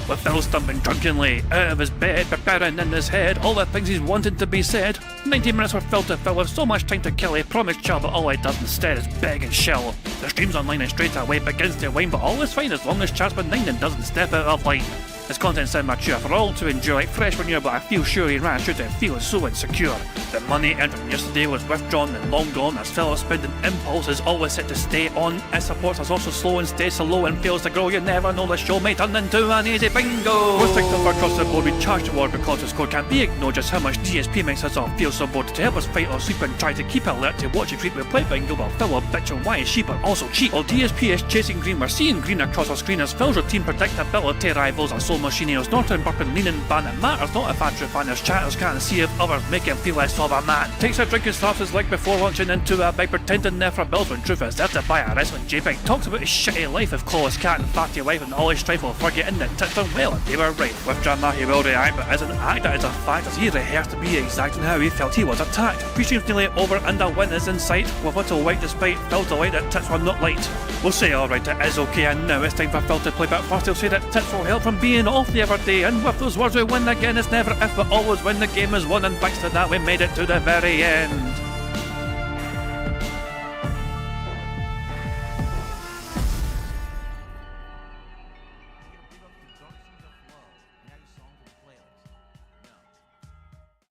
with Phil stumbling drunkenly out of his bed, preparing in his head all the things he's wanted to be said. 90 minutes for Phil to fill with so much time to kill. He promised chill, but all he does instead is beg and shill. The stream's online and straight away begins to whine, but all is fine as long as chat's benign and doesn't step out of line. His content's immature for all to enjoy, like fresh manure, but I feel sure he ran through to feel so insecure. The money earned from yesterday was withdrawn and long gone, as Phil's spending impulse is always set to stay on. His supports us also slow and stays so low and fails to grow. You never know, the show may turn into an easy bingo. We're sick of across the board, we charge the war because this code can't be ignored. Just how much DSP makes us all feel so bored. To help us fight or sleep and try to keep alert to watch it creep, we play bingo while Phil will bitch on why his sheep are also cheap. While DSP is chasing green, we're seeing green across our screen as Phil's routine predictability rivals our soul machineers. Not burping, leaning, ban, it matters not if Andrew fanners chatters can't see if others make him feel less of a man. Takes a drink and slaps his leg before launching into a bike, pretending there for bills when truth is there to buy a wrestling JPEG. Talks about his shitty life of clawless cat and fatty wife and all his strife while forgetting that tits done well and they were right. With drama he will react, but as an actor it's a fact as he rehearsed to be exact in how he felt he was attacked. Pre-stream's nearly over and a win is in sight, with little white despite Phil's delight that tits were not light. We'll say alright, it is okay, and now it's time for Phil to play, but first he'll say that tits will help from being off the other day. And with those words we win again, it's never if but always when the game is won, and thanks to that we made it to the very end.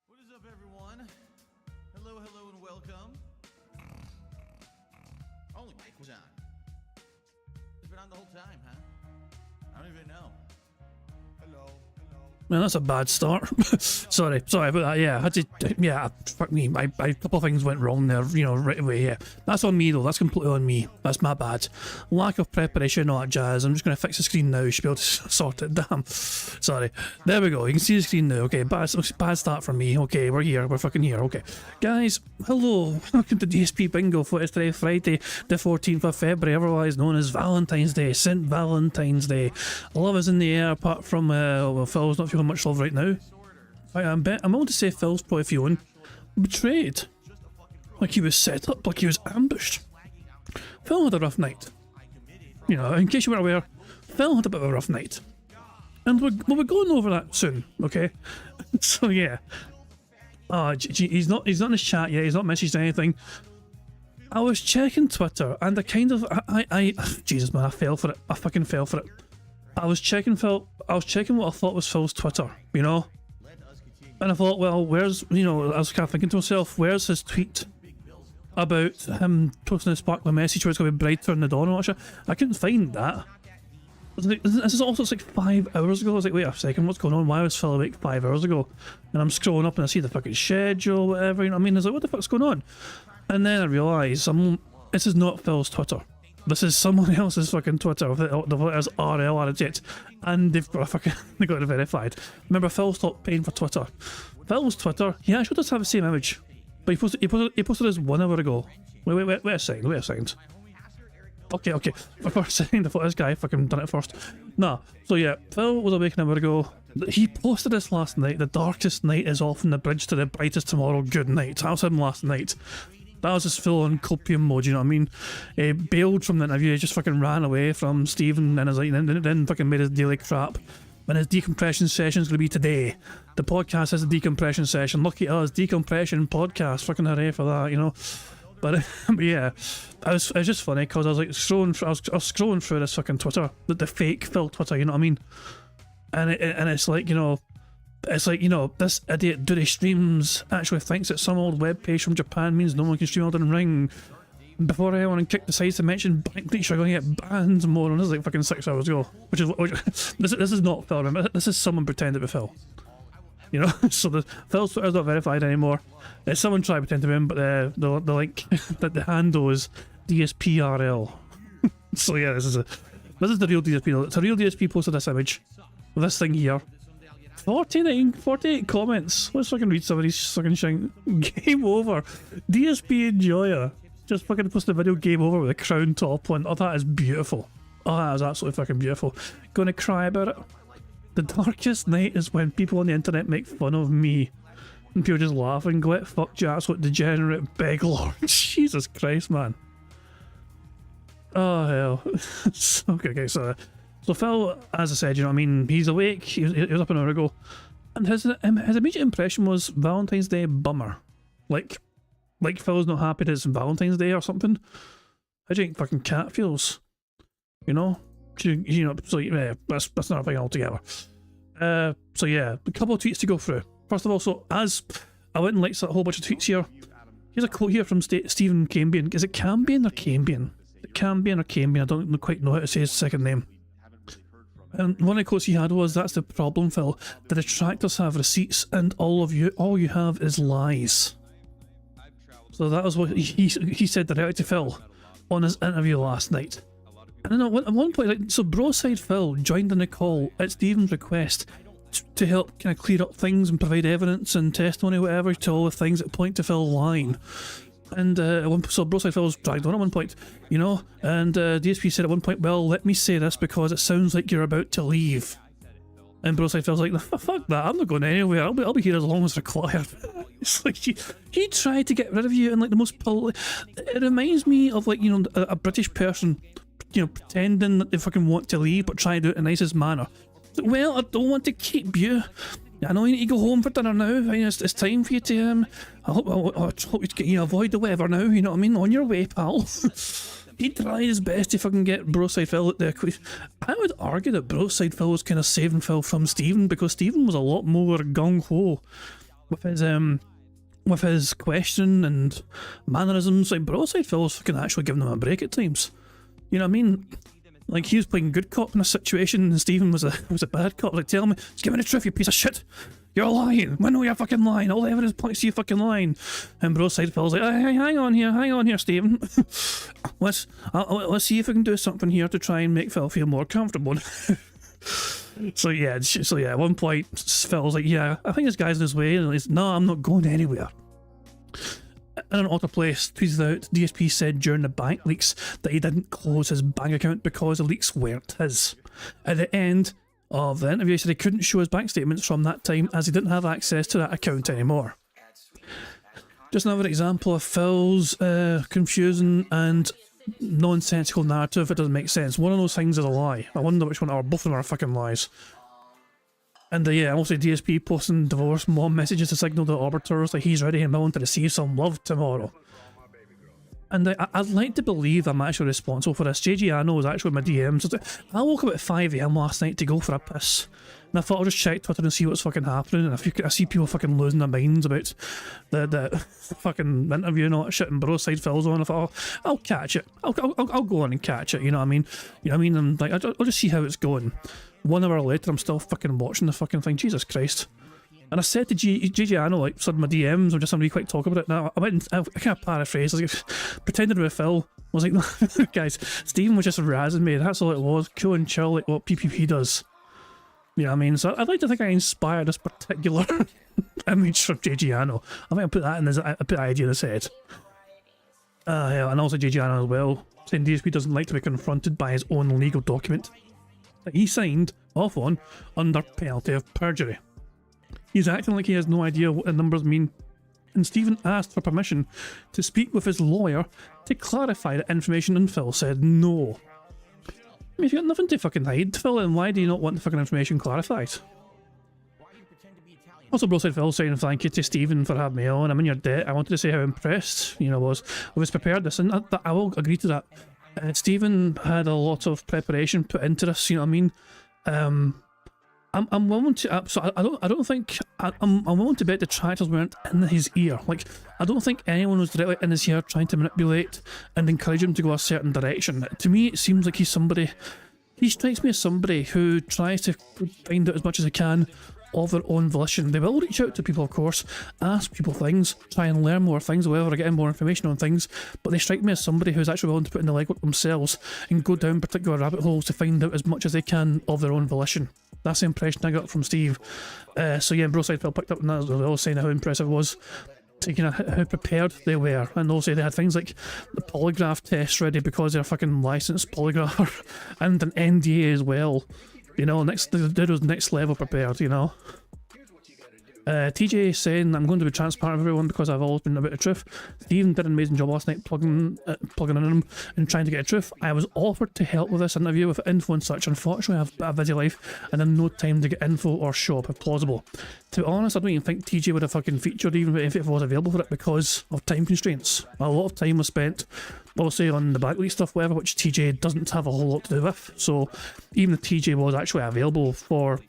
What is up, everyone? Hello and welcome. Only mic was on. It's been on the whole time, huh? I don't even know. Man, that's a bad start. sorry about that. Yeah, I had to. Yeah, fuck me. A couple of things went wrong there. You know, right away. Yeah, that's on me though. That's completely on me. That's my bad. Lack of preparation, all that jazz. I'm just gonna fix the screen now. You should be able to sort it. Damn. Sorry. There we go. You can see the screen now. Okay, bad start from me. Okay, we're here. We're fucking here. Okay, guys. Hello. Welcome to DSP Bingo for today, Friday, the 14th of February, otherwise known as Valentine's Day. St. Valentine's Day. Love is in the air. Apart from well, Phil's not feeling much love right now. I'm willing to say Phil's probably feeling betrayed, like he was set up, like he was ambushed. Phil had a rough night. You know, in case you weren't aware, Phil had a bit of a rough night, and we'll be going over that soon. Okay, so yeah. He's not in his chat yet. He's not messaged anything. I was checking Twitter, and Jesus man, I fell for it. I fucking fell for it. I was checking what I thought was Phil's Twitter, you know? And I thought, well, where's, you know, I was kind of thinking to myself, where's his tweet about him posting a sparkly message where it's going to be brighter in the dawn and all that shit? I couldn't find that. This is also, it's like 5 hours ago. I was like, wait a second, what's going on? Why was Phil awake 5 hours ago? And I'm scrolling up and I see the fucking schedule, whatever, you know what I mean? I was like, what the fuck's going on? And then I realise, this is not Phil's Twitter. This is someone else's fucking Twitter with the letters RL added to it, and they've got it verified. Remember, Phil stopped paying for Twitter. Phil's Twitter, he actually does have the same image, but he posted this 1 hour ago. Wait a second. Okay. For a second, I thought this guy fucking done it first. Nah. So yeah, Phil was awake an hour ago. He posted this last night. The darkest night is often the bridge to the brightest tomorrow. Good night. That was him last night. That was just full on copium mode, you know what I mean? He bailed from the interview, he just fucking ran away from Stephen and then fucking made his daily crap. And his decompression session's gonna be today. The podcast has a decompression session. Lucky us, decompression podcast. Fucking hooray for that, you know? But yeah, it was just funny because I was like scrolling through this fucking Twitter, the fake Phil Twitter, you know what I mean? And it's like, you know, this idiot Duty Streams actually thinks that some old webpage from Japan means no one can stream Elden Ring. Before anyone kicked decides to mention bank leaks are going to get banned more, and this is like fucking 6 hours ago. This is not Phil, remember? This is someone pretending to be Phil. You know, so Phil's Twitter's not verified anymore. Someone tried to pretend to be him, but the link, the handle is DSPRL. So yeah, this is the real DSP. It's a real DSP posted this image with this thing here. 48 comments. Let's fucking read some of these fucking shit. Game over. DSP Enjoyer just fucking posted a video, game over, with a crown top on. Oh, that is beautiful. Oh, that is absolutely fucking beautiful. Gonna cry about it. The darkest night is when people on the internet make fun of me. And people just laugh and go, fuck you, absolute degenerate beg lord. Jesus Christ, man. Oh, hell. Okay, so So Phil, as I said, you know what I mean, he's awake, he was up an hour ago, and his immediate impression was Valentine's Day bummer. Like Phil's not happy that it's Valentine's Day or something. How do you think fucking Cat feels? You know? So yeah, that's not a thing altogether. So yeah, a couple of tweets to go through. First of all, so as I went and liked a whole bunch of tweets here, here's a quote here from Stephen Cambion. Is it Cambion or Cambion? Cambion or Cambion? I don't quite know how to say his second name. And one of the quotes he had was, "That's the problem, Phil. The detractors have receipts, and all you have is lies." So that was what he said directly to Phil on his interview last night. And then at one point, like, so Broside Phil joined in the call at Stephen's request to help kind of clear up things and provide evidence and testimony, whatever, to all the things that point to Phil lying. And so Broside Phil was dragged on at one point, you know, and DSP said at one point, "Well, let me say this because it sounds like you're about to leave." And Broside Phil's like, "Fuck that, I'm not going anywhere, I'll be here as long as required." It's like he tried to get rid of you in like the most it reminds me of, like, you know, a British person, you know, pretending that they fucking want to leave but try to do it in the nicest manner. Like, well, I don't want to keep you. I know you need to go home for dinner now. I mean, it's time for you to I hope you avoid the weather now, you know what I mean? On your way, pal. He tried his best to fucking get Broside Phil at the... I would argue that Broside Phil was kind of saving Phil from Stephen, because Stephen was a lot more gung-ho with his question and mannerisms. Like, Broside Phil was fucking actually giving him a break at times. You know what I mean? Like, he was playing good cop in a situation, and Stephen was a bad cop. Like, tell me, just give me the truth, you piece of shit. You're lying. I know you're fucking lying. All the evidence points to you fucking lying. And Broside Phil's like, hey, hang on here, Stephen. let's see if we can do something here to try and make Phil feel more comfortable. So yeah, at one point, Phil's like, "Yeah, I think this guy's in his way," and he's, "No, I'm not going anywhere." In an autoplay tweeted out, DSP said during the bank leaks that he didn't close his bank account because the leaks weren't his. At the end of the interview, he said he couldn't show his bank statements from that time as he didn't have access to that account anymore. Just another example of Phil's confusing and nonsensical narrative. It doesn't make sense. One of those things is a lie. I wonder which one, or both of them are fucking lies. And yeah, also DSP posting divorce mom messages to signal the arbiters that he's ready and willing to receive some love tomorrow. And I'd like to believe I'm actually responsible for this. JGiano was actually in my DMs. I woke up at 5 AM last night to go for a piss. And I thought I'll just check Twitter and see what's fucking happening. And I see people fucking losing their minds about the fucking interview and all that shit, and Broside Phil's on. I thought, I'll catch it. I'll go on and catch it, you know what I mean? You know what I mean? And like, I'll just see how it's going. 1 hour later, I'm still fucking watching the fucking thing. Jesus Christ. And I said to JGiano, like, said my DMs, or just somebody quick talk about it. Now, I went and I kind of paraphrased, like, pretended with Phil. I was like, guys, Stephen was just razzing me. That's all it was. Cool and chill, like what PPP does. You know what I mean? So I'd like to think I inspired this particular image from JGiano. I think I put that in I put that idea in his head. Yeah, and also JGiano as well, saying DSP doesn't like to be confronted by his own legal document that he signed off on under penalty of perjury. He's acting like he has no idea what the numbers mean, and Stephen asked for permission to speak with his lawyer to clarify the information, and Phil said no. I mean, if you've got nothing to fucking hide, Phil, then why do you not want the fucking information clarified? Also, Broside Phil saying thank you to Stephen for having me on. I'm in your debt. I wanted to say how impressed, you know, was with his preparedness, and I will agree to that. Stephen had a lot of preparation put into this, you know what I mean? I'm willing to, so I don't think, I'm willing to bet detractors weren't in his ear. Like, I don't think anyone was directly in his ear trying to manipulate and encourage him to go a certain direction. To me, it seems like he strikes me as somebody who tries to find out as much as he can of their own volition. They will reach out to people, of course, ask people things, try and learn more things, whatever, get more information on things, but they strike me as somebody who's actually willing to put in the legwork themselves and go down particular rabbit holes to find out as much as they can of their own volition. That's the impression I got from Steve. So yeah, Broside Phil picked up on that as well, saying how impressive it was, taking how prepared they were, and also they had things like the polygraph test ready because they're a fucking licensed polygrapher, and an NDA as well. You know, they was next level prepared, you know. TJ saying, I'm going to be transparent with everyone because I've always been about the truth. Stephen did an amazing job last night plugging in him and trying to get the truth. I was offered to help with this interview with info and such. Unfortunately, I have a busy life and have no time to get info or show up if plausible. To be honest, I don't even think TJ would have fucking featured even if it was available for it because of time constraints. A lot of time was spent, obviously, on the backleak stuff, whatever, which TJ doesn't have a whole lot to do with. So even if TJ was actually available for,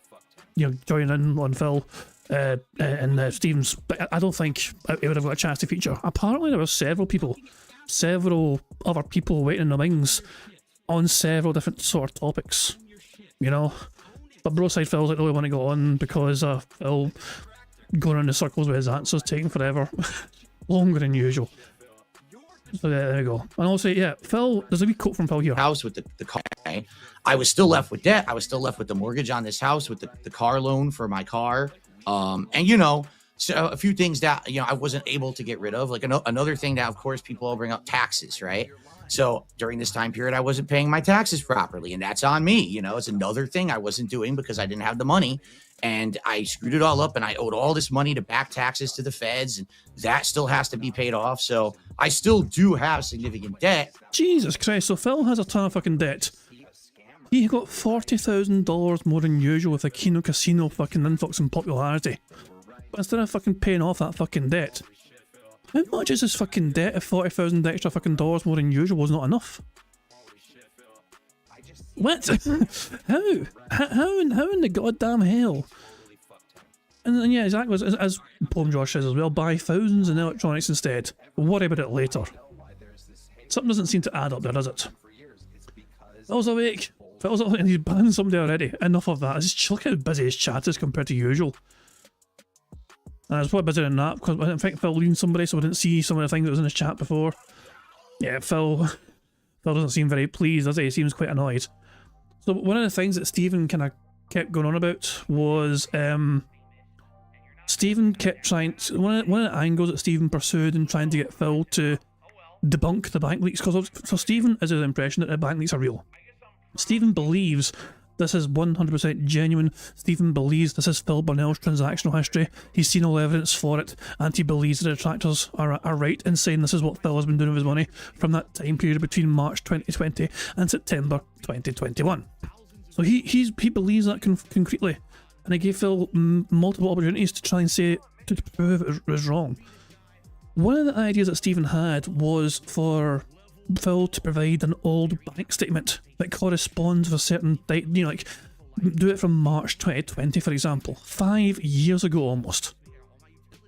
you know, joining in on Phil, and Stevens, but I don't think it would have got a chance to feature. Apparently there were several other people waiting in the wings on several different sort of topics, you know, but Broside Phil's like, oh, I want to go on because Phil going around the circles with his answers taking forever, longer than usual. So there we go. And also, yeah, Phil, there's a wee quote from Phil here. House with the car. I was still left with debt. I was still left with the mortgage on this house, with the car loan for my car. And you know, so a few things that, you know, I wasn't able to get rid of. Like another thing that, of course, people all bring up, taxes, right? So during this time period, I wasn't paying my taxes properly, and that's on me. You know, it's another thing I wasn't doing because I didn't have the money, and I screwed it all up, and I owed all this money to back taxes to the feds, and that still has to be paid off. So I still do have significant debt. Jesus Christ, so Phil has a ton of fucking debt. He got $40,000 more than usual with a Kino Casino fucking influx in popularity. But instead of fucking paying off that fucking debt, how much is his fucking debt if $40,000 extra fucking dollars more than usual was not enough? What? How in the goddamn hell? And then, yeah, exactly, as Poem Josh says as well, buy thousands in electronics instead. Worry about it later. Something doesn't seem to add up there, does it? Phil's awake. Phil's awake and he's banned somebody already. Enough of that. Just look how busy his chat is compared to usual. And I was probably busier than that because I didn't think Phil leaned somebody, so I didn't see some of the things that was in his chat before. Yeah, Phil doesn't seem very pleased, does he? He seems quite annoyed. So one of the things that Stephen kind of kept going on about was Stephen kept trying to, one of the angles that Stephen pursued in trying to get Phil to debunk the bank leaks, because so Stephen is of the impression that the bank leaks are real. Stephen believes this is 100% genuine. Stephen believes this is Phil Burnell's transactional history. He's seen all evidence for it, and he believes the detractors are right in saying this is what Phil has been doing with his money from that time period between March 2020 and September 2021. So he believes that concretely, and I gave Phil multiple opportunities to try and say, to prove it was wrong. One of the ideas that Stephen had was for Phil to provide an old bank statement that corresponds with a certain date, you know, like do it from March 2020, for example, 5 years ago almost.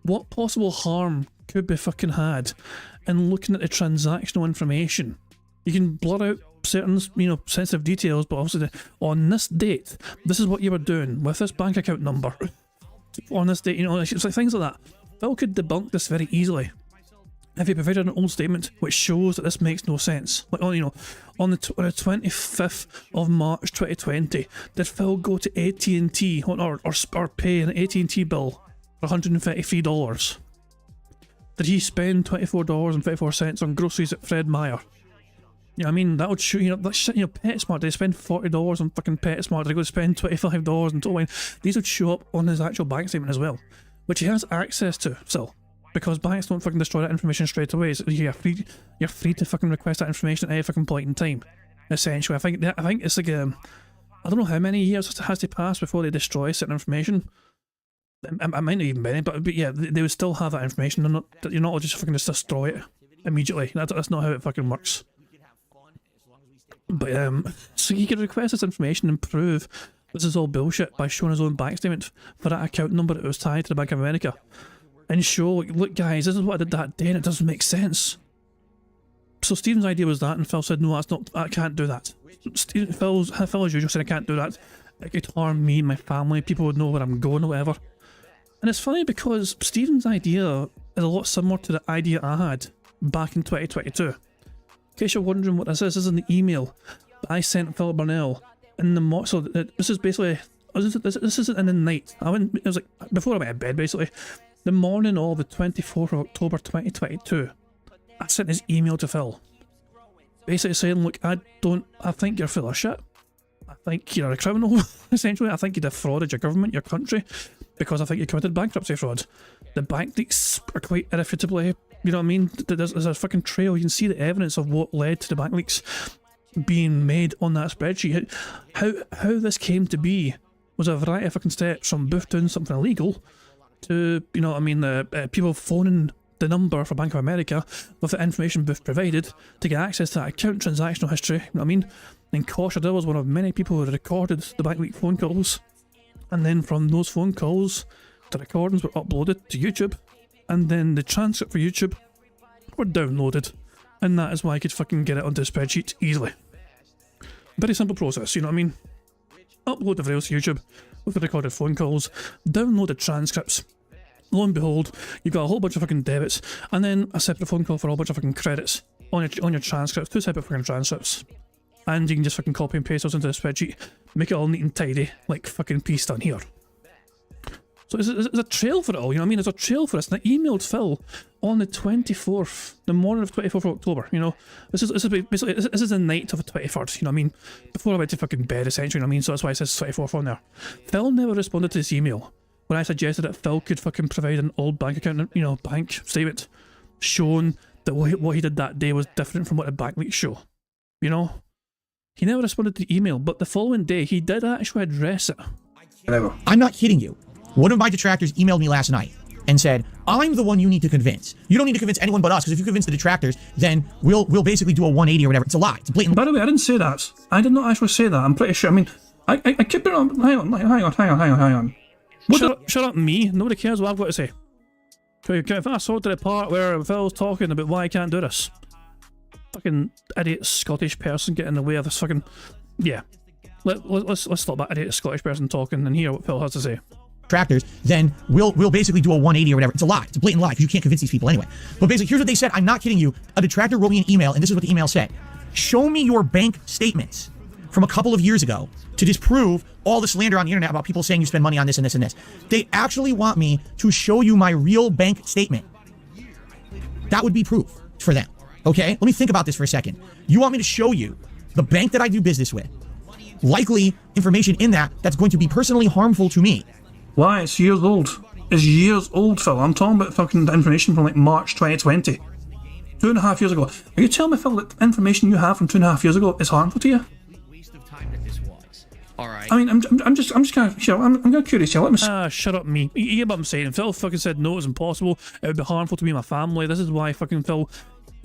What possible harm could be fucking had in looking at the transactional information? You can blur out certain, you know, sensitive details, but obviously on this date, this is what you were doing with this bank account number. On this date, you know, it's like things like that. Phil could debunk this very easily if he provided an old statement which shows that this makes no sense. Like, you know, on the 25th of March 2020, did Phil go to AT&T or pay an AT&T bill for $133? Did he spend $24.54 on groceries at Fred Meyer? You know what I mean? That would show, you know, that shit, you know, PetSmart, did he spend $40 on fucking PetSmart? Did he go spend $25 on Total Wine? These would show up on his actual bank statement as well, which he has access to still. Because banks don't fucking destroy that information straight away. So you're free to fucking request that information at any fucking point in time. Essentially, I think it's like I don't know how many years has to pass before they destroy certain information. I might not even be, but yeah, they would still have that information. You're not just fucking just destroy it immediately. That's not how it fucking works. But so he could request this information and prove this is all bullshit by showing his own bank statement for that account number that was tied to the Bank of America. And show, look guys, this is what I did that day and it doesn't make sense. So Stephen's idea was that, and Phil said, no, that's not, I can't do that. Phil as usual said, I can't do that. It could harm me and my family, people would know where I'm going or whatever. And it's funny because Stephen's idea is a lot similar to the idea I had back in 2022. In case you're wondering what this is an email that I sent Phil Burnell in the so this is basically, this is in the night. It was like before I went to bed basically. The morning of the 24th of October 2022, I sent his email to Phil, basically saying, look, I think you're full of shit. I think you're a criminal, essentially. I think you defrauded your government, your country, because I think you committed bankruptcy fraud. The bank leaks are quite irrefutably, you know what I mean? There's a fucking trail. You can see the evidence of what led to the bank leaks being made on that spreadsheet. How this came to be was a variety of fucking steps, from Booth doing something illegal to, you know what I mean, people phoning the number for Bank of America with the information Booth provided to get access to that account transactional history, you know what I mean? And Koshadil was one of many people who recorded the bank leak phone calls. And then from those phone calls, the recordings were uploaded to YouTube, and then the transcript for YouTube were downloaded. And that is why I could fucking get it onto a spreadsheet easily. Very simple process, you know what I mean? Upload the files to YouTube with the recorded phone calls, download the transcripts. Lo and behold, you've got a whole bunch of fucking debits, and then a separate phone call for a whole bunch of fucking credits on your transcripts, 2 separate fucking transcripts. And you can just fucking copy and paste those into the spreadsheet, make it all neat and tidy, like fucking piece done here. So there's a trail for it all, you know what I mean? There's a trail for this, and I emailed Phil on the 24th, the morning of 24th of October, you know? This is basically, this is the night of the 23rd, you know what I mean? Before I went to fucking bed, essentially, you know what I mean? So that's why it says 24th on there. Phil never responded to this email when I suggested that Phil could fucking provide an old bank account, you know, bank statement showing that what he did that day was different from what the bank leaks show, you know? He never responded to the email, but the following day, he did actually address it. I'm not kidding you. One of my detractors emailed me last night and said, I'm the one you need to convince. You don't need to convince anyone but us, because if you convince the detractors, then we'll basically do a 180 or whatever. It's a lie. It's blatant. By the way, I didn't say that. I did not actually say that. I'm pretty sure. I mean, I keep it on. Hang on. Shut up, me. Nobody cares what I've got to say. Can I sort to the part where Phil's talking about why I can't do this? Fucking idiot Scottish person getting in the way of this fucking... Yeah. Let's stop that idiot Scottish person talking and hear what Phil has to say. Detractors, then we'll basically do a 180 or whatever. It's a lie. It's a blatant lie, because you can't convince these people anyway. But basically, here's what they said. I'm not kidding you. A detractor wrote me an email, and this is what the email said. Show me your bank statements from a couple of years ago to disprove all the slander on the internet about people saying you spend money on this and this and this. They actually want me to show you my real bank statement. That would be proof for them. Okay? Let me think about this for a second. You want me to show you the bank that I do business with, likely information in that that's going to be personally harmful to me. Why? It's years old. It's years old, Phil. I'm talking about fucking information from like March 2020. 2.5 years ago. Are you telling me, Phil, that information you have from 2.5 years ago is harmful to you? Alright. I mean, I'm just kind of, I'm kind of curious here. Let me... shut up, me. You hear what I'm saying? Phil fucking said no, it's impossible. It would be harmful to me and my family. This is why fucking Phil...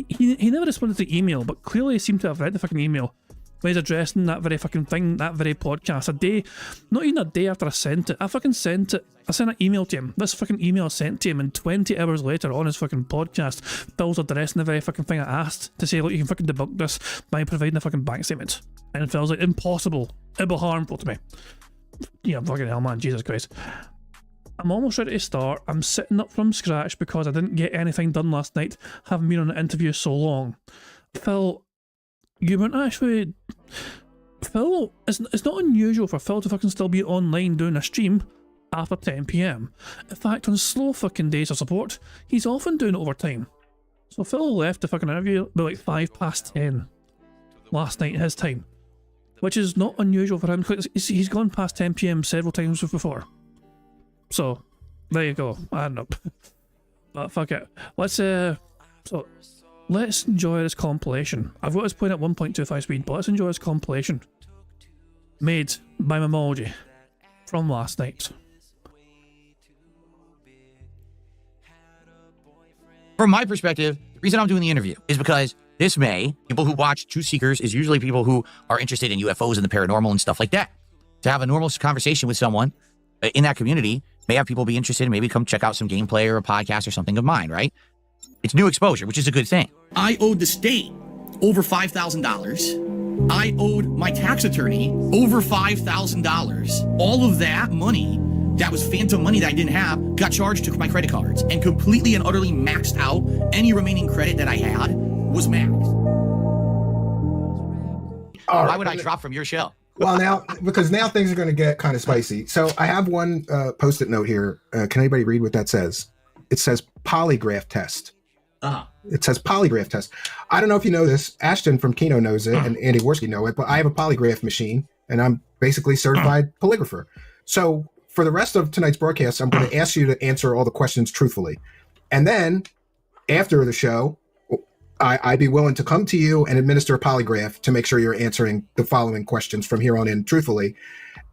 He never responded to the email, but clearly he seemed to have read the fucking email when he's addressing that very fucking thing, that very podcast, a day, not even a day after I sent it. I fucking sent it. I sent an email to him. This fucking email I sent to him, and 20 hours later on his fucking podcast, Phil's addressing the very fucking thing I asked to say, look, you can fucking debunk this by providing a fucking bank statement. And Phil's like, impossible. It'll be harmful to me. Yeah, fucking hell, man. Jesus Christ. I'm almost ready to start. I'm sitting up from scratch because I didn't get anything done last night, having been on an interview so long. Phil, you weren't actually... Phil, it's not unusual for Phil to fucking still be online doing a stream after 10 PM. In fact, on slow fucking days of support, he's often doing it overtime. So Phil left the fucking interview about like 10:05 last night his time, which is not unusual for him because he's gone past 10 PM several times before. So, there you go. I don't know. But fuck it. Let's enjoy this compilation. I've got this playing at 1.25 speed, but let's enjoy this compilation made by Memology from last night. From my perspective, the reason I'm doing the interview is because this May, people who watch Truth Seekers is usually people who are interested in UFOs and the paranormal and stuff like that. To have a normal conversation with someone in that community may have people be interested and maybe come check out some gameplay or a podcast or something of mine, right? It's new exposure, which is a good thing. I owed the state over $5,000. I owed my tax attorney over $5,000. All of that money, that was phantom money that I didn't have, got charged to my credit cards and completely and utterly maxed out. Any remaining credit that I had was maxed. Why would I drop from your show? Well, now, because now things are going to get kind of spicy. So I have one post-it note here. Can anybody read what that says? It says polygraph test. It says polygraph test. I don't know if you know this. Ashton from Kino knows it, and Andy Worski know it, but I have a polygraph machine and I'm basically certified polygrapher. So for the rest of tonight's broadcast, I'm going to ask you to answer all the questions truthfully. And then after the show, I'd be willing to come to you and administer a polygraph to make sure you're answering the following questions from here on in truthfully.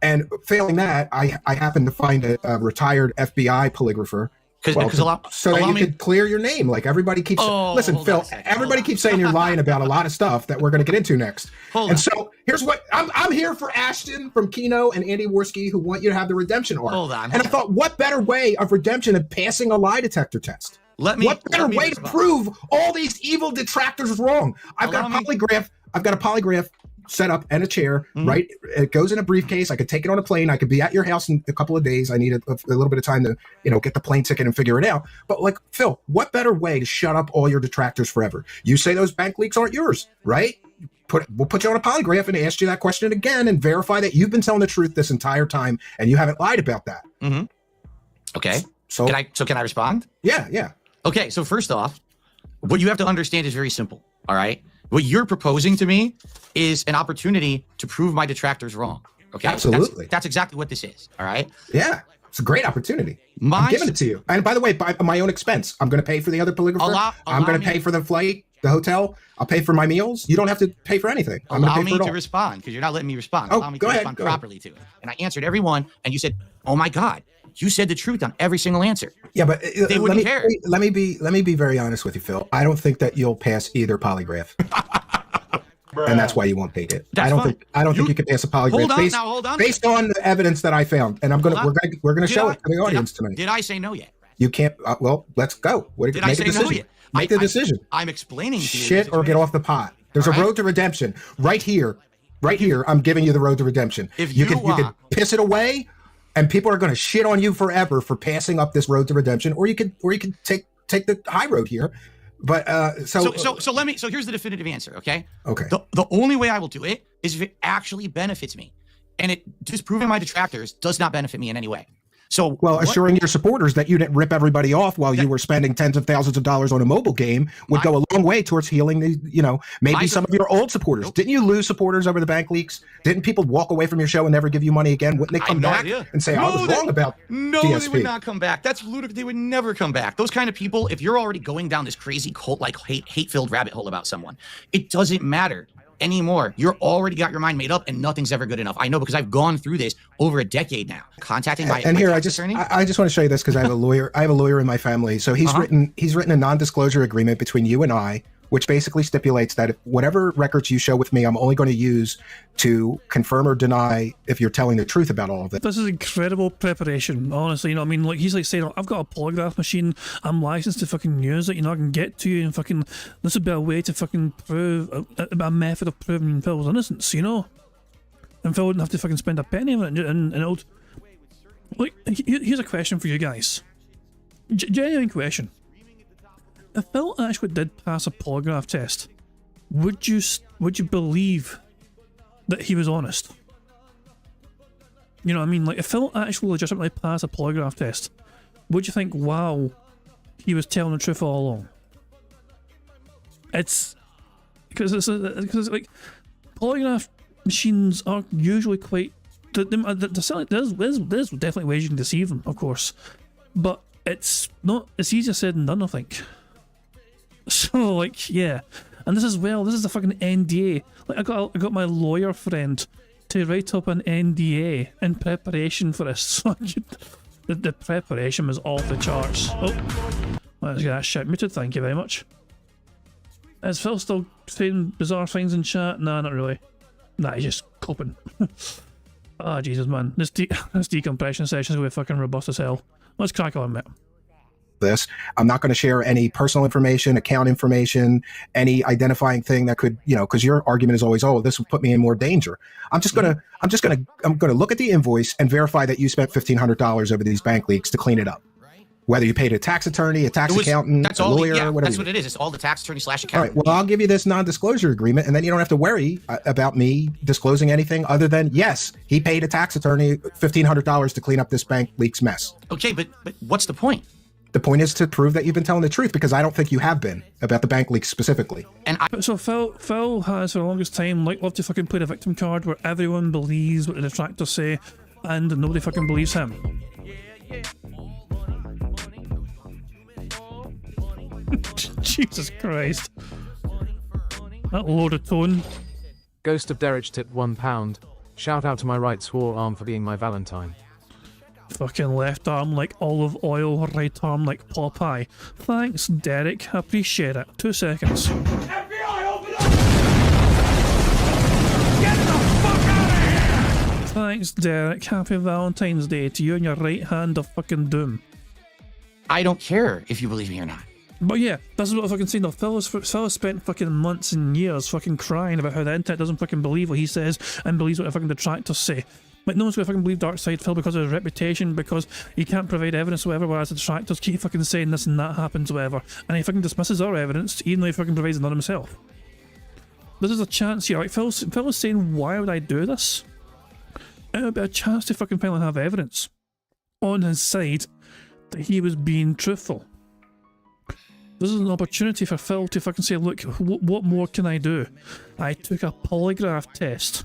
And failing that, I happen to find a retired FBI polygrapher. So that you could clear your name. Like everybody keeps listen, Phil, everybody keeps saying you're lying about a lot of stuff that we're going to get into next. So here's what I'm here for Ashton from Kino and Andy Worski, who want you to have the redemption arc. And I thought, what better way of redemption than passing a lie detector test? What better way to prove all these evil detractors wrong? I've got a polygraph set up and a chair, right? It goes in a briefcase. I could take it on a plane. I could be at your house in a couple of days. I need a little bit of time to, get the plane ticket and figure it out. But like, Phil, what better way to shut up all your detractors forever? You say those bank leaks aren't yours, right? We'll put you on a polygraph and ask you that question again and verify that you've been telling the truth this entire time and you haven't lied about that. Okay. So can I respond? Yeah. Okay. So first off, what you have to understand is very simple. All right. What you're proposing to me is an opportunity to prove my detractors wrong. Okay. Absolutely. That's exactly what this is. All right. Yeah. It's a great opportunity. I'm giving it to you. And by the way, by my own expense, I'm going to pay for the other polygrapher. I'm going to pay for the flight, the hotel. I'll pay for my meals. You don't have to pay for anything. Allow me to respond because you're not letting me respond. Allow me to respond properly to it. And I answered everyone. And you said, oh my God, you said the truth on every single answer. Yeah, but they wouldn't care. Let me be very honest with you, Phil. I don't think that you'll pass either polygraph. And that's why you won't take it. I don't think you can pass a polygraph hold on. Based on the evidence that I found. And we're gonna show it to the audience tonight. Did I say no yet? You can't. Well, let's go. Did I say no yet? Make the decision. I'm explaining to you. Shit or get off the pot. There's a road to redemption right here. Right here, I'm giving you the road to redemption. If you can piss it away, and people are going to shit on you forever for passing up this road to redemption, or you could take the high road here. But so here's the definitive answer. Okay. The only way I will do it is if it actually benefits me, and it disproving my detractors does not benefit me in any way. So, assuring your supporters that you didn't rip everybody off while you were spending tens of thousands of dollars on a mobile game would go a long way towards healing maybe some of your old supporters. Nope. Didn't you lose supporters over the bank leaks? Didn't people walk away from your show and never give you money again? Wouldn't they come back and say, I was wrong about DSP? They would not come back. That's ludicrous. They would never come back. Those kind of people, if you're already going down this crazy cult, like hate-filled rabbit hole about someone, it doesn't matter anymore. You're already got your mind made up and nothing's ever good enough. I know because I've gone through this over a decade now. Contacting my attorney. I just want to show you this because I have a lawyer. I have a lawyer in my family. So he's written a non-disclosure agreement between you and I, which basically stipulates that if whatever records you show with me, I'm only going to use to confirm or deny if you're telling the truth about all of it. This is incredible preparation, honestly. Like he's like saying, I've got a polygraph machine, I'm licensed to fucking use it, I can get to you and fucking, this would be a way to fucking prove, a method of proving Phil's innocence, and Phil wouldn't have to fucking spend a penny on it, and it would, like, here's a question for you guys. Genuine question. If Phil actually did pass a polygraph test, would you believe that he was honest? You know what I mean? Like, if Phil actually legitimately passed a polygraph test, would you think, wow, he was telling the truth all along? It's because like polygraph machines are usually quite. There's definitely ways you can deceive them, of course, but it's easier said than done, I think. So, like, yeah, and this is the fucking NDA. Like, I got my lawyer friend to write up an NDA in preparation for this. So the preparation was off the charts. Oh, let's get that shit muted. Thank you very much. Is Phil still saying bizarre things in chat? Nah, not really. Nah, he's just coping. Oh, Jesus, man, this decompression session is gonna be fucking robust as hell. Let's crack on, mate. This. I'm not going to share any personal information, account information, any identifying thing that could, because your argument is always, this would put me in more danger. I'm going to look at the invoice and verify that you spent $1,500 over these bank leaks to clean it up. Whether you paid a tax attorney, a tax accountant, a lawyer, whatever. That's what it is. It's all the tax attorney / accountant. All right. Well, I'll give you this non-disclosure agreement, and then you don't have to worry about me disclosing anything other than, yes, he paid a tax attorney $1,500 to clean up this bank leaks mess. Okay, but what's the point? The point is to prove that you've been telling the truth, because I don't think you have been about the bank leaks specifically. And So Phil has for the longest time loved to fucking play the victim card where everyone believes what the detractors say and nobody fucking believes him. Jesus Christ. That load of tone. Ghost of Derich tipped £1. Shout out to my right swore arm for being my Valentine. Fucking left arm like olive oil, right arm like Popeye. Thanks, Derek. Appreciate it. 2 seconds. FBI, open up! Get the fuck out of here! Thanks, Derek. Happy Valentine's Day to you and your right hand of fucking doom. I don't care if you believe me or not. But yeah, this is what I fucking saying though. Phil has spent fucking months and years fucking crying about how the internet doesn't fucking believe what he says and believes what the fucking detractors say. Like, no one's gonna fucking believe Darkside Phil because of his reputation, because he can't provide evidence or whatever, whereas the detractors keep fucking saying this and that happens, whatever. And he fucking dismisses our evidence, even though he fucking provides none himself. This is a chance here. Like, Phil is saying, why would I do this? It would be a chance to fucking finally have evidence on his side that he was being truthful. This is an opportunity for Phil to fucking say, look, what more can I do? I took a polygraph test.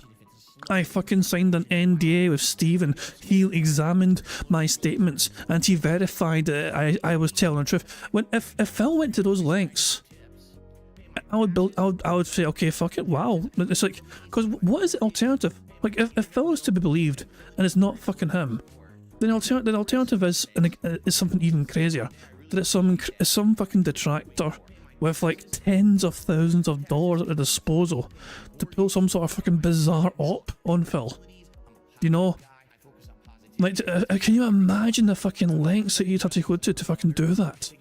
I fucking signed an NDA with Stephen. He examined my statements and he verified that I was telling the truth. If Phil went to those lengths, I would say, okay, fuck it, wow. It's like, because what is the alternative? Like, if Phil is to be believed and it's not fucking him, then the alternative is something even crazier. That it's some fucking detractor with like tens of thousands of dollars at their disposal to pull some sort of fucking bizarre op on Phil. You know? Like, can you imagine the fucking lengths that you'd have to go to fucking do that?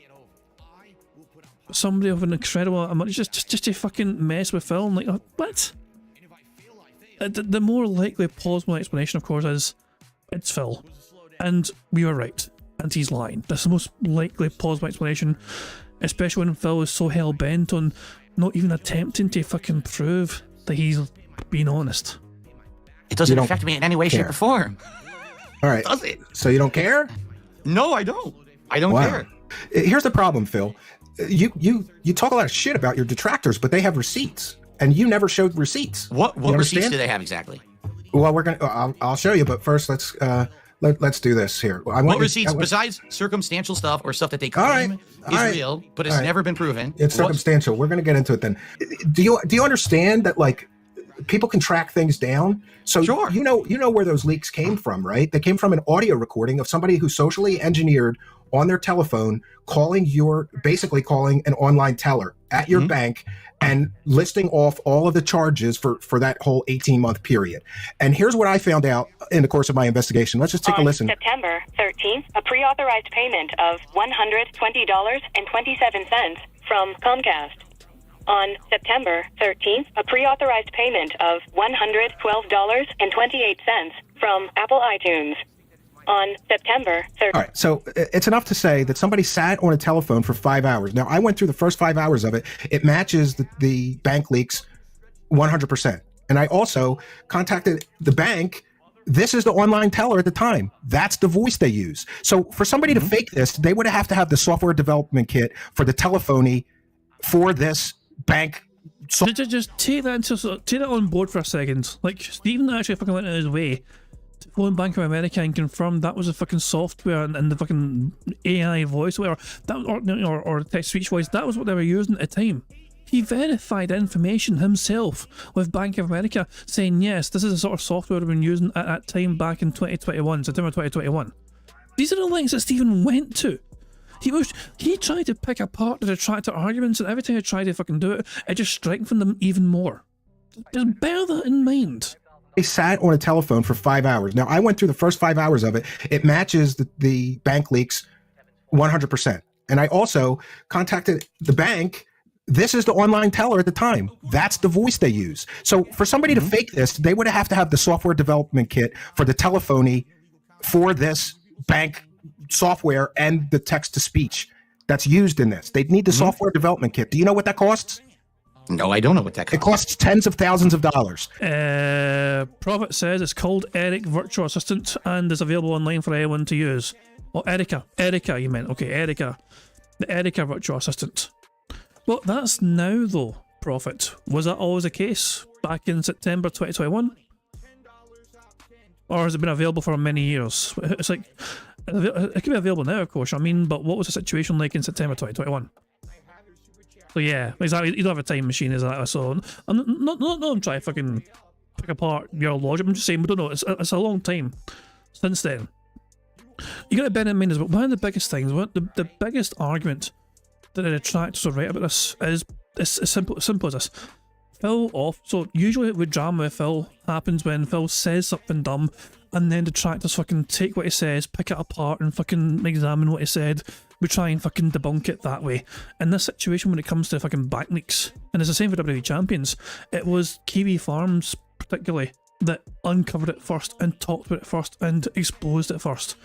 Somebody of an incredible amount, just to fucking mess with Phil, like, what? The more likely plausible explanation, of course, is it's Phil. And we were right. And he's lying. That's the most likely plausible explanation, especially when Phil is so hell-bent on not even attempting to fucking prove that he's being honest. It doesn't affect me in any way, shape, or form. All right. Does it? So you don't care? No, I don't. I don't Wow. care. Here's the problem, Phil. You talk a lot of shit about your detractors, but they have receipts, and you never showed receipts. What You receipts understand? do they have exactly? Well, we're gonna. I'll show you, but first let's do this here. What receipts besides circumstantial stuff or stuff that they claim is real, but it's never been proven? It's circumstantial. We're going to get into it then. Do you understand that, like, people can track things down? So Sure. you know where those leaks came from, right? They came from an audio recording of somebody who socially engineered on their telephone, basically calling an online teller at your bank and listing off all of the charges for that whole 18-month period. And here's what I found out in the course of my investigation. Let's just take a listen. On September 13th, a pre-authorized payment of $120.27 from Comcast. On September 13th, a pre-authorized payment of $112.28 from Apple iTunes. On September 13th. All right, so it's enough to say that somebody sat on a telephone for 5 hours. Now, I went through the first 5 hours of it. It matches the bank leaks 100%. And I also contacted the bank. This is the online teller at the time. That's the voice they use. So for somebody to fake this, they would have to have the software development kit for the telephony for this bank. Just take that on board for a second. Like, Stephen actually fucking went out of his way to phone Bank of America and confirm that was the fucking software and the fucking AI voice, or whatever, or text speech voice. That was what they were using at the time. He verified information himself with Bank of America, saying yes, this is the sort of software we've been using at that time back in 2021, September 2021. These are the links that Stephen went to. He tried to pick apart the detractor arguments, and every time he tried to fucking do it, it just strengthened them even more. Just bear that in mind. They sat on a telephone for 5 hours. Now, I went through the first 5 hours of it. It matches the bank leaks 100%. And I also contacted the bank. This is the online teller at the time. That's the voice they use. So for somebody to fake this, they would have to have the software development kit for the telephony for this bank software and the text-to-speech that's used in this. They'd need the software development kit. Do you know what that costs? No, I don't know what that costs. It costs tens of thousands of dollars. Prophet says it's called Eric Virtual Assistant and is available online for anyone to use. Oh, Erica, you meant. Okay, Erica. The Erica virtual assistant. Well, that's now, though, Prophet. Was that always the case back in September 2021? Or has it been available for many years? It's like, it could be available now, of course, I mean, but what was the situation like in September 2021? So yeah, exactly, you don't have a time machine, is that? So, I'm not trying to fucking pick apart your logic, I'm just saying, we don't know, it's a long time since then. You got to bear in mind as well, one of the biggest things, the biggest argument that the detractors are right about this is as simple as this. Phil off. So usually with drama with Phil happens when Phil says something dumb and then detractors fucking take what he says, pick it apart and fucking examine what he said. We try and fucking debunk it that way. In this situation when it comes to fucking back leaks, and it's the same for WWE Champions, it was Kiwi Farms particularly that uncovered it first and talked about it first and exposed it first.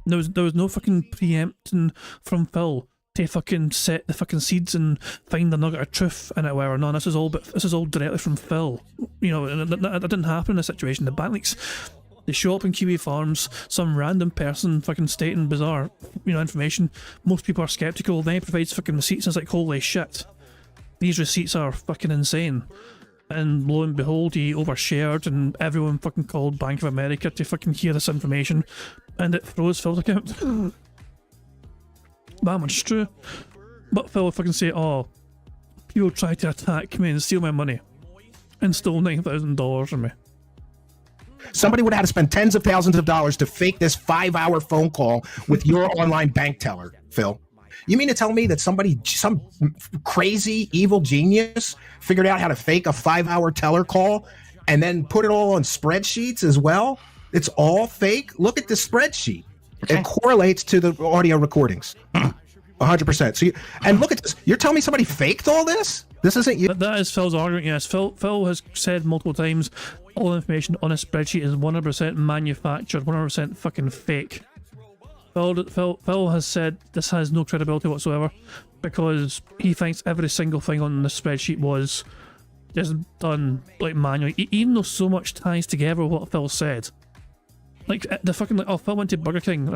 There was no fucking preempting from Phil to fucking set the fucking seeds and find a nugget of truth in it, whatever. No, this is all directly from Phil. You know, and that didn't happen in this situation. The back leaks, they show up in Kiwi Farms, some random person fucking stating bizarre, you know, information. Most people are skeptical. Then he provides fucking receipts and it's like, holy shit, these receipts are fucking insane. And lo and behold, he overshared and everyone fucking called Bank of America to fucking hear this information and it froze Phil's account. That much true. But Phil would fucking say, oh, people tried to attack me and steal my money and stole $9,000 from me. Somebody would have had to spend tens of thousands of dollars to fake this 5-hour phone call with your online bank teller, Phil. You mean to tell me that some crazy evil genius figured out how to fake a 5-hour teller call and then put it all on spreadsheets as well? It's all fake? Look at the spreadsheet. Okay. It correlates to the audio recordings. 100%. So and look at this. You're telling me somebody faked all this? This isn't you. That is Phil's argument, yes. Phil has said multiple times all the information on a spreadsheet is 100% manufactured, 100% fucking fake. Phil has said this has no credibility whatsoever because he thinks every single thing on the spreadsheet was just done like manually, even though so much ties together with what Phil said. Like the fucking like, oh, Phil went to Burger King.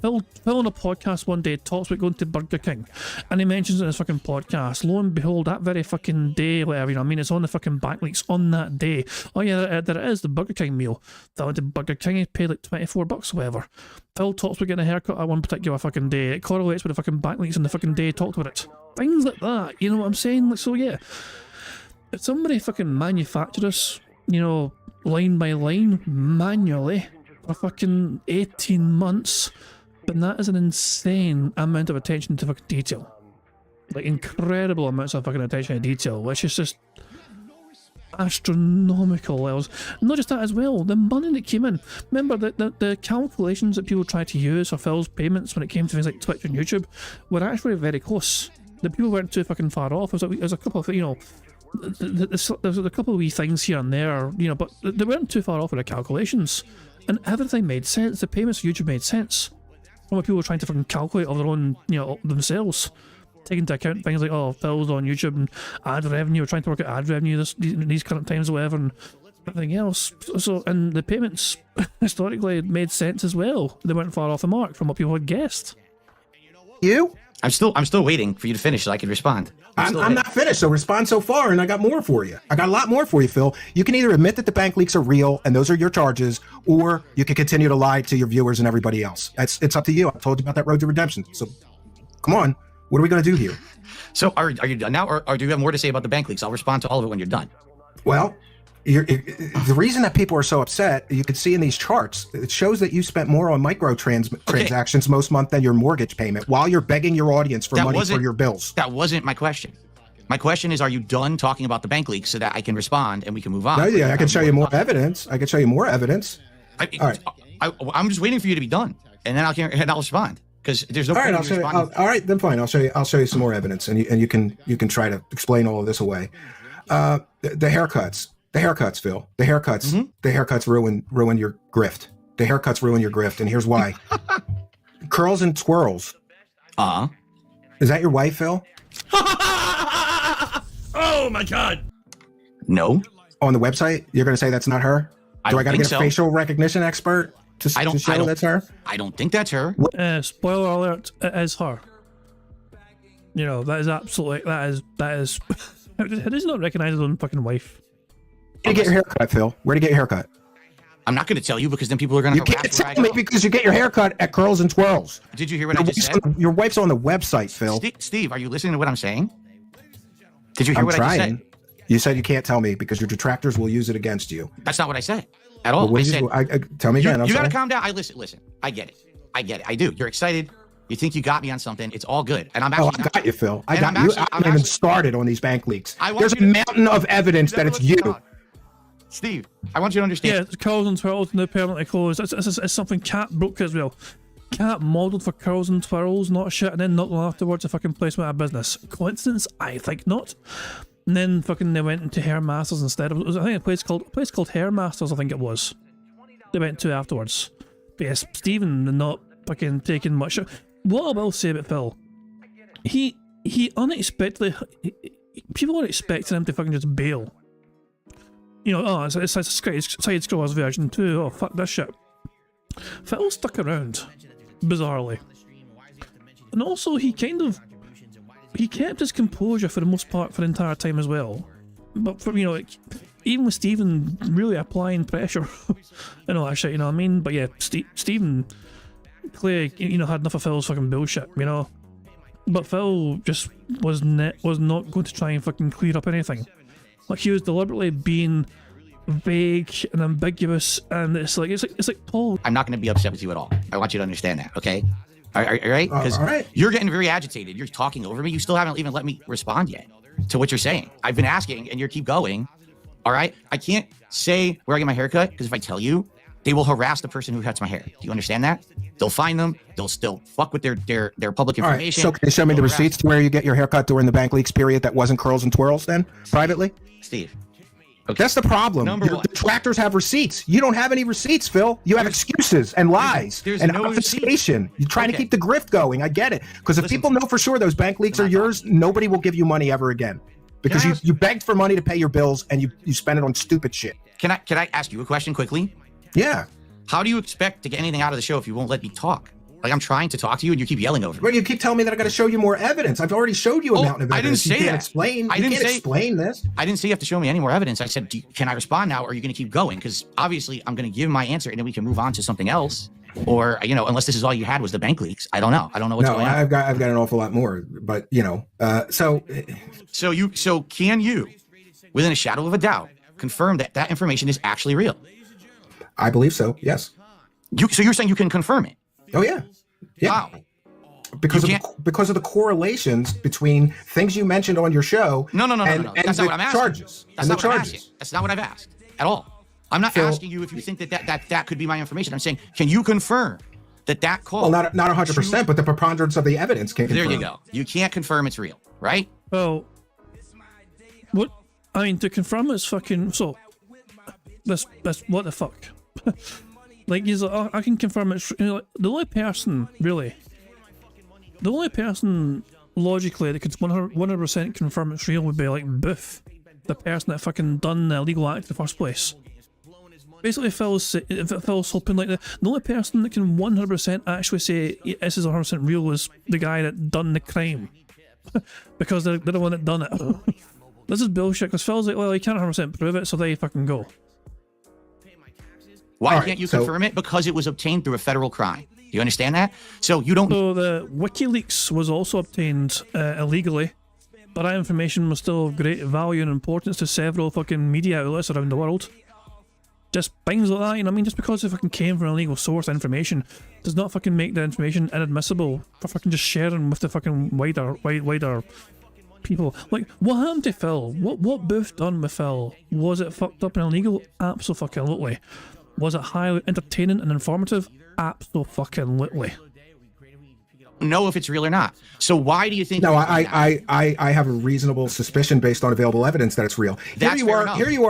Phil on a podcast one day talks about going to Burger King, and he mentions it in his fucking podcast. Lo and behold, that very fucking day, whatever, you know what I mean, it's on the fucking back leaks on that day. Oh yeah, there it is, the Burger King meal. Phil went to Burger King, he paid like $24 or whatever. Phil talks about getting a haircut at one particular fucking day. It correlates with the fucking back leaks on the fucking day he talked about it. Things like that, you know what I'm saying? Like, so yeah, if somebody fucking manufactured this, you know, line by line, manually, for fucking 18 months, but that is an insane amount of attention to fucking detail. Like incredible amounts of fucking attention to detail, which is just astronomical levels. Not just that as well, the money that came in. Remember the calculations that people tried to use for Phil's payments when it came to things like Twitch and YouTube were actually very close. The people weren't too fucking far off. There's a couple of, you know, there's a couple of wee things here and there, you know, but they weren't too far off with the calculations. And everything made sense. The payments for YouTube made sense. From what people were trying to fucking calculate of their own, you know, themselves. Taking into account things like, oh, Phil's on YouTube and ad revenue, we're trying to work out ad revenue these current times or whatever, and everything else. So, and the payments historically made sense as well. They weren't far off the mark from what people had guessed. You? I'm still waiting for you to finish so I can respond. I'm not finished, so respond so far, and I got more for you. I got a lot more for you, Phil. You can either admit that the bank leaks are real, and those are your charges, or you can continue to lie to your viewers and everybody else. It's up to you. I told you about that road to redemption. So, come on. What are we going to do here? So, are you done now, or do you have more to say about the bank leaks? I'll respond to all of it when you're done. Well, the reason that people are so upset, you can see in these charts, it shows that you spent more on transactions most month than your mortgage payment while you're begging your audience for money for your bills. That wasn't my question. My question is, are you done talking about the bank leaks so that I can respond and we can move on? No, yeah, I can show you more evidence. I can show you more evidence. All right. I'm just waiting for you to be done, and then I'll respond because there's no. All right, I'll show you. All right, then fine. I'll show you some more evidence, and you can try to explain all of this away. The haircuts. The haircuts, Phil. The haircuts. Mm-hmm. The haircuts ruin your grift. The haircuts ruin your grift, and here's why. Curls and twirls. Is that your wife, Phil? Oh my God. No. On the website, you're going to say that's not her? Do I got to get a facial recognition expert? to show that's her? I don't think that's her. Spoiler alert, it is her. You know, that is absolutely, that is, how does he not recognize his own fucking wife? Where do you get your haircut, Phil? Where do you get your haircut? I'm not going to tell you because then people are going to. You can't tell me because you get your haircut at Curls and Twirls. Did you hear what I just said? Your wife's on the website, Phil. Steve, are you listening to what I'm saying? Did you hear what I just said? You said you can't tell me because your detractors will use it against you. That's not what I said at all. Well, I said, tell me again. You got to calm down. Listen. I get it. I do. You're excited. You think you got me on something. It's all good. And I'm actually. I got you, Phil. I got you. I haven't even started on these bank leaks. There's a mountain of evidence that it's you. Steve, I want you to understand. Yeah, Curls and Twirls now permanently closed. It's something Cat broke as well. Cat modelled for Curls and Twirls, not shit, and then not long afterwards a fucking placement of business. Coincidence? I think not. And then fucking they went into Hair Masters instead. It was, I think, a place called Hair Masters, I think it was. They went to afterwards. But yes, Stephen not fucking taking much. What I will say about Phil, he unexpectedly, people were expecting him to fucking just bail. You know, oh, it's a side-scrollers version too. Oh, fuck this shit. Phil stuck around, bizarrely. And also, he kept his composure for the most part for the entire time as well. But for, you know, like, even with Stephen really applying pressure and all that shit, you know what I mean? But yeah, Stephen clearly, you know, had enough of Phil's fucking bullshit, you know? But Phil just was not going to try and fucking clear up anything. Like, he was deliberately being vague and ambiguous, and it's like Paul. I'm not going to be upset with you at all. I want you to understand that, okay? All right? Because right. You're getting very agitated. You're talking over me. You still haven't even let me respond yet to what you're saying. I've been asking, and you keep going. All right? I can't say where I get my hair cut, because if I tell you, they will harass the person who cuts my hair. Do you understand that? They'll find them. They'll still fuck with their public information. All right, so can you show me the receipts to where you get your haircut during the bank leaks period that wasn't Curls and Twirls then, privately? Steve. Okay. That's the problem. Your detractors have receipts. You don't have any receipts, Phil. You have excuses and lies and no obfuscation. You're trying to keep the grift going. I get it. Because if people know for sure those bank leaks are yours, nobody will give you money ever again. Because you begged for money to pay your bills and you spend it on stupid shit. Can I ask you a question quickly? Yeah. How do you expect to get anything out of the show if you won't let me talk? Like, I'm trying to talk to you and you keep yelling over me. Well, you keep telling me that I got to show you more evidence. I've already showed you a mountain of evidence. I didn't say that. Explain. You can't explain this. I didn't say you have to show me any more evidence. I said, can I respond now, or are you going to keep going? Because obviously, I'm going to give my answer and then we can move on to something else. Or, you know, unless this is all you had was the bank leaks. I don't know. I don't know what's going on. I've got an awful lot more. But, you know, So can you, within a shadow of a doubt, confirm that that information is actually real? I believe so. Yes. So you're saying you can confirm it? Oh, yeah. Yeah. Wow. Because of the correlations between things you mentioned on your show. No. And That's not what I'm asking. Charges. That's not what I'm asking. That's not what I've asked at all. I'm not asking you if you think that could be my information. I'm saying, can you confirm that call? Well, not 100%, but the preponderance of the evidence can confirm. There you go. You can't confirm it's real, right? Well, what I mean to confirm it's fucking so. That's what the fuck. Like, he's like, oh, I can confirm it's, you know, like, the only person logically that could 100% confirm it's real would be like Booth, the person that fucking done the illegal act in the first place. Basically, Phil's hoping like the only person that can 100% actually say this is 100% real is the guy that done the crime, because they're the one that done it. This is bullshit, because Phil's like, well, he can't 100% prove it, so there you fucking go. Why can't you confirm it? Because it was obtained through a federal crime. Do you understand that? So you don't. So the WikiLeaks was also obtained illegally, but that information was still of great value and importance to several fucking media outlets around the world. Just things like that, you know what I mean? Just because it fucking came from an illegal source, information does not fucking make the information inadmissible for fucking just sharing with the fucking wider people. Like, what happened to Phil? What Booth done with Phil? Was it fucked up and illegal? Absolutely. Was it highly entertaining and informative? Absolutely. Know if it's real or not. So why do you think? No, I have a reasonable suspicion based on available evidence that it's real. Here you are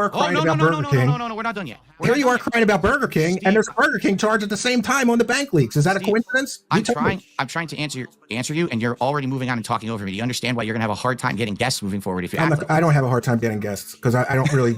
crying about Burger King. No, we're not done yet. Here you are crying about Burger King, and there's a Burger King charge at the same time on the bank leaks. Is that a coincidence? I'm trying to answer you, and you're already moving on and talking over me. Do you understand why you're gonna have a hard time getting guests moving forward if you act like I don't have a hard time getting guests because I don't really.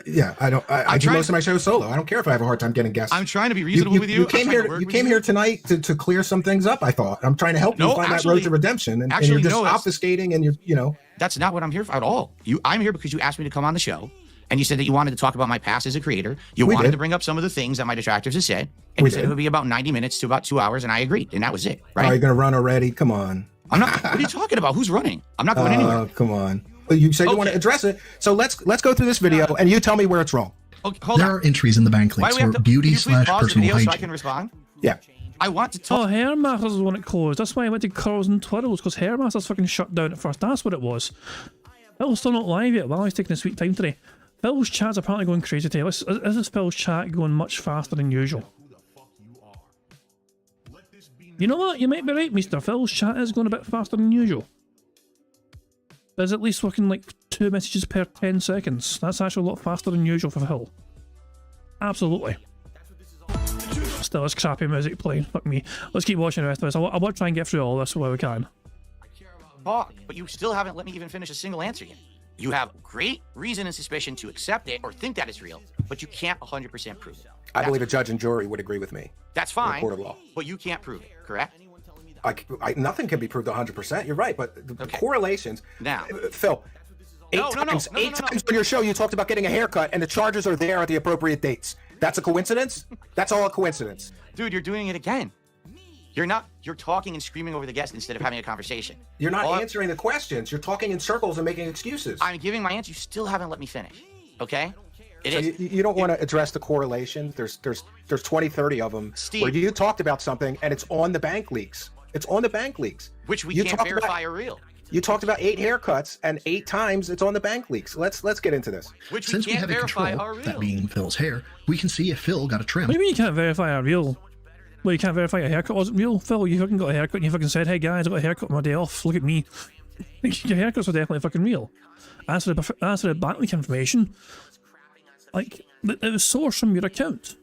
Yeah, I don't. I do most of my shows solo. I don't care if I have a hard time getting guests. I'm trying to be reasonable with you. You came here. You came here tonight to clear some things up. I thought. I'm trying to help you find that road to redemption, and you're just obfuscating, and you're. That's not what I'm here for at all. I'm here because you asked me to come on the show, and you said that you wanted to talk about my past as a creator. You wanted to bring up some of the things that my detractors have said, and you said it would be about 90 minutes to about 2 hours, and I agreed, and that was it. Right? Are you gonna run already? Come on. I'm not. What are you talking about? Who's running? I'm not going anywhere. Oh, come on. You said you want to address it, so let's go through this video, and you tell me where it's wrong. Okay, hold on. There are entries in the bank leaks for beauty/personal hygiene. So I can respond. Yeah. I want to talk. Oh, Hairmasters is when it closed. That's why I went to Curls and Twirls, because Hairmasters fucking shut down at first. That's what it was. Phil's still not live yet. Well, he's taking a sweet time today. Phil's chat's apparently going crazy today. Is this Phil's chat going much faster than usual? You know what? You might be right, Mr. Phil's chat is going a bit faster than usual. There's at least fucking like 2 messages per 10 seconds. That's actually a lot faster than usual for Phil. Absolutely. Still, it's crappy music playing. Fuck me. Let's keep watching the rest of this. I want to try and get through all this while we can. Talk, but you still haven't let me even finish a single answer yet. You have great reason and suspicion to accept it or think that it's real, but you can't 100% prove it. I believe a judge and jury would agree with me. That's fine. In a court of law. But you can't prove it, correct? Nothing can be proved 100%. You're right, but the correlations. Now, Phil, eight times on your show you talked about getting a haircut, and the charges are there at the appropriate dates. That's a coincidence? That's all a coincidence. Dude, you're doing it again. You're talking and screaming over the guest instead of having a conversation. You're not answering the questions. You're talking in circles and making excuses. I'm giving my answer. You still haven't let me finish. Okay? You don't want to address the correlation. There's 20, 30 of them. Steve, where you talked about something and it's on the bank leaks. It's on the bank leaks. Which we can't verify are real. You talked about 8 haircuts and 8 times it's on the bank leaks. Let's get into this. Which Since we have a control, that being Phil's hair, we can see if Phil got a trim. What do you mean you can't verify a real? Well, you can't verify a haircut wasn't real? Phil, you fucking got a haircut and you fucking said, hey guys, I got a haircut on my day off. Look at me. Your haircuts are definitely fucking real. As for the bank leak information, like, it was sourced from your account.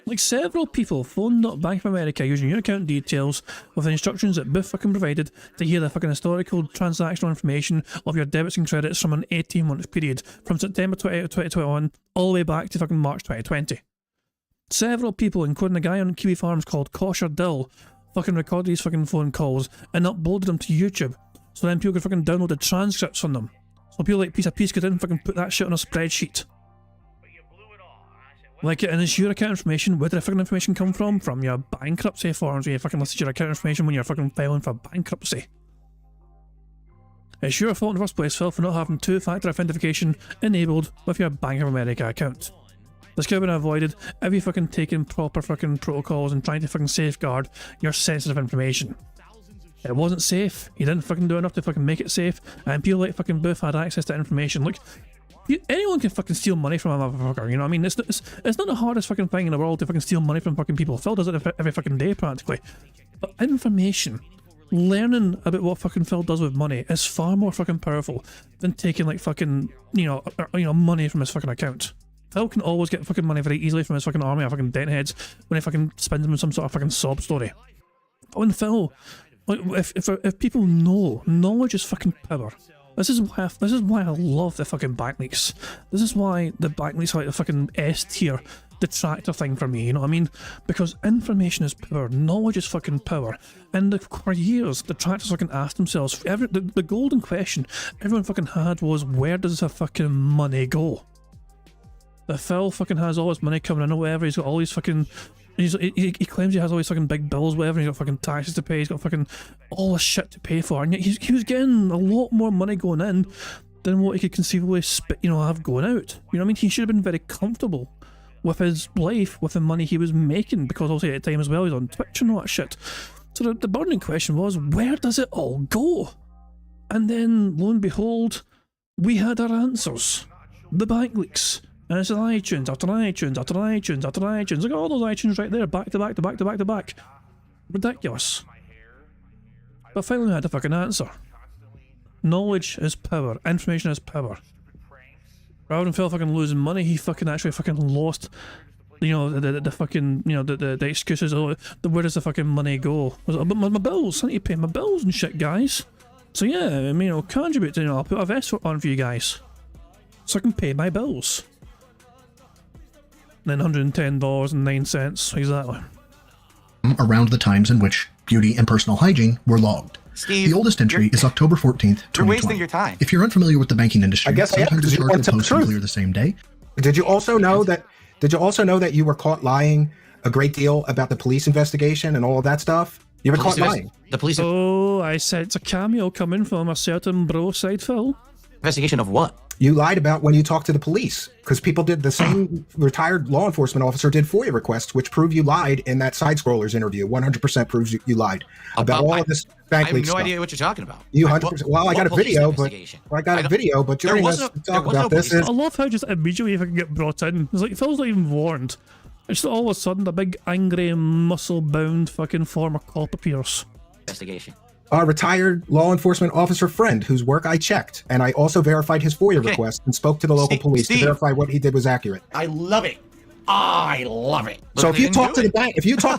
Like, several people phoned up Bank of America using your account details with the instructions that Biff fucking provided to hear the fucking historical transactional information of your debits and credits from an 18-month period from September 2021 all the way back to fucking March 2020. Several people, including a guy on Kiwi Farms called Kosher Dill, fucking recorded these fucking phone calls and uploaded them to YouTube, so then people could fucking download the transcripts from them. So people like Piece of Peace could then fucking put that shit on a spreadsheet. Like, and it's your account information. Where did the fucking information come from? From your bankruptcy forms where you fucking listed your account information when you're fucking filing for bankruptcy. It's your fault in the first place, Phil, for not having 2-factor authentication enabled with your Bank of America account. This could have been avoided if you fucking taken proper fucking protocols and trying to fucking safeguard your sensitive information. It wasn't safe. You didn't fucking do enough to fucking make it safe, and people like fucking Booth had access to information. Look, anyone can fucking steal money from a motherfucker, you know what I mean? It's not the hardest fucking thing in the world to fucking steal money from fucking people. Phil does it every fucking day practically. But information, learning about what fucking Phil does with money is far more fucking powerful than taking like fucking, you know, money from his fucking account. Phil can always get fucking money very easily from his fucking army of fucking dent heads when he fucking spends them in some sort of fucking sob story. But when Phil, like, if people know, knowledge is fucking power. This is why I love the fucking bank leaks. This is why the bank leaks are like the fucking S tier detractor thing for me, you know what I mean? Because information is power, knowledge is fucking power. And for years, detractors fucking asked themselves, the golden question everyone fucking had was, where does the fucking money go? The Phil fucking has all his money coming in or whatever, he's got all these fucking... He claims he has all these fucking big bills, whatever, he's got fucking taxes to pay, he's got fucking all this shit to pay for, and yet he was getting a lot more money going in than what he could conceivably have going out. You know what I mean? He should have been very comfortable with his life, with the money he was making, because obviously at the time as well, he's on Twitch and all that shit. So the burning question was, where does it all go? And then, lo and behold, we had our answers. The bank leaks. And it's iTunes after iTunes after iTunes after iTunes. Look at all those iTunes right there, back to back to back to back to back. Ridiculous. But finally we had a fucking answer. Knowledge is power. Information is power. Rather than Phil fucking losing money, he fucking actually fucking lost, you know, the fucking, you know, the excuses. Where does the fucking money go? But my bills, I need to pay my bills and shit, guys. So yeah, I mean, I'll contribute to, you know, I'll put a vest on for you guys, so I can pay my bills. then $110.09. Exactly. Around the times in which beauty and personal hygiene were logged. Steve, The oldest entry is October 14th, 2020. You're wasting your time. If you're unfamiliar with the banking industry, I guess I am, sometimes because the you charge want will to tell the post and truth. clear the same day. Did you also know that? Did you also know that you were caught lying a great deal about the police investigation and all of that stuff? You were caught lying. The police Oh, I sense a cameo coming from a certain bro side, Phil. investigation of what? You lied about when you talked to the police, because people did the same. Retired law enforcement officer did FOIA requests, which prove you lied in that Side Scrollers interview. 100% proves you lied about all of this I bank have leak no stuff. idea what you're talking about. You Like, 100%. Well, I got a police video, but investigation? during was this no- talk there was no about this police- is I love how just immediately if I can get brought in, it's like Phil's not even warned. It's just all of a sudden a big angry muscle-bound fucking former cop appears. Investigation. a retired law enforcement officer friend whose work I checked, and I also verified his FOIA request and spoke to the local police to verify what he did was accurate. I love it. I love it. So But if you they talk didn't to do the bank, if you talk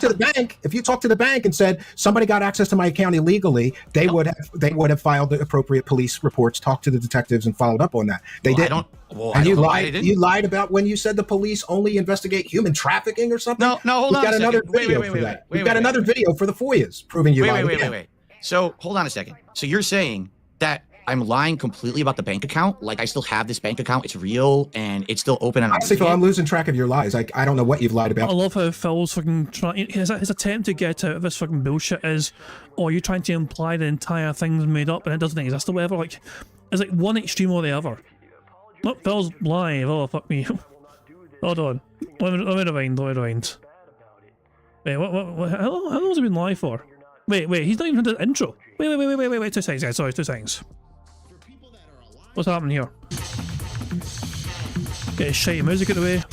to the bank and said somebody got access to my account illegally, they would have filed the appropriate police reports, talked to the detectives, and followed up on that. They Well, I didn't. don't- well, I And don't you know why they lied. didn't. You lied about when you said the police only investigate human trafficking or something. No, hold We've on got a another second. Wait, video wait, for wait, that. wait, We've got wait, another wait. video for the FOIAs proving you lied. Wait. So hold on a second. So you're saying that I'm lying completely about the bank account? Like I still have this bank account, it's real, and it's still open and Honestly, Phil, I'm losing track of your lies. I don't know what you've lied I about. love how Phil's fucking trying. His attempt to get out of this fucking bullshit is, oh, you're trying to imply the entire thing's made up and it doesn't exist or whatever. Like, it's like one extreme or the other. Look, Phil's live. Oh, fuck me. Hold on. Let me rewind. Wait, what? How long has he been live for? Wait, he's not even done the intro. Wait, 2 seconds, guys. Sorry, 2 seconds. What's happening here? Get his shitty music out of the way.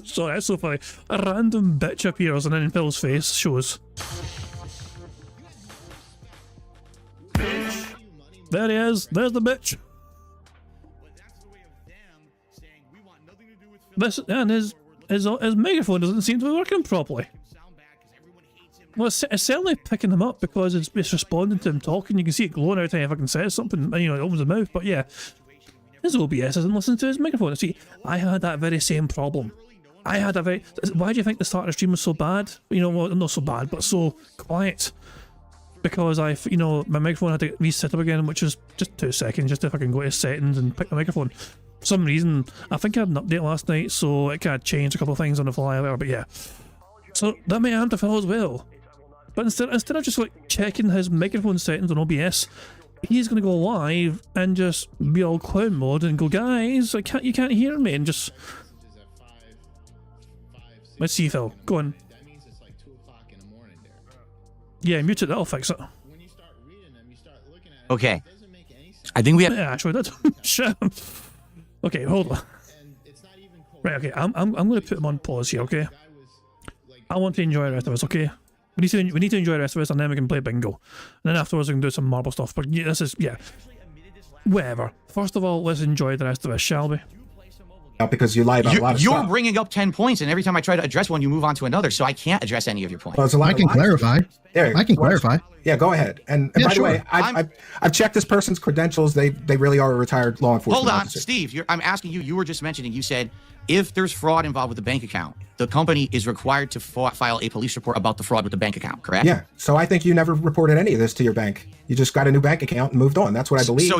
Sorry, that's so funny. A random bitch appears and then Phil's face shows. There he is. There's the bitch. This and his megaphone doesn't seem to be working properly. Well, it's certainly picking him up because it's responding to him talking. You can see it glowing every time he fucking says something. You know, it opens his mouth. But yeah, his OBS isn't listening to his microphone. See, I had that very same problem. Why do you think the start of the stream was so bad? You know, well, not so bad, but so quiet. Because my microphone had to reset up again, which is just 2 seconds, just if I can go to settings and pick the microphone. For some reason, I think I had an update last night, so it kind of changed a couple of things on the fly, but yeah. So that may happen to Phil as well. But instead of just like checking his microphone settings on OBS, he's gonna go live and just be all clown mode and go, guys, you can't hear me, and just. Let's see, Phil. Go on. That means it's like 2 o'clock in the morning there. Yeah, mute it. That'll fix it. When you start reading them, you start looking at it. Okay. It doesn't make any sense. I think we have. Yeah, actually, did. Shit. Okay, hold on. And it's not even Right, okay, I'm going to put him on pause here, okay? I want to enjoy the rest of us, okay? We need to enjoy the rest of us, and then we can play bingo. And then afterwards we can do some marble stuff, but yeah, whatever. First of all, let's enjoy the rest of us, shall we? Because you lie about a lot of You're stuff. bringing up 10 points, and every time I try to address one, you move on to another, so I can't address any of your points. Well, there's a lot I of can lies. clarify. There, I can clarify. Yeah, go ahead. And Yeah, by sure. the way, I've checked this person's credentials. They really are a retired law enforcement Hold on, officer. Steve. I'm asking you. You were just mentioning. You said if there's fraud involved with the bank account, the company is required to file a police report about the fraud with the bank account. Correct? Yeah. So I think you never reported any of this to your bank. You just got a new bank account and moved on. That's what I believe.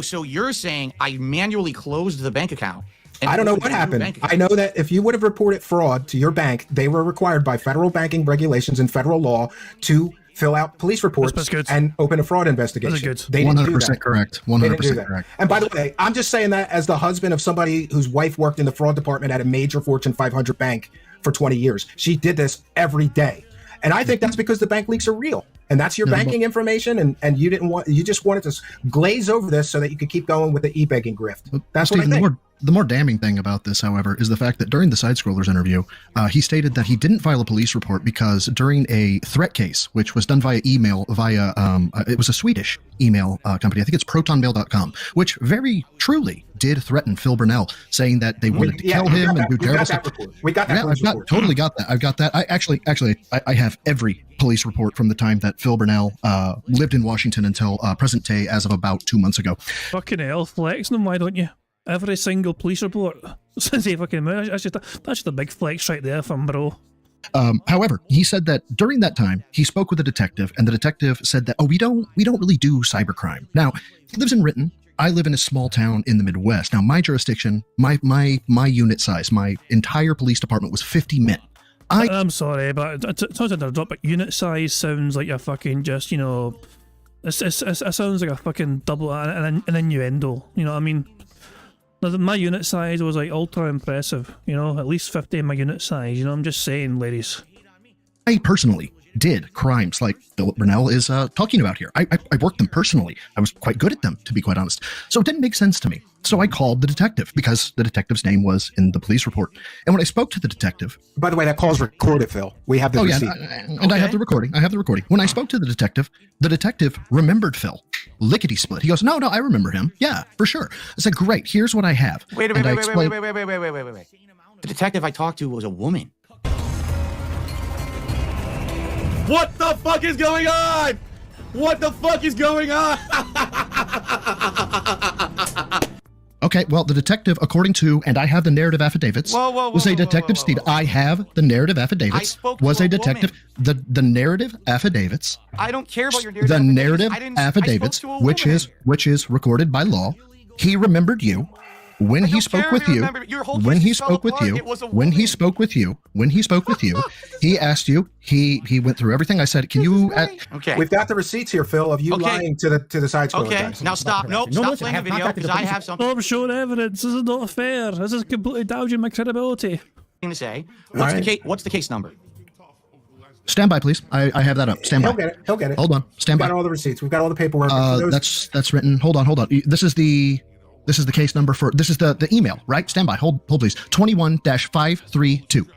So you're saying I manually closed the bank account. and I don't know opened what a new happened. bank account. I know that if you would have reported fraud to your bank, they were required by federal banking regulations and federal law to fill out police reports good. and open a fraud investigation. That's good. They didn't do 100% that. correct. They didn't do 100% that. correct. And by the way, I'm just saying that as the husband of somebody whose wife worked in the fraud department at a major Fortune 500 bank for 20 years. She did this every day. And I think that's because the bank leaks are real. And that's your banking information, and you just wanted to glaze over this so that you could keep going with the e-begging grift. That's what I Steve, think. the more damning thing about this, however, is the fact that during the Side Scrollers interview, he stated that he didn't file a police report because during a threat case, which was done via email, it was a Swedish email company, I think it's protonmail.com, which very truly did threaten Phil Burnell, saying that they wanted to kill him and do terrible stuff. We got that. Yeah, totally got that. I've got that. I have every police report from the time that Phil Burnell lived in Washington until present day, as of about 2 months ago. Fucking hell, flexing them, why don't you? Every single police report since he fucking moved. That's just a big flex right there from bro. However, he said that during that time he spoke with a detective, and the detective said that, oh, we don't really do cybercrime. Now, he lives in Renton. I live in a small town in the Midwest. Now, my jurisdiction, my unit size, my entire police department was 50 men. I'm sorry, but sorry to interrupt, but unit size sounds like a fucking just, you know, it sounds like a fucking double an innuendo. You know what I mean? My unit size was like ultra impressive. You know, at least 50 in my unit size. You know, I'm just saying, ladies. I personally did crimes like Philip Burnell is talking about here. I worked them personally. I was quite good at them, to be quite honest. So it didn't make sense to me. So I called the detective because the detective's name was in the police report. And when I spoke to the detective... By the way, that call's recorded, Phil. We have the receipt. And I have the recording. When I spoke to the detective remembered Phil. Lickety-split. He goes, no, I remember him. Yeah, for sure. I said, great, here's what I have. Wait. The detective I talked to was a woman. What the fuck is going on? What the fuck is going on? Okay, well, the detective, according to, and I have the narrative affidavits, was a detective Steve. I have the narrative affidavits. Was a detective. The narrative affidavits. I don't care about your narrative. The narrative affidavits, which is recorded by law. He remembered you. When he spoke with you, he asked you, he went through everything. I said, can you, okay. We've got the receipts here, Phil, of you lying to the side scroller. Okay, guys. now stop. Nope, stop playing the video because I have something I'm showing evidence. This is not fair. This is completely damaging my credibility. to say. What's the case number? Stand by, please. I have that up. Stand by. He'll get it. Hold on. Stand by. We've got all the receipts. We've got all the paperwork. That's written. Hold on. This is the case number for, this is the email, right? Stand by. Hold please. 21-532.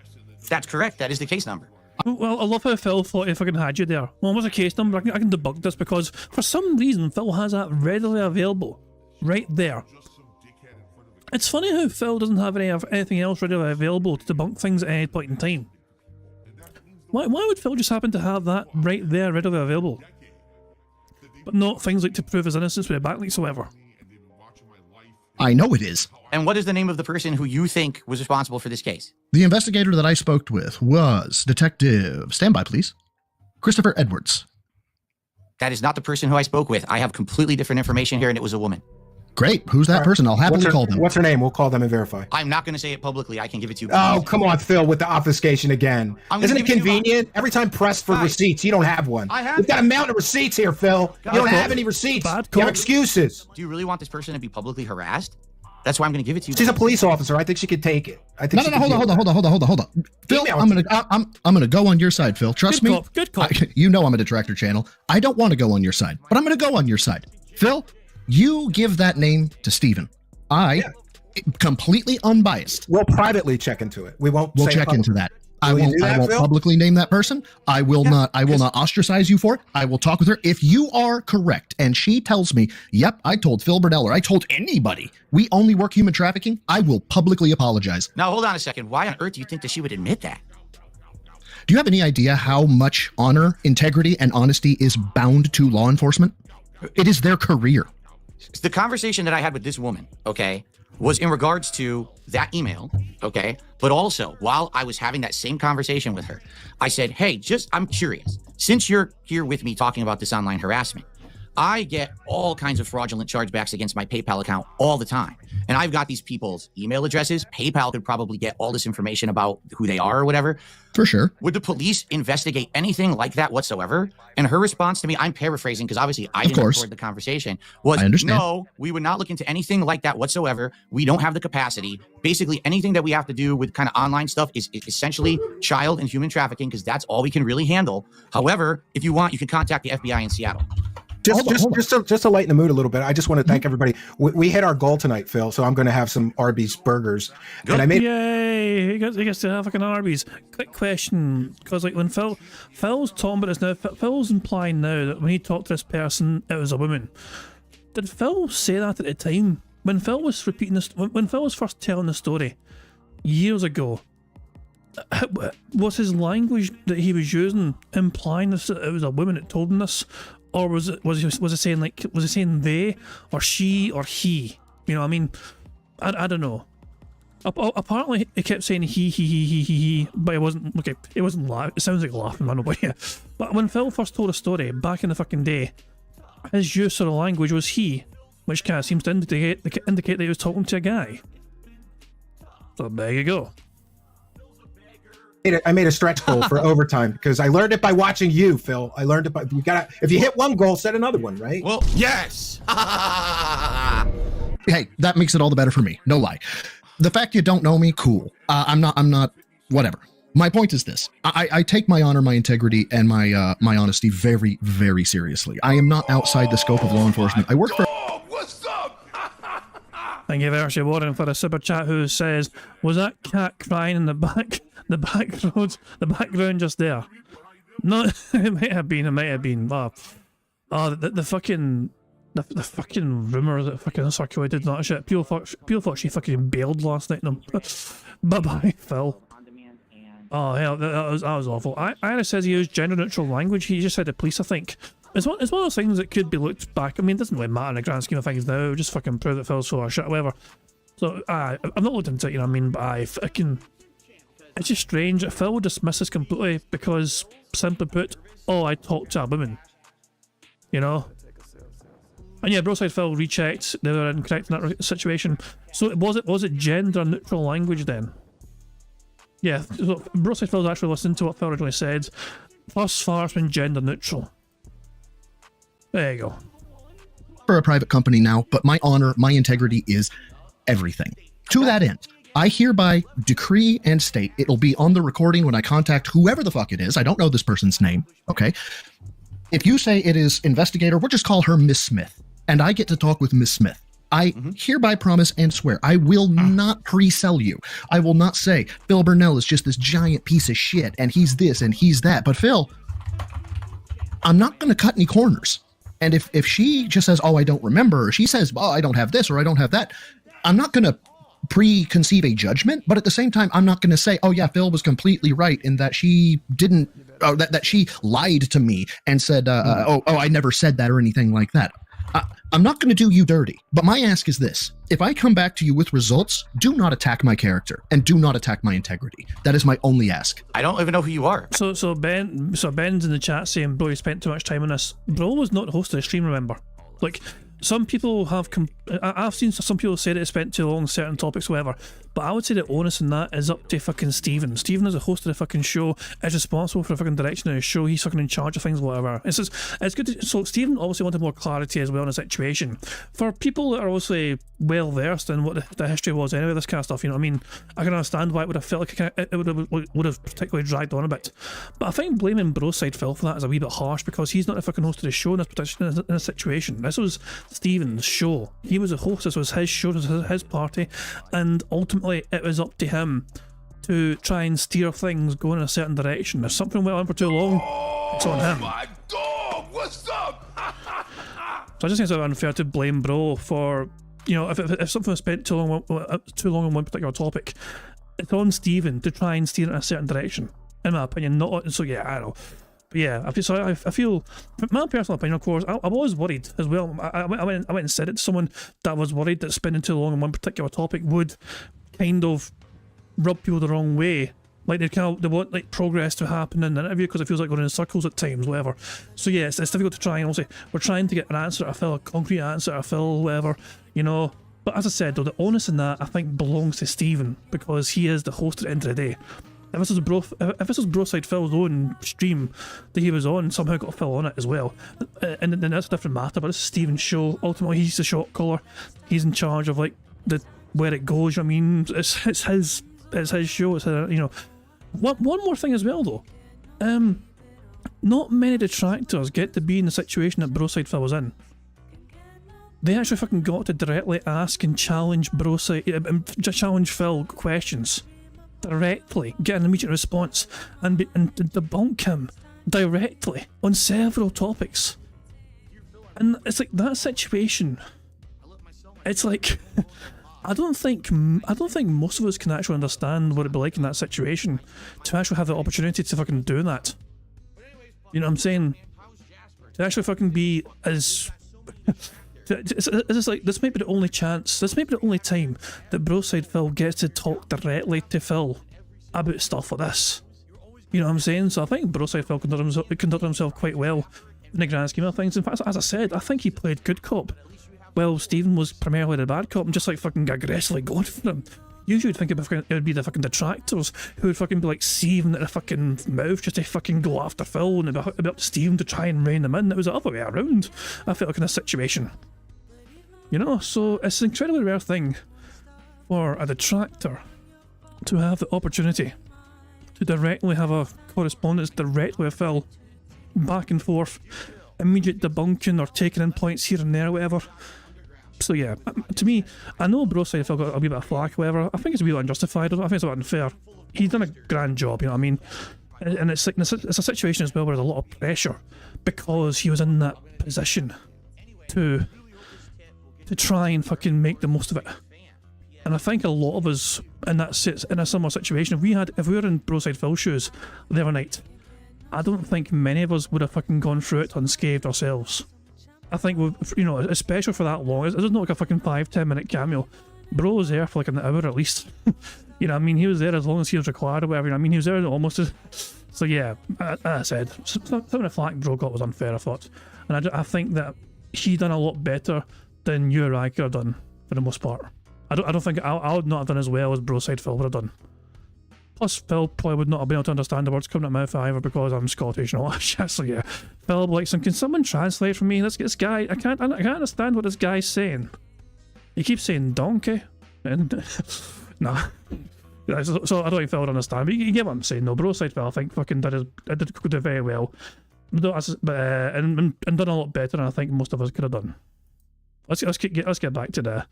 That's correct. That is the case number. Well, I love how Phil thought he fucking had you there. Well, what's the case number? I can debunk this because for some reason Phil has that readily available right there. It's funny how Phil doesn't have anything else readily available to debunk things at any point in time. Why would Phil just happen to have that right there readily available? But not things like to prove his innocence with a backlinks, however. I know it is. And what is the name of the person who you think was responsible for this case? The investigator that I spoke with was Detective, stand by please, Christopher Edwards. That is not the person who I spoke with. I have completely different information here, and it was a woman. Great. Who's that person? I'll happily call them. What's her name? We'll call them and verify. I'm not going to say it publicly. I can give it to you. Oh, come on, Phil, with the obfuscation again. Isn't it convenient? Every time pressed for receipts, you don't have one. We've got a mountain of receipts here, Phil. You don't have any receipts. You have excuses. Do you really want this person to be publicly harassed? That's why I'm going to give it to you. She's a police officer. I think she could take it. I think. No, hold on. Phil, I'm gonna go on your side, Phil. Trust me. Good call. You know I'm a Detractor channel. I don't want to go on your side, but I'm gonna go on your side. Phil, you give that name to Steven. Completely unbiased. We'll privately check into it. We'll check into that. I won't publicly name that person. I will not ostracize you for it. I will talk with her. If you are correct and she tells me, yep, I told Phil Burdell or I told anybody we only work human trafficking, I will publicly apologize. Now, hold on a second. Why on earth do you think that she would admit that? Do you have any idea how much honor, integrity, and honesty is bound to law enforcement? It is their career. The conversation that I had with this woman, okay, was in regards to that email, okay? But also, while I was having that same conversation with her, I said, hey, I'm curious. Since you're here with me talking about this online harassment, I get all kinds of fraudulent chargebacks against my PayPal account all the time. And I've got these people's email addresses. PayPal could probably get all this information about who they are or whatever. For sure. Would the police investigate anything like that whatsoever? And her response to me, I'm paraphrasing because obviously I didn't record the conversation, was no, we would not look into anything like that whatsoever. We don't have the capacity. Basically, anything that we have to do with kind of online stuff is essentially child and human trafficking because that's all we can really handle. However, if you want, you can contact the FBI in Seattle. Just to lighten the mood a little bit, I just want to thank everybody. We hit our goal tonight, Phil, so I'm going to have some Arby's burgers. Good. And I made Yay! He gets to have like an Arby's. Quick question, because like when Phil's talking about this now, Phil's implying now that when he talked to this person, it was a woman. Did Phil say that at the time? When Phil was repeating this, when Phil was first telling the story years ago, was his language that he was using implying this that it was a woman that told him this? Or was it saying they or she or he? You know what I mean? I don't know. Apparently, he kept saying he, but it wasn't okay. It wasn't laugh. It sounds like laughing, I know, but yeah. But when Phil first told a story back in the fucking day, his use of the language was he, which kind of seems to indicate that he was talking to a guy. So there you go. I made a stretch goal for overtime because I learned it by watching you, Phil. I learned it by if you hit one goal, set another one, right? Well, yes. Hey, that makes it all the better for me. No lie. The fact you don't know me, cool. I'm not, whatever. My point is this. I take my honor, my integrity, and my honesty very, very seriously. I am not outside the scope of law enforcement. I work for... What's up? Thank you very much, Warren, for a super chat who says, was that cat crying in the background just there? No, it might have been. The fucking rumour that fucking circulated that shit. People thought she fucking bailed last night. No. Bye-bye, Phil. Oh, hell, that was awful. Ira says he used gender-neutral language. He just said the police, I think. It's one of those things that could be looked back. I mean, it doesn't really matter in the grand scheme of things now. Just fucking prove that Phil's full of shit or whatever. So, I've not looked into it, you know what I mean? But it's just strange that Phil would dismiss this completely because, simply put, I talked to a woman. You know? And yeah, Broside Phil rechecked. They were incorrect in that situation. So was it gender-neutral language then? Yeah, so Broside Phil's actually listened to what Phil originally said. Thus far, it's been gender-neutral. There you go. For a private company now, but my honor, my integrity is everything. To that end, I hereby decree and state, it'll be on the recording when I contact whoever the fuck it is. I don't know this person's name, okay? If you say it is investigator, we'll just call her Miss Smith, and I get to talk with Miss Smith. I hereby promise and swear I will not pre-sell you. I will not say Phil Burnell is just this giant piece of shit and he's this and he's that. But Phil, I'm not going to cut any corners. And if she just says, I don't remember, or she says, I don't have this or I don't have that, I'm not going to preconceive a judgment. But at the same time, I'm not going to say, yeah, Phil was completely right in that she didn't, that she lied to me and said, I never said that or anything like that. I'm not going to do you dirty, but my ask is this. If I come back to you with results, do not attack my character and do not attack my integrity. That is my only ask. I don't even know who you are. So Ben's in the chat saying, bro, you spent too much time on this. Bro was not the host of the stream, remember? Like, some people have, I've seen some people say that it spent too long on certain topics, whatever, but I would say the onus in that is up to fucking Steven. Steven is the host of the fucking show, is responsible for the fucking direction of the show, he's fucking in charge of things, whatever. It's good to, so Steven obviously wanted more clarity as well in the situation. For people that are obviously well versed in what the history was anyway, this kind of stuff, you know what I mean? I can understand why it would have felt like it would have particularly dragged on a bit. But I think blaming Broside Phil for that is a wee bit harsh because he's not the fucking host of the show in this situation. This was Steven's show. He was a host, this was his show, this was his party, and ultimately it was up to him to try and steer things going in a certain direction. If something went on for too long, it's on him. My dog, what's up? So I just think it's unfair to blame Bro for, you know, if something was spent too long on one particular topic, it's on Steven to try and steer it in a certain direction, in my opinion. Not so yeah, I don't know. Yeah, I feel, my personal opinion, of course, I was worried as well. I went and said it to someone that was worried that spending too long on one particular topic would kind of rub people the wrong way. Like they want like progress to happen in an interview because it feels like going in circles at times, whatever. So yeah, it's difficult to try and also we're trying to get an answer to fill, a concrete answer to fill, whatever, you know. But as I said though, the onus in that I think belongs to Steven because he is the host at the end of the day. If this was Broside Phil's own stream that he was on, somehow got Phil on it as well, and then that's a different matter. But it's Steven's show. Ultimately, he's the shot caller. He's in charge of like where it goes. I mean, it's his show. It's you know. One more thing as well though. Not many detractors get to be in the situation that Broside Phil was in. They actually fucking got to directly ask and challenge challenge Phil questions. Directly, get an immediate response and debunk him directly on several topics. And it's like that situation, it's like I don't think most of us can actually understand what it'd be like in that situation to actually have the opportunity to fucking do that. You know what I'm saying? To actually fucking be as It's like, this might be the only chance, this might be the only time that Broside Phil gets to talk directly to Phil about stuff like this. You know what I'm saying? So I think Broside Phil conducted himself quite well in the grand scheme of things. In fact, as I said, I think he played good cop. Well, Stephen was primarily the bad cop and just like fucking aggressively going for him. Usually you'd think it would be the fucking detractors who would fucking be like seething at the fucking mouth just to fucking go after Phil, and it'd be up to Stephen to try and rein them in. It was the other way around, I felt like, in a situation. You know, so it's an incredibly rare thing for a detractor to have the opportunity to directly have a correspondence directly with Phil, back and forth, immediate debunking or taking in points here and there or whatever. So yeah, to me, I know Broside Phil got a wee bit of flack, however, I think it's a wee bit unjustified. I think it's a bit unfair. He's done a grand job, you know what I mean? And it's like, it's a situation as well where there's a lot of pressure because he was in that position to try and fucking make the most of it. And I think a lot of us in a similar situation, if we were in Broside Phil's shoes the other night, I don't think many of us would have fucking gone through it unscathed ourselves. I think, you know, especially for that long, it's not like a fucking 5-10 minute cameo. Bro was there for like an hour at least. You know what I mean? He was there as long as he was required or whatever. You know what I mean? He was there almost as... So yeah, as I said, some of the flack Bro got was unfair, I thought. And I think that he done a lot better than you or I could have done, for the most part. I don't think I would not have done as well as Broside Phil would have done. Plus, Phil probably would not have been able to understand the words coming out of my mouth either because I'm Scottish and all that shit. So yeah, Phil would be like, can someone translate for me? This guy, I can't understand what this guy's saying. He keeps saying donkey, and nah. So I don't think Phil would understand. But you get what I'm saying. No, Broside Phil, I think fucking did very well, and done a lot better than I think most of us could have done. Let's get back to the.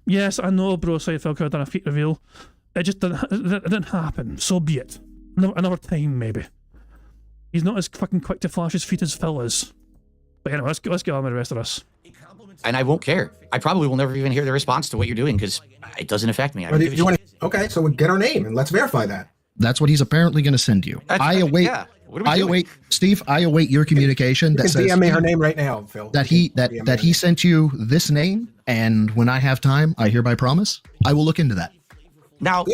Yes, I know Broside Phil could have done a feat reveal. It just didn't happen. So be it. Another time, maybe. He's not as fucking quick to flash his feet as Phil is. But anyway, let's get on with the rest of this. And I won't care. I probably will never even hear the response to what you're doing because it doesn't affect me. Okay, so we get our name and let's verify that. That's what he's apparently going to send you. I await. Yeah. What are we doing? Steve. I await your communication. That says DM me her name right now, Phil. That he sent you this name, and when I have time, I hereby promise I will look into that. Now,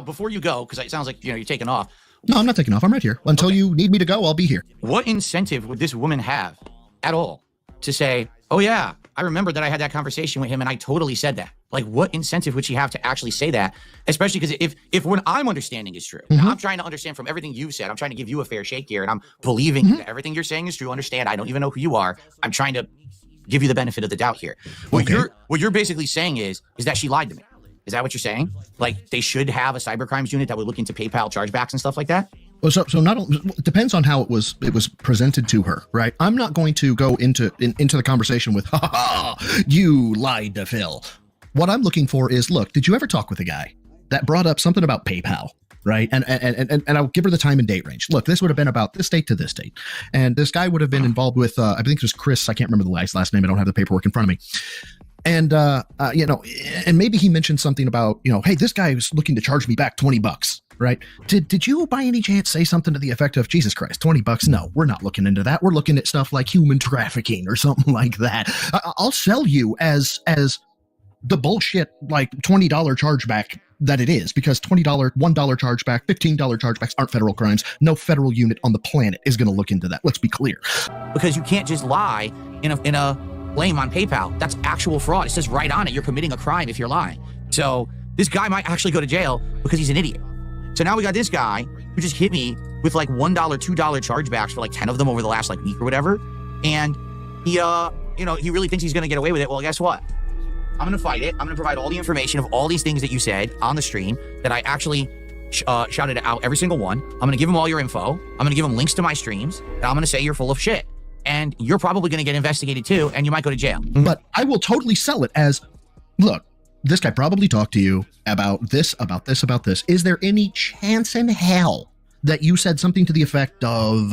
before you go, because it sounds like you're taking off. No, I'm not taking off. I'm right here. Until you need me to go, I'll be here. What incentive would this woman have at all to say, oh yeah, I remember that I had that conversation with him and I totally said that? Like, what incentive would she have to actually say that? Especially because if what I'm understanding is true, now I'm trying to understand from everything you've said, I'm trying to give you a fair shake here, and I'm believing that everything you're saying is true. Understand, I don't even know who you are. I'm trying to give you the benefit of the doubt here. What you're basically saying is that she lied to me. Is that what you're saying? Like, they should have a cybercrimes unit that would look into PayPal chargebacks and stuff like that? Well, so it depends on how it was presented to her, right? I'm not going to go into the conversation with, ha ha, you lied to Phil. What I'm looking for is, look, did you ever talk with a guy that brought up something about PayPal, right? And I'll give her the time and date range. Look, this would have been about this date to this date. And this guy would have been involved with, I think it was Chris. I can't remember the guy's last name. I don't have the paperwork in front of me. And, and maybe he mentioned something about, hey, this guy was looking to charge me back $20, right? Did you by any chance say something to the effect of, Jesus Christ, $20? No, we're not looking into that. We're looking at stuff like human trafficking or something like that. I'll sell you as the bullshit, like $20 chargeback that it is, because $20, $1 chargeback, $15 chargebacks aren't federal crimes. No federal unit on the planet is going to look into that. Let's be clear. Because you can't just lie in a blame on PayPal. That's actual fraud. It says right on it, you're committing a crime if you're lying. So this guy might actually go to jail because he's an idiot. So now we got this guy who just hit me with like $1, $2 chargebacks for like 10 of them over the last like week or whatever. And he, he really thinks he's going to get away with it. Well, guess what? I'm going to fight it. I'm going to provide all the information of all these things that you said on the stream that I actually shouted out every single one. I'm going to give him all your info. I'm going to give him links to my streams. And I'm going to say you're full of shit. And you're probably going to get investigated too, and you might go to jail. But I will totally sell it as, look, this guy probably talked to you about this, about this, about this. Is there any chance in hell that you said something to the effect of,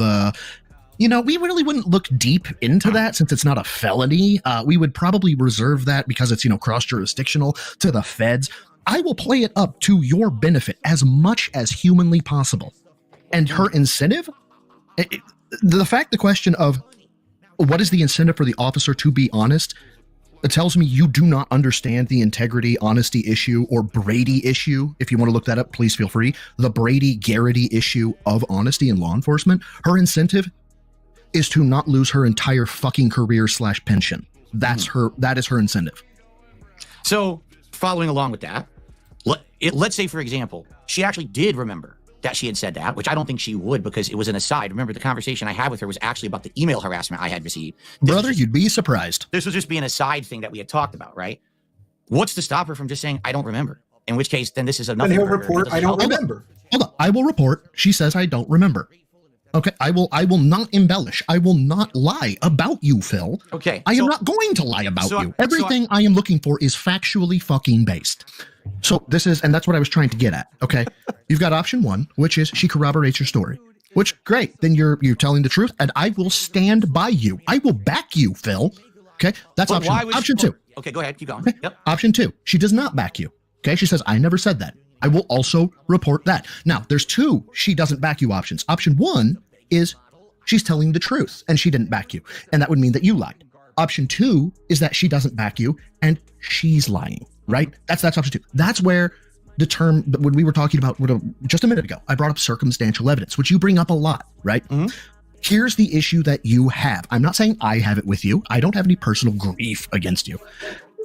we really wouldn't look deep into that since it's not a felony. We would probably reserve that because it's, cross-jurisdictional to the feds. I will play it up to your benefit as much as humanly possible. And her incentive, the question of what is the incentive for the officer to be honest, It tells me you do not understand the integrity, honesty issue, or Brady issue. If you want to look that up, please feel free. The Brady-Garrity issue of honesty in law enforcement. Her incentive is to not lose her entire fucking career / pension. That is her incentive. So, following along with that, let's say, for example, she actually did remember that she had said that, which I don't think she would because it was an aside. Remember, the conversation I had with her was actually about the email harassment I had received. Brother, you'd be surprised. This was just be an aside thing that we had talked about, right? What's to stop her from just saying, I don't remember? In which case, then this is enough. And he'll report, I don't remember. Hold on. I will report. She says I don't remember. Okay, I will not embellish. I will not lie about you, Phil. Okay. I am not going to lie about you. Everything I am looking for is factually fucking based. So this is, and that's what I was trying to get at. Okay. You've got option 1, which is she corroborates your story. Which, great. Then you're telling the truth, and I will stand by you. I will back you, Phil. Okay. That's option 2. Okay, go ahead. Keep going. Okay. Yep. Option 2. She does not back you. Okay. She says, I never said that. I will also report that. Now, there's 2 she doesn't back you options. Option 1 is she's telling the truth and she didn't back you. And that would mean that you lied. Option 2 is that she doesn't back you and she's lying, right? That's option 2. That's where the term, when we were talking about just a minute ago, I brought up circumstantial evidence, which you bring up a lot, right? Mm-hmm. Here's the issue that you have. I'm not saying I have it with you. I don't have any personal grief against you.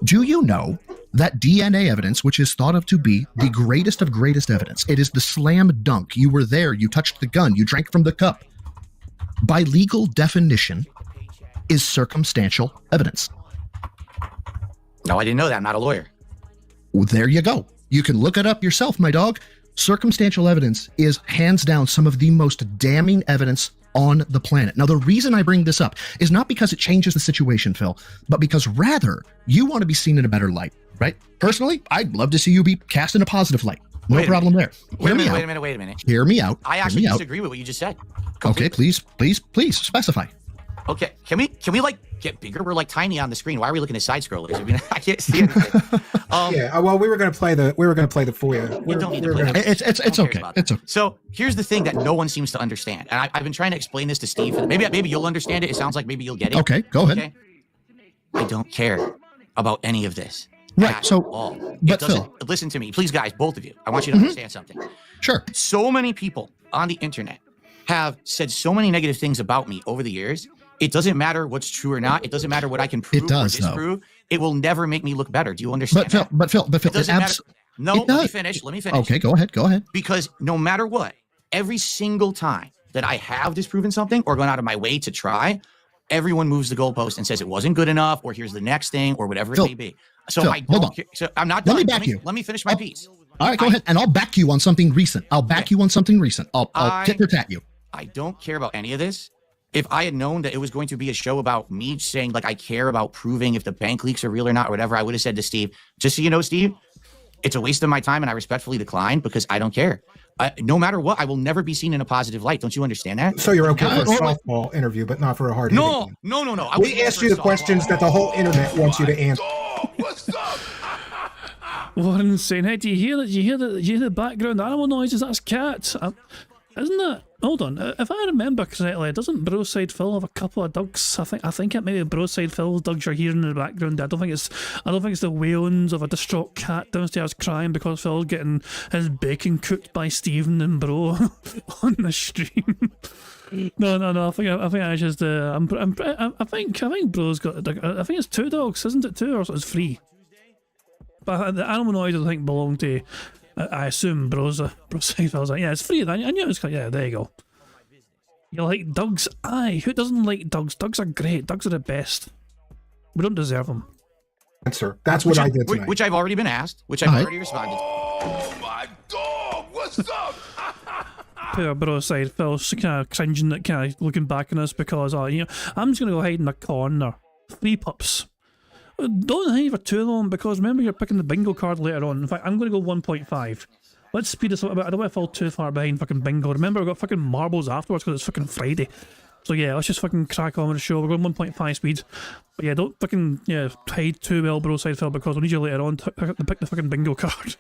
Do you know that DNA evidence, which is thought of to be the greatest of greatest evidence, it is the slam dunk. You were there. You touched the gun. You drank from the cup. By legal definition, is circumstantial evidence. No, I didn't know that. I'm not a lawyer. Well, there you go. You can look it up yourself, my dog. Circumstantial evidence is hands down some of the most damning evidence on the planet. Now, the reason I bring this up is not because it changes the situation, Phil, but because rather you want to be seen in a better light, right? Personally, I'd love to see you be cast in a positive light. No problem there. Wait a minute. Hear me out. I actually disagree with what you just said. Okay, please specify. Okay, can we like get bigger? We're like tiny on the screen. Why are we looking at side scrollers? I mean, I can't see anything. Yeah, well, we were gonna play the FOIA. You don't need to play that. It's okay. It's okay. So here's the thing that no one seems to understand, and I've been trying to explain this to Steve. Maybe you'll understand it. It sounds like maybe you'll get it. Okay, go ahead. Okay? I don't care about any of this. Right. So, but Phil, listen to me, please, guys, both of you. I want you to understand something. Sure. So many people on the internet have said so many negative things about me over the years. It doesn't matter what's true or not. It doesn't matter what I can prove or disprove. It will never make me look better. Do you understand? But Phil, it doesn't matter. No, let me finish. Okay, go ahead. Because no matter what, every single time that I have disproven something or gone out of my way to try, everyone moves the goalpost and says it wasn't good enough, or here's the next thing, or whatever it may be. So Phil, I don't. So I'm not done. Let me finish my piece. All right, go ahead, and I'll back you on something recent. I'll tit for tat you. I don't care about any of this. If I had known that it was going to be a show about me saying, like, I care about proving if the bank leaks are real or not or whatever, I would have said to Steve, just so you know, Steve, it's a waste of my time and I respectfully decline because I don't care. No matter what, I will never be seen in a positive light. Don't you understand that? So you're okay for a softball interview, but not for a hard interview? No. We asked you the questions that the whole internet wants you to answer. What's up? What insane? Hey, do you hear that? Do you hear the background animal noises? That's cats. Isn't that? Hold on. If I remember correctly, doesn't Broside Phil have a couple of dogs? I think it may be Broside Phil's dogs you're hearing in the background. I don't think it's the wailings of a distraught cat downstairs crying because Phil's getting his bacon cooked by Stephen and Bro on the stream. No. I think I just. I think Bro's got. I think it's 2 dogs, isn't it? 2 or it's 3. But the animal noises I think belong to. I assume Broside Phil's like, yeah, it's 3 then. I knew it was. Yeah, there you go. You like dogs? Aye. Who doesn't like dogs? Dogs are great. Dogs are the best. We don't deserve them. Answer. That's what I did tonight. Which I've already been asked. Which I've already responded. Oh my dog! What's up? Poor Broside Phil's kind of cringing at kind of looking back on us because I'm just gonna go hide in a corner. 3 pups. Don't hide for too long because remember you're picking the bingo card later on. In fact, I'm going to go 1.5. Let's speed this up a bit. I don't want to fall too far behind fucking bingo. Remember, I've got fucking marbles afterwards because it's fucking Friday. So yeah, let's just fucking crack on with the show. We're going 1.5 speed. But yeah, don't fucking hide too well, Broside Phil, because we'll need you later on to pick the fucking bingo card.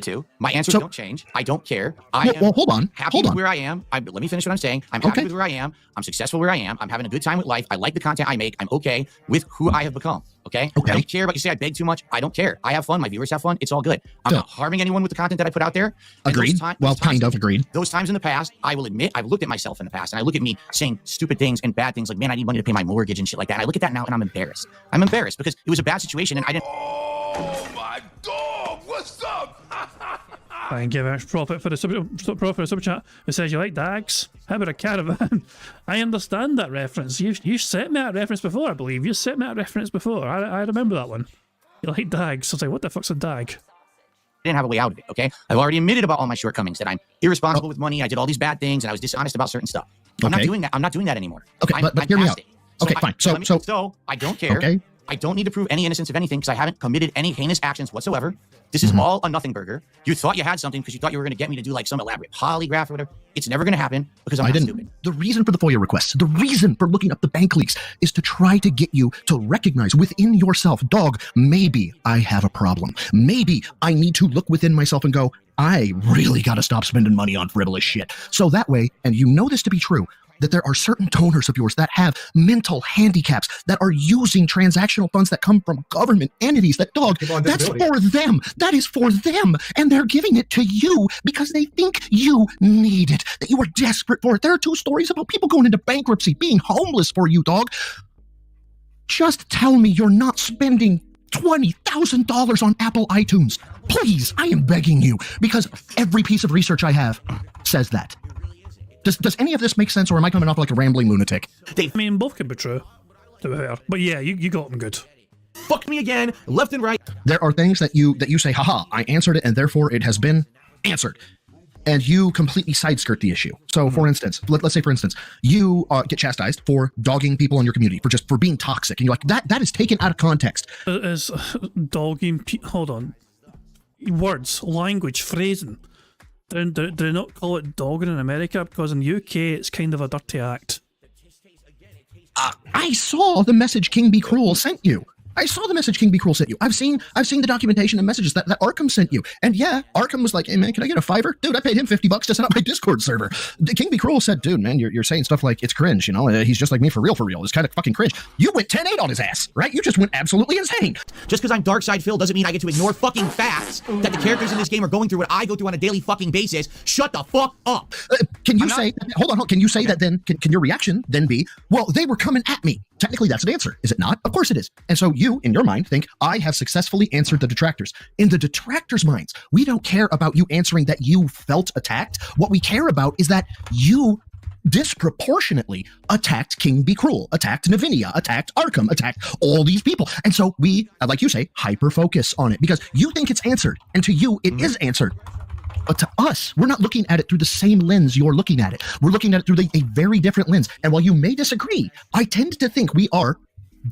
to. My answers So- don't change. I don't care. Well, hold on. Happy with where I am. Let me finish what I'm saying. I'm happy with where I am. I'm successful where I am. I'm having a good time with life. I like the content I make. I'm okay with who I have become. Okay? Okay. I don't care about you say I beg too much. I don't care. I have fun. My viewers have fun. It's all good. I'm So- not harming anyone with the content that I put out there. And Agreed. Well, kind of agreed. Those times in the past, I will admit, I've looked at myself in the past and I look at me saying stupid things and bad things like, man, I need money to pay my mortgage and shit like that. And I look at that now and I'm embarrassed. I'm embarrassed because it was a bad situation and I didn't. Oh my dog! What's up? Thank you very much, Profit, for the super chat. It says you like dags. How about a caravan? I understand that reference. You sent me that reference before, I believe. You sent me that reference before. I remember that one. You like dags. I was like, what the fuck's a dag? Didn't have a way out of it, okay? I've already admitted about all my shortcomings, that I'm irresponsible with money, I did all these bad things, and I was dishonest about certain stuff. I'm not Okay. doing that. I'm not doing that anymore. Okay, I'm but hear me past out. it. Okay, fine. So I don't care. Okay. I don't need to prove any innocence of anything because I haven't committed any heinous actions whatsoever. This Mm-hmm. is all a nothing burger. You thought you had something because you thought you were going to get me to do like some elaborate polygraph or whatever. It's never going to happen because I'm I not didn't. stupid. The reason for the FOIA requests, the reason for looking up the bank leaks is to try to get you to recognize within yourself, dog, maybe I have a problem. Maybe I need to look within myself and go, I really got to stop spending money on frivolous shit. So that way, and you know this to be true, that there are certain donors of yours that have mental handicaps that are using transactional funds that come from government entities that, dog, People on that's disability. for them. That is for them. And they're giving it to you because they think you need it, that you are desperate for it. There are 2 stories about people going into bankruptcy, being homeless for you, dog. Just tell me you're not spending $20,000 on Apple iTunes. Please, I am begging you, because every piece of research I have says that. Does any of this make sense, or am I coming off like a rambling lunatic? I mean, both could be true, to be fair. But yeah, you got them good. Fucked me again, left and right. There are things that you say, haha, I answered it, and therefore it has been answered. And you completely side-skirt the issue. So, for instance, let's say, for instance, you get chastised for dogging people in your community, for being toxic. And you're like, that is taken out of context. Is dogging... Hold on. Words, language, phrasing. Do they not call it dogging in America? Because in the UK, it's kind of a dirty act. I saw the message King Be Cruel sent you. I saw the message King Be Cruel sent you. I've seen the documentation and messages that Arkham sent you. And yeah, Arkham was like, hey man, can I get a $5? Dude, I paid him $50 to set up my Discord server. King Be Cruel said, dude, man, you're saying stuff like it's cringe, you know? He's just like me for real. It's kind of fucking cringe. You went 10-8 on his ass, right? You just went absolutely insane. Just because I'm Dark Side Phil doesn't mean I get to ignore fucking facts that the characters in this game are going through what I go through on a daily fucking basis. Shut the fuck up. Can you say, hold on, can you say that then, can your reaction then be, well, they were coming at me? Technically, that's an answer, is it not? Of course it is. And so you, in your mind, think, I have successfully answered the detractors. In the detractors' minds, we don't care about you answering that you felt attacked. What we care about is that you disproportionately attacked King Be Cruel, attacked Navinia, attacked Arkham, attacked all these people. And so we, like you say, hyper-focus on it because you think it's answered. And to you, it is answered. But to us, we're not looking at it through the same lens you're looking at it. We're looking at it through a very different lens. And while you may disagree, I tend to think we are,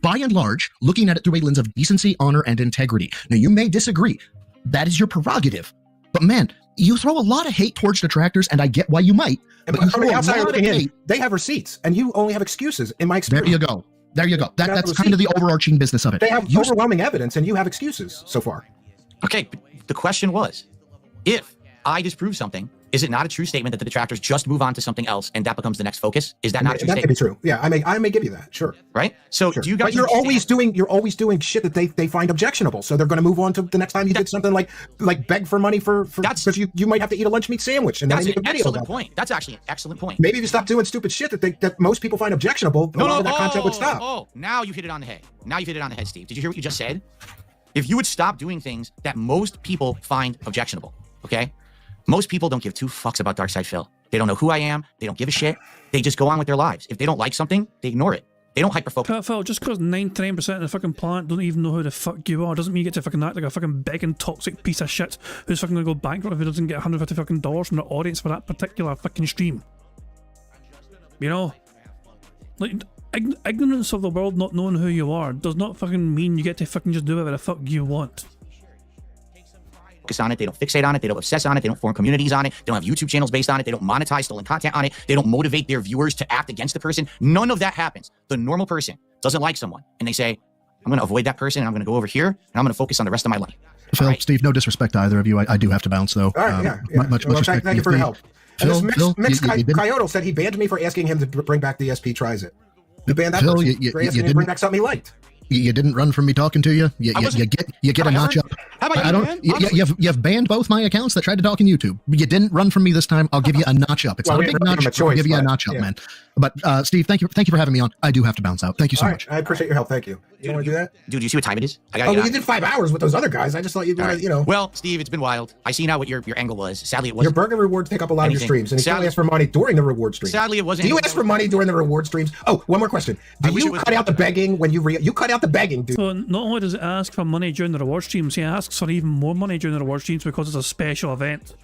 by and large, looking at it through a lens of decency, honor, and integrity. Now, you may disagree. That is your prerogative. But man, you throw a lot of hate towards detractors, and I get why you might. And But you from throw the a outside lot of looking in, hate. they have receipts, and you only have excuses. In my There experience, you go. There you go. got That's the kind of the overarching business of it. they have You- overwhelming evidence, and you have excuses so far. Okay, but the question was, if I disprove something, is it not a true statement that the detractors just move on to something else and that becomes the next focus? Is that not a true That may be statement? true. Yeah, I may give you that. Sure. Right? So Sure. do you guys But you're understand- always doing shit that they find objectionable. So they're going to move on to the next time you did something like beg for money for That's- because you might have to eat a lunch meat sandwich and then That's they make an a video excellent about point. That's actually an excellent point. Maybe if you stop doing stupid shit that most people find objectionable, a lot of that content would stop. Oh, now you hit it on the head. Now you hit it on the head, Steve. Did you hear what you just said? If you would stop doing things that most people find objectionable, okay? Most people don't give 2 fucks about Darkside Phil. They don't know who I am. They don't give a shit. They just go on with their lives. If they don't like something, they ignore it. They don't hyper-focus. Phil, just because 99% of the fucking planet don't even know who the fuck you are doesn't mean you get to fucking act like a fucking begging toxic piece of shit who's fucking gonna go bankrupt if he doesn't get $150 fucking dollars from the audience for that particular fucking stream. You know? Like, ignorance of the world not knowing who you are does not fucking mean you get to fucking just do whatever the fuck you want. On it, they don't fixate on it, they don't obsess on it, they don't form communities on it, they don't have YouTube channels based on it, they don't monetize stolen content on it, they don't motivate their viewers to act against the person. None of that happens. The normal person doesn't like someone and they say, I'm going to avoid that person and I'm going to go over here and I'm going to focus on the rest of my life. Phil, right. Steve, no disrespect to either of you. I do have to bounce though. All right, yeah. Much Well, respect. thank you for your help. And Phil, this Phil, Mix you didn't- Coyote said he banned me for asking him to bring back DSP Tries It. You banned that Phil, person you for asking him to didn't- bring back something he liked. You didn't run from me talking to you. You get a notch up. How about I you, don't. man? You've banned both my accounts that tried to talk on YouTube. You didn't run from me this time. I'll give you a notch up. It's Well, not a we big didn't really notch. give him a I'll give choice, you a but, notch up, yeah. man. But Steve, thank you for having me on. I do have to bounce out. Thank you so All much. right, I appreciate your help. Thank you. You want to do that? Dude, you see what time it is? I Oh, gotta well, get you out. did 5 hours with those other guys. I just thought you'd All want right. to, you know. Well, Steve, it's been wild. I see now what your angle was. Sadly, it Your wasn't. burger rewards take up a lot of your Anything. streams, and you still Sadly- ask for money during the reward stream. Sadly, it wasn't. Do you anything ask that for money during the reward streams? Oh, one more question. I Do wish you it was- cut out the begging when you cut out the begging, dude? So not only does it ask for money during the reward streams, he asks for even more money during the reward streams because it's a special event.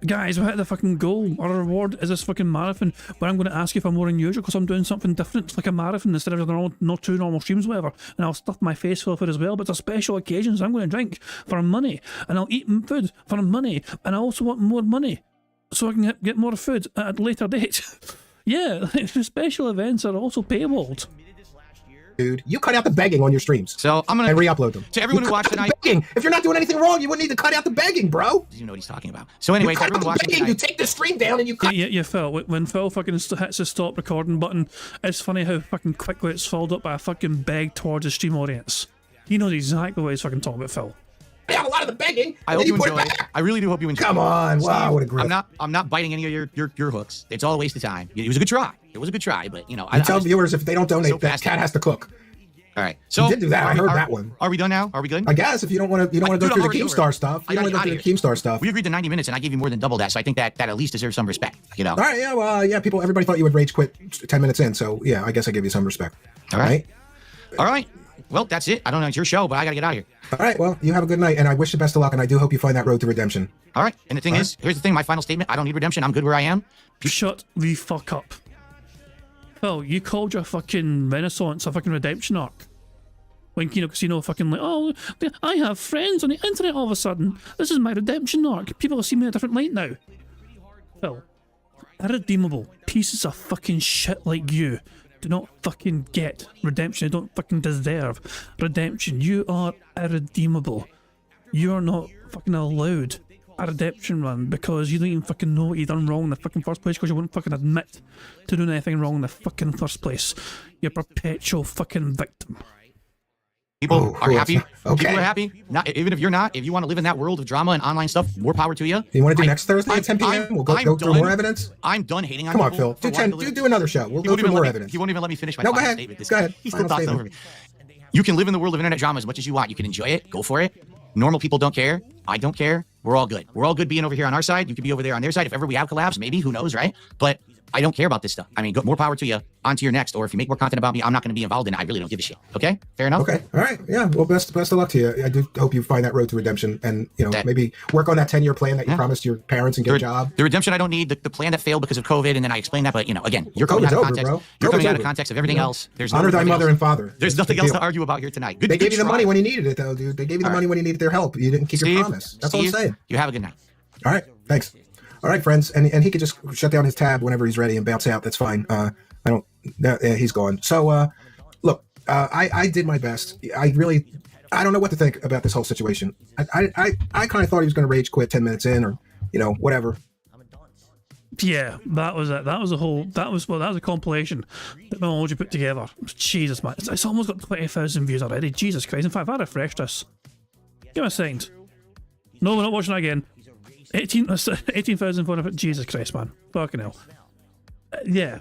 Guys, we hit the fucking goal. Our reward is this fucking marathon where I'm going to ask you for more than usual because I'm doing something different. It's like a marathon instead of not 2 normal streams, whatever. And I'll stuff my face full of food as well, but it's a special occasion, so I'm going to drink for money. And I'll eat food for money. And I also want more money so I can get more food at a later date. Yeah, special events are also paywalled. Dude, you cut out the begging on your streams. So I'm gonna and re-upload them. To everyone You who cut watched out the tonight, begging. If you're not doing anything wrong, you wouldn't need to cut out the begging, bro. you know what he's talking about. So anyway, You to cut out everyone the watching begging. You tonight, take the stream down and you cut. Yeah, Phil, when Phil fucking hits the stop recording button, it's funny how fucking quickly it's followed up by a fucking beg towards the stream audience. He knows exactly what he's fucking talking about, Phil. Out a lot of the begging. I and hope then you put enjoy it. back. I really do hope you enjoy it. Come on, wow, Steve, what a grip. I'm not biting any of your hooks. It's all a waste of time. It was a good try. It was a good try, but you know, I tell viewers if they don't donate, so that fast. cat has to cook. All right. So You did do that. I heard that one. Are we done now? Are we good? I guess if you don't want to, go Dude, through I'm the already Keemstar over. stuff. I You don't gotta want to get go through the outta Keemstar stuff. We agreed to 90 minutes, and I gave you more than double that. So I think that at least deserves some respect. You know. All right, yeah, well, yeah, everybody thought you would rage quit 10 minutes in, so yeah, I guess I give you some respect. All right. All right. Well, that's it. I don't know. It's your show, but I gotta get out of here. All right, well, you have a good night, and I wish you best of luck, and I do hope you find that road to redemption. All right. And the thing is, here's the thing. My final statement. I don't need redemption. I'm good where I am. Shut the fuck up. Phil, you called your fucking Renaissance a fucking redemption arc. When Kino Casino fucking like, oh, I have friends on the internet all of a sudden. This is my redemption arc. People will see me in a different light now. Phil, irredeemable pieces of fucking shit like you do not fucking get redemption. They don't fucking deserve redemption. You are irredeemable. You are not fucking allowed a redemption run because you don't even fucking know what you done wrong in the fucking first place because you wouldn't fucking admit to doing anything wrong in the fucking first place. You're a perpetual fucking victim. People are happy. okay. People are happy. Not, even if you're not, if you want to live in that world of drama and online stuff, more power to you. You want to do next Thursday at 10 p.m.? We'll go through done. more evidence? I'm done hating on Come on, people Phil. for wanting to live- Do another show. We'll He go won't through even more let me- evidence. He won't even let me finish my No, go final ahead. statement. This Go guy. ahead. He still Final talks statement. over me. You can live in the world of internet drama as much as you want. You can enjoy it. Go for it. Normal people don't care. I don't care. We're all good. We're all good being over here on our side. You could be over there on their side. If ever we have collabs, maybe, who knows, right? But I don't care about this stuff. I mean, more power to you. On to your next. Or if you make more content about me, I'm not going to be involved in it. I really don't give a shit. Okay? Fair enough? Okay. All right. Yeah. Well, best of luck to you. I do hope you find that road to redemption and, maybe work on that 10-year plan that you promised your parents and get a job. The redemption I don't need, the plan that failed because of COVID, and then I explained that, but, again, you're coming COVID's out of over, context. bro. You're coming COVID's out of over. context of everything else. There's Honor thy nothing mother else. and father. There's That's nothing the else deal. to argue about here tonight. Good. They gave good you the try. money when you needed it, though, dude. They gave you the money when you needed their help. You didn't keep your Steve, promise. That's all I'm Steve, saying. You have a good night. All right. Thanks. All right, friends. And he could just shut down his tab whenever he's ready and bounce out. That's fine. He's gone. So, look, I did my best. I don't know what to think about this whole situation. I kind of thought he was going to rage quit 10 minutes in or, whatever. Yeah, that was it. That was a compilation that my emoji put together. Jesus, man. It's almost got 20,000 views already. Jesus Christ. In fact, if I refresh this, give me a second. No, we're not watching that again. 18,400. Jesus Christ, man. Fucking hell. Yeah.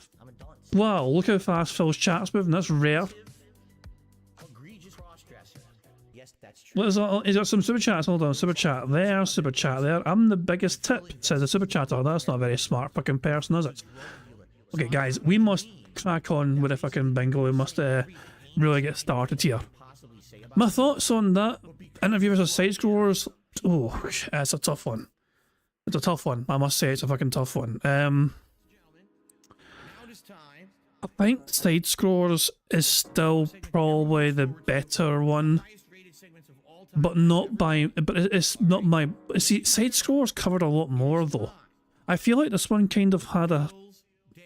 Wow, look how fast Phil's chat's moving. That's rare. What is that? Is there some super chats? Hold on, super chat there, super chat there. I'm the biggest tip, says the super chatter. That's not a very smart fucking person, is it? Okay, guys, we must crack on with the fucking bingo. We must really get started here. My thoughts on that interview with side scrollers. Oh, it's a tough one. It's a tough one. I must say, it's a fucking tough one. I think side scrollers is still probably the better one, but not by. But it's not my. See, side scrollers covered a lot more though. I feel like this one kind of had a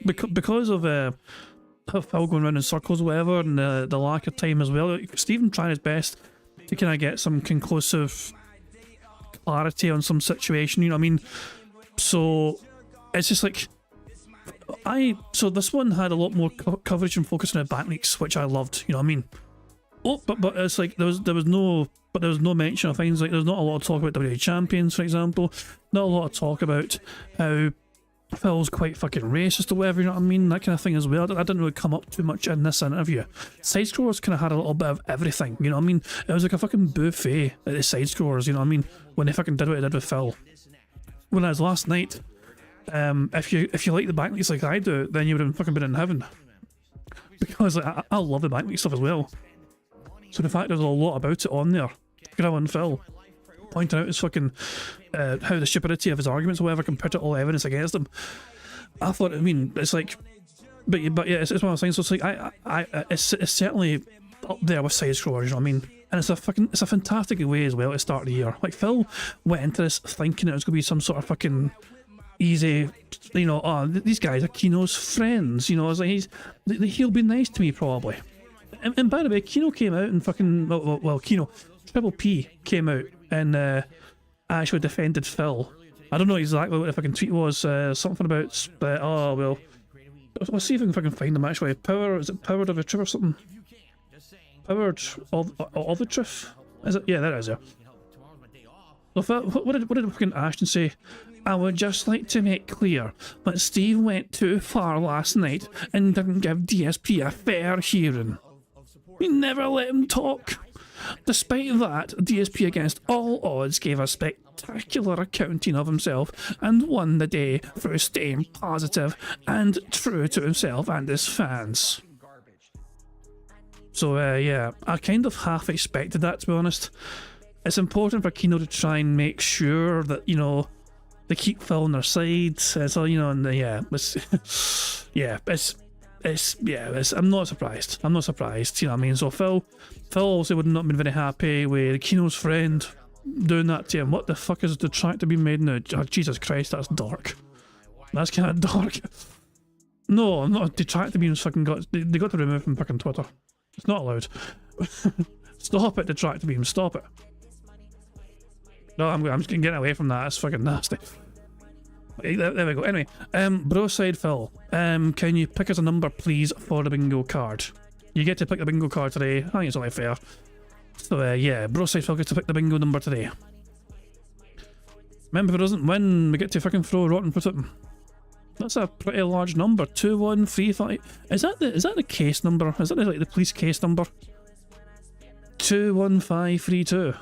because of Phil going around in circles, or whatever, and the lack of time as well. Stephen trying his best to kind of get some conclusive clarity on some situation, you know what I mean? So it's just like so this one had a lot more coverage and focus on the back leaks, which I loved, you know what I mean? Oh, but it's like there was no mention of things like there's not a lot of talk about WWE champions, for example. Not a lot of talk about how Phil's quite fucking racist or whatever, you know what I mean? That kind of thing as well. That didn't really come up too much in this interview. Side scrollers kind of had a little bit of everything, you know what I mean? It was like a fucking buffet at the side scrollers, you know what I mean? When they fucking did what they did with Phil. Whereas last night, if you like the backlinks like I do, then you would have fucking been in heaven. Because like, I love the backlink stuff as well. So the fact there's a lot about it on there, Grilla and Phil pointing out his fucking how the stupidity of his arguments or whatever compared to all evidence against him. I thought, I mean, it's like, but yeah, it's one of those things. So it's like it's certainly up there with side scrollers, you know what I mean? And it's a fantastic way as well to start the year. Like Phil went into this thinking it was gonna be some sort of fucking easy, you know, oh, these guys are Kino's friends, you know. I was like, he'll be nice to me probably. And by the way, Kino came out and fucking well, Kino Triple P came out and actually defended Phil. I don't know exactly what the fucking tweet was. Something about oh well. Let's see if we can fucking find them actually. Is it Powered of the Truth or something? Powered of the Truth? Is it? Yeah, that is it. So what did fucking Ashton say? I would just like to make clear that Steve went too far last night and didn't give DSP a fair hearing. We never let him talk. Despite that, DSP against all odds gave a spectacular accounting of himself and won the day through staying positive and true to himself and his fans. So yeah, I kind of half expected that, to be honest. It's important for Kino to try and make sure that, you know, they keep Phil on their side. So, you know, and yeah, I'm not surprised. I'm not surprised, you know what I mean? So Phil also would not have been very happy with Kino's friend doing that to him. What the fuck is Detractor being made now? Oh, Jesus Christ, that's dark. That's kind of dark. No, not Detractor being fucking they got to remove from fucking Twitter. It's not allowed. Stop it, Detractor beam, stop it. No, I'm just getting away from that. It's fucking nasty. There we go. Anyway, bro side Phil, can you pick us a number please for the bingo card? You get to pick the bingo card today. I think it's only fair. So yeah, bro side Phil gets to pick the bingo number today. Remember, if it doesn't win, we get to fucking throw a rotten fruit at him. That's a pretty large number. 2135. Is that the case number? Is that like the police case number? 21532.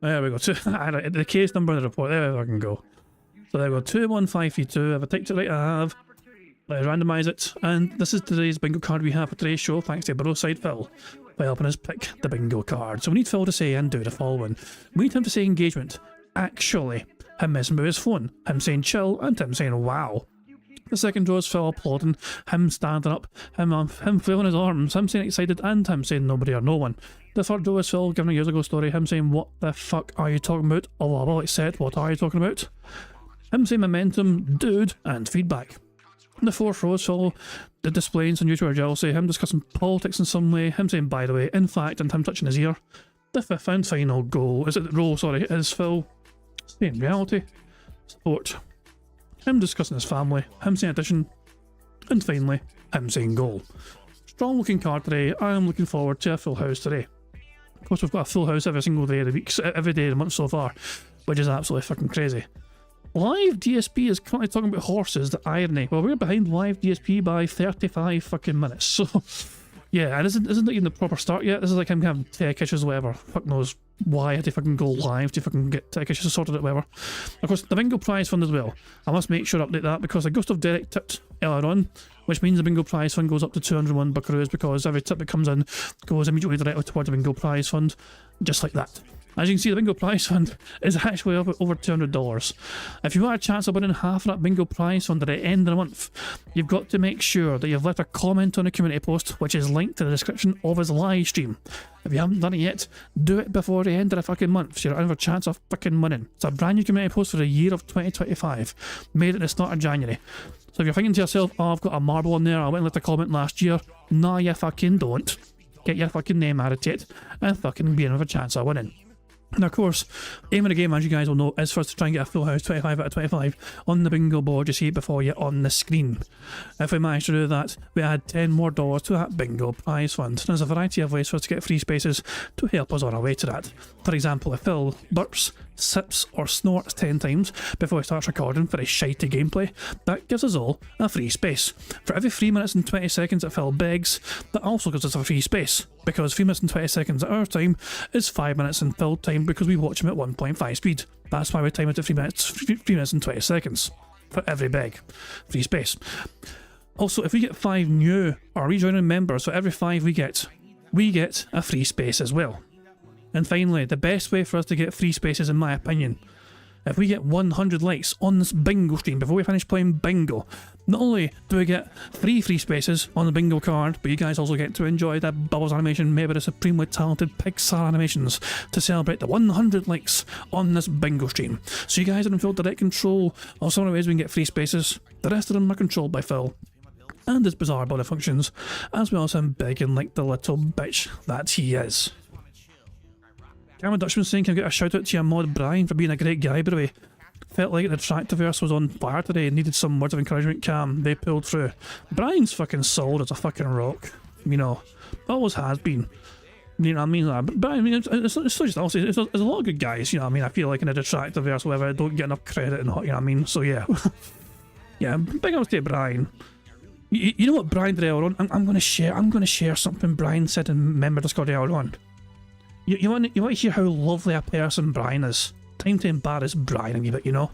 There we go. The case number in the report. There I can go. So there we go. 21532. If I typed it right, I have. Let's randomise it. And this is today's bingo card we have for today's show. Thanks to Bro Side Phil for helping us pick the bingo card. So we need Phil to say and do the following. We need him to say engagement. Actually. Him messing with his phone. Him saying chill. And him saying wow. The second row is Phil applauding, him standing up, him flailing his arms, him saying excited, and him saying nobody or no one. The third row is Phil giving a years ago story, him saying what the fuck are you talking about? Oh, well, said, what are you talking about? Him saying momentum, dude, and feedback. The fourth row is Phil displaying some YouTuber jealousy, him discussing politics in some way, him saying by the way, in fact, and him touching his ear. The fifth and final is Phil saying reality, sport. Him discussing his family, him saying addition, and finally, him saying goal. Strong looking card today. I am looking forward to a full house today. Of course, we've got a full house every single day of the week, every day of the month so far, which is absolutely fucking crazy. Live DSP is currently talking about horses, the irony. Well, we're behind live DSP by 35 fucking minutes, so yeah, and isn't even the proper start yet. This is like him having tech issues or whatever. Fuck knows why I had to fucking go live to fucking get tech issues sorted out, whatever. Of course, the bingo prize fund as well. I must make sure to update that because the Ghost of Derek tipped earlier on, which means the bingo prize fund goes up to 201 buckaroos because every tip that comes in goes immediately directly toward the bingo prize fund, just like that. As you can see, the bingo prize fund is actually up at over $200. If you want a chance of winning half of that bingo prize fund at the end of the month, you've got to make sure that you've left a comment on the community post, which is linked to the description of his live stream. If you haven't done it yet, do it before the end of the fucking month so you're out of a chance of fucking winning. It's a brand new community post for the year of 2025, made at the start of January. So if you're thinking to yourself, oh, I've got a marble on there, I went and left a comment last year, nah, you fucking don't. get your fucking name added to it, and fucking be another chance of winning. And of course, aim of the game, as you guys will know, is for us to try and get a full house 25 out of 25 on the bingo board you see before you on the screen. If we manage to do that, we add $10 more to that bingo prize fund. There's a variety of ways for us to get free spaces to help us on our way to that. For example, if Phil burps, sips or snorts 10 times before he starts recording for his shitey gameplay, that gives us all a free space. For every 3 minutes and 20 seconds that Phil begs, that also gives us a free space, because 3 minutes and 20 seconds at our time is 5 minutes in Phil time because we watch him at 1.5 speed. That's why we time it to 3 minutes and 20 seconds for every beg. Free space. Also, if we get 5 new or rejoining members, for every 5 we get a free space as well. And finally, the best way for us to get free spaces, in my opinion, if we get 100 likes on this bingo stream before we finish playing bingo, not only do we get free spaces on the bingo card, but you guys also get to enjoy that Bubbles animation made by the supremely talented Pixar Animations to celebrate the 100 likes on this bingo stream. So you guys are in full direct control of some of the ways we can get free spaces. The rest of them are controlled by Phil and his bizarre body functions, as well as him begging like the little bitch that he is. Cameron Dutchman saying, can I get a shout out to your mod Brian for being a great guy, by the way. Felt like the Detractorverse was on fire today and needed some words of encouragement, Cam. They pulled through. Brian's fucking solid as a fucking rock. You know, always has been. You know what I mean? But I mean, it's just also, there's a lot of good guys, you know what I mean? I feel like in the Detractorverse, whatever, don't get enough credit and you know what I mean? So yeah. Yeah, big ups to Brian. You know what Brian did earlier on? I'm gonna share something Brian said in member Discord earlier on. You want to hear how lovely a person Brian is? Time to embarrass Brian a wee bit, you know?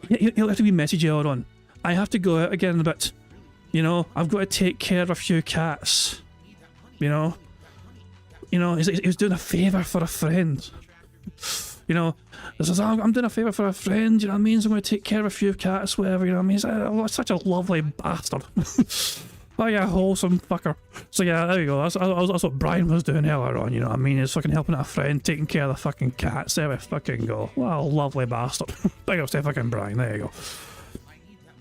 He'll have to be message earlier on. I have to go out again in a bit. You know, I've got to take care of a few cats. You know, he was doing a favour for a friend. You know, this is, I'm doing a favour for a friend, you know what I mean? So I'm going to take care of a few cats, whatever, you know what I mean? He's such a lovely bastard. Oh yeah, wholesome fucker. So yeah, there you go. That's what Brian was doing earlier on, you know what I mean? He's fucking helping out a friend, taking care of the fucking cats. There we fucking go. Wow, lovely bastard. Big up to fucking Brian, there you go.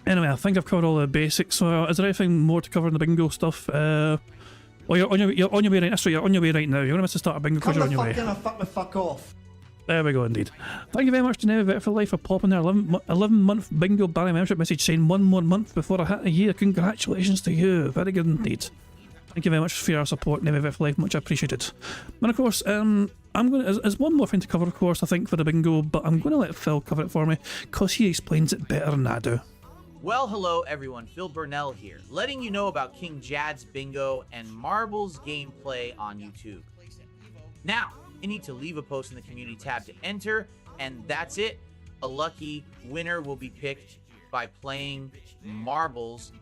Anyway, I think I've covered all the basics. So is there anything more to cover in the bingo stuff? Well, you're on your way right. That's right, you're on your way right now. You're gonna miss the start of bingo because you're on your way. Fuck off. There we go, indeed. Thank you very much to Never for Life for popping their 11-month bingo Barry membership message saying 1 more month before I hit a year. Congratulations to you. Very good indeed. Thank you very much for your support, Never for Life. Much appreciated. And of course, I'm going to, there's one more thing to cover, of course, I think, for the bingo, but I'm going to let Phil cover it for me because he explains it better than I do. Well, hello everyone, Phil Burnell here, letting you know about King Jad's Bingo and Marbles gameplay on YouTube. Now, you need to leave a post in the community tab to enter, and that's it. A lucky winner will be picked by playing Marbles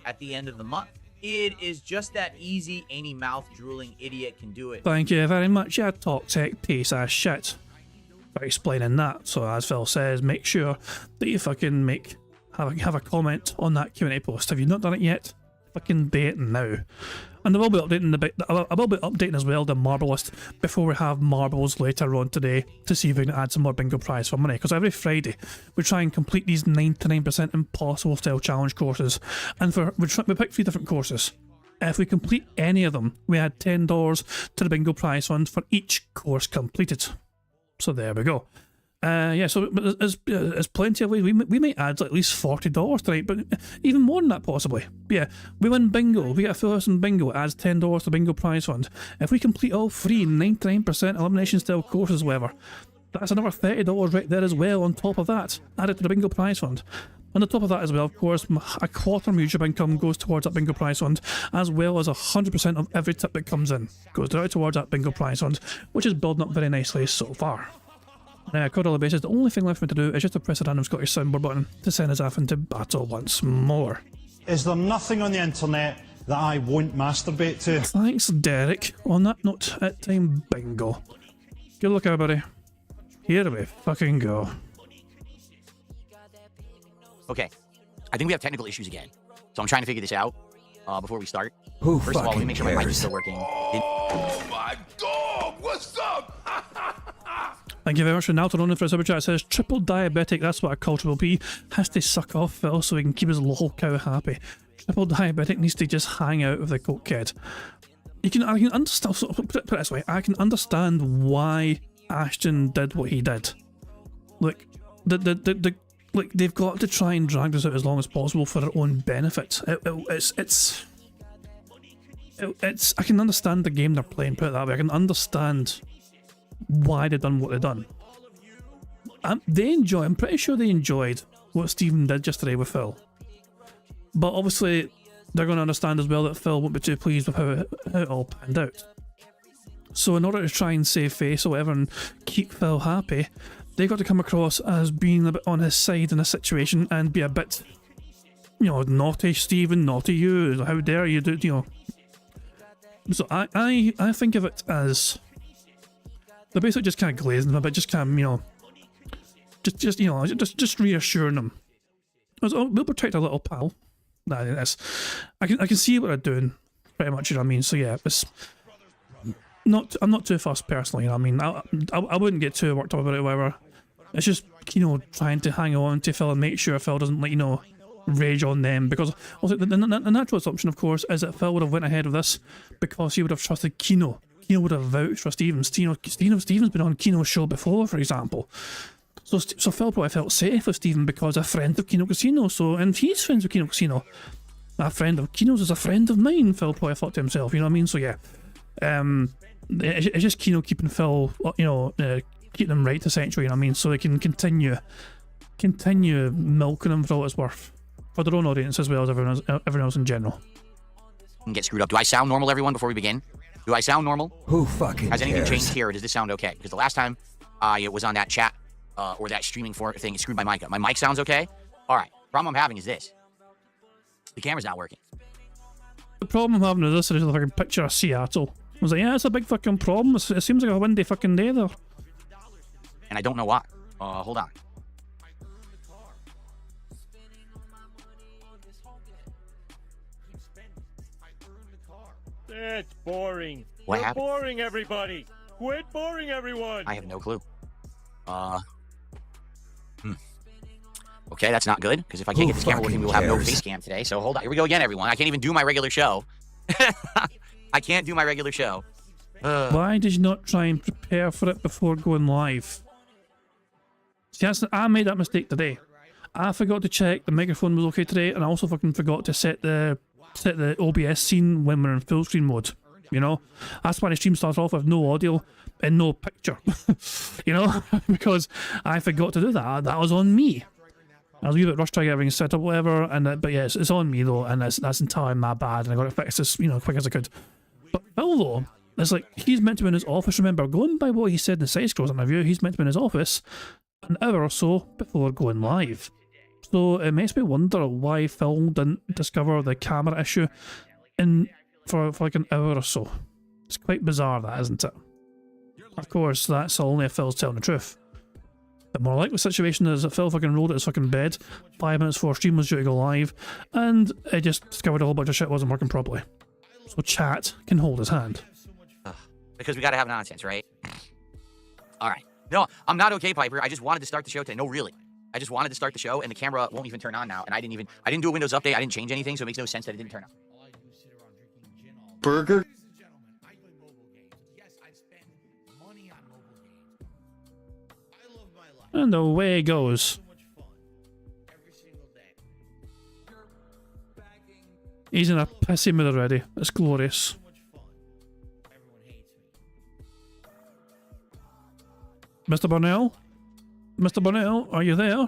at the end of the month. It is just that easy. Any mouth-drooling idiot can do it. Thank you very much, you talk tech piece of shit, for explaining that. So as Phil says, make sure that you fucking have a comment on that Q&A post. Have you not done it yet? Fucking do it now. And I will be updating as well the marble list before we have marbles later on today to see if we can add some more bingo prize for money. Because every Friday we try and complete these 99% impossible style challenge courses, and we pick 3 different courses. If we complete any of them, we add $10 to the bingo prize fund for each course completed. So there we go. Yeah, so there's plenty of ways. We might add at least $40 tonight, but even more than that possibly. Yeah, we win bingo, we get a full house in bingo, it adds $10 to the bingo prize fund. If we complete all 3 99% elimination style courses, whatever, that's another $30 right there as well on top of that, added to the bingo prize fund. On the top of that as well, of course, a quarter of YouTube income goes towards that bingo prize fund, as well as 100% of every tip that comes in goes right towards that bingo prize fund, which is building up very nicely so far. Now, I covered all the bases. The only thing left for me to do is just to press the random Scottish soundboard button to send us off into battle once more. Is there nothing on the internet that I won't masturbate to? Thanks, Derek. On that note, at time bingo. Good luck, everybody. Here we fucking go. Okay, I think we have technical issues again, so I'm trying to figure this out before we start. Who First of all, let me make sure my mic is still working. Oh my dog! What's up? Thank you very much for Nalton on for a super chat. It says triple diabetic, that's what a culture will be. Has to suck off Phil so he can keep his local cow happy. Triple diabetic needs to just hang out with the coke kid. I can understand. So put it this way, I can understand why Ashton did what he did. Like like they've got to try and drag this out as long as possible for their own benefit. It's I can understand the game they're playing. Put it that way. I can understand why they've done what they've done. I'm pretty sure they enjoyed what Stephen did yesterday with Phil. But obviously, they're going to understand as well that Phil won't be too pleased with how it all panned out. So in order to try and save face or whatever and keep Phil happy, they've got to come across as being a bit on his side in a situation and be a bit, naughty Stephen, naughty you, how dare you do, So I think of it as they're basically just kind of glazing them a bit, just kind of, just reassuring them. We'll protect our little pal. I can see what they're doing, pretty much. You know what I mean? So yeah, it's not. I'm not too fussed personally. You know what I mean? I wouldn't get too worked up about it, or whatever. It's just trying to hang on to Phil and make sure Phil doesn't rage on them, because also the natural assumption, of course, is that Phil would have went ahead with this because he would have trusted Kino. Kino would have vouched for Stephen. Stephen's been on Kino's show before, for example. So Phil probably felt safe with Stephen because a friend of Kino Casino. And he's friends with Kino Casino. A friend of Kino's is a friend of mine. Phil probably thought to himself. You know what I mean? So yeah, it's just Kino keeping Phil, keeping him right essentially. You know what I mean? So they can continue milking him for all it's worth, for their own audience as well as everyone else in general. Get screwed up. Do I sound normal, everyone? Before we begin, do I sound normal? Who fucking Has anything cares? changed here, or does this sound okay? Because the last time it was on that chat or that streaming thing, it screwed my mic up. My mic sounds okay? All right. Problem I'm having is this: the camera's not working. The problem I'm having is this: is a fucking picture of Seattle. I was like, yeah, it's a big fucking problem. It seems like a windy fucking day there. And I don't know why. Hold on. It's boring. What You're happened? boring everybody. Quit boring everyone. I have no clue. Okay, that's not good, because if I can't get this camera working, we will have no face cam today. So hold on. Here we go again, everyone. I can't even do my regular show. I can't do my regular show. Why did you not try and prepare for it before going live? See, I made that mistake today. I forgot to check the microphone was okay today, and I also fucking forgot to set the OBS scene when we're in full screen mode. That's why the stream starts off with no audio and no picture. Because I forgot to do that. That was on me. I was a wee bit rushed trying to get everything set up, whatever. But yes, it's on me though, and that's entirely my bad. And I got it fixed as quick as I could. But Phil though, it's like he's meant to be in his office. Remember, going by what he said in the side scrolls interview, he's meant to be in his office an hour or so before going live. So it makes me wonder why Phil didn't discover the camera issue for like an hour or so. It's quite bizarre, that, isn't it? Of course, that's only if Phil's telling the truth. The more likely situation is that Phil fucking rolled at his fucking bed 5 minutes before stream was due to go live, and it just discovered a whole bunch of shit wasn't working properly. So chat can hold his hand. Because we gotta have nonsense, right? All right. No, I'm not okay, Piper. I just wanted to start the show today. No, really. I just wanted to start the show, and the camera won't even turn on now. And I didn't do a Windows update. I didn't change anything, so it makes no sense that it didn't turn on. Burger? And away it goes. He's in a pissy mood already. It's glorious. Mr. Burnell? Mr. Burnell, are you there?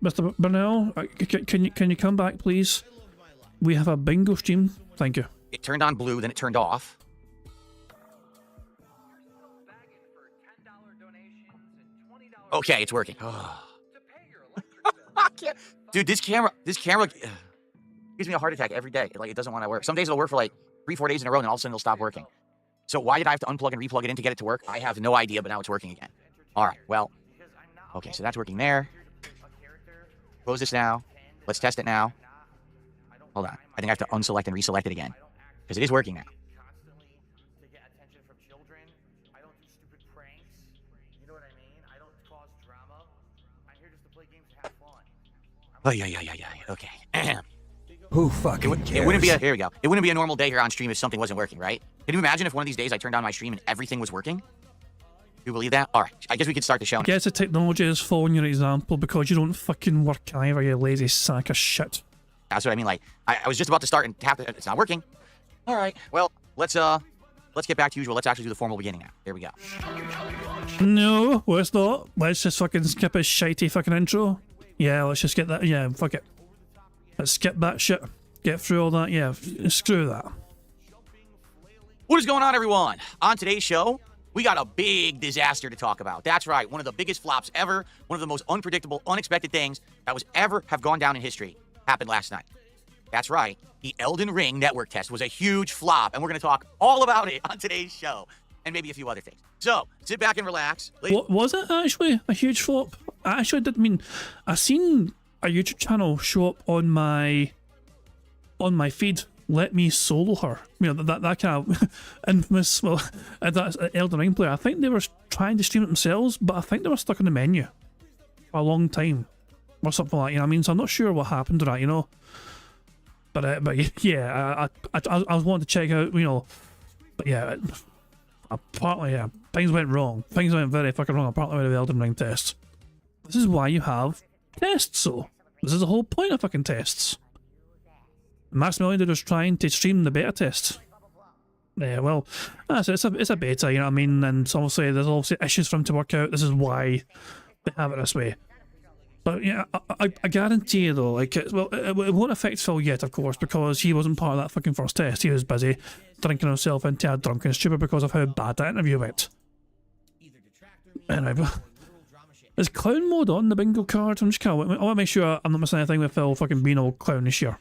Mr. Burnell, can you come back, please? We have a bingo stream. Thank you. It turned on blue, then it turned off. Okay, it's working. Dude, this camera gives me a heart attack every day. Like, it doesn't want to work. Some days it'll work for like 3-4 days in a row, and all of a sudden it'll stop working. So why did I have to unplug and replug it in to get it to work? I have no idea, but now it's working again. All right, well, okay, so that's working there. Close this now. Let's test it now. Hold on. I think I have to unselect and reselect it again, because it is working now. Oh, yeah. Okay. Who fucking cares? It wouldn't be here we go. It wouldn't be a normal day here on stream if something wasn't working, right? Can you imagine if one of these days I turned on my stream and everything was working? You believe that? All right, I guess we could start the show. I guess the technology is following your example because you don't fucking work either, you lazy sack of shit. That's what I mean. Like, I was just about to start and tap it. It's not working. All right. Well, let's get back to usual. Let's actually do the formal beginning now. There we go. No, let's not. Let's just fucking skip his shitey fucking intro. Yeah, let's just get that. Yeah, fuck it. Let's skip that shit. Get through all that. Yeah, screw that. What is going on, everyone? On today's show, we got a big disaster to talk about. That's right. One of the biggest flops ever. One of the most unpredictable, unexpected things that was ever have gone down in history happened last night. That's right. The Elden Ring network test was a huge flop, and we're going to talk all about it on today's show, and maybe a few other things. So, sit back and relax. What, was it actually a huge flop? I actually didn't mean... I seen a YouTube channel show up on my feed. Let me solo her. You know, that kind of infamous, well, that's an Elden Ring player. I think they were trying to stream it themselves, but I think they were stuck in the menu for a long time. Or something like that, you know what I mean? So I'm not sure what happened to that, you know? But yeah, I was wanting to check out, you know, but yeah, apparently, yeah, things went wrong. Things went very fucking wrong, apparently, with the Elden Ring test. This is why you have tests, so. This is the whole point of fucking tests. Maximilian was trying to stream the beta test. Yeah, well, it's a beta, you know what I mean? And so obviously, there's obviously issues for him to work out. This is why they have it this way. But yeah, I guarantee you though, like, it won't affect Phil yet, of course, because he wasn't part of that fucking first test. He was busy drinking himself into a drunken stupor because of how bad that interview went. Anyway, is clown mode on the bingo card? I'm just kind of, I want to make sure I'm not missing anything with Phil fucking being all clownish here.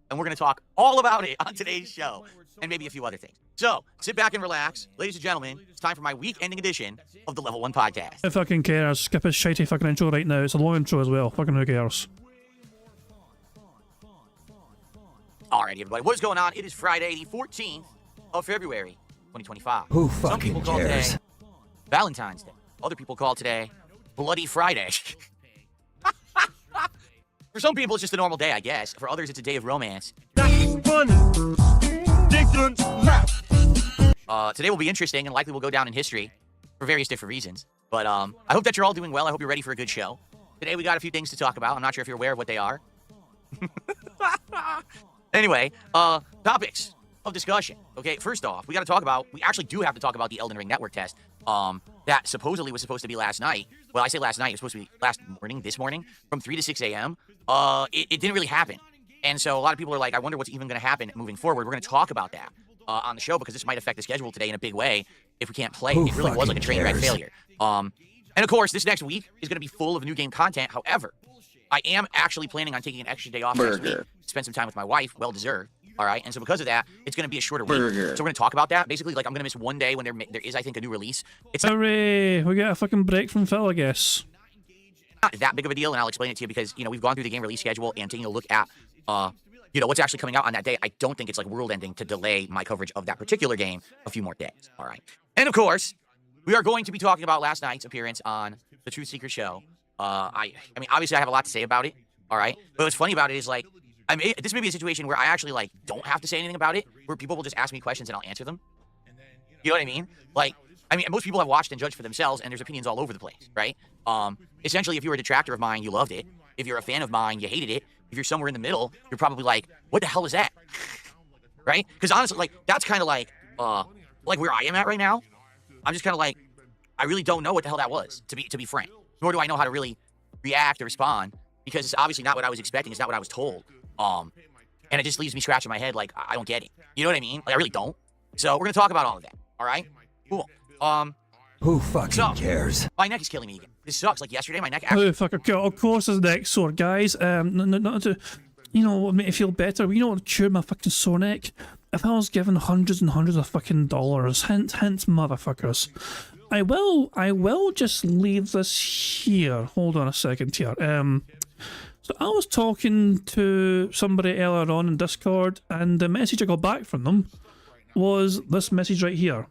And we're going to talk all about it on today's show, and maybe a few other things. So, sit back and relax. Ladies and gentlemen, it's time for my week-ending edition of the Level 1 Podcast. Who fucking cares? Skip his shitty fucking intro right now. It's a long intro as well. Fucking who cares? Alrighty, everybody. What is going on? It is Friday, the 14th of February, 2025. Who Some people call cares? today Valentine's Day. Other people call today Bloody Friday. For some people, it's just a normal day, I guess. For others, it's a day of romance. Today will be interesting and likely will go down in history for various different reasons. But I hope that you're all doing well. I hope you're ready for a good show. Today, we got a few things to talk about. I'm not sure if you're aware of what they are. Anyway, topics of discussion. Okay, first off, we actually do have to talk about the Elden Ring network test. That supposedly was supposed to be last night. Well, I say last night, it was supposed to be this morning, from 3 to 6 a.m. It didn't really happen. And so a lot of people are like, I wonder what's even going to happen moving forward. We're going to talk about that on the show because this might affect the schedule today in a big way if we can't play. It really was like a train wreck failure. And of course, this next week is going to be full of new game content. However, I am actually planning on taking an extra day off next week to spend some time with my wife, well deserved. All right, and so because of that, it's going to be a shorter week. So we're going to talk about that. Basically, like, I'm going to miss one day when there is, I think, a new release. It's hooray! We get a fucking break from Phil, I guess. Not that big of a deal, and I'll explain it to you because, you know, we've gone through the game release schedule and taking a look at, you know, what's actually coming out on that day. I don't think it's, like, world-ending to delay my coverage of that particular game a few more days. All right. And, of course, we are going to be talking about last night's appearance on the Truth Seeker show. I mean, obviously, I have a lot to say about it. All right. But what's funny about it is, like, this may be a situation where I actually, like, don't have to say anything about it, where people will just ask me questions and I'll answer them. You know what I mean? Like, I mean, most people have watched and judged for themselves, and there's opinions all over the place, right? Essentially, if you were a detractor of mine, you loved it. If you're a fan of mine, you hated it. If you're somewhere in the middle, you're probably like, what the hell is that? Right? Because honestly, like, that's kind of like where I am at right now. I'm just kind of like, I really don't know what the hell that was, to be frank. Nor do I know how to really react or respond, because it's obviously not what I was expecting. It's not what I was told. And it just leaves me scratching my head like, I don't get it. You know what I mean? Like, I really don't. So we're going to talk about all of that. All right? Cool. Who fucking cares? My neck is killing me again. This sucks. Like, yesterday, my neck... Oh, fuck. Okay, of course his neck's sore, guys. Not to, you know, make me feel better. You know what, cure my fucking sore neck? If I was given hundreds and hundreds of fucking dollars, hint, motherfuckers, I will just leave this here. Hold on a second here. So I was talking to somebody earlier on in Discord, and the message I got back from them was this message right here.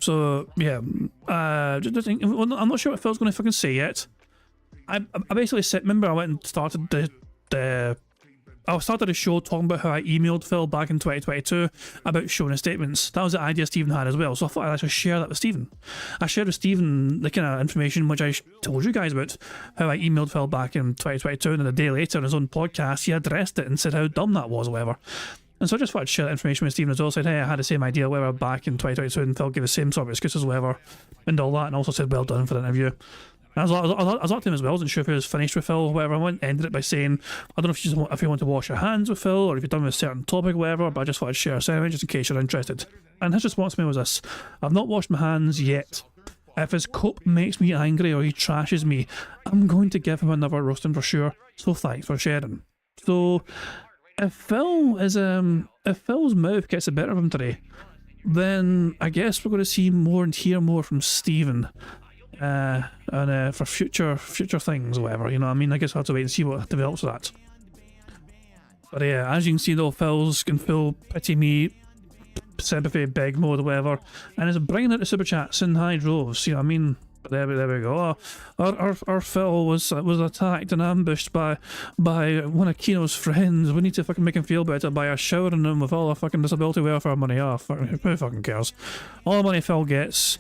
So yeah, I'm not sure what Phil's going to fucking say yet. I basically said, remember I went and started the I started a show talking about how I emailed Phil back in 2022 about showing his statements. That was the idea Stephen had as well, so I thought I'd actually share that with Stephen. I shared with Stephen the kind of information which I told you guys about, how I emailed Phil back in 2022, and then a day later on his own podcast he addressed it and said how dumb that was or whatever. And so I just thought I'd share that information with Stephen as well. Said, hey, I had the same idea, whatever, back in 2022, and Phil gave the same sort of excuses, whatever, and all that, and also said, well done for the interview. And I was up to him as well. I wasn't sure if he was finished with Phil or whatever. I ended it by saying, I don't know if you want to wash your hands with Phil, or if you're done with a certain topic or whatever, but I just thought I'd share this anyway, just in case you're interested. And his response to me was this: I've not washed my hands yet. If his cope makes me angry or he trashes me, I'm going to give him another roasting for sure. So thanks for sharing. So if Phil's mouth gets the better of him today, then I guess we're going to see more and hear more from Stephen, and for future things or whatever. You know what I mean? I guess I'll have to wait and see what develops with that. But yeah, as you can see though, Phil's can full pity me, sympathy, beg mode or whatever, and is bringing out the super chats in high droves. You know what I mean? But there we go. Our Phil was attacked and ambushed by one of Kino's friends. We need to fucking make him feel better by showering him with all our fucking disability welfare money. Oh, who fucking cares? All the money Phil gets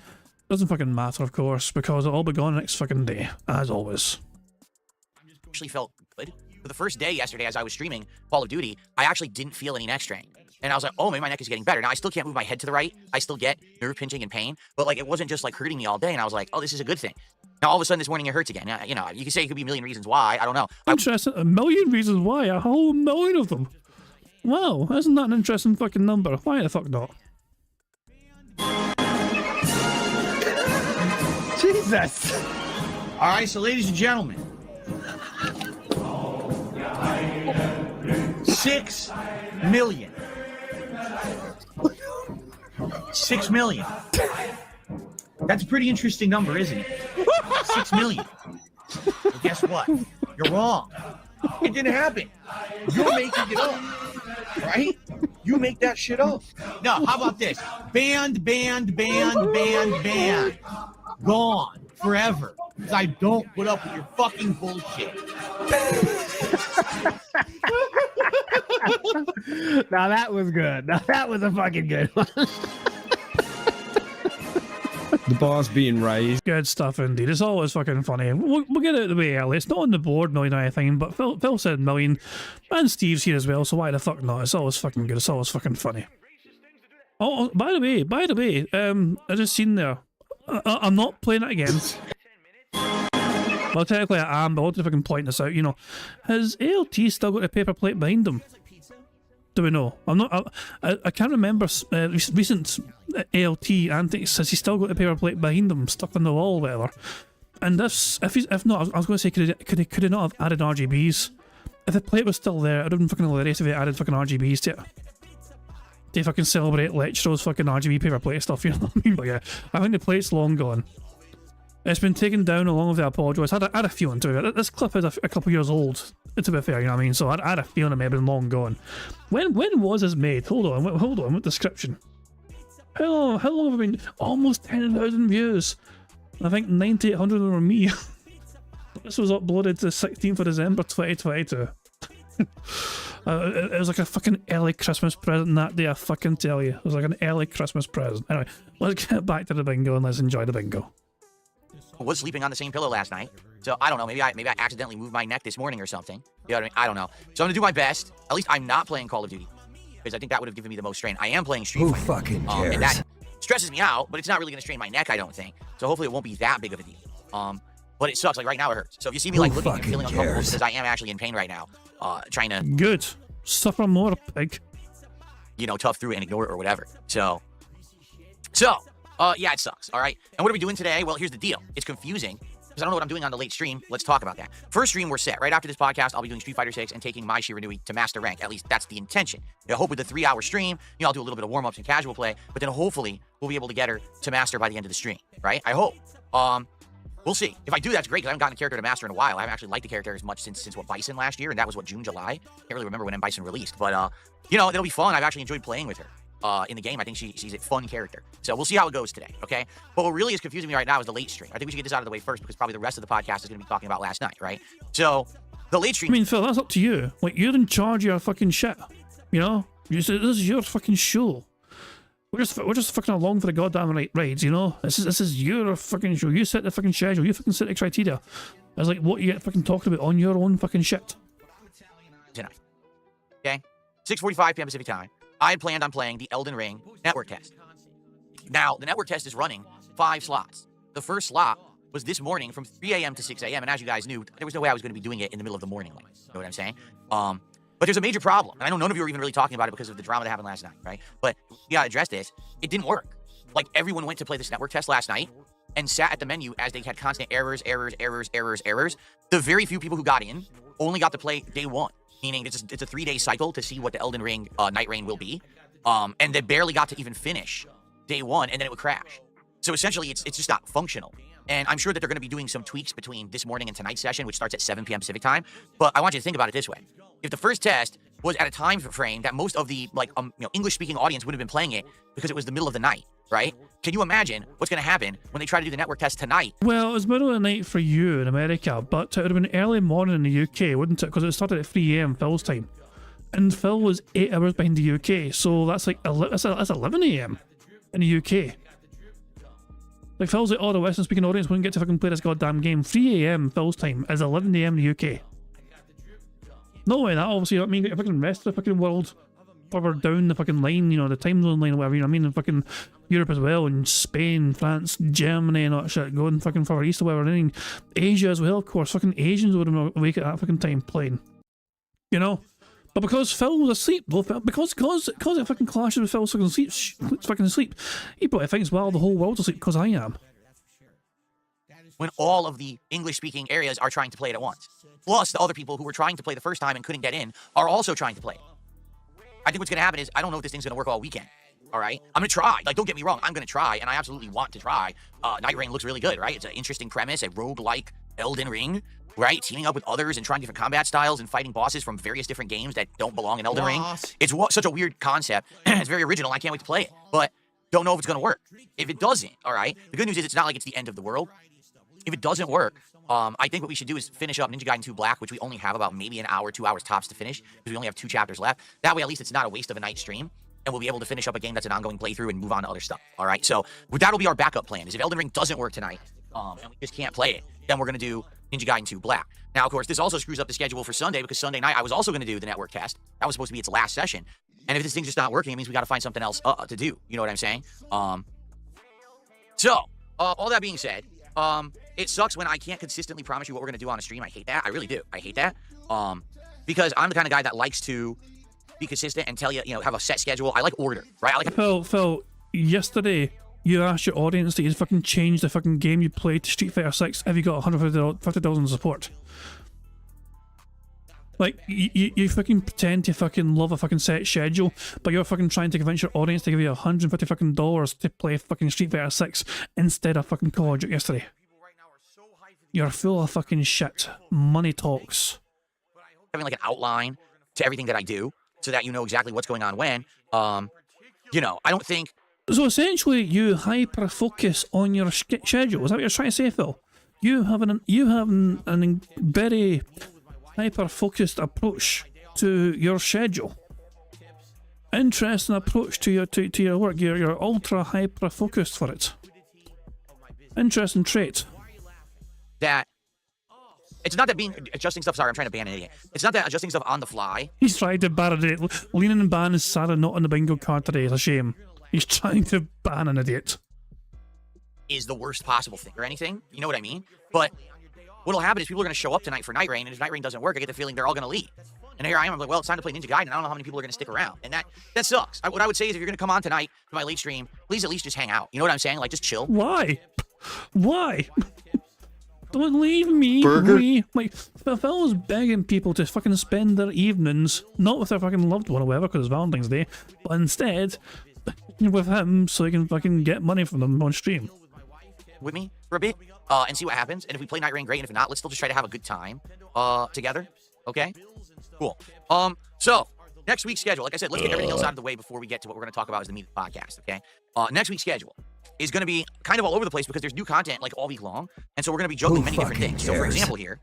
doesn't fucking matter, of course, because it'll all be gone next fucking day, as always. Actually felt good. For the first day yesterday, as I was streaming Call of Duty, I actually didn't feel any neck strain. And I was like, oh, maybe my neck is getting better. Now, I still can't move my head to the right. I still get nerve pinching and pain, but like it wasn't just like hurting me all day. And I was like, oh, this is a good thing. Now, all of a sudden this morning it hurts again. You know, you can say it could be a million reasons why. I don't know. Interesting. A million reasons why. A whole million of them. Wow, isn't that an interesting fucking number? Why the fuck not? Jesus. All right, so ladies and gentlemen, 6 million. 6 million. That's a pretty interesting number, isn't it? 6 million. Well, guess what? You're wrong. It didn't happen. You're making it up, right? You make that shit up. No, how about this? Banned. Gone forever. Because I don't put up with your fucking bullshit. Now that was good. Now that was a fucking good one. The bar's being raised. Good stuff indeed. It's always fucking funny. We'll get it out of the way early. It's not on the board, million or anything, but Phil said million, and Steve's here as well, so why the fuck not? It's always fucking good. It's always fucking funny. Oh, by the way, I just seen there. I'm not playing it again. Well, technically I am, but I wanted to fucking point this out. You know, has ALT still got a paper plate behind him? Do we know? I'm not. I can't remember recent ALT antics. Has he still got a paper plate behind him, stuck on the wall, or whatever? And if not, I was going to say, could he not have added RGBs? If the plate was still there, it would have been fucking hilarious if he added fucking RGBs to it. To fucking celebrate Letro's fucking RGB paper plate stuff, you know what I mean? But yeah, I think the plate's long gone. It's been taken down along with the apologise. I had a feeling to it. This clip is a couple years old, to be fair, you know what I mean? So I had a feeling it may have been long gone. When was this made? Hold on, what description? How long have I been? Almost 10,000 views. I think 9,800 of them were me. This was uploaded to the 16th of December 2022. It was like a fucking early Christmas present that day, I fucking tell you. It was like an early Christmas present. Anyway, let's get back to the bingo and let's enjoy the bingo. I was sleeping on the same pillow last night, so I don't know. Maybe I accidentally moved my neck this morning or something. You know what I mean? I don't know. So I'm gonna do my best. At least I'm not playing Call of Duty, because I think that would have given me the most strain. I am playing Street Fighter. Who fucking cares? And that stresses me out, but it's not really gonna strain my neck, I don't think. So hopefully it won't be that big of a deal. But it sucks. Like right now it hurts. So if you see me like looking and feeling uncomfortable, because I am actually in pain right now, trying to good suffer more, pig. You know, tough through it and ignore it or whatever. So yeah, it sucks. All right. And what are we doing today? Well, here's the deal. It's confusing because I don't know what I'm doing on the late stream. Let's talk about that. First stream, we're set. Right after this podcast, I'll be doing Street Fighter 6 and taking my Shiranui to master rank. At least that's the intention. I hope with the 3-hour stream, you know, I'll do a little bit of warm-ups and casual play, but then hopefully we'll be able to get her to master by the end of the stream, right? I hope. We'll see. If I do, that's great, because I haven't gotten a character to master in a while. I haven't actually liked the character as much since what, Bison last year, and that was what, June, July? Can't really remember when M. Bison released, but you know, it'll be fun. I've actually enjoyed playing with her. In the game, I think she's a fun character. So we'll see how it goes today, okay? But what really is confusing me right now is the late stream. I think we should get this out of the way first, because probably the rest of the podcast is going to be talking about last night, right? So the late I stream. mean, Phil, that's up to you. Like, you're in charge of your fucking shit. You know? You say, this is your fucking show. We're just fucking along for the goddamn rides, you know? This is your fucking show. You set the fucking schedule. You fucking set the criteria. It's like what you get fucking talking about on your own fucking shit. Tonight. Okay? 6:45 p.m. Pacific time. I had planned on playing the Elden Ring network test. Now, the network test is running 5 slots. The first slot was this morning from 3 a.m. to 6 a.m. And as you guys knew, there was no way I was going to be doing it in the middle of the morning. Like, you know what I'm saying? But there's a major problem. And I know none of you are even really talking about it because of the drama that happened last night, right? But you got to address this. It didn't work. Like, everyone went to play this network test last night and sat at the menu as they had constant errors. The very few people who got in only got to play day 1, meaning it's a 3-day cycle to see what the Elden Ring night rain will be. And they barely got to even finish day 1, and then it would crash. So essentially, it's just not functional. And I'm sure that they're going to be doing some tweaks between this morning and tonight's session, which starts at 7 p.m. Pacific time. But I want you to think about it this way. If the first test was at a time frame that most of the English-speaking audience would have been playing it because it was the middle of the night, right? Can you imagine what's going to happen when they try to do the network test tonight? Well, it was middle of the night for you in America, but it would have been early morning in the UK, wouldn't it? Because it started at 3 a.m. Phil's time. And Phil was 8 hours behind the UK, so that's like that's 11 a.m. in the UK. Like, Phil's like, oh, the Western speaking audience wouldn't get to fucking play this goddamn game. 3 a.m. Phil's time is 11 a.m. in the UK. No way, that obviously, I mean, the fucking rest of the fucking world further down the fucking line, you know, the time zone line or whatever, you know what I mean, in fucking Europe as well, and Spain, France, Germany and all that shit, going fucking further east or whatever, and then Asia as well, of course, fucking Asians would have been awake at that fucking time playing. You know? But because Phil was asleep, though, because it fucking clashes with Phil's fucking sleep, he probably thinks, well, the whole world's asleep because I am. When all of the English-speaking areas are trying to play it at once. Plus, the other people who were trying to play the first time and couldn't get in are also trying to play it. I think what's going to happen is, I don't know if this thing's going to work all weekend. All right? I'm going to try. Like, don't get me wrong. I'm going to try, and I absolutely want to try. Night Rain looks really good, right? It's an interesting premise, a roguelike Elden Ring, right? Teaming up with others and trying different combat styles and fighting bosses from various different games that don't belong in Elden Ring. It's such a weird concept. It's very original. I can't wait to play it. But don't know if it's going to work. If it doesn't, all right? The good news is it's not like it's the end of the world. If it doesn't work, I think what we should do is finish up Ninja Gaiden 2 Black, which we only have about maybe an hour, 2 hours tops to finish, because we only have 2 chapters left. That way, at least it's not a waste of a night stream, and we'll be able to finish up a game that's an ongoing playthrough and move on to other stuff, all right? So that'll be our backup plan, is if Elden Ring doesn't work tonight, and we just can't play it, then we're going to do Ninja Gaiden 2 Black. Now, of course, this also screws up the schedule for Sunday, because Sunday night I was also going to do the network test. That was supposed to be its last session. And if this thing's just not working, it means we got to find something else to do. You know what I'm saying? So, all that being said, it sucks when I can't consistently promise you what we're going to do on a stream. I hate that. I really do. I hate that. Because I'm the kind of guy that likes to be consistent and tell you, have a set schedule. I like order, right? I like Phil, yesterday, you asked your audience to fucking change the fucking game you played to Street Fighter 6 if you got $150 in support. Like, you fucking pretend to fucking love a fucking set schedule, but you're fucking trying to convince your audience to give you $150 fucking dollars to play fucking Street Fighter 6 instead of fucking Call of Duty yesterday. You're full of fucking shit. Money talks. having like an outline to everything that I do so that you know exactly what's going on when. I don't think... So essentially, you hyper-focus on your schedule. Is that what you're trying to say, Phil? You have an very hyper-focused approach to your schedule. Interesting approach to your work. You're ultra hyper-focused for it. Interesting trait. That it's not that adjusting stuff. Sorry, I'm trying to ban an idiot. It's not that adjusting stuff on the fly. He's trying to ban an idiot. Leaning and ban is Sarah not on the bingo card today. It's a shame. He's trying to ban an idiot. Is the worst possible thing or anything. You know what I mean? But what'll happen is people are going to show up tonight for Night Rain, and if Night Rain doesn't work, I get the feeling they're all going to leave. And here I am. I'm like, well, it's time to play Ninja Gaiden, and I don't know how many people are going to stick around. And that sucks. What I would say is if you're going to come on tonight to my late stream, please at least just hang out. You know what I'm saying? Like, just chill. Why? Why? Don't leave me. Like, Phil was begging people to fucking spend their evenings, not with their fucking loved one or whatever, because it's Valentine's Day, but instead with him so he can fucking get money from them on stream. With me for a bit and see what happens. And if we play Night Rain, great. And if not, let's still just try to have a good time together. Okay? Cool. So, next week's schedule. Like I said, let's get everything else out of the way before we get to what we're going to talk about as the meat of the podcast, okay? Next week's schedule is going to be kind of all over the place because there's new content like all week long. And so we're going to be juggling many different things. So, for example here,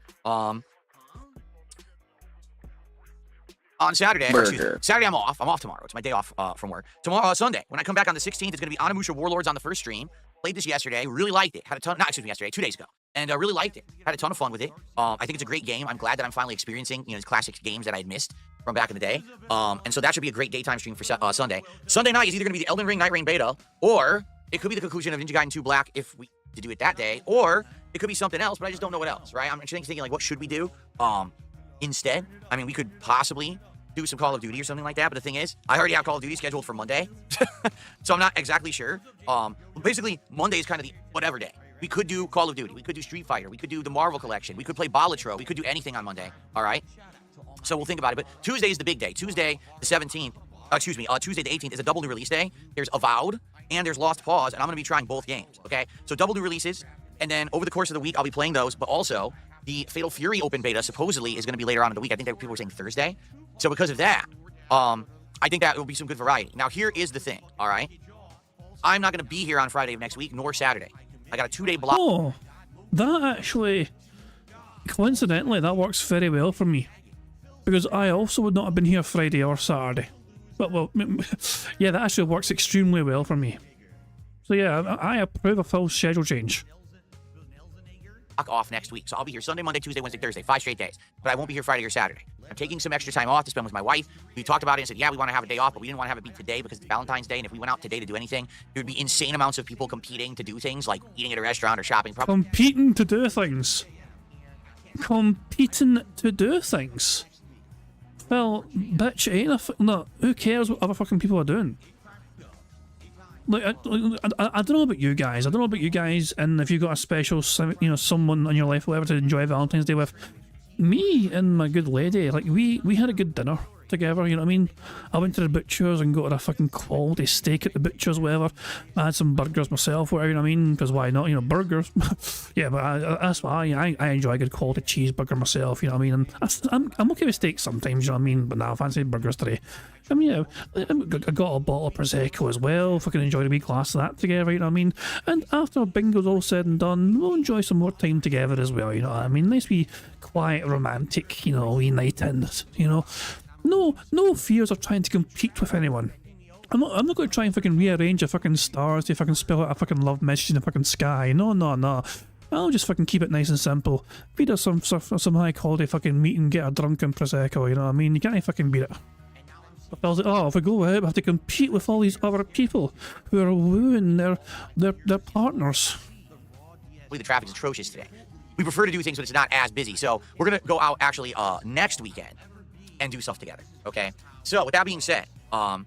On Saturday, excuse me, Burger. Saturday I'm off. I'm off tomorrow. It's my day off from work. Tomorrow, Sunday, when I come back on the 16th, it's going to be Onimusha Warlords on the first stream. Played this yesterday. Really liked it. Had a ton. Not excuse me, yesterday, 2 days ago, and really liked it. Had a ton of fun with it. I think it's a great game. I'm glad that I'm finally experiencing these classic games that I had missed from back in the day. And so that should be a great daytime stream for Sunday. Sunday night is either going to be the Elden Ring Night Rain beta, or it could be the conclusion of Ninja Gaiden 2 Black if we to do it that day, or it could be something else. But I just don't know what else. Right? I'm thinking like, what should we do? Instead, I mean, we could possibly do some Call of Duty or something like that. But the thing is, I already have Call of Duty scheduled for Monday, so I'm not exactly sure. Basically, Monday is kind of the whatever day. We could do Call of Duty. We could do Street Fighter. We could do the Marvel Collection. We could play Balatro. We could do anything on Monday. All right. So we'll think about it. But Tuesday is the big day. Tuesday the 17th. Tuesday the 18th is a double new release day. There's Avowed and there's Lost Pause, and I'm going to be trying both games. Okay. So double new releases, and then over the course of the week, I'll be playing those. But also, the Fatal Fury open beta supposedly is going to be later on in the week. I think that people were saying Thursday. So because of that, I think that will be some good variety. Now, here is the thing, all right? I'm not going to be here on Friday of next week, nor Saturday. I got a 2-day block. Oh, that actually, coincidentally, that works very well for me. Because I also would not have been here Friday or Saturday. But, well, yeah, that actually works extremely well for me. So yeah, I approve a full schedule change. Off next week. So I'll be here Sunday, Monday, Tuesday, Wednesday, Thursday, 5 straight days. But I won't be here Friday or Saturday. I'm taking some extra time off to spend with my wife. We talked about it and said, yeah, we want to have a day off, but we didn't want to have it be today because it's Valentine's Day. And if we went out today to do anything, there would be insane amounts of people competing to do things like eating at a restaurant or shopping. Competing to do things. Competing to do things. Well, bitch, ain't no, who cares what other fucking people are doing? Like, I don't know about you guys. I don't know about you guys, and if you've got a special, someone in your life, whatever, to enjoy Valentine's Day with. Me and my good lady, like, we had a good dinner together, you know what I mean? I went to the butcher's and got a fucking quality steak at the butcher's, whatever. I had some burgers myself, whatever, you know what I mean? Because why not, burgers. Yeah, but that's why I enjoy a good quality cheeseburger myself, you know what I mean? And I'm okay with steak sometimes, you know what I mean? But now I fancy burgers today. I mean, yeah, I got a bottle of Prosecco as well. Fucking enjoyed a wee glass of that together, you know what I mean? And after bingo's all said and done, we'll enjoy some more time together as well, you know what I mean? Nice wee quiet, romantic, wee night in, No fears of trying to compete with anyone. I'm not going to try and fucking rearrange a fucking stars to fucking spell out a fucking love message in the fucking sky. No. I'll just fucking keep it nice and simple. Feed us some high quality fucking meat and get a drunken Prosecco, you know what I mean? You can't fucking beat it. But if we go out, we have to compete with all these other people who are wooing their partners. The traffic's atrocious today. We prefer to do things when it's not as busy. So we're going to go out actually next weekend and do stuff together, okay? So with that being said, the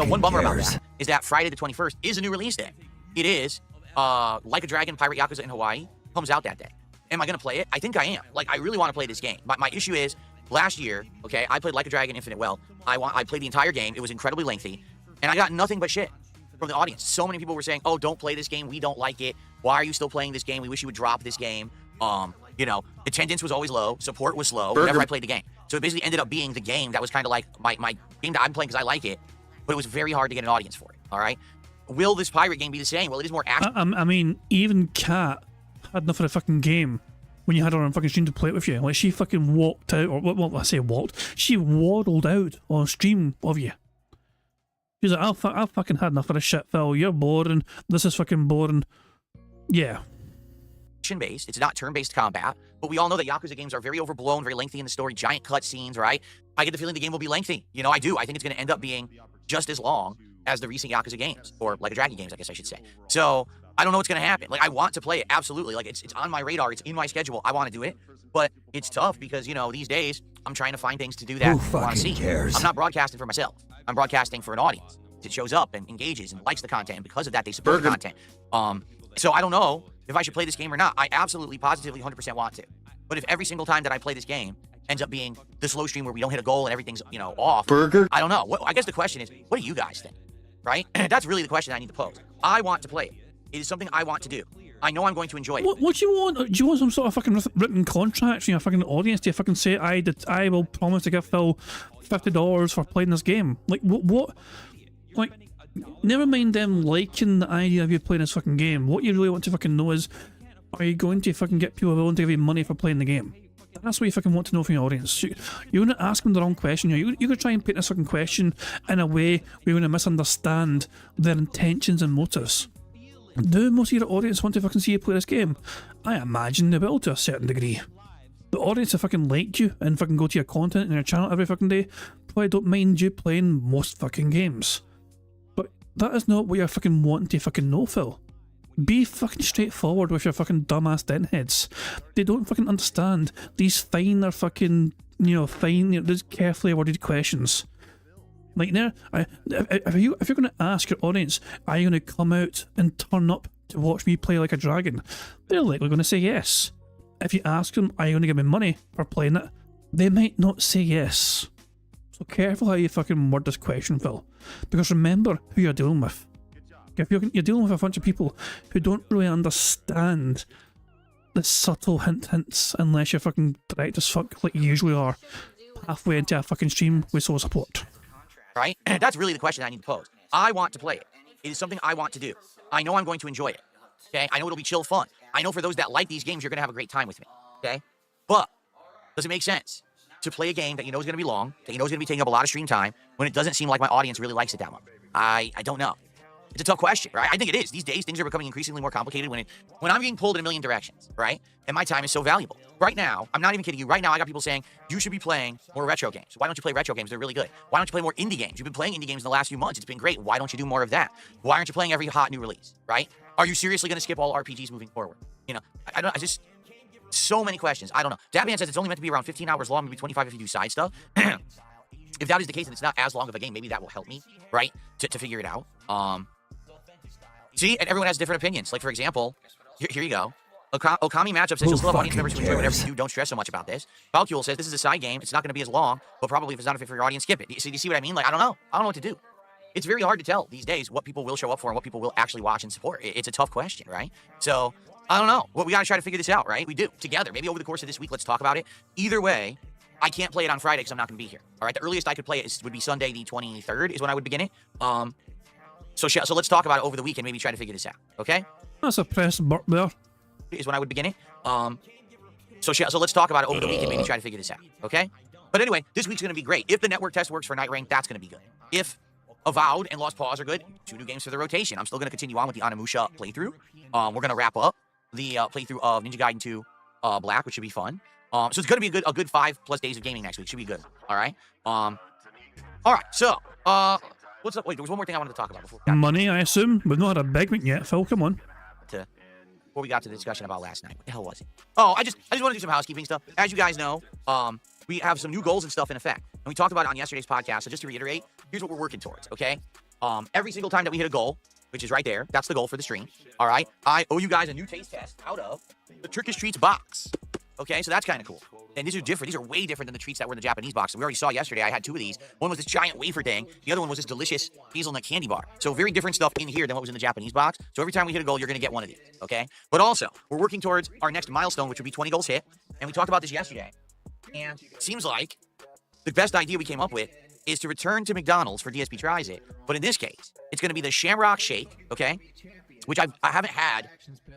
one bummer about that is that Friday the 21st is a new release day. It is Like a Dragon Pirate Yakuza in Hawaii comes out that day. Am I going to play it? I think I am. Like, I really want to play this game. My issue is, last year, okay, I played Like a Dragon Infinite Well. I played the entire game. It was incredibly lengthy, and I got nothing but shit from the audience. So many people were saying, oh, don't play this game. We don't like it. Why are you still playing this game? We wish you would drop this game. Attendance was always low. Support was slow whenever I played the game. So it basically ended up being the game that was kind of like my game that I'm playing because I like it, but it was very hard to get an audience for it, all right? Will this pirate game be the same? Well, it is more action. I mean, even Kat had enough of the fucking game when you had her on fucking stream to play it with you. Like, she fucking walked out, or well, I say walked, she waddled out on stream of you. She's like, I've fucking had enough of this shit, Phil. You're boring. This is fucking boring. Yeah. Based. It's not turn-based combat, but we all know that Yakuza games are very overblown, very lengthy in the story, giant cutscenes, right? I get the feeling the game will be lengthy. I do. I think it's going to end up being just as long as the recent Yakuza games, or Like a Dragon games, I guess I should say. So I don't know what's going to happen. Like, I want to play it, absolutely. Like, it's on my radar. It's in my schedule. I want to do it, but it's tough because, these days I'm trying to find things to do that I want to see. Cares? I'm not broadcasting for myself. I'm broadcasting for an audience that shows up and engages and likes the content, and because of that, they support the content. So I don't know if I should play this game or not. I absolutely, positively, 100% want to. But if every single time that I play this game ends up being the slow stream where we don't hit a goal and everything's, off, I don't know. I guess the question is, what do you guys think? Right? That's really the question I need to pose. I want to play it. It is something I want to do. I know I'm going to enjoy it. What do you want? Do you want some sort of fucking written contract from your fucking audience to fucking say, I will promise to give Phil $50 for playing this game? Like, what? Like, never mind them liking the idea of you playing this fucking game. What you really want to fucking know is, are you going to fucking get people willing to give you money for playing the game? That's what you fucking want to know from your audience. You're going to ask them the wrong question. You're going to try and paint a certain question in a way where you're going to misunderstand their intentions and motives. Do most of your audience want to fucking see you play this game? I imagine they will to a certain degree. The audience that fucking liked you and fucking go to your content and your channel every fucking day probably don't mind you playing most fucking games. But that is not what you're fucking wanting to fucking know, Phil. Be fucking straightforward with your fucking dumbass dentheads. They don't fucking understand these finer fucking, these carefully worded questions. Like there, if you're going to ask your audience, are you going to come out and turn up to watch me play like a dragon? They're likely going to say yes. If you ask them, are you going to give me money for playing it? They might not say yes. So careful how you fucking word this question, Phil. Because remember who you're dealing with. If you're dealing with a bunch of people who don't really understand the subtle hints unless you're fucking direct as fuck like you usually are halfway into a fucking stream with soul support. Right? And that's really the question I need to pose. I want to play it. It is something I want to do. I know I'm going to enjoy it. Okay? I know it'll be chill fun. I know for those that like these games, you're going to have a great time with me. Okay? But does it make sense to play a game that you know is going to be long, that you know is going to be taking up a lot of stream time, when it doesn't seem like my audience really likes it that much? I don't know. It's a tough question, right? I think it is. These days, things are becoming increasingly more complicated when I'm being pulled in a million directions, right? And my time is so valuable. Right now, I'm not even kidding you. Right now, I got people saying, you should be playing more retro games. Why don't you play retro games? They're really good. Why don't you play more indie games? You've been playing indie games in the last few months. It's been great. Why don't you do more of that? Why aren't you playing every hot new release, right? Are you seriously going to skip all RPGs moving forward? I just, so many questions. I don't know. Dabman says it's only meant to be around 15 hours long, maybe 25 if you do side stuff. If that is the case, and it's not as long of a game, maybe that will help me, right? To figure it out. See, and everyone has different opinions. Like, for example, here you go. Okami Matchup says, just love audience members who enjoy whatever you do. Don't stress so much about this. Valkuel says, this is a side game. It's not going to be as long, but probably if it's not a fit for your audience, skip it. So you see what I mean? Like, I don't know. I don't know what to do. It's very hard to tell these days what people will show up for and what people will actually watch and support. It's a tough question, right? So, I don't know. Well, we got to try to figure this out, right? We do. Together. Maybe over the course of this week, let's talk about it. Either way, I can't play it on Friday because I'm not going to be here. All right? The earliest I could play it would be Sunday the 23rd is when I would begin it. So let's talk about it over the week and maybe try to figure this out, okay? That's a press burp there. Is when I would begin it. So let's talk about it over the week and maybe try to figure this out, okay? But anyway, this week's going to be great. If the network test works for Night Rank, that's going to be good. If Avowed and Lost Paws are good, 2 new games for the rotation. I'm still going to continue on with the Onimusha playthrough. We're going to wrap up the playthrough of Ninja Gaiden 2 Black, which should be fun. So it's going to be a good 5+ days of gaming next week. Should be good. All right? All right, so... what's up? Wait, there was one more thing I wanted to talk about before. Money, I assume. We've not had a big one yet, Phil. Come on. Before we got to the discussion about last night. What the hell was it? Oh, I just want to do some housekeeping stuff. As you guys know, we have some new goals and stuff in effect. And we talked about it on yesterday's podcast. So just to reiterate, here's what we're working towards, okay? Every single time that we hit a goal, which is right there, that's the goal for the stream, all right? I owe you guys a new taste test out of the Turkish Treats box. Okay, so that's kind of cool. And these are different. These are way different than the treats that were in the Japanese box. We already saw yesterday. I had 2 of these. One was this giant wafer thing. The other one was this delicious hazelnut candy bar. So very different stuff in here than what was in the Japanese box. So every time we hit a goal, you're going to get one of these. Okay? But also, we're working towards our next milestone, which would be 20 goals hit. And we talked about this yesterday. And it seems like the best idea we came up with is to return to McDonald's for DSP Tries It. But in this case, it's going to be the Shamrock Shake. Okay? Which I haven't had.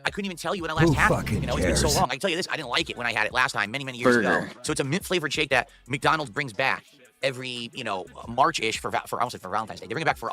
I couldn't even tell you when I last had it. You know, it's been so long. I can tell you this, I didn't like it when I had it last time, many years ago. So it's a mint-flavored shake that McDonald's brings back every, March-ish for Valentine's Day. They bring it back for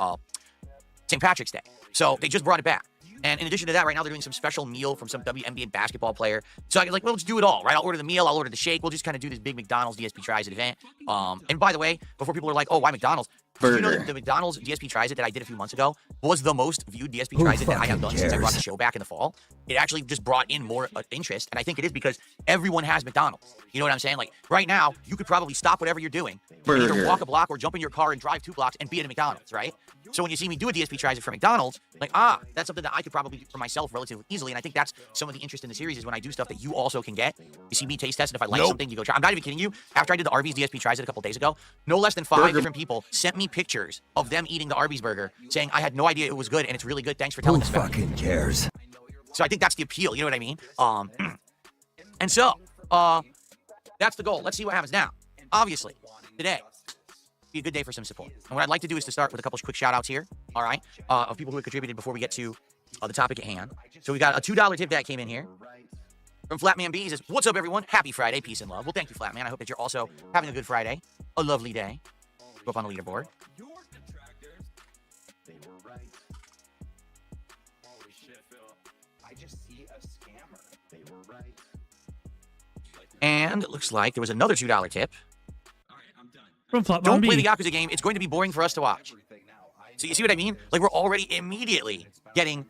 St. Patrick's Day. So they just brought it back. And in addition to that, right now they're doing some special meal from some WNBA basketball player. So I was like, well, let's do it all, right? I'll order the meal, I'll order the shake. We'll just kind of do this big McDonald's DSP Tries It event. And by the way, before people are like, oh, why McDonald's? Did you know that the McDonald's DSP Tries It that I did a few months ago was the most viewed DSP Tries It that I have done since I brought the show back in the fall? It actually just brought in more interest, and I think it is because everyone has McDonald's. You know what I'm saying? Like, right now, you could probably stop whatever you're doing, and either walk a block or jump in your car and drive 2 blocks and be at a McDonald's, right? So when you see me do a DSP Tries It for McDonald's, like, that's something that I could probably do for myself relatively easily, and I think that's some of the interest in the series is when I do stuff that you also can get. You see me taste test, and if I like something, you go try. I'm not even kidding you. After I did the Arby's DSP Tries It a couple days ago, no less than 5 different people sent me pictures of them eating the Arby's burger, saying, I had no idea it was good, and it's really good. Thanks for telling us about it. Who fucking cares? So I think that's the appeal, you know what I mean? And so, that's the goal. Let's see what happens now. Obviously, today, be a good day for some support. And what I'd like to do is to start with a couple of quick shout-outs here, all right, of people who have contributed before we get to the topic at hand. So we got a $2 tip that came in here. From Flatman B, he says, what's up, everyone? Happy Friday. Peace and love. Well, thank you, Flatman. I hope that you're also having a good Friday. A lovely day. Go up on the leaderboard. They were right. Holy shit, Phil. I just see a scammer. They were right. And it looks like there was another $2 tip. From Flatman Don't B. play the Yakuza game. It's going to be boring for us to watch. So you see what I mean? Like, we're already immediately getting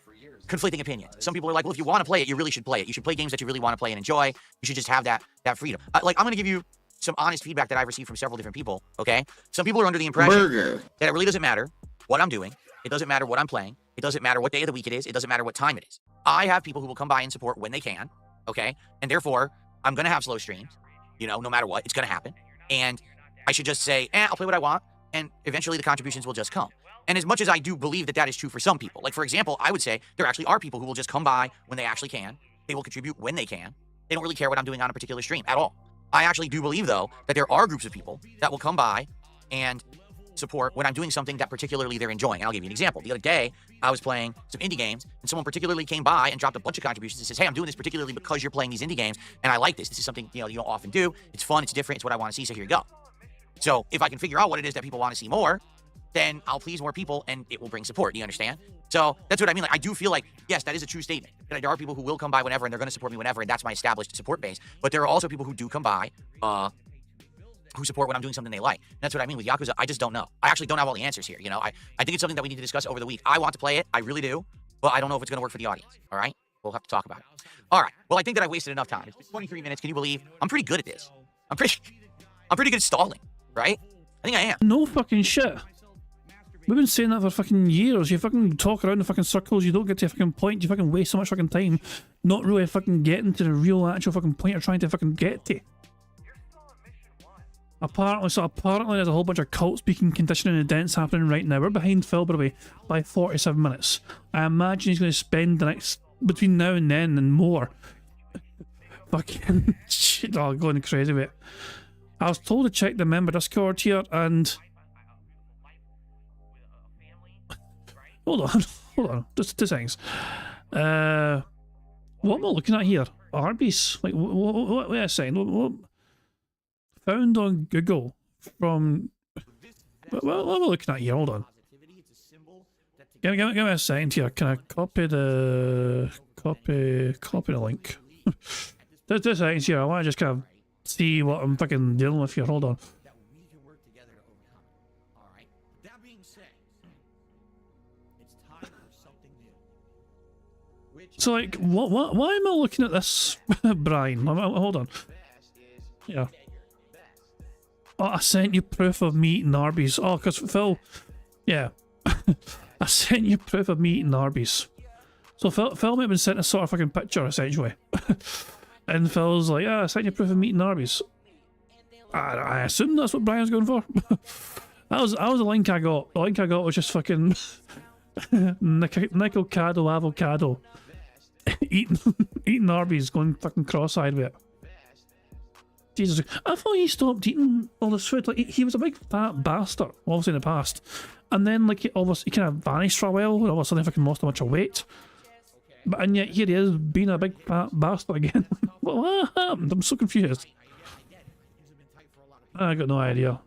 conflicting opinions. Some people are like, well, if you want to play it, you really should play it. You should play games that you really want to play and enjoy. You should just have that freedom. I'm going to give you some honest feedback that I've received from several different people, okay? Some people are under the impression that it really doesn't matter what I'm doing. It doesn't matter what I'm playing. It doesn't matter what day of the week it is. It doesn't matter what time it is. I have people who will come by and support when they can, okay? And therefore, I'm going to have slow streams, you know, no matter what. It's going to happen. And I should just say, I'll play what I want, and eventually the contributions will just come. And as much as I do believe that that is true for some people, like, for example, I would say there actually are people who will just come by when they actually can. They will contribute when they can. They don't really care what I'm doing on a particular stream at all. I actually do believe, though, that there are groups of people that will come by and support when I'm doing something that particularly they're enjoying. And I'll give you an example. The other day, I was playing some indie games, and someone particularly came by and dropped a bunch of contributions and says, hey, I'm doing this particularly because you're playing these indie games, and I like this. This is something, you know, you don't often do. It's fun. It's different. It's what I want to see, so here you go. So if I can figure out what it is that people want to see more, then I'll please more people, and it will bring support. Do you understand? So that's what I mean. Like, I do feel like, yes, that is a true statement. There are people who will come by whenever, and they're going to support me whenever, and that's my established support base. But there are also people who do come by, who support when I'm doing something they like. And that's what I mean with Yakuza. I just don't know. I actually don't have all the answers here. You know, I think it's something that we need to discuss over the week. I want to play it. I really do. But I don't know if it's going to work for the audience. All right? We'll have to talk about it. All right. Well, I think that I wasted enough time. It's been 23 minutes. Can you believe? I'm pretty good at this. I'm pretty good at stalling, right? I think I am. No fucking shit. We've been saying that for fucking years. You fucking talk around in fucking circles, you don't get to a fucking point, you fucking waste so much fucking time not really fucking getting to the real actual fucking point you're trying to fucking get to. Apparently there's a whole bunch of cult speaking, conditioning events happening right now. We're behind Phil, by the way, by 47 minutes. I imagine he's going to spend the next, between now and then and more, fucking shit, going crazy with it. I was told to check the member Discord here, and hold on, just 2 seconds. What am I looking at here? Arby's? Like, wait a second. What? Found on Google from. What am I looking at here? Hold on. Give me a second here. Can I copy the link? Just 2 seconds here. I want to just kind of see what I'm fucking dealing with here. Hold on. So, like, why am I looking at this, Brian? Hold on. Yeah. Oh, I sent you proof of me eating Arby's. Oh, because Phil... Yeah. I sent you proof of me eating Arby's. So Phil might have been sent a sort of fucking picture, essentially. And Phil's like, yeah, I sent you proof of me eating Arby's. I assume that's what Brian's going for. that was the link I got. The link I got was just fucking... Nickel Cado Avocado. eating Arby's, going fucking cross-eyed with it. Jesus, I thought he stopped eating all this food. Like, he was a big fat bastard, obviously in the past, and then like he kind of vanished for a while, and all of a sudden fucking lost a bunch of weight. And yet here he is, being a big fat bastard again. What happened? I'm so confused. I got no idea.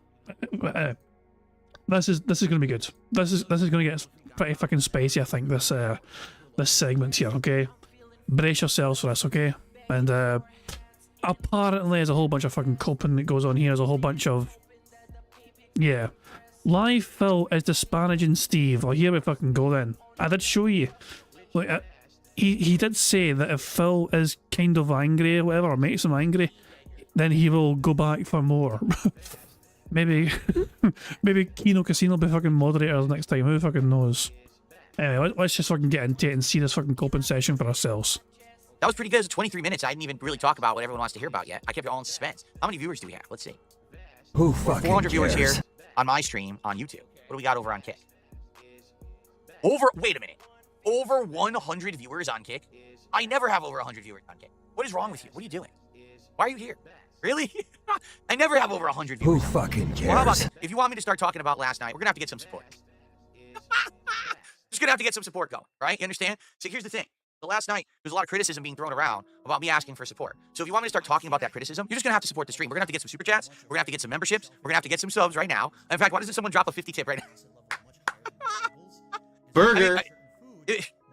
This is gonna be good. This is gonna get pretty fucking spicy, I think. This segment here, okay? Brace yourselves for this, okay? And apparently there's a whole bunch of fucking coping that goes on here. There's a whole bunch of... Yeah. Live Phil is disparaging Steve. Oh, here we fucking go then. I did show you. Like, he did say that if Phil is kind of angry or whatever, or makes him angry, then he will go back for more. maybe Kino Casino will be fucking moderators next time. Who fucking knows? Anyway, let's just fucking get into it and see this fucking coping session for ourselves. That was pretty good. It was 23 minutes. I didn't even really talk about what everyone wants to hear about yet. I kept it all in suspense. How many viewers do we have? Let's see. Who fucking 400 viewers cares? here on my stream on YouTube. What do we got over on Kick? Wait a minute. Over 100 viewers on Kick? I never have over 100 viewers on Kick. What is wrong with you? What are you doing? Why are you here? Really? I never have over 100 viewers. Who fucking cares? Well, how about this? If you want me to start talking about last night, we're going to have to get some support. Just going to have to get some support going, right? You understand? So here's the thing. So last night, there's a lot of criticism being thrown around about me asking for support. So if you want me to start talking about that criticism, you're just going to have to support the stream. We're going to have to get some super chats. We're going to have to get some memberships. We're going to have to get some subs right now. In fact, why doesn't someone drop a 50 tip right now? Burger.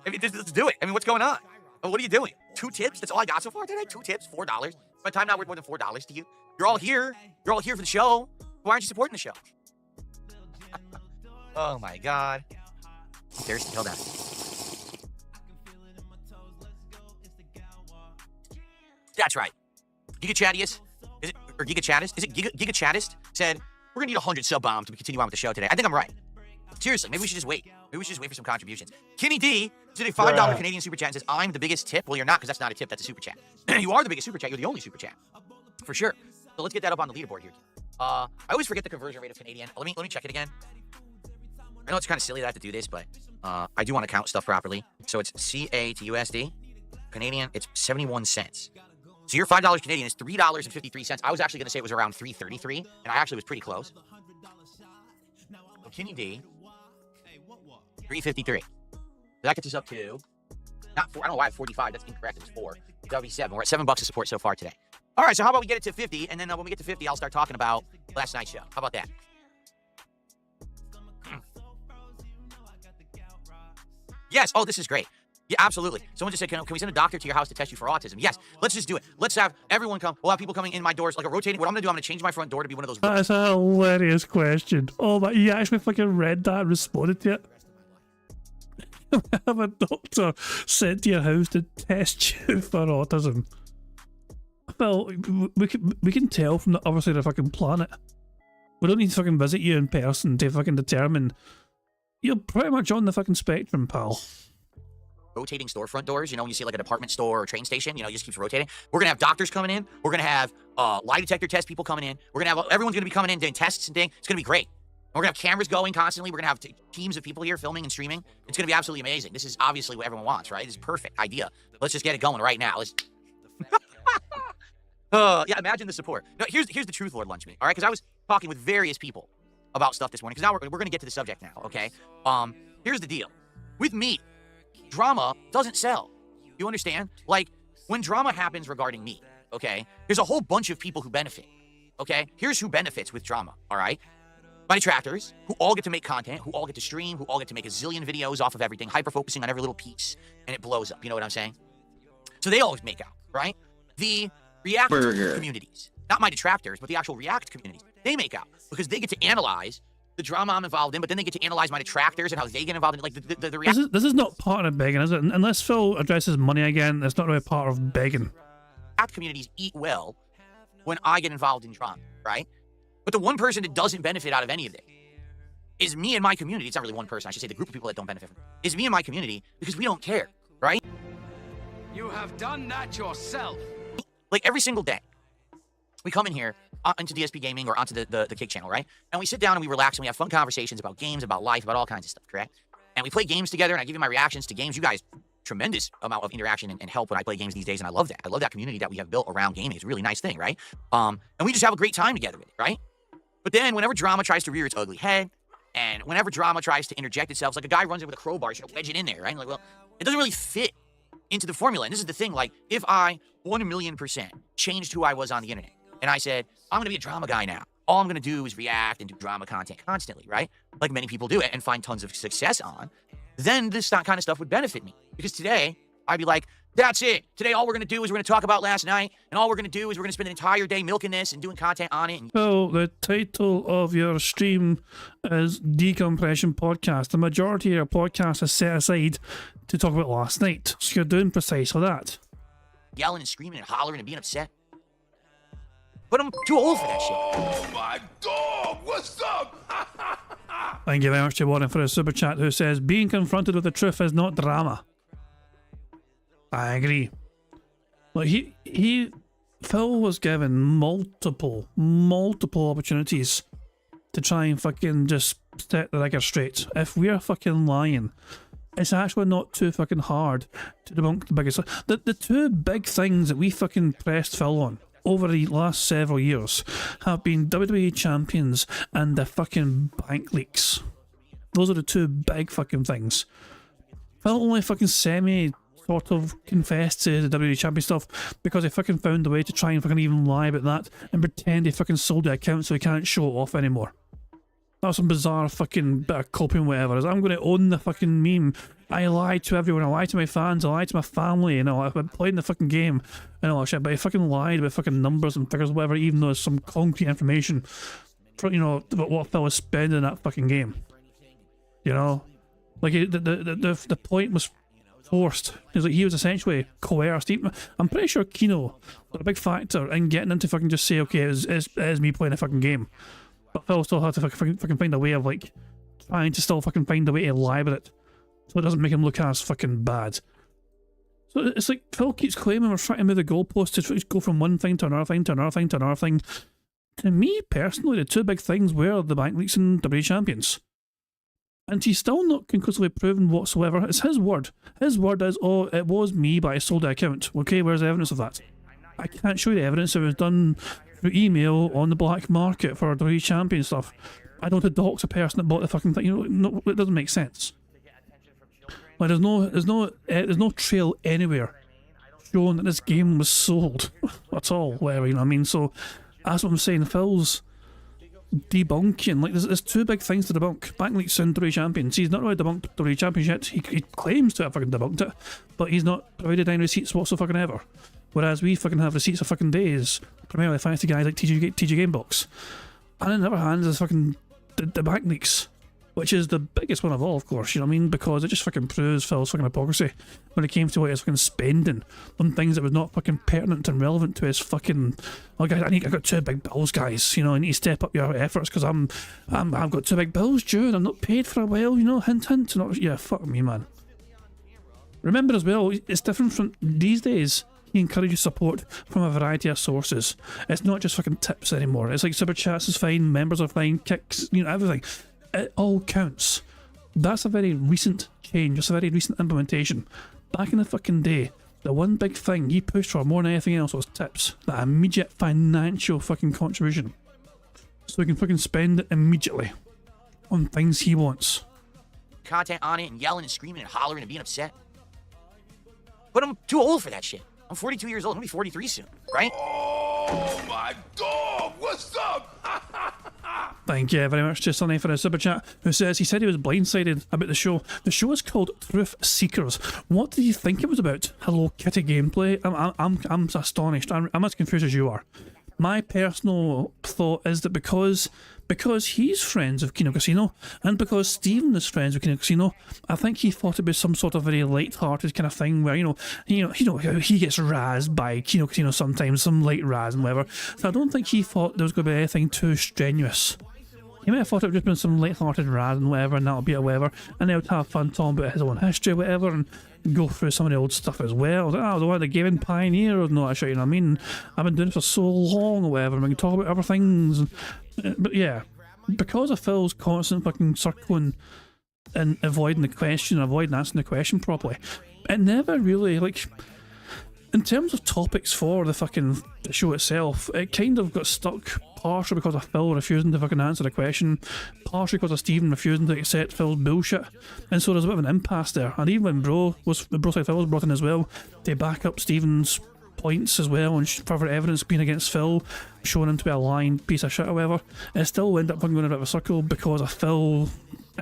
I mean, let's do it. I mean, what's going on? What are you doing? 2 tips? That's all I got so far today? 2 tips, $4. My time not worth more than $4 to you. You're all here. You're all here for the show. Why aren't you supporting the show? Oh my God. Seriously, hold on. That's right. Giga Chattiest, is it, or Giga Chattist? Is it Giga Chattist said, we're gonna need 100 sub bombs to continue on with the show today. I think I'm right. Seriously, maybe we should just wait. Maybe we should just wait for some contributions. Kenny D did a $5 Canadian super chat and says, I'm the biggest tip. Well, you're not, because that's not a tip, that's a super chat. You are the biggest super chat, you're the only super chat. For sure. So let's get that up on the leaderboard here. I always forget the conversion rate of Canadian. Let me check it again. I know it's kind of silly that I have to do this, but I do want to count stuff properly. So it's CA to USD. Canadian, it's 71 cents. So your $5 Canadian is $3.53. I was actually going to say it was around $3.33, and I actually was pretty close. So Kenny D, $3.53. So that gets us up to, not 4, I don't know why I have 45, that's incorrect, it's 4. That'll be 7. We're at $7 of support so far today. All right, so how about we get it to 50, and then when we get to 50, I'll start talking about last night's show. How about that? Yes, oh, this is great. Yeah, absolutely. Someone just said, can we send a doctor to your house to test you for autism? Yes, let's just do it. Let's have everyone come. We'll have people coming in my doors, like a rotating. What I'm going to do, I'm going to change my front door to be one of those. That's a hilarious question. Oh my, you actually fucking read that and responded to it. Have a doctor sent to your house to test you for autism. Well, we can tell from the other side of the fucking planet. We don't need to fucking visit you in person to fucking determine you're pretty much on the fucking spectrum, pal. Rotating storefront doors, you know, when you see like a department store or train station, you know, it just keeps rotating. We're going to have doctors coming in. We're going to have lie detector test people coming in. We're going to have, everyone's going to be coming in doing tests and things. It's going to be great. We're going to have cameras going constantly. We're going to have teams of people here filming and streaming. It's going to be absolutely amazing. This is obviously what everyone wants, right? This is a perfect idea. Let's just get it going right now. Let's... yeah, imagine the support. No, here's the truth, Lord Lunchmeat, all right? Because I was talking with various people about stuff this morning, because now we're going to get to the subject now, okay? Here's the deal. With me, drama doesn't sell. You understand? Like, when drama happens regarding me, okay, there's a whole bunch of people who benefit, okay? Here's who benefits with drama, all right? My detractors, who all get to make content, who all get to stream, who all get to make a zillion videos off of everything, hyper-focusing on every little piece, and it blows up. You know what I'm saying? So they always make out, right? The React communities, not my detractors, but the actual React communities, they make out because they get to analyze the drama I'm involved in, but then they get to analyze my detractors and how they get involved in it. Like the React. This is not part of begging, is it? Unless Phil addresses money again, it's not really part of begging. React communities eat well when I get involved in drama, right? But the one person that doesn't benefit out of any of it is me and my community. It's not really one person, I should say the group of people that don't benefit from it. Is me and my community because we don't care, right? You have done that yourself. Like every single day, we come in here into DSP Gaming or onto the Kick channel, right? And we sit down and we relax and we have fun conversations about games, about life, about all kinds of stuff, correct? And we play games together and I give you my reactions to games. You guys, tremendous amount of interaction and help when I play games these days, and I love that. I love that community that we have built around gaming. It's a really nice thing, right? And we just have a great time together with it, right? But then whenever drama tries to rear its ugly head, and whenever drama tries to interject itself, it's like a guy runs in with a crowbar, you should wedge it in there, right? And like, well, it doesn't really fit into the formula. And this is the thing, like, if I 1,000,000% changed who I was on the internet, and I said, I'm gonna be a drama guy now, all I'm gonna do is react and do drama content constantly, right? Like many people do it and find tons of success on, then this kind of stuff would benefit me. Because today, I'd be like, that's it. Today, all we're going to do is we're going to talk about last night, and all we're going to do is we're going to spend an entire day milking this and doing content on it. Well, the title of your stream is Decompression Podcast. The majority of your podcast is set aside to talk about last night. So you're doing precisely that. Yelling and screaming and hollering and being upset. But I'm too old for that shit. Oh my dog, what's up? Thank you very much to Warren for a super chat who says, being confronted with the truth is not drama. I agree. Like Phil was given multiple opportunities to try and fucking just set the record straight. If we're fucking lying, it's actually not too fucking hard to debunk the biggest. The two big things that we fucking pressed Phil on over the last several years have been WWE champions and the fucking bank leaks. Those are the two big fucking things. Phil only fucking sort of confessed to the WWE Champion stuff because he fucking found a way to try and fucking even lie about that and pretend he fucking sold the account so he can't show it off anymore. That was some bizarre fucking bit of coping, whatever. I'm going to own the fucking meme. I lied to everyone. I lied to my fans. I lied to my family. You know, I've been playing the fucking game and all that shit. But he fucking lied about fucking numbers and figures, whatever. Even though there's some concrete information, for, you know, about what Phil was spending in that fucking game. You know, like the point was forced. It's like he was essentially coerced. I'm pretty sure Kino was a big factor in getting him to fucking just say, okay, it's me playing a fucking game. But Phil still had to fucking find a way of, like, trying to still fucking find a way to lie about it so it doesn't make him look as fucking bad. So it's like Phil keeps claiming we're trying to move the goalpost to go from one thing to another thing to another thing to another thing. To me, personally, the two big things were the bank leaks and WWE Champions. And he's still not conclusively proven whatsoever. It's his word. His word is, oh, it was me, but I sold the account. Okay, where's the evidence of that? I can't show you the evidence. It was done through email on the black market for the champion stuff. I don't have to dox a person that bought the fucking thing. You know, no, it doesn't make sense. Like there's no trail anywhere showing that this game was sold at all. Whatever, you know what I mean. So that's what I'm saying. Phil's debunking. Like there's two big things to debunk: bank leaks and WWE Champions. He's not really debunked WWE Champions yet. He claims to have fucking debunked it, but he's not provided any receipts whatsoever ever. Whereas we fucking have receipts of fucking days, primarily thanks to guys like TG Gamebox. And on the other hand, there's fucking the bank leaks, which is the biggest one of all, of course, you know what I mean? Because it just fucking proves Phil's fucking hypocrisy when it came to what he was fucking spending on things that was not fucking pertinent and relevant to his fucking, oh guys, I got two big bills, guys, you know, I need to step up your efforts because I've got two big bills due and I'm not paid for a while, you know, hint hint. Not, yeah, fuck me, man. Remember as well, it's different from these days. He encourages support from a variety of sources. It's not just fucking tips anymore. It's like super chats is fine, members are fine, kicks, you know, everything. It all counts. That's a very recent change. It's a very recent implementation. Back in the fucking day, the one big thing he pushed for more than anything else was tips. That immediate financial fucking contribution. So he can fucking spend it immediately on things he wants. Content on it and yelling and screaming and hollering and being upset. But I'm too old for that shit. I'm 42 years old. I'm gonna be 43 soon, right? Oh my god, what's up? Thank you very much to Sonny for a super chat, who says he said he was blindsided about the show. The show is called Truth Seekers. What did you think it was about? Hello Kitty gameplay? I'm astonished. I'm as confused as you are. My personal thought is that because he's friends with Kino Casino, and because Stephen is friends with Kino Casino, I think he thought it'd be some sort of very light-hearted kind of thing where, you know, he gets razzed by Kino Casino sometimes, some light razz and whatever. So I don't think he thought there was going to be anything too strenuous. He might have thought it would just been some light-hearted razz and whatever, and that'll be it, whatever, and they would have fun talking about his own history, whatever, and go through some of the old stuff as well. I was one of the gaming pioneers and all that shit, you know what I mean? I've been doing it for so long or whatever, and we can talk about other things. But yeah, because of Phil's constant fucking circling and avoiding the question, avoiding answering the question properly, it never really, like, in terms of topics for the fucking show itself, it kind of got stuck partially because of Phil refusing to fucking answer the question, partially because of Stephen refusing to accept Phil's bullshit, and so there's a bit of an impasse there. And even when Phil was brought in as well to back up Stephen's points as well and further evidence being against Phil, showing him to be a lying piece of shit or whatever, it still ended up going in a bit of a circle because of Phil,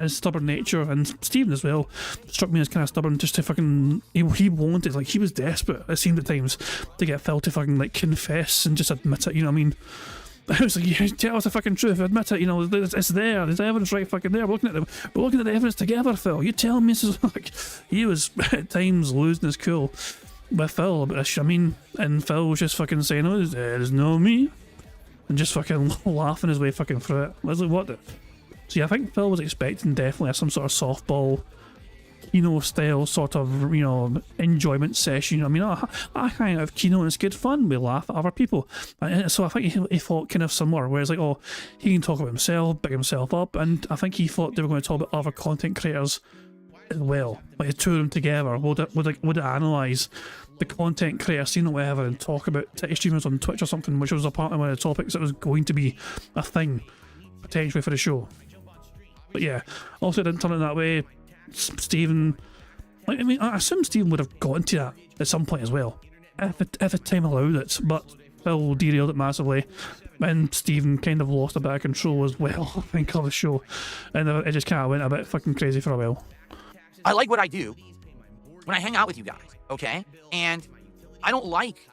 his stubborn nature, and Stephen as well struck me as kind of stubborn, just to fucking, he wanted, like, he was desperate, it seemed at times, to get Phil to fucking, like, confess and just admit it, you know what I mean? I was like, yeah, tell us the fucking truth, admit it, you know, it's there, there's evidence right fucking there, we're looking at the evidence together, Phil, you tell me. So, like, he was at times losing his cool with Phil about this, I mean, and Phil was just fucking saying, oh, there's no me, and just fucking laughing his way fucking through it. I was like, what the... So yeah, I think Phil was expecting definitely some sort of softball, Kino style sort of, you know, enjoyment session. You know, I mean, I hang out with Kino and it's good fun. We laugh at other people. And so I think he thought kind of similar, where it's like, oh, he can talk about himself, big himself up, and I think he thought they were going to talk about other content creators as well. Like the two of them together would analyse the content creator scene or whatever and talk about titty streamers on Twitch or something, which was apparently one of the topics that was going to be a thing potentially for the show. But yeah, also it didn't turn out that way. Stephen Like, I mean, I assume Stephen would have gotten to that at some point as well, if the time allowed it, but Phil derailed it massively, and Stephen kind of lost a bit of control as well, I think, of the show, and it just kind of went a bit fucking crazy for a while. I like what I do when I hang out with you guys, okay? And I don't like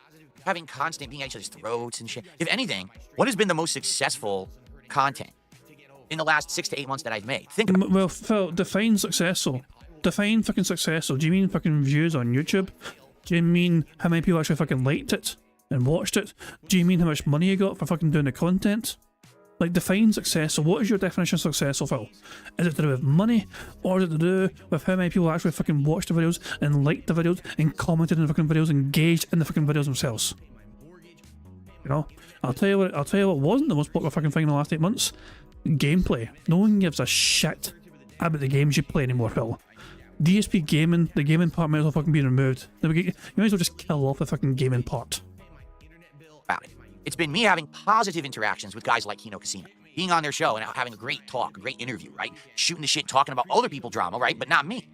having constant being at each other's throats and shit. If anything, what has been the most successful content in the last 6 to 8 months that I've made? Think about Well, Phil, define successful. Define fucking successful. Do you mean fucking views on YouTube? Do you mean how many people actually fucking liked it and watched it? Do you mean how much money you got for fucking doing the content? Like, define successful. What is your definition of successful, Phil? Is it to do with money, or is it to do with how many people actually fucking watched the videos and liked the videos and commented on the fucking videos, engaged in the fucking videos themselves? You know, I'll tell you what wasn't the most popular fucking thing in the last 8 months. Gameplay. No one gives a shit about the games you play anymore, Phil. DSP gaming, the gaming part might as well fucking be removed. You might as well just kill off the fucking gaming part. about it. It's been me having positive interactions with guys like Kino Casino, being on their show and having a great talk, a great interview, right? Shooting the shit, talking about other people drama, right? But not me.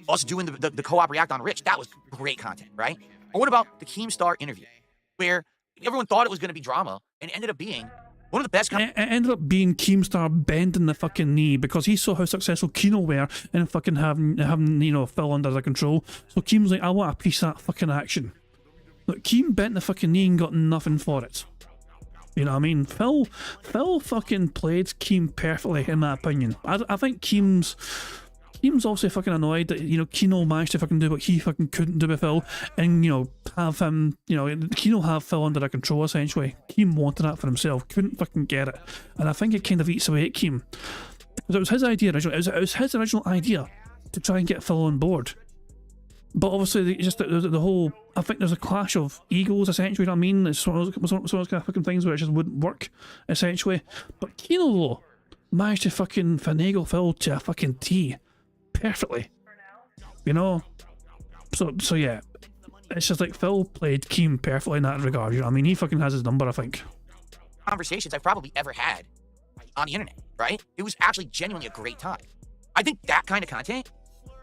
Also doing the co-op react on Rich. That was great content, right? Or what about the Keemstar interview, where everyone thought it was going to be drama and it ended up being one of the best. It ended up being Keemstar bending the fucking knee because he saw how successful Kino were and fucking having you know, Phil under their control. So Keem's like, I want a piece of that fucking action. Look, Keem bent the fucking knee and got nothing for it. You know what I mean? Phil fucking played Keem perfectly, in my opinion. I think Keem's also fucking annoyed that, you know, Kino managed to fucking do what he fucking couldn't do with Phil, and, you know, have him, you know, Kino have Phil under their control, essentially. Keem wanted that for himself, couldn't fucking get it. And I think it kind of eats away at Keem. Because it was his idea originally, it was his original idea to try and get Phil on board. But obviously, just the whole, I think there's a clash of egos, essentially, you know what I mean? It's one of those kind of fucking things where it just wouldn't work, essentially. But Kino, though, managed to fucking finagle Phil to a fucking T. Perfectly. You know? So yeah. It's just like Phil played Keem perfectly in that regard, you know what I mean? He fucking has his number, I think. Conversations I've probably ever had on the internet, right? It was actually genuinely a great time. I think that kind of content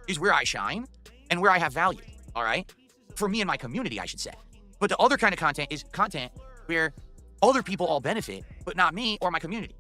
is where I shine and where I have value, all right? For me and my community, I should say. But the other kind of content is content where other people all benefit, but not me or my community.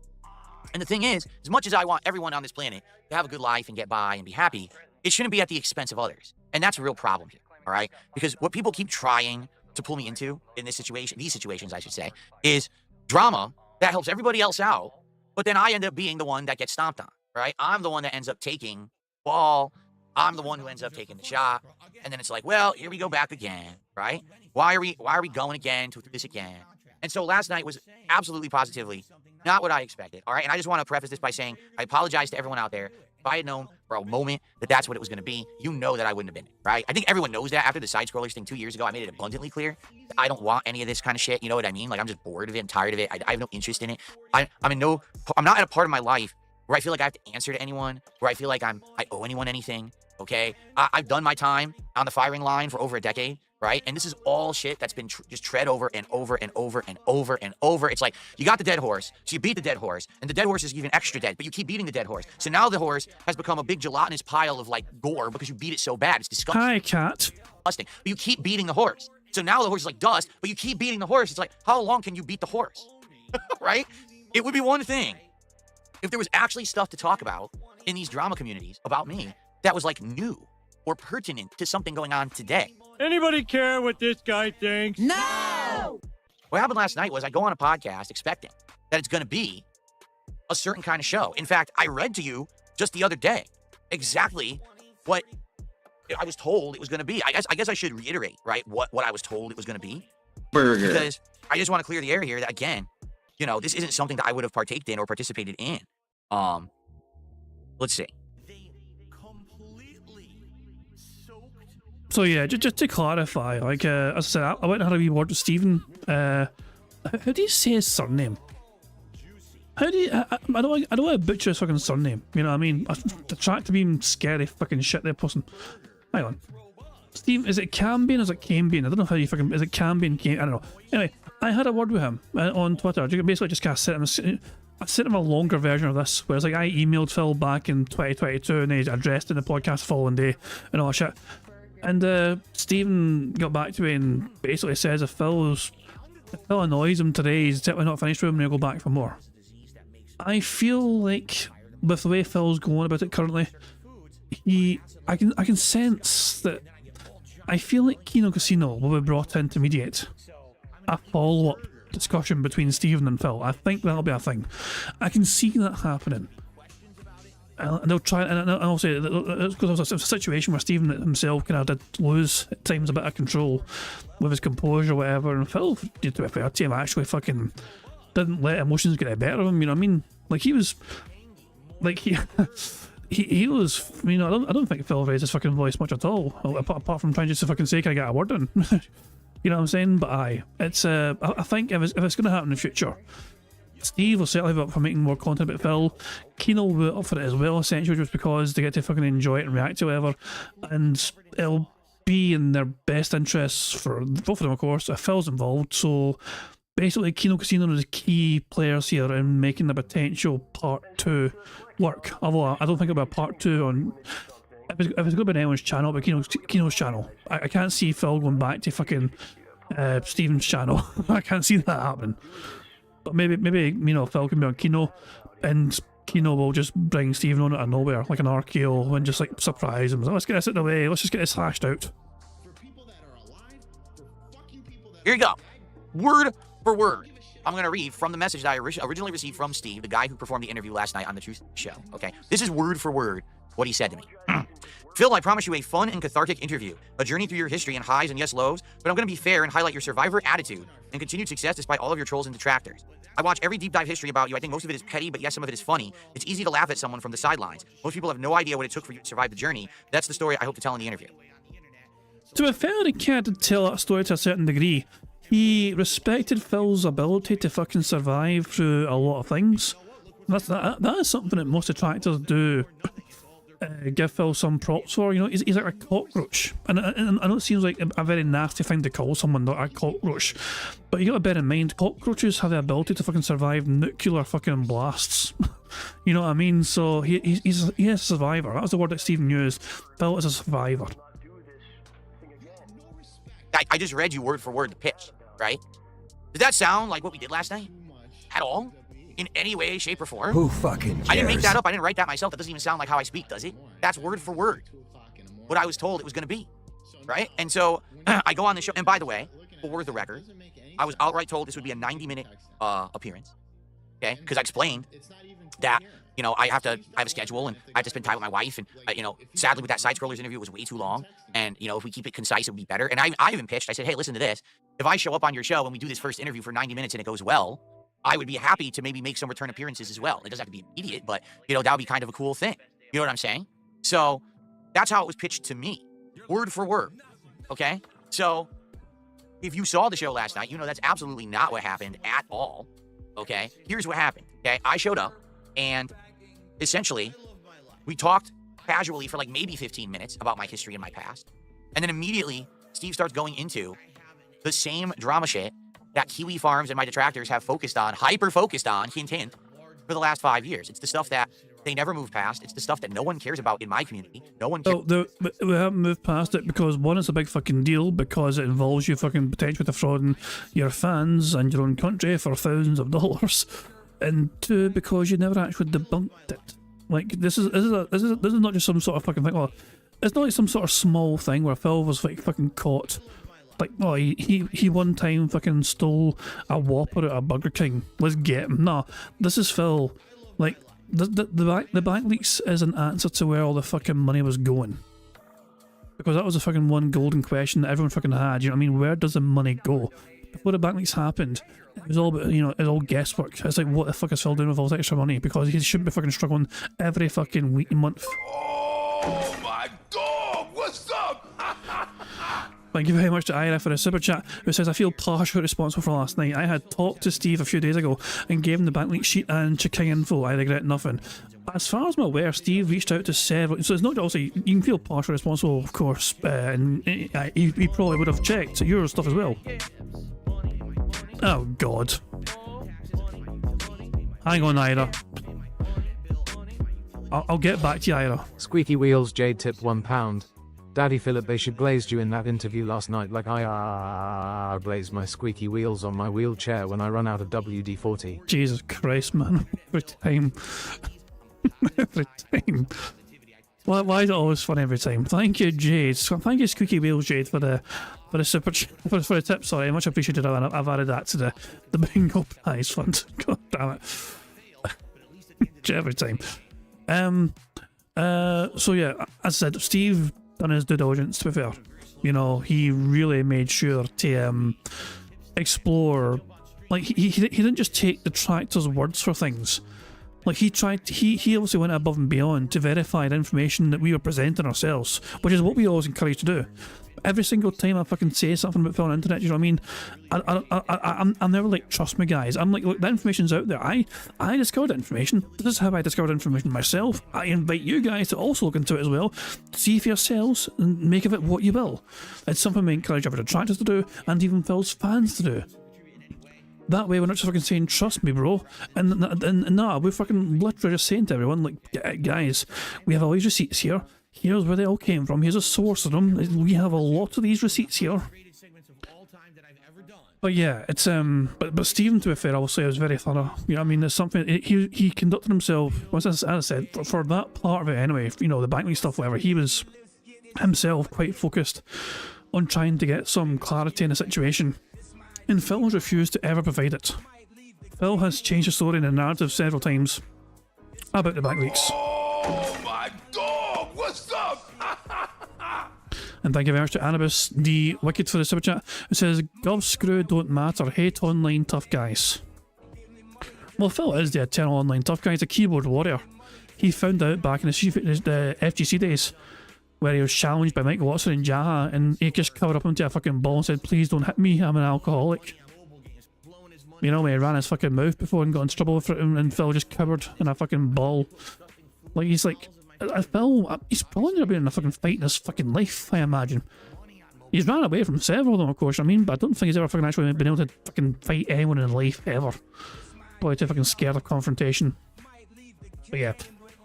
And the thing is, as much as I want everyone on this planet to have a good life and get by and be happy, it shouldn't be at the expense of others. And that's a real problem here, all right? Because what people keep trying to pull me into in this situation, these situations, I should say, is drama that helps everybody else out, but then I end up being the one that gets stomped on, right? I'm the one that ends up taking ball. I'm the one who ends up taking the shot. And then it's like, well, here we go back again, right? Why are we going again to this again? And so last night was absolutely positively not what I expected, all right? And I just want to preface this by saying I apologize to everyone out there. If I had known for a moment that that's what it was going to be, you know that I wouldn't have been, right? I think everyone knows that after the side-scrollers thing 2 years ago. I made it abundantly clear that I don't want any of this kind of shit. You know what I mean? Like, I'm just bored of it and tired of it. I have no interest in it. I'm not in a part of my life where I feel like I have to answer to anyone, where I feel like I owe anyone anything, okay? I've done my time on the firing line for over a decade, right? And this is all shit that's been just tread over and over and over and over and over. It's like, you got the dead horse, so you beat the dead horse, and the dead horse is even extra dead, but you keep beating the dead horse. So now the horse has become a big gelatinous pile of, like, gore because you beat it so bad. It's disgusting. Hi, cat. Disgusting. But you keep beating the horse. So now the horse is like dust, but you keep beating the horse. It's like, how long can you beat the horse? Right? It would be one thing if there was actually stuff to talk about in these drama communities about me that was, like, new or pertinent to something going on today. Anybody care what this guy thinks? No! What happened last night was I go on a podcast expecting that it's going to be a certain kind of show. In fact, I read to you just the other day exactly what I was told it was going to be. I guess I should reiterate, right, what I was told it was going to be. Burger. Because I just want to clear the air here that, again, you know, this isn't something that I would have partaked in or participated in. Let's see. So yeah, just to clarify, like, as I said, I went and had a wee word with Stephen. How do you say his surname? How do you, I don't want to butcher his fucking surname, you know what I mean? Detractor being scary fucking shit there, person. Hang on. Steve, is it Cambian or is it Cambian? I don't know how you fucking, is it Cambian? I don't know. Anyway, I had a word with him on Twitter. Basically just kind of said, I sent him a longer version of this, where it's like I emailed Phil back in 2022 and he addressed in the podcast the following day and all that shit. And Stephen got back to me and basically says if Phil annoys him today, he's certainly not finished with him and he'll go back for more. I feel like with the way Phil's going about it currently, I can sense that I feel like Kino Casino will be brought in to mediate a follow-up discussion between Stephen and Phil. I think that'll be a thing. I can see that happening. And they'll try, and I'll say it's because it was a situation where Stephen himself kind of did lose at times a bit of control with his composure or whatever, and Phil, to be fair to him, actually fucking didn't let emotions get the better of him, you know what I mean? Like he was, like he was, you know, I don't think Phil raised his fucking voice much at all, apart from trying just to fucking say, can I get a word in? You know what I'm saying? But it's I think if it's going to happen in the future, Steve will certainly be up for making more content about Phil. Kino will be up for it as well, essentially, just because they get to fucking enjoy it and react to whatever, and it'll be in their best interests for both of them, of course, if Phil's involved. So basically, Kino Casino is key players here in making the potential part 2 work. Although I don't think it'll be a part 2 on. If it's going to be on anyone's channel, but Kino's channel. I can't see Phil going back to fucking Stephen's channel. I can't see that happening. But maybe you know, Phil can be on Kino, and Kino will just bring Stephen on out of nowhere, like an RKO, and just like surprise him. Let's get this out of the way. Let's just get this hashed out. Here you go. Word for word. I'm going to read from the message that I originally received from Steve, the guy who performed the interview last night on the Truth Show. Okay, this is word for word what he said to me. Phil, I promise you a fun and cathartic interview, a journey through your history and highs and yes lows, but I'm going to be fair and highlight your survivor attitude and continued success despite all of your trolls and detractors. I watch every deep dive history about you. I think most of it is petty, but yes, some of it is funny. It's easy to laugh at someone from the sidelines. Most people have no idea what it took for you to survive the journey. That's the story I hope to tell in the interview. To be fair, he can't tell that story to a certain degree. He respected Phil's ability to fucking survive through a lot of things. That is something that most detractors do. Give Phil some props for, you know, he's like a cockroach, and I know it seems like a very nasty thing to call someone a cockroach, but you gotta bear in mind, cockroaches have the ability to fucking survive nuclear fucking blasts. You know what I mean? So he's a survivor. That was the word that Stephen used. Phil is a survivor. I just read you word for word the pitch, right? Did that sound like what we did last night? At all? In any way, shape, or form? Who fucking cares? I didn't make that up. I didn't write that myself. That doesn't even sound like how I speak, does it? That's word for word what I was told it was going to be, right? And so I go on the show. And by the way, for the record, I was outright told this would be a 90-minute appearance, okay? Because I explained that, you know, I have a schedule and I have to spend time with my wife. And, you know, sadly with that Side Scrollers interview, it was way too long. And, you know, if we keep it concise, it would be better. And I even pitched, I said, hey, listen to this. If I show up on your show and we do this first interview for 90 minutes and it goes well, I would be happy to maybe make some return appearances as well. It doesn't have to be immediate, but, you know, that would be kind of a cool thing. You know what I'm saying? So that's how it was pitched to me, word for word, okay? So if you saw the show last night, you know that's absolutely not what happened at all, okay? Here's what happened, okay? I showed up, and essentially, we talked casually for like maybe 15 minutes about my history and my past, and then immediately, Steve starts going into the same drama shit that Kiwi Farms and my detractors have focused on, hyper-focused on, hint, hint, for the last 5 years. It's the stuff that they never move past. It's the stuff that no one cares about in my community. No one cares. Oh, we haven't moved past it because, one, it's a big fucking deal because it involves you fucking potentially defrauding your fans and your own country for thousands of dollars. And two, because you never actually debunked it. Like, this is not just some sort of fucking thing. Well, it's not like some sort of small thing where Phil was like fucking caught. Like, oh, he one time fucking stole a Whopper at a Burger King. Let's get him. No, this is Phil. Like, the bank leaks is an answer to where all the fucking money was going. Because that was the fucking one golden question that everyone fucking had. You know what I mean? Where does the money go? Before the bank leaks happened, it was all, you know, it's all guesswork. It's like, what the fuck is Phil doing with all this extra money? Because he shouldn't be fucking struggling every fucking week and month. Oh my god, what's up? Thank you very much to Ira for a super chat who says, I feel partially responsible for last night. I had talked to Steve a few days ago and gave him the bank leak sheet and checking info. I regret nothing. But as far as I'm aware, Steve reached out to several, so it's not also, you can feel partially responsible, of course, and he probably would have checked your stuff as well. Oh god. Hang on, Ira. I'll get back to you, Ira. Squeaky Wheels Jade tipped £1. Daddy Philip, they should glazed you in that interview last night like I glazed my squeaky wheels on my wheelchair when I run out of WD-40. Jesus Christ, man. Every time. Every time. Why is it always fun every time? Thank you, Jade. Thank you, Squeaky Wheels, Jade, for the super for the tip. Sorry, much appreciated. I've added that to the bingo prize fund. God damn it. Every time. So yeah, as I said, Steve done his due diligence, to be fair. You know, he really made sure to explore, like, he didn't just take Detractor's words for things. Like, he obviously went above and beyond to verify the information that we were presenting ourselves, which is what we always encourage to do. Every single time I fucking say something about Phil on the internet, you know what I mean? I'm never like, trust me guys. I'm like, look, the information's out there. I discovered information. This is how I discovered information myself. I invite you guys to also look into it as well. See for yourselves and make of it what you will. It's something we encourage other detractors to do, and even Phil's fans to do. That way we're not just fucking saying, trust me, bro. And no, we're fucking literally just saying to everyone, like, guys, we have all these receipts here. Here's where they all came from. Here's a source of them. We have a lot of these receipts here. But yeah, it's but Stephen, to be fair, I will say, was very thorough. You know what I mean? There's something he conducted himself, as I said, for that part of it anyway, you know, the banking stuff, whatever, he was himself quite focused on trying to get some clarity in the situation. And Phil has refused to ever provide it. Phil has changed the story and the narrative several times about the bank leaks. Oh my dog, what's up? And thank you very much to Anubis the Wicked for the super chat. It says, Gov screw don't matter, hate online tough guys. Well, Phil is the eternal online tough guy. He's a keyboard warrior. He found out back in the FGC days where he was challenged by Mike Watson and Jaha, and he just covered up into a fucking ball and said, please don't hit me, I'm an alcoholic. You know, when he ran his fucking mouth before and got in trouble for it, and Phil just covered in a fucking ball. Like, he's like, Phil, he's probably never been in a fucking fight in his fucking life, I imagine. He's ran away from several of them, of course, I mean, but I don't think he's ever fucking actually been able to fucking fight anyone in life, ever. Probably too fucking scared of confrontation. But yeah,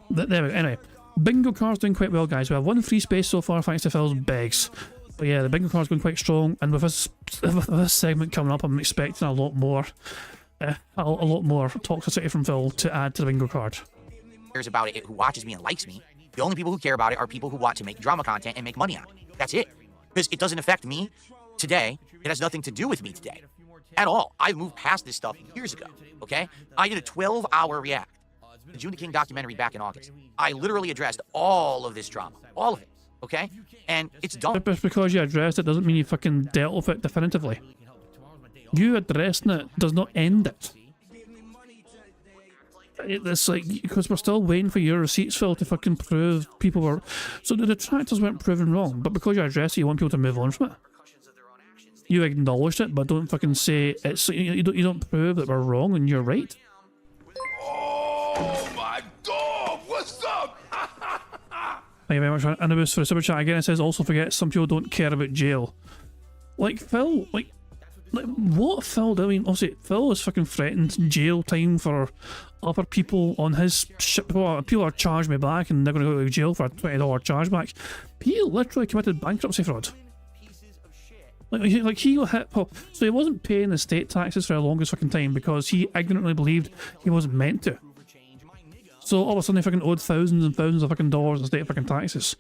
there we go. Anyway, bingo card's doing quite well, guys. We have one free space so far, thanks to Phil's begs. But yeah, the bingo card's going quite strong, and with this segment coming up, I'm expecting a lot more toxicity from Phil to add to the bingo card. Cares about it, who watches me and likes me. The only people who care about it are people who want to make drama content and make money on it. That's it. Because it doesn't affect me today. It has nothing to do with me today at all. I've moved past this stuff years ago, okay? I did a 12-hour react to the June King documentary back in August. I literally addressed all of this drama, all of it, okay? And it's done. Just because you addressed it doesn't mean you fucking dealt with it definitively. You addressing it does not end it. It's like, because we're still waiting for your receipts, Phil, to fucking prove people were... So the detractors weren't proven wrong, but because you addressed it, you want people to move on from it. You acknowledged it, but don't fucking say it's... You don't prove that we're wrong and you're right. Oh my dog, what's up? Thank you very much, Anubis, for the super chat again. It says, also forget some people don't care about jail. Like, Phil, like what Phil did? I mean, obviously, Phil is fucking threatened jail time for other people on his ship. People are charged me back and they're going to go to jail for a $20 chargeback. He literally committed bankruptcy fraud. Like he got hit. So he wasn't paying the state taxes for the longest fucking time because he ignorantly believed he wasn't meant to. So all of a sudden he fucking owed thousands and thousands of fucking dollars in state fucking taxes.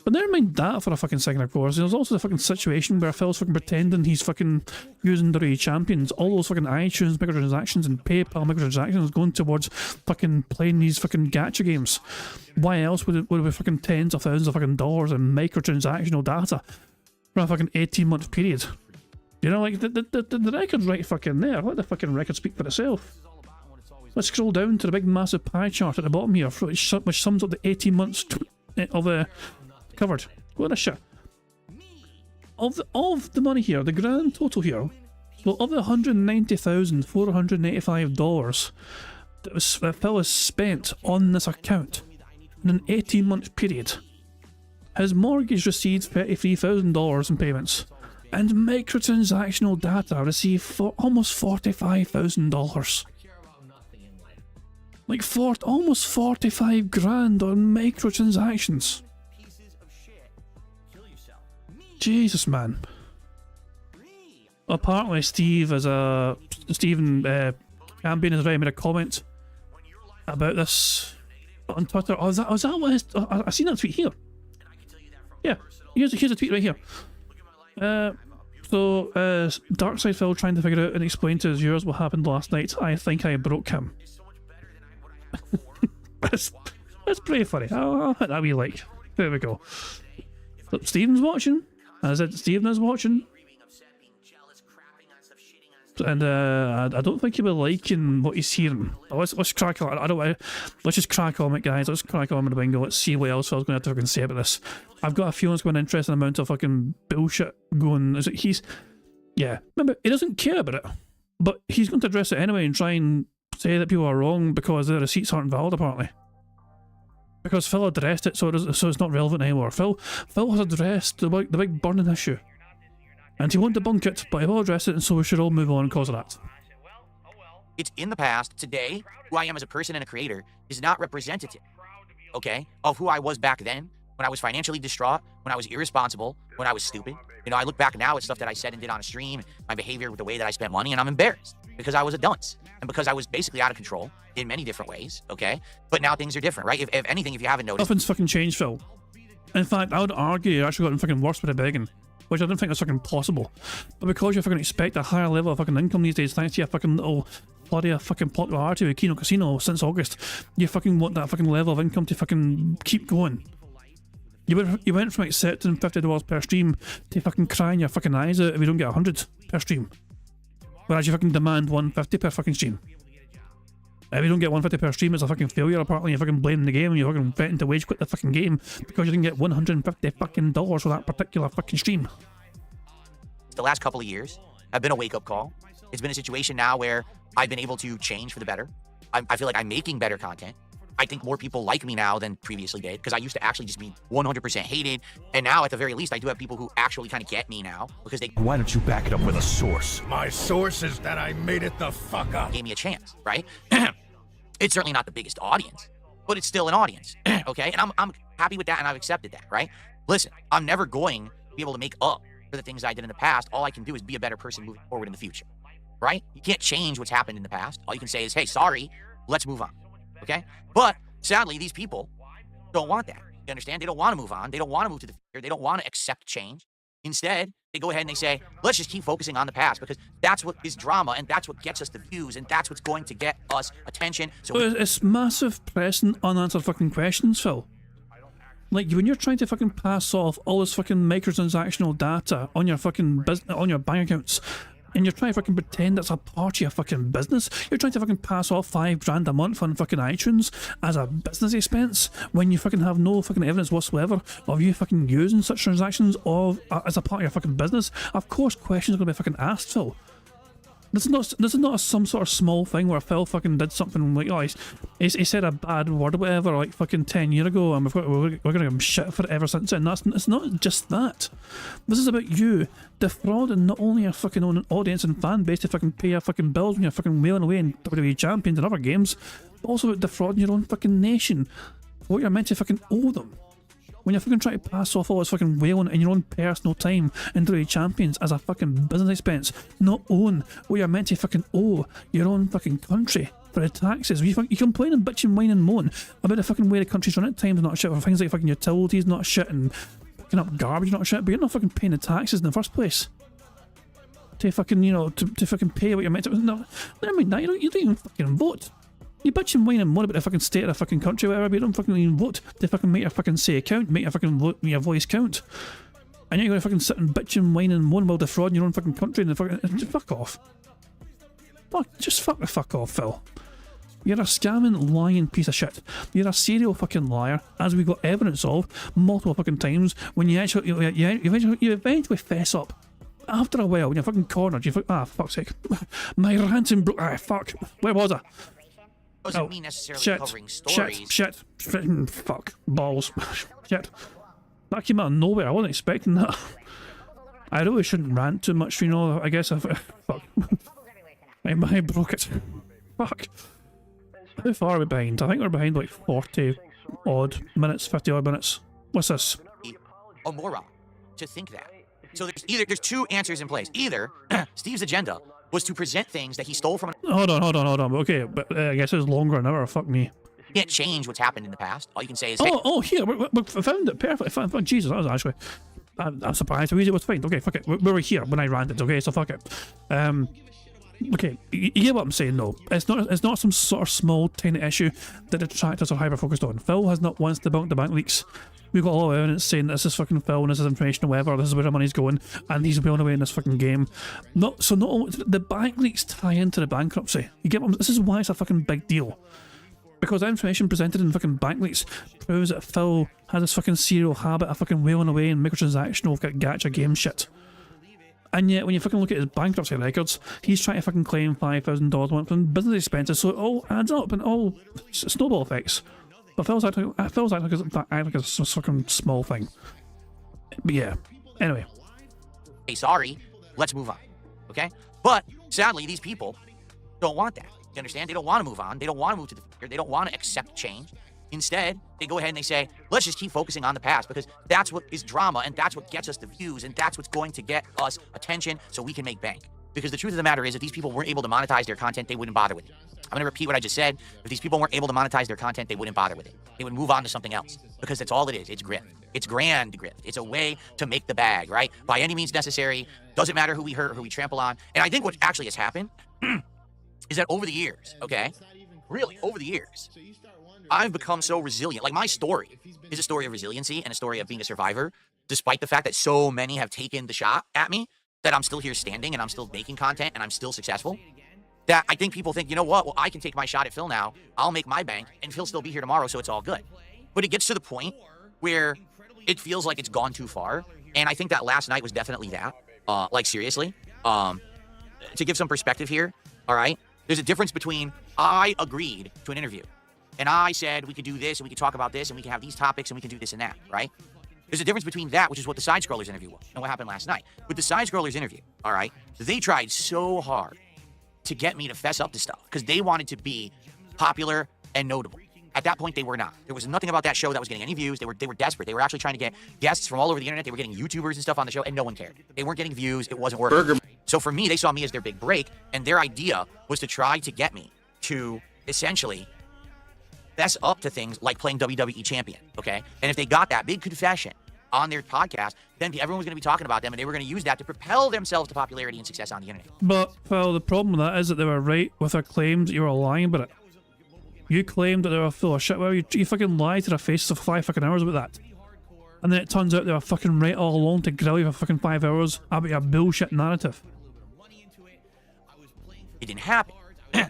But never mind that for a fucking second, of course. There's also the fucking situation where Phil's fucking pretending he's fucking using the champions. All those fucking iTunes microtransactions and PayPal microtransactions going towards fucking playing these fucking gacha games. Why else would it be fucking tens of thousands of fucking dollars in microtransactional data for a fucking 18-month period? You know, like, the record's right fucking there. Let the fucking record speak for itself. Let's scroll down to the big massive pie chart at the bottom here, which sums up the 18 months of covered. What a shit. Of the money here, the grand total here, well, of the $190,485 that Phil has spent on this account in an 18-month period, his mortgage received $33,000 in payments, and microtransactional data received for almost $45,000. Like almost 45 grand on microtransactions. Jesus, man. Apparently Stephen Cambion has already made a comment about this on Twitter. Oh, is that what his... I seen that tweet here. Yeah, here's a tweet right here. Darkside Phil trying to figure out and explain to his viewers what happened last night. I think I broke him. that's pretty funny. I'll hit that wee like. There we go. So Stephen's watching. As I said, Stephen is watching. And I don't think he'll be liking what he's hearing. Let's crack on. Let's just crack on it, guys. Let's crack on with the bingo. Let's see what else I was going to have to fucking say about this. I've got a feeling it's going to an interesting amount of fucking bullshit going. Yeah. Remember, he doesn't care about it, but he's going to address it anyway and try and say that people are wrong because their receipts aren't valid, apparently. Because Phil addressed it, so it's not relevant anymore. Phil has addressed the big burning issue. And he won't debunk it, but he will address it, and so we should all move on because of that. It's in the past. Today, who I am as a person and a creator is not representative, okay, of who I was back then, when I was financially distraught, when I was irresponsible, when I was stupid. You know, I look back now at stuff that I said and did on a stream, my behavior with the way that I spent money, and I'm embarrassed because I was a dunce and because I was basically out of control in many different ways, okay? But now things are different, right? If anything, if you haven't noticed... Nothing's fucking changed, Phil. In fact, I would argue you actually gotten fucking worse with the begging, which I don't think is fucking possible. But because you fucking expect a higher level of fucking income these days, thanks to your fucking little bloody fucking popularity with Kino Casino since August, you fucking want that fucking level of income to fucking keep going. You went from accepting $50 per stream to fucking crying your fucking eyes out if you don't get 100 per stream. Whereas you fucking demand 150 per fucking stream. If you don't get 150 per stream, it's a fucking failure. Apparently, you're fucking blaming the game and you're fucking threatening to wage quit the fucking game because you didn't get $150 fucking dollars for that particular fucking stream. The last couple of years have been a wake-up call. It's been a situation now where I've been able to change for the better. I feel like I'm making better content. I think more people like me now than previously did because I used to actually just be 100% hated. And now, at the very least, I do have people who actually kind of get me now because they... Why don't you back it up with a source? My source is that I made it the fuck up. Gave me a chance, right? It's certainly not the biggest audience, but it's still an audience, okay? And I'm happy with that, and I've accepted that, right? Listen, I'm never going to be able to make up for the things I did in the past. All I can do is be a better person moving forward in the future, right? You can't change what's happened in the past. All you can say is, hey, sorry, let's move on, okay? But sadly, these people don't want that. You understand? They don't want to move on. They don't want to move to the future. They don't want to accept change. Instead, they go ahead and they say, let's just keep focusing on the past because that's what is drama and that's what gets us the views and that's what's going to get us attention. So it's massive pressing unanswered fucking questions, Phil. Like, when you're trying to fucking pass off all this fucking microtransactional data on your fucking business, on your bank accounts, and you're trying to fucking pretend it's a part of your fucking business. You're trying to fucking pass off $5 a month on fucking iTunes as a business expense when you fucking have no fucking evidence whatsoever of you fucking using such transactions as a part of your fucking business. Of course, questions are going to be fucking asked, Phil. This is not some sort of small thing where Phil fucking did something like, oh, he said a bad word or whatever like fucking 10 years ago and we're going to give him shit for it ever since then. It's not just that. This is about you defrauding not only your fucking own audience and fan base to fucking pay your fucking bills when you're fucking wailing away in WWE Champions and other games, but also about defrauding your own fucking nation for what you're meant to fucking owe them. When you're fucking trying to pass off all this fucking whaling in your own personal time into the champions as a fucking business expense, not own what you're meant to fucking owe your own fucking country for the taxes. You complain and bitch and whine and moan about the fucking way the country's run at times, not shit, for things like fucking utilities, not shit, and picking up garbage, not shit, but you're not fucking paying the taxes in the first place. To fucking, you know, to fucking pay what you're meant to. No, I mean that, you don't even fucking vote. You bitch and whine and moan about the fucking state of the fucking country, whatever, but you don't fucking even vote to fucking make your fucking say count, make your fucking vote, your voice count. And you're gonna fucking sit and bitch and whine and moan about defrauding your own fucking country and the fucking... Fuck off. Just fuck the fuck off, Phil. You're a scamming, lying piece of shit. You're a serial fucking liar, as we got evidence of multiple fucking times when you actually, you eventually fess up. After a while, when you're fucking cornered, you fuck, fuck's sake. My ranting broke, fuck. Where was I? Doesn't mean necessarily covering stories. Shit, fuck, balls, shit. That came out of nowhere, I wasn't expecting that. I really shouldn't rant too much, you know, I guess fuck. My broke it. Fuck. How far are we behind? I think we're behind like 40 odd minutes, 50 odd minutes. What's this? A moron to think that. So there's two answers in place. Either Steve's agenda was to present things that he stole from. Hold on. Okay, but I guess it was longer than an hour. Fuck me. You can't change what's happened in the past. All you can say is. Here we found it perfectly. Jesus, that was actually. I'm surprised how easy it was to find. Okay, fuck it. We were here when I ranted. Okay, so fuck it. Okay, you get what I'm saying though. It's not some sort of small, tiny issue that the detractors are hyper focused on. Phil has not once debunked the bank leaks. We've got a lot of evidence saying this is fucking Phil and this is information or whatever, this is where the money's going, and he's blown away in this fucking game. Not only the bank leaks tie into the bankruptcy. You get what this is why it's a fucking big deal. Because the information presented in fucking bank leaks proves that Phil has this fucking serial habit of fucking whaling away in microtransactional gacha game shit. And yet, when you fucking look at his bankruptcy records, he's trying to fucking claim $5,000 from business expenses, so it all adds up and all snowball effects. But Phil's acting like it's a fucking small thing. But yeah, anyway. Hey, sorry, let's move on, okay? But sadly, these people don't want that. You understand? They don't want to move on. They don't want to move to the future. They don't want to accept change. Instead, they go ahead and they say, let's just keep focusing on the past because that's what is drama and that's what gets us the views and that's what's going to get us attention so we can make bank. Because the truth of the matter is if these people weren't able to monetize their content, they wouldn't bother with it. I'm going to repeat what I just said. If these people weren't able to monetize their content, they wouldn't bother with it. They would move on to something else because that's all it is. It's grift. It's grand grift. It's a way to make the bag, right? By any means necessary. Doesn't matter who we hurt or who we trample on. And I think what actually has happened is that over the years, okay, really over the years, I've become so resilient. Like my story is a story of resiliency and a story of being a survivor, despite the fact that so many have taken the shot at me, that I'm still here standing and I'm still making content and I'm still successful. That I think people think, you know what, well, I can take my shot at Phil now, I'll make my bank, and Phil still be here tomorrow, so it's all good. But it gets to the point where it feels like it's gone too far, and I think that last night was definitely that. Like seriously, to give some perspective here, all right, there's a difference between I agreed to an interview, and I said we could do this, and we could talk about this, and we can have these topics, and we can do this and that, right? There's a difference between that, which is what the Side Scrollers interview was, and what happened last night. With the Side Scrollers interview, all right, they tried so hard to get me to fess up to stuff because they wanted to be popular and notable. At that point, they were not. There was nothing about that show that was getting any views. They were desperate. They were actually trying to get guests from all over the internet. They were getting YouTubers and stuff on the show, and no one cared. They weren't getting views. It wasn't working. So for me, they saw me as their big break, and their idea was to try to get me to essentially fess up to things like playing WWE Champion, okay? And if they got that big confession on their podcast, then everyone was going to be talking about them, and they were going to use that to propel themselves to popularity and success on the internet. But, Phil, the problem with that is that they were right with their claims that you were lying about it. You claimed that they were full of shit. Well, you fucking lied to their faces for 5 fucking hours about that. And then it turns out they were fucking right all along to grill you for fucking 5 hours about your bullshit narrative. It didn't happen.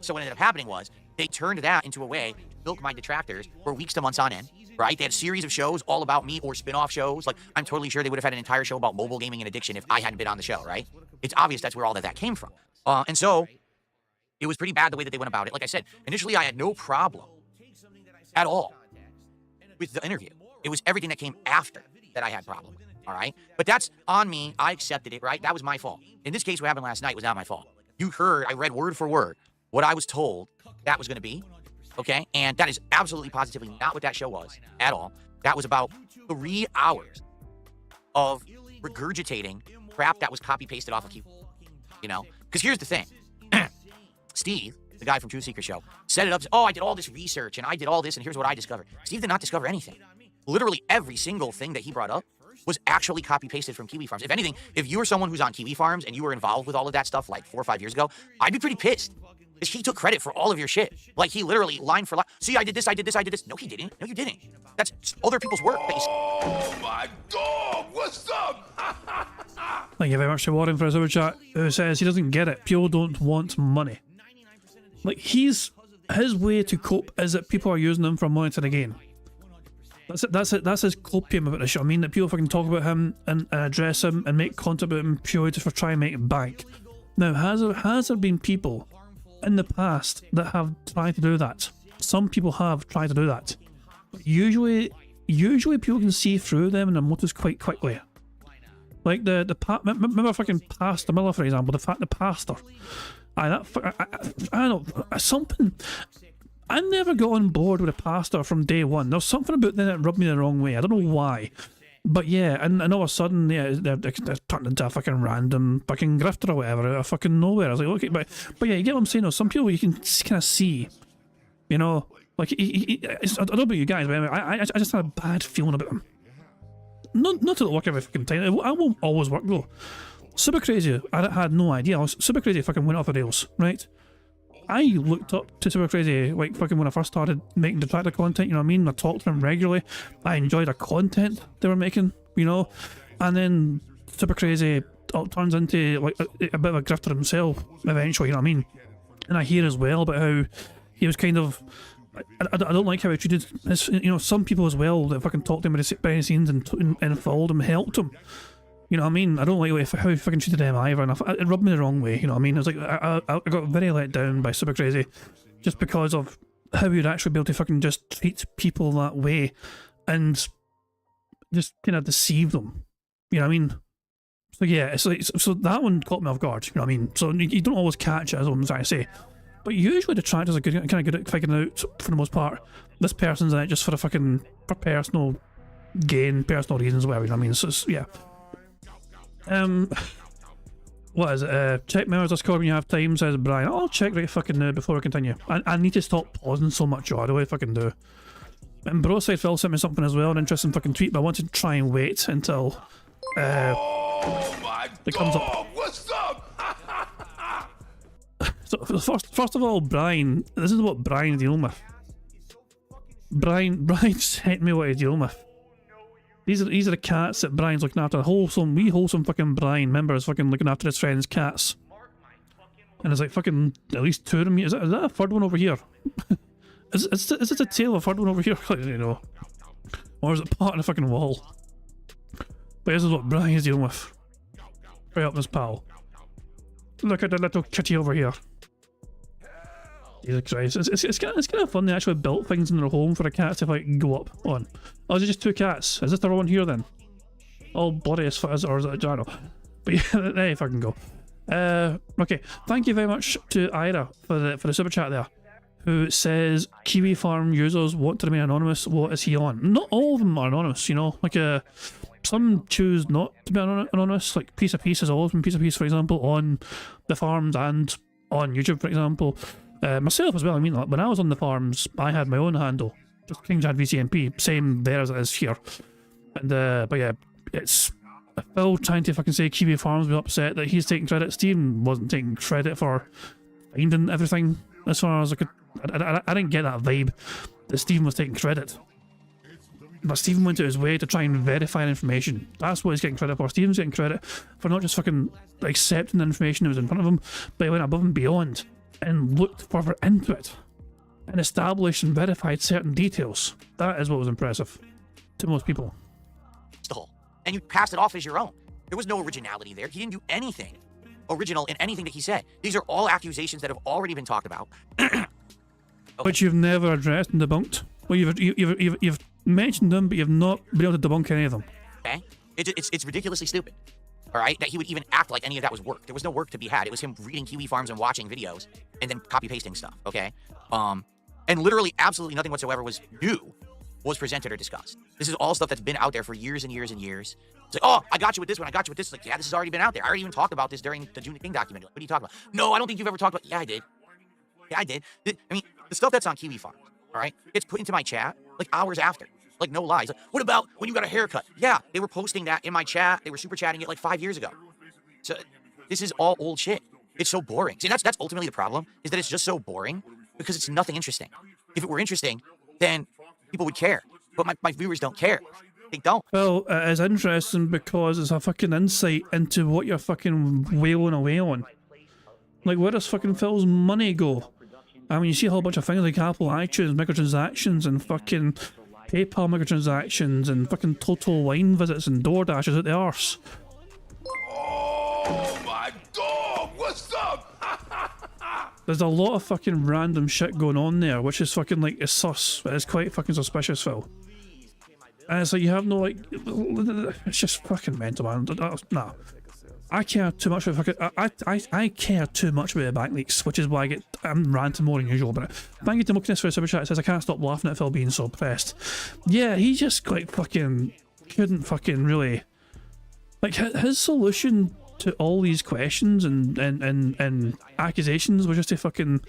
So what ended up happening was they turned that into a way to milk my detractors for weeks to months on end, right? They had a series of shows all about me or spin-off shows. Like, I'm totally sure they would have had an entire show about mobile gaming and addiction if I hadn't been on the show, right? It's obvious that's where all that came from. And so it was pretty bad the way that they went about it. Like I said, initially I had no problem at all with the interview. It was everything that came after that I had problems, all right? But that's on me. I accepted it, right? That was my fault. In this case, what happened last night was not my fault. You heard, I read word for word what I was told that was going to be, okay? And that is absolutely positively not what that show was at all. That was about 3 hours of regurgitating crap that was copy-pasted off of Q, you know? Because here's the thing. Steve, the guy from Truth Seeker Show, set it up. Oh, I did all this research, and I did all this, and here's what I discovered. Steve did not discover anything. Literally every single thing that he brought up was actually copy-pasted from Kiwi Farms. If anything, if you were someone who's on Kiwi Farms and you were involved with all of that stuff like 4 or 5 years ago, I'd be pretty pissed. Because he took credit for all of your shit. Like, he literally, line for line, see, I did this, I did this, I did this. No, he didn't. No, you didn't. That's other people's work. Oh, my dog! What's up? Thank you very much to Warren for his super chat, who says he doesn't get it. People don't want money. Like, his way to cope is that people are using him for monetary gain. That's it. That's his copium about the shit. I mean, that people fucking talk about him and address him and make content about him purely just for trying to make it bank. Now, has there been people in the past that have tried to do that? Some people have tried to do that. But usually people can see through them and their motives quite quickly. Like remember fucking Pastor Miller, for example, the pastor. I don't know, something. I never got on board with a pastor from day one. There's something about them that rubbed me the wrong way. I don't know why. But yeah, and all of a sudden, yeah, they're turned into a fucking random fucking grifter or whatever out of fucking nowhere. I was like, okay, but yeah, you get what I'm saying? Though? Some people you can kind of see, you know, like, I don't know about you guys, but anyway, I just had a bad feeling about them. Not to work every fucking time. I won't always work though. Super Crazy, I had no idea. Super Crazy fucking went off the rails, right? I looked up to Super Crazy, like, fucking when I first started making Detractor content, you know what I mean? I talked to them regularly. I enjoyed the content they were making, you know? And then Super Crazy turns into, like, a bit of a grifter himself, eventually, you know what I mean? And I hear as well about how he was kind of... I don't like how he treated his, you know, some people as well that fucking talked to him behind the scenes and followed him, helped him. You know what I mean? I don't like how he fucking treated them either, and it rubbed me the wrong way, you know what I mean? It was like, I got very let down by Super Crazy just because of how he'd actually be able to fucking just treat people that way and just kind of deceive them, you know what I mean? So yeah, it's like, so that one caught me off guard, you know what I mean? So you don't always catch it, as I'm trying to say. But usually Detractors are kind of good at figuring out, for the most part, this person's in it just for personal gain, personal reasons, whatever, you know what I mean? So it's, yeah. What is it? Check members Discord when you have time, says Brian. I'll check right fucking now before we continue. I need to stop pausing so much, I do I fucking do. And Bro said Phil sent me something as well, an interesting fucking tweet, but I want to try and wait until it comes up. What's up? So first of all, Brian, this is what Brian's dealing with. Brian sent me what he's dealing with. These are the cats that Brian's looking after. Wholesome fucking Brian, remember, is fucking looking after his friend's cats. And there's like fucking at least two of them. Is that a third one over here? is it a tail of a third one over here? I don't know. Or is it part of the fucking wall? But this is what Brian's dealing with. Right up his pal. Look at the little kitty over here. Jesus Christ. It's kind of fun they actually built things in their home for a cat to like go up on. Oh, is it just two cats? Is this the one here then? All bloody as far as, or is it, I don't know. But yeah, there you fucking go. Okay, thank you very much to Ira for the super chat there, who says Kiwi Farm users want to remain anonymous. What is he on? Not all of them are anonymous, you know. Like some choose not to be anonymous. Like Piece of Piece has always been Piece of Piece, for example, on the farms and on YouTube, for example. Myself as well. I mean, like, when I was on the farms, I had my own handle, just King Jad VCMP, same there as it is here. And but yeah, it's Phil trying to fucking say Kiwi Farms was upset that he's taking credit. Steven wasn't taking credit for finding everything, as far as I could. I didn't get that vibe that Steven was taking credit. But Steven went out his way to try and verify information. That's what he's getting credit for. Steven's getting credit for not just fucking accepting the information that was in front of him, but he went above and beyond and looked further into it and established and verified certain details. That is what was impressive to most people. And you passed it off as your own. There was no originality there. He didn't do anything original in anything that he said. These are all accusations that have already been talked about. Okay. Which you've never addressed and debunked. Well, you've mentioned them, but you've not been able to debunk any of them. Okay? It's ridiculously stupid. All right? That he would even act like any of that was work. There was no work to be had. It was him reading Kiwi Farms and watching videos and then copy-pasting stuff, okay? And literally absolutely nothing whatsoever was new was presented or discussed. This is all stuff that's been out there for years and years and years. It's like, oh, I got you with this one, I got you with this. It's like, yeah, this has already been out there. I already even talked about this during the June King documentary. What are you talking about? No, I don't think you've ever talked about. Yeah, I did. Yeah, I did. I mean, the stuff that's on Kiwi Farms, all right, gets put into my chat like hours after. Like, no lies. Like, what about when you got a haircut? Yeah, they were posting that in my chat. They were super chatting it like 5 years ago. So this is all old shit. It's so boring. See, that's ultimately the problem, is that it's just so boring because it's nothing interesting. If it were interesting, then people would care. But my viewers don't care. They don't. Well, it is interesting because it's a fucking insight into what you're fucking wailing away on. Like, where does fucking Phil's money go? I mean, you see a whole bunch of things like Apple, iTunes, microtransactions, and fucking PayPal microtransactions, and fucking total wine visits and DoorDashes at the arse. Oh my dog! What's up? There's a lot of fucking random shit going on there, which is fucking like, it's sus. It's quite fucking suspicious, Phil. And it's like, you have no, like, it's just fucking mental, man. Nah. I care too much about I care too much about the bank leaks, which is why I'm ranting more than usual about it. Thank you to Muckiness for a super chat. It says I can't stop laughing at Phil being so pressed. Yeah, he just like fucking couldn't fucking really like his solution to all these questions and accusations was just to fucking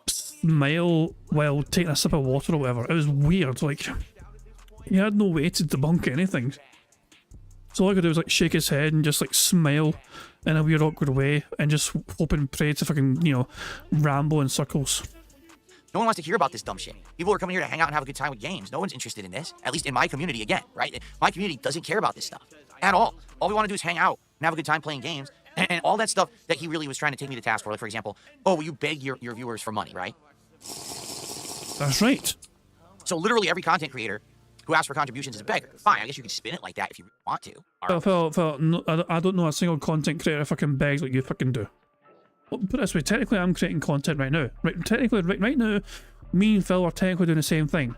smile while taking a sip of water or whatever. It was weird. Like he had no way to debunk anything. So all I could do was like shake his head and just like smile in a weird awkward way and just hope and pray to fucking, you know, ramble in circles. No one wants to hear about this dumb shit. People are coming here to hang out and have a good time with games. No one's interested in this. At least in my community, again, right? My community doesn't care about this stuff at all. All we want to do is hang out and have a good time playing games. And all that stuff that he really was trying to take me to task for. Like, for example, oh, will you beg your viewers for money, right? That's right. So literally every content creator who asks for contributions is a beggar. Fine, I guess you can spin it like that if you want to. Phil, no, I don't know a single content creator fucking begs like you fucking do. Well, put it this way, technically I'm creating content right now. Right now, me and Phil are technically doing the same thing.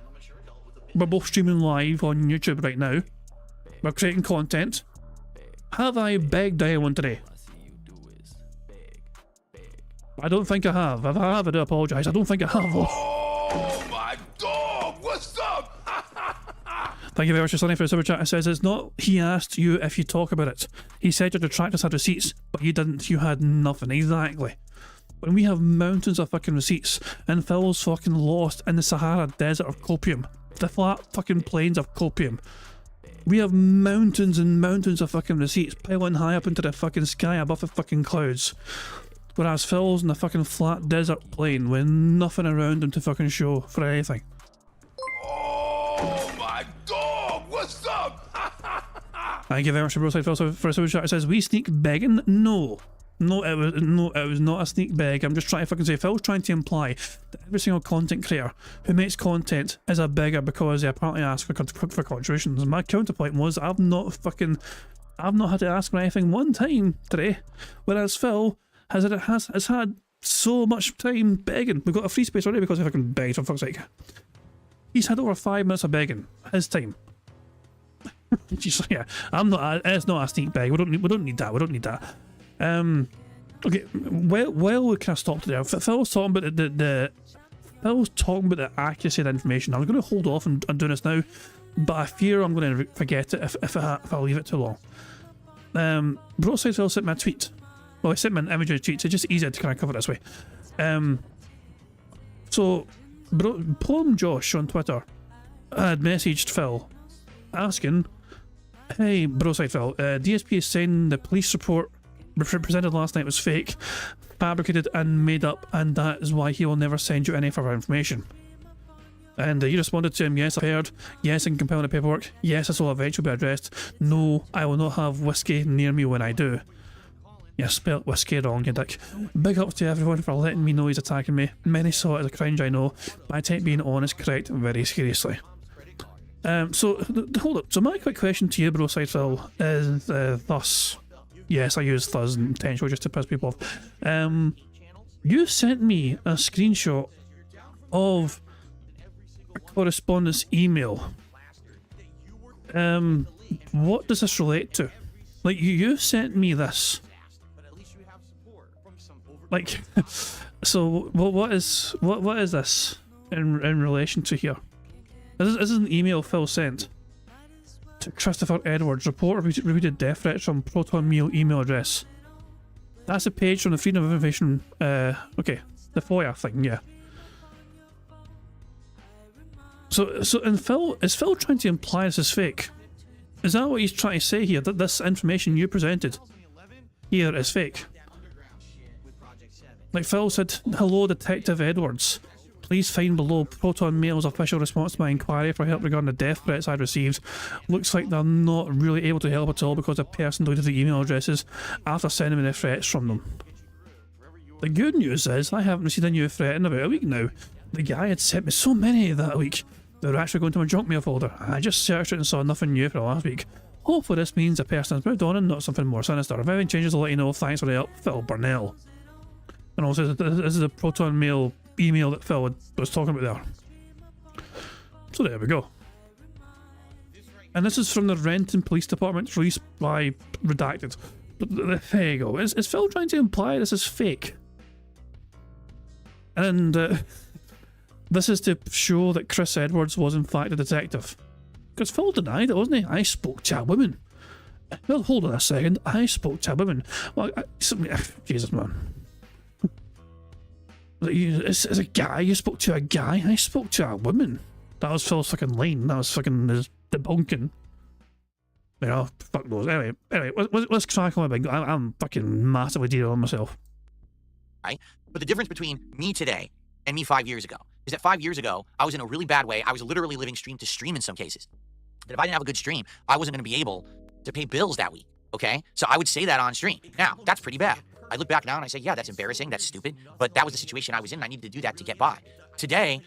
We're both streaming live on YouTube right now. We're creating content. Have I begged anyone today? I don't think I have. If I have, I do apologise. I don't think I have. Oh my dog! What's up? Thank you very much for Sonny for the super chat. It says it's not he asked you if you talk about it. He said your detractors had receipts, but you didn't. You had nothing. Exactly. When we have mountains of fucking receipts and Phil's fucking lost in the Sahara Desert of copium, the flat fucking plains of copium. We have mountains and mountains of fucking receipts piling high up into the fucking sky above the fucking clouds. Whereas Phil's in the fucking flat desert plain with nothing around him to fucking show for anything. Oh my dog! What's up? Thank you very much for Broside Phil for a super chat. It says we sneak begging? No, it was not a sneak beg. I'm just trying to fucking say Phil's trying to imply that every single content creator who makes content is a beggar because they apparently ask for contributions. And my counterpoint was I've not had to ask for anything one time today, whereas Phil has had so much time begging. We've got a free space already because I fucking begged, for fuck's sake. He's had over 5 minutes of begging. His time. Yeah, it's not a sneak beg. We don't need that. We don't need that. Okay. Well, we kind of stopped there. Phil's talking about Phil's talking about the accuracy of the information. I'm going to hold off on doing this now, but I fear I'm going to forget it if I leave it too long. Broside Phil sent me a tweet. Well, I sent me an image of a tweet, so it's just easier to kind of cover it this way. So, Plum Josh on Twitter had messaged Phil asking, hey, Broside Phil, DSP is saying the police report presented last night was fake, fabricated and made up, and that is why he will never send you any further information. And you responded to him, yes, I've heard, yes, I can compile the paperwork, yes, this will eventually be addressed, no, I will not have whiskey near me when I do. Yeah, spelt whiskey wrong, you dick. Big ups to everyone for letting me know he's attacking me. Many saw it as a cringe, I know, but I take being honest, correct, very seriously. So, hold up. So my quick question to you, Broside Phil, is thus. Yes, I use thus intentionally just to piss people off. You sent me a screenshot of a correspondence email. What does this relate to? Like, you sent me this. Like, so what is this in relation to here? This is an email Phil sent to Christopher Edwards. Report repeated death threats from Proton Mail email address. That's a page from the Freedom of Information. Okay, the FOIA thing. Yeah. So and Phil is Phil trying to imply this is fake? Is that what he's trying to say here? That this information you presented here is fake? Like Phil said, hello Detective Edwards. Please find below Proton Mail's official response to my inquiry for help regarding the death threats I received. Looks like they're not really able to help at all because the person deleted the email addresses after sending me the threats from them. The good news is I haven't received a new threat in about a week now. The guy had sent me so many that week. They were actually going to my junk mail folder. I just searched it and saw nothing new for last week. Hopefully this means the person has moved on and not something more sinister. If anything changes, I'll let you know. Thanks for the help, Phil Burnell. And also, this is a Proton Mail email that Phil was talking about there. So there we go. And this is from the Renton Police Department, released by Redacted. there you go. Is Phil trying to imply this is fake? And this is to show that Chris Edwards was in fact a detective. Because Phil denied it, wasn't he? I spoke to a woman. Well, hold on a second. I spoke to a woman. Well, Jesus, man. As a guy, you spoke to a guy? I spoke to a woman. That was Phil's fucking line. That was fucking his debunking. You know, fuck those. Anyway, let's crack on my bingo. I'm fucking massively derailing myself. Right? But the difference between me today and me 5 years ago is that 5 years ago, I was in a really bad way. I was literally living stream to stream in some cases. That if I didn't have a good stream, I wasn't going to be able to pay bills that week, okay? So I would say that on stream. Now, that's pretty bad. I look back now and I say, yeah, that's embarrassing, that's stupid, but that was the situation I was in, and I needed to do that to get by. Today,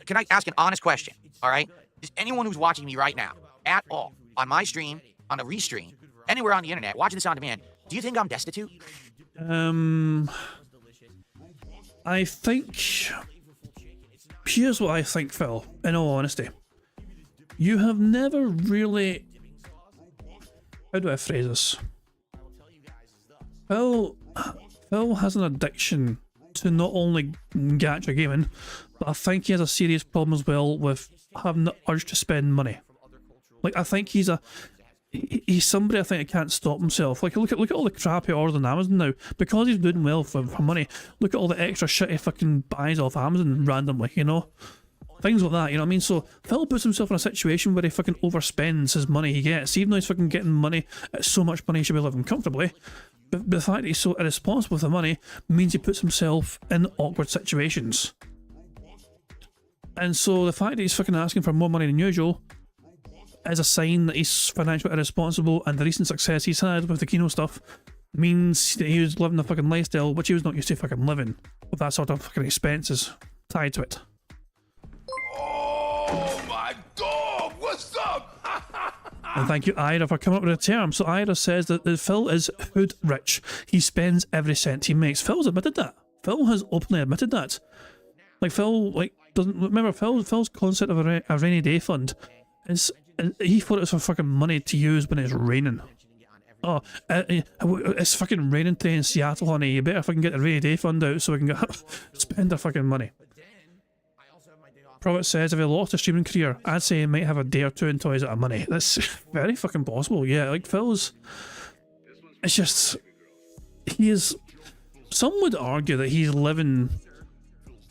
can I ask an honest question, all right? Is anyone who's watching me right now, at all, on my stream, on a restream, anywhere on the internet, watching this on demand, do you think I'm destitute? I think... Here's what I think, Phil, in all honesty. You have never really... How do I phrase this? Phil has an addiction to not only gacha gaming, but I think he has a serious problem as well with having the urge to spend money. Like, I think he's somebody I think that can't stop himself. Like, look at all the crap he orders on Amazon now. Because he's doing well for money, look at all the extra shit he fucking buys off Amazon randomly, you know? Things like that, you know what I mean? So Phil puts himself in a situation where he fucking overspends his money he gets, even though he's fucking getting money, so much money he should be living comfortably. But the fact that he's so irresponsible with the money means he puts himself in awkward situations. And so the fact that he's fucking asking for more money than usual is a sign that he's financially irresponsible, and the recent success he's had with the Kino stuff means that he was living a fucking lifestyle which he was not used to fucking living, with that sort of fucking expenses tied to it. Oh my dog, what's up? And thank you, Ira, for coming up with a term. So Ira says that Phil is hood rich. He spends every cent he makes. Phil's admitted that. Phil has openly admitted that. Like, Phil, like, doesn't remember Phil's concept of a rainy day fund is he thought it was for fucking money to use when it's raining. Oh, it's fucking raining today in Seattle, honey. You better fucking get the rainy day fund out so we can spend our fucking money. Prophet says if he lost his streaming career, I'd say he might have a day or two until he's out of money. That's very fucking possible, yeah. Like, Phil's... It's just... He is... Some would argue that he's living...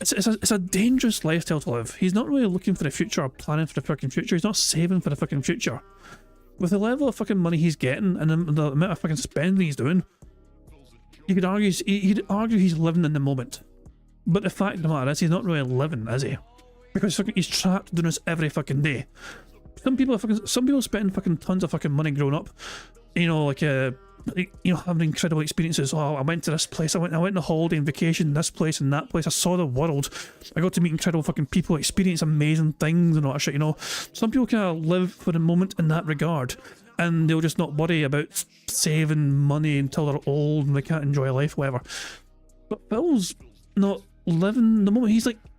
It's a dangerous lifestyle to live. He's not really looking for the future or planning for the fucking future. He's not saving for the fucking future. With the level of fucking money he's getting and the amount of fucking spending he's doing, you could argue he's living in the moment. But the fact of the matter is, he's not really living, is he? Because he's trapped doing this every fucking day. Some people spend fucking tons of fucking money growing up, you know, like having incredible experiences. Oh, I went to this place, I went on a holiday and vacation, this place and that place, I saw the world, I got to meet incredible fucking people, experience amazing things and all that shit, you know. Some people kind of live for the moment in that regard, and they'll just not worry about saving money until they're old and they can't enjoy life, whatever. But Phil's not living the moment.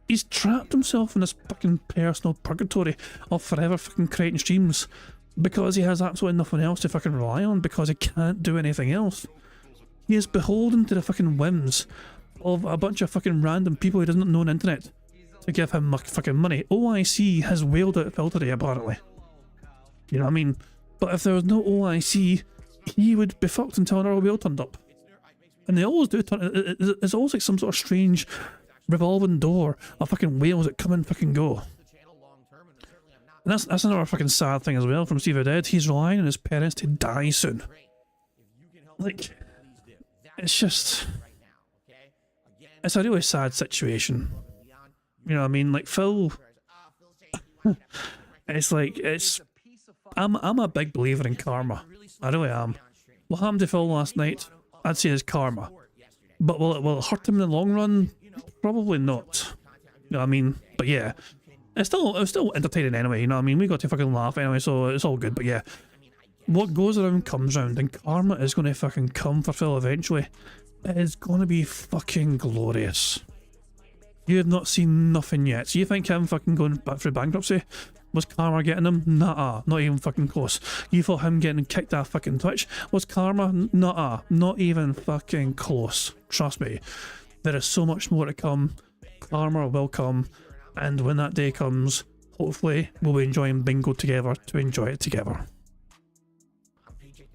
He's trapped himself in this fucking personal purgatory of forever fucking creating streams because he has absolutely nothing else to fucking rely on, because he can't do anything else. He is beholden to the fucking whims of a bunch of fucking random people he doesn't know on the internet to give him fucking money. OIC has wailed out Phil today, apparently. You know what I mean? But if there was no OIC, he would be fucked until another whale turned up. And they always do turn... It's always like some sort of strange revolving door of fucking whales that come and fucking go. And that's another fucking sad thing as well from Steve Dead. He's relying on his parents to die soon. Like, it's just... It's a really sad situation. You know what I mean? Like, Phil... it's like, it's... I'm a big believer in karma. I really am. What happened to Phil last night, I'd say is karma. But will it hurt him in the long run? Probably not. You know what I mean? But yeah. It was still entertaining anyway, you know what I mean? We got to fucking laugh anyway, so it's all good, but yeah. What goes around comes round, and karma is going to fucking come for Phil eventually. It is going to be fucking glorious. You have not seen nothing yet. So you think him fucking going back through bankruptcy Was Karma getting him? Nuh-uh, not even fucking close. You thought him getting kicked off fucking Twitch? Was Karma? Nuh-uh, not even fucking close. Trust me. There is so much more to come. Karma will come, and when that day comes, hopefully we'll be enjoying bingo together to enjoy it together.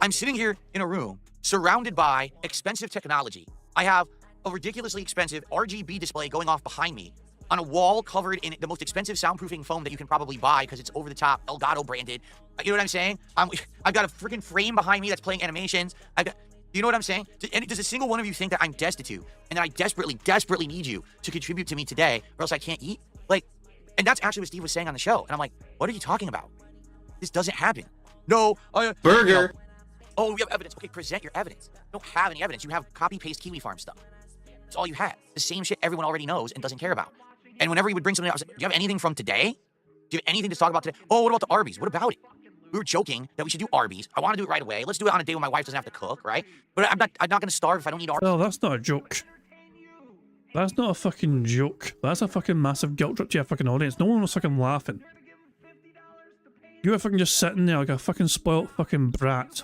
I'm sitting here in a room surrounded by expensive technology. I have a ridiculously expensive RGB display going off behind me on a wall covered in the most expensive soundproofing foam that you can probably buy because it's over the top, Elgato branded. You know what I'm saying? I've got a freaking frame behind me that's playing animations. You know what I'm saying? Does a single one of you think that I'm destitute and that I desperately need you to contribute to me today or else I can't eat? Like, and that's actually what Steve was saying on the show. And I'm like, what are you talking about? This doesn't happen. No. Burger. Oh, we have evidence. Okay, present your evidence. You don't have any evidence. You have copy-paste Kiwi Farm stuff. That's all you have. The same shit everyone already knows and doesn't care about. And whenever he would bring something out, I was like, do you have anything from today? Do you have anything to talk about today? Oh, what about the Arby's? What about it? We were joking that we should do Arby's. I want to do it right away. Let's do it on a day when my wife doesn't have to cook, right? But I'm not going to starve if I don't eat Arby's. Well, that's not a joke. That's not a fucking joke. That's a fucking massive guilt trip to your fucking audience. No one was fucking laughing. You were fucking just sitting there like a fucking spoilt fucking brat,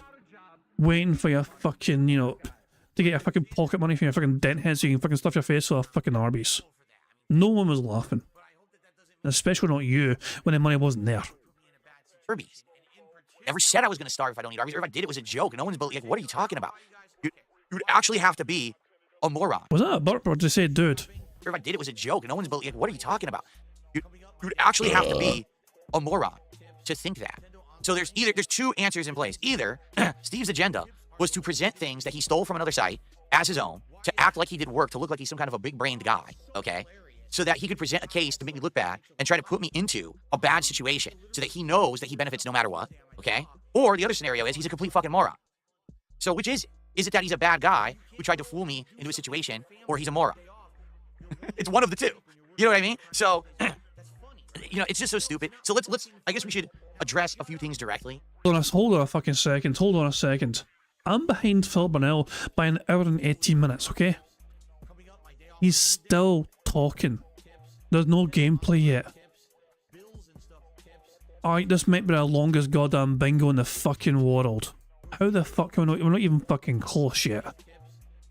waiting for your fucking, you know, to get your fucking pocket money from your fucking dent head so you can fucking stuff your face with a fucking Arby's. No one was laughing. Especially not you, when the money wasn't there. Arby's. Never said I was going to starve if I don't eat Arby's. Or if I did, it was a joke. No one's like, what are you talking about? You would actually have to be a moron. Was that a burp or did you say dude? Or if I did, it was a joke. No one's like, what are you talking about? You would actually have to be a moron to think that. So there's two answers in place. Either Steve's agenda was to present things that he stole from another site as his own, to act like he did work, to look like he's some kind of a big-brained guy, okay? So that he could present a case to make me look bad and try to put me into a bad situation so that he knows that he benefits no matter what, okay? Or the other scenario is he's a complete fucking moron. So which is it? Is it that he's a bad guy who tried to fool me into a situation, or he's a moron? It's one of the two. You know what I mean? So, you know, it's just so stupid. So let's I guess we should address a few things directly. Hold on a fucking second. Hold on a second. I'm behind Phil Burnell by an hour and 18 minutes, okay? He's still talking. There's no gameplay yet. Alright, this might be the longest goddamn bingo in the fucking world. How the fuck are we're not even fucking close yet.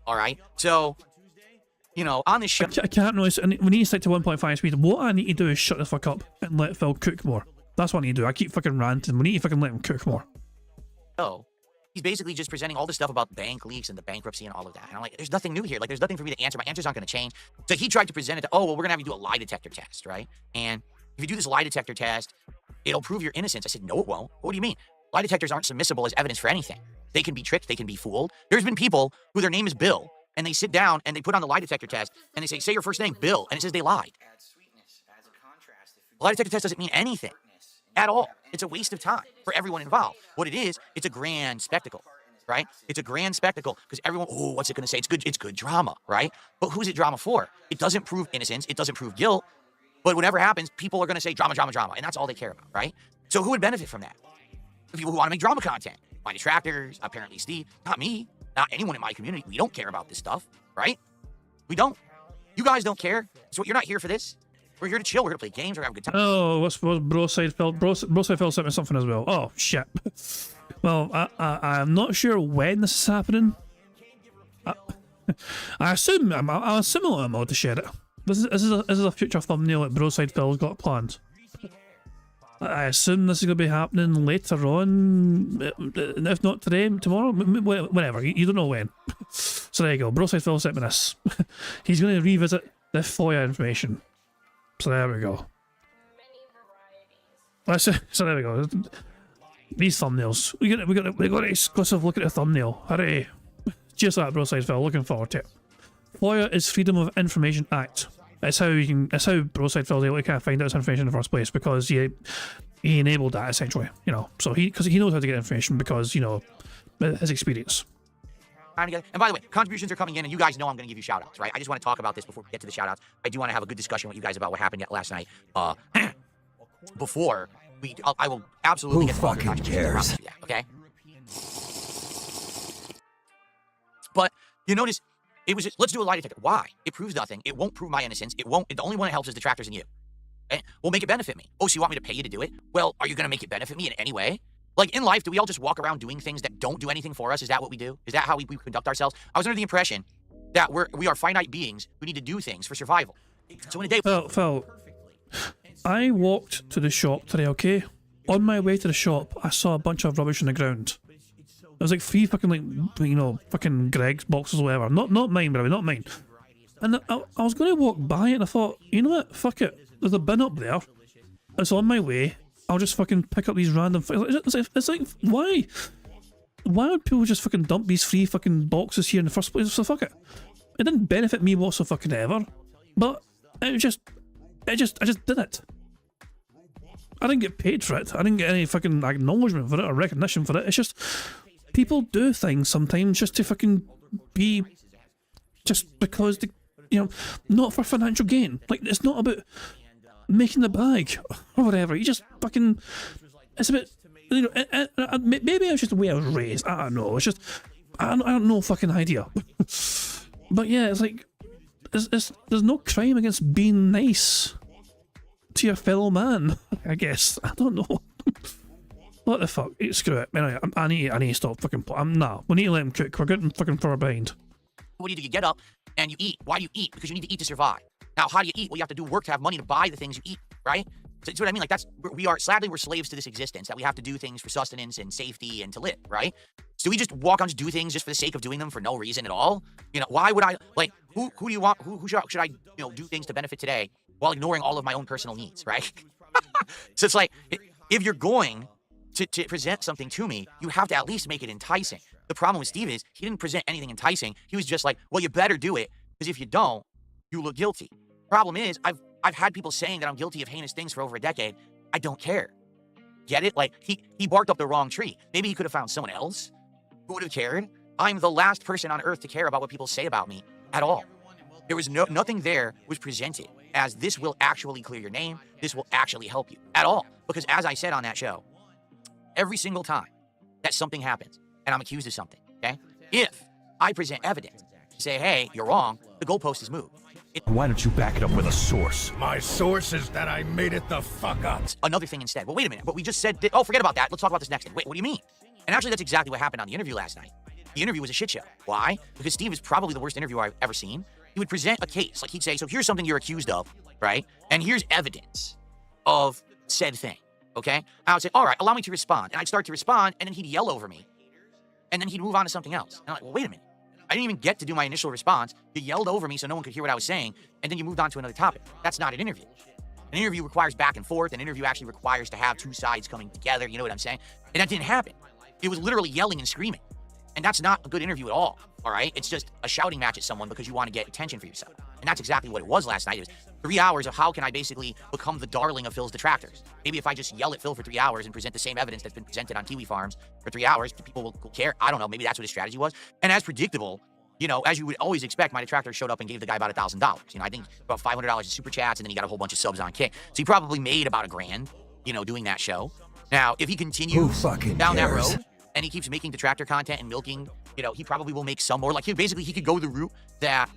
Alright, so, you know, on this show... I can't notice, we need to stick to 1.5 speed. What I need to do is shut the fuck up and let Phil cook more. That's what I need to do. I keep fucking ranting. We need to fucking let him cook more. So, he's basically just presenting all this stuff about bank leaks and the bankruptcy and all of that. And I'm like, there's nothing new here. Like, there's nothing for me to answer. My answers aren't going to change. So he tried to present it to, oh, well, we're going to have you do a lie detector test, right? And if you do this lie detector test, it'll prove your innocence. I said, no, it won't. What do you mean? Lie detectors aren't submissible as evidence for anything. They can be tricked. They can be fooled. There's been people who their name is Bill, and they sit down and they put on the lie detector test, and they say your first name, Bill, and it says they lied. The lie detector test doesn't mean anything at all. It's a waste of time for everyone involved. What it is, it's a grand spectacle, right? It's a grand spectacle because everyone, oh, what's it going to say? It's good drama, right? But who's it drama for? It doesn't prove innocence. It doesn't prove guilt. But whatever happens, people are going to say drama, drama, drama, and that's all they care about, right? So who would benefit from that? The people who want to make drama content. My detractors, apparently Steve, not me, not anyone in my community. We don't care about this stuff, right? We don't. You guys don't care. So you're not here for this. We're here to chill. We're here to play games. We're have a good time. Oh, what's Broside Phil? Broside Phil sent me something as well. Oh, shit. Well, I'm not sure when this is happening. I assume I'll assume I'm allowed to share it. This is a future thumbnail that Broside Phil's got planned. I assume this is going to be happening later on, if not today, tomorrow, whenever. You don't know when. So there you go. Broside Phil sent me this. He's going to revisit the FOIA information. So there we go. So there we go. These thumbnails. We got an exclusive look at the thumbnail. Hooray. Cheers to that, Broside Phil. Looking forward to it. FOIA is Freedom of Information Act. That's how Broside Phil's able to kind of find out this information in the first place, because he enabled that essentially, you know. So because he knows how to get information because, you know, his experience. And by the way, contributions are coming in, and you guys know I'm going to give you shout-outs, right? I just want to talk about this before we get to the shout-outs. I do want to have a good discussion with you guys about what happened last night. Before I will absolutely get to all your contributions. Yeah, okay? But you notice, it was just, let's do a lie detector. Why? It proves nothing. It won't prove my innocence. It won't. The only one it helps is detractors and you. Okay? Well, make it benefit me. Oh, so you want me to pay you to do it? Well, are you going to make it benefit me in any way? Like, in life, do we all just walk around doing things that don't do anything for us? Is that what we do? Is that how we conduct ourselves? I was under the impression that we are finite beings who need to do things for survival. So in a day... Phil, I walked to the shop today, okay? On my way to the shop, I saw a bunch of rubbish on the ground. There was like 3 fucking, like, you know, fucking Greg's boxes or whatever. Not mine, by the way, not mine. And I was going to walk by it and I thought, you know what, fuck it. There's a bin up there. It's on my way. I'll just fucking pick up these random things. It's like, why? Why would people just fucking dump these 3 fucking boxes here in the first place? So fuck it. It didn't benefit me whatsoever. But I just did it. I didn't get paid for it. I didn't get any fucking acknowledgement for it or recognition for it. It's just, people do things sometimes just to fucking be, just because they, you know, not for financial gain. Like, it's not about making the bag or whatever. You just fucking, it's a bit, you know, maybe it's just the way I was raised. I don't know. It's just, I don't know fucking idea. But yeah, it's like, there's no crime against being nice to your fellow man, I guess. I don't know. What the fuck? Screw it. Anyway, I need to stop fucking... we need to let him cook. We're getting fucking far behind. What do you do? You get up and you eat. Why do you eat? Because you need to eat to survive. Now, how do you eat? Well, you have to do work to have money to buy the things you eat, right? So, see what I mean? Like, sadly, we're slaves to this existence, that we have to do things for sustenance and safety and to live, right? So do we just walk on, just do things just for the sake of doing them for no reason at all? You know, why would I, like, who do you want, who should I, you know, do things to benefit today while ignoring all of my own personal needs, right? So it's like, if you're going to present something to me, you have to at least make it enticing. The problem with Steve is, he didn't present anything enticing. He was just like, well, you better do it, because if you don't, you look guilty. Problem is, I've had people saying that I'm guilty of heinous things for over a decade. I don't care. Get it? Like, he barked up the wrong tree. Maybe he could have found someone else who would have cared. I'm the last person on earth to care about what people say about me at all. There was nothing there was presented as this will actually clear your name, this will actually help you at all. Because as I said on that show, every single time that something happens and I'm accused of something, okay? If I present evidence, say, hey, you're wrong, the goalpost is moved. Why don't you back it up with a source? My source is that I made it the fuck up. Another thing instead. Well, wait a minute, but we just said, oh, forget about that. Let's talk about this next thing. Wait, what do you mean? And actually, that's exactly what happened on the interview last night. The interview was a shit show. Why? Because Steve is probably the worst interviewer I've ever seen. He would present a case. Like, he'd say, so here's something you're accused of, right? And here's evidence of said thing, okay? I would say, all right, allow me to respond. And I'd start to respond, and then he'd yell over me. And then he'd move on to something else. And I'm like, well, wait a minute. I didn't even get to do my initial response. You yelled over me so no one could hear what I was saying, and then you moved on to another topic. That's not an interview. An interview requires back and forth. An interview actually requires to have 2 sides coming together. You know what I'm saying? And that didn't happen. It was literally yelling and screaming. And that's not a good interview at all, all right? It's just a shouting match at someone because you want to get attention for yourself. And that's exactly what it was last night. It was 3 hours of how can I basically become the darling of Phil's detractors. Maybe if I just yell at Phil for 3 hours and present the same evidence that's been presented on Kiwi Farms for 3 hours, people will care. I don't know. Maybe that's what his strategy was. And as predictable, you know, as you would always expect, my detractor showed up and gave the guy about $1,000. You know, I think about $500 in super chats, and then he got a whole bunch of subs on Kick. So he probably made about $1,000, you know, doing that show. Now, if he continues down that road and he keeps making detractor content and milking, you know, he probably will make some more. Like, he could go the route that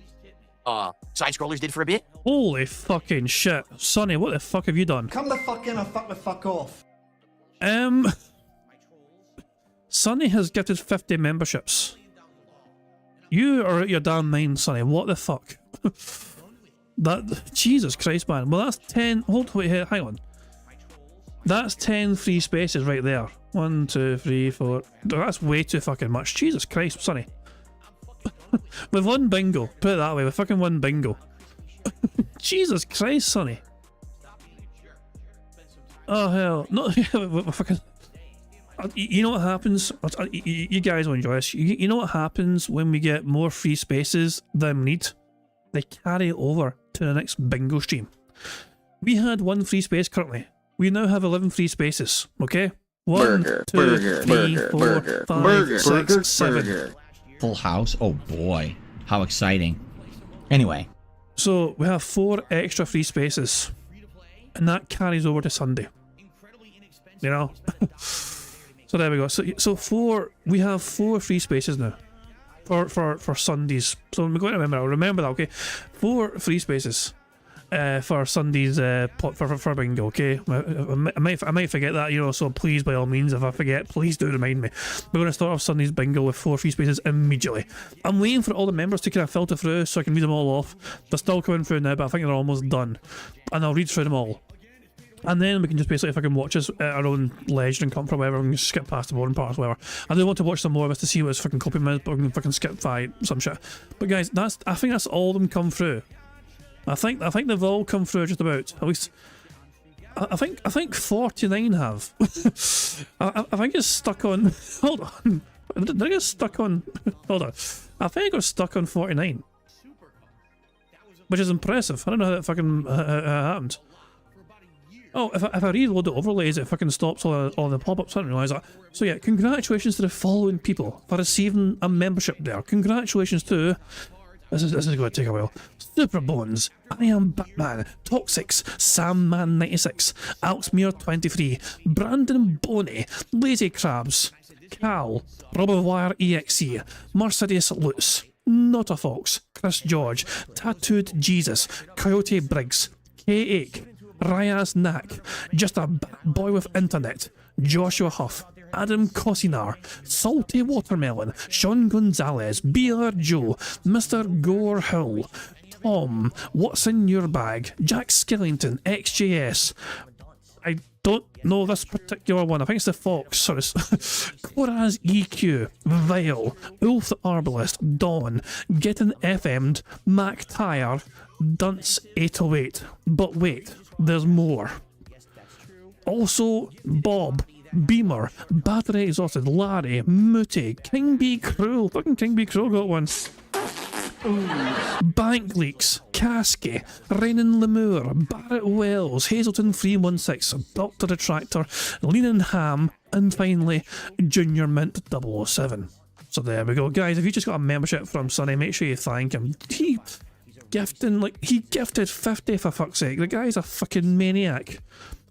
side scrollers did for a bit. Holy fucking shit, Sonny, what the fuck have you done? Come the fuck in or fuck the fuck off. Sonny has gifted 50 memberships. You are out your damn mind, Sonny. What the fuck? Jesus Christ, man. Well, that's 10. Wait, hang on. That's 10 free spaces right there. 1, 2, 3, 4. That's way too fucking much. Jesus Christ, Sonny. With one bingo. Put it that way. With fucking one bingo. Jesus Christ, Sonny. Oh, hell. No, fucking. You know what happens? You guys will enjoy this. You know what happens when we get more free spaces than we need? They carry over to the next bingo stream. We had 1 free space currently. We now have 11 free spaces. Okay? 1, 2, 3, 4, 5, 6, 7. Full house? Oh boy. How exciting. Anyway. So we have 4 extra free spaces. And that carries over to Sunday. You know? So there we go. So we have 4 free spaces now for Sundays. So we're going to remember that, okay? 4 free spaces. for Sunday's for bingo. Okay, I might forget that, you know. So please, by all means, if I forget, please do remind me. We're going to start off Sunday's bingo with 4 free spaces immediately. I'm waiting for all the members to kind of filter through so I can read them all off. They're still coming through now, but I think they're almost done, and I'll read through them all. And then we can just basically fucking watch us at our own leisure and comfort, whatever, and just skip past the boring parts, whatever. I do want to watch some more of us to see what his fucking copy is, but we can fucking skip by some shit. But guys, I think that's all of them come through. I think they've all come through just about. At least I think 49 have. I think it's stuck on. Hold on. Did I get stuck on? Hold on. I think I got stuck on 49, which is impressive. I don't know how that fucking happened. Oh, if I reload the overlays, it fucking stops all the pop-ups. I didn't realise that. So yeah, congratulations to the following people for receiving a membership there. Congratulations to... This is going to take a while. Super Bones, I Am Batman, Toxics, Samman96, Alxmere23, Brandon Boney, Lazy Crabs, Cal, Robowire EXE, Mercedes Lutz, Not a Fox, Chris George, Tattooed Jesus, Coyote Briggs, K8, Ryaz Knack, Just a Boy with Internet, Joshua Huff, Adam Cosinar, Salty Watermelon, Sean Gonzalez, BR Joe, Mr. Gore Hull, Tom, What's in Your Bag, Jack Skillington, XJS. I don't know this particular one. I think it's the Fox. Sorry. Coraz EQ, Vile, Ulf the Arbalist, Dawn, Getting FM'd, Mac Tire, Dunce 808. But wait, there's more. Also, Bob, Beamer, Battery Exhausted, Larry, Muti, King B Cruel. Fucking King B Cruel got one. Bank Leaks, Kasky, Renan Lemur, Barrett Wells, Hazelton 316, Dr. Detractor, Leanin Ham, and finally Junior Mint 007. So there we go, guys. If you just got a membership from Sonny, make sure you thank him. He gifted 50 for fuck's sake. The guy's a fucking maniac.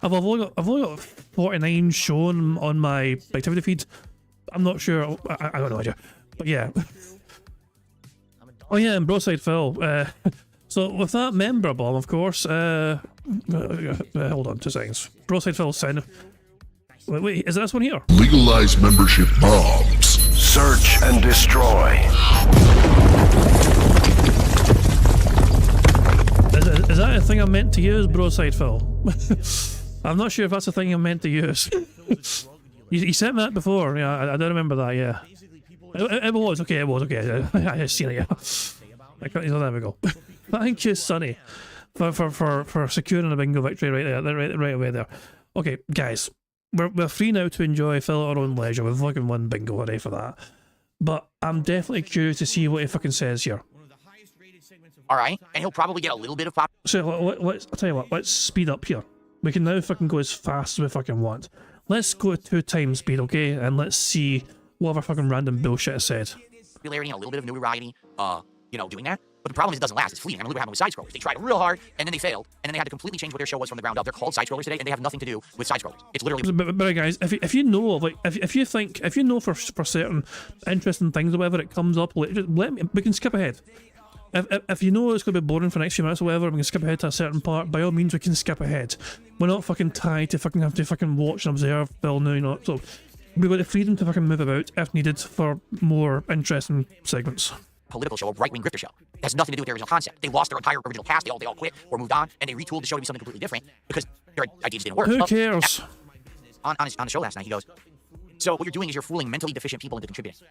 I've only got 49 shown on my activity feed. I'm not sure. I don't know, but yeah. Oh yeah, and Broadside Phil. So with that member bomb, of course. Hold on 2 seconds. Broadside Phil sent. Wait, is this one here? Legalize membership bombs. Search and destroy. Is that a thing I'm meant to use, Broadside Phil? I'm not sure if that's a thing I'm meant to use. You sent me that before. Yeah, I don't remember that. Yeah. It was okay. It was okay. I seen it. Yeah. So there we go. Thank you, Sonny, for securing a bingo victory right away there. Okay, guys, we're free now to enjoy Phil at our own leisure. We've fucking won bingo already for that. But I'm definitely curious to see what he fucking says here. All right, and he'll probably get a little bit of pop. So I'll tell you what. Let's speed up here. We can now fucking go as fast as we fucking want. Let's go at 2 times speed, okay? And let's see whatever fucking random bullshit I said. Popularity and a little bit of notoriety, doing that. But the problem is it doesn't last. It's fleeting. I mean, look what happened with side-scrollers. They tried real hard, and then they failed, and then they had to completely change what their show was from the ground up. They're called side-scrollers today, and they have nothing to do with side-scrollers. It's literally... But guys, if you know, like, if you know for certain interesting things or whatever it comes up, let me, we can skip ahead. If you know it's going to be boring for the next few minutes or whatever, we can skip ahead to a certain part, by all means we can skip ahead. We're not fucking tied to fucking have to fucking watch and observe Bill now, you know, so we've got the freedom to fucking move about if needed for more interesting segments. Political show, a right-wing grifter show. It has nothing to do with their original concept. They lost their entire original cast, they all quit or moved on, and they retooled the show to be something completely different because their ideas didn't work. Who cares? On the show last night, he goes, so what you're doing is you're fooling mentally deficient people into contributing.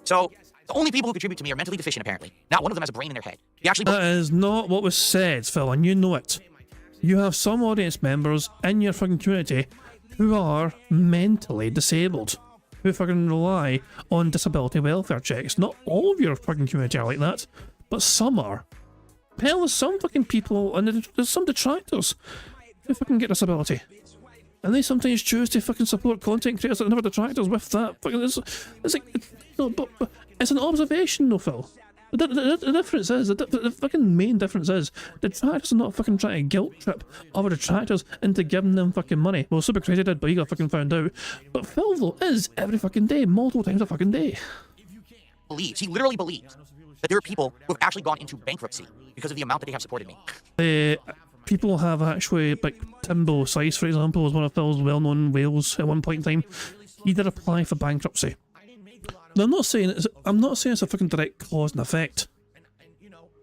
So the only people who contribute to me are mentally deficient, apparently. Not one of them has a brain in their head. That is not what was said, Phil, and you know it. You have some audience members in your fucking community who are mentally disabled, who fucking rely on disability welfare checks. Not all of your fucking community are like that, but some are. Hell, there's some fucking people, and there's some detractors who fucking get disability. And they sometimes choose to fucking support content creators that never detractors with that. Fucking, it's like, no, but it's an observation, though, Phil. The difference is, the fucking main difference is, detractors are not fucking trying to guilt trip other detractors into giving them fucking money. Well, Super Crazy did, but he got fucking found out. But Phil, though, is every fucking day, multiple times a fucking day. He literally believes that there are people who have actually gone into bankruptcy because of the amount that they have supported me. People have actually, like Timbo Sice, for example, was one of Phil's well-known whales at one point in time. He did apply for bankruptcy. Now, I'm not saying it's a fucking direct cause and effect,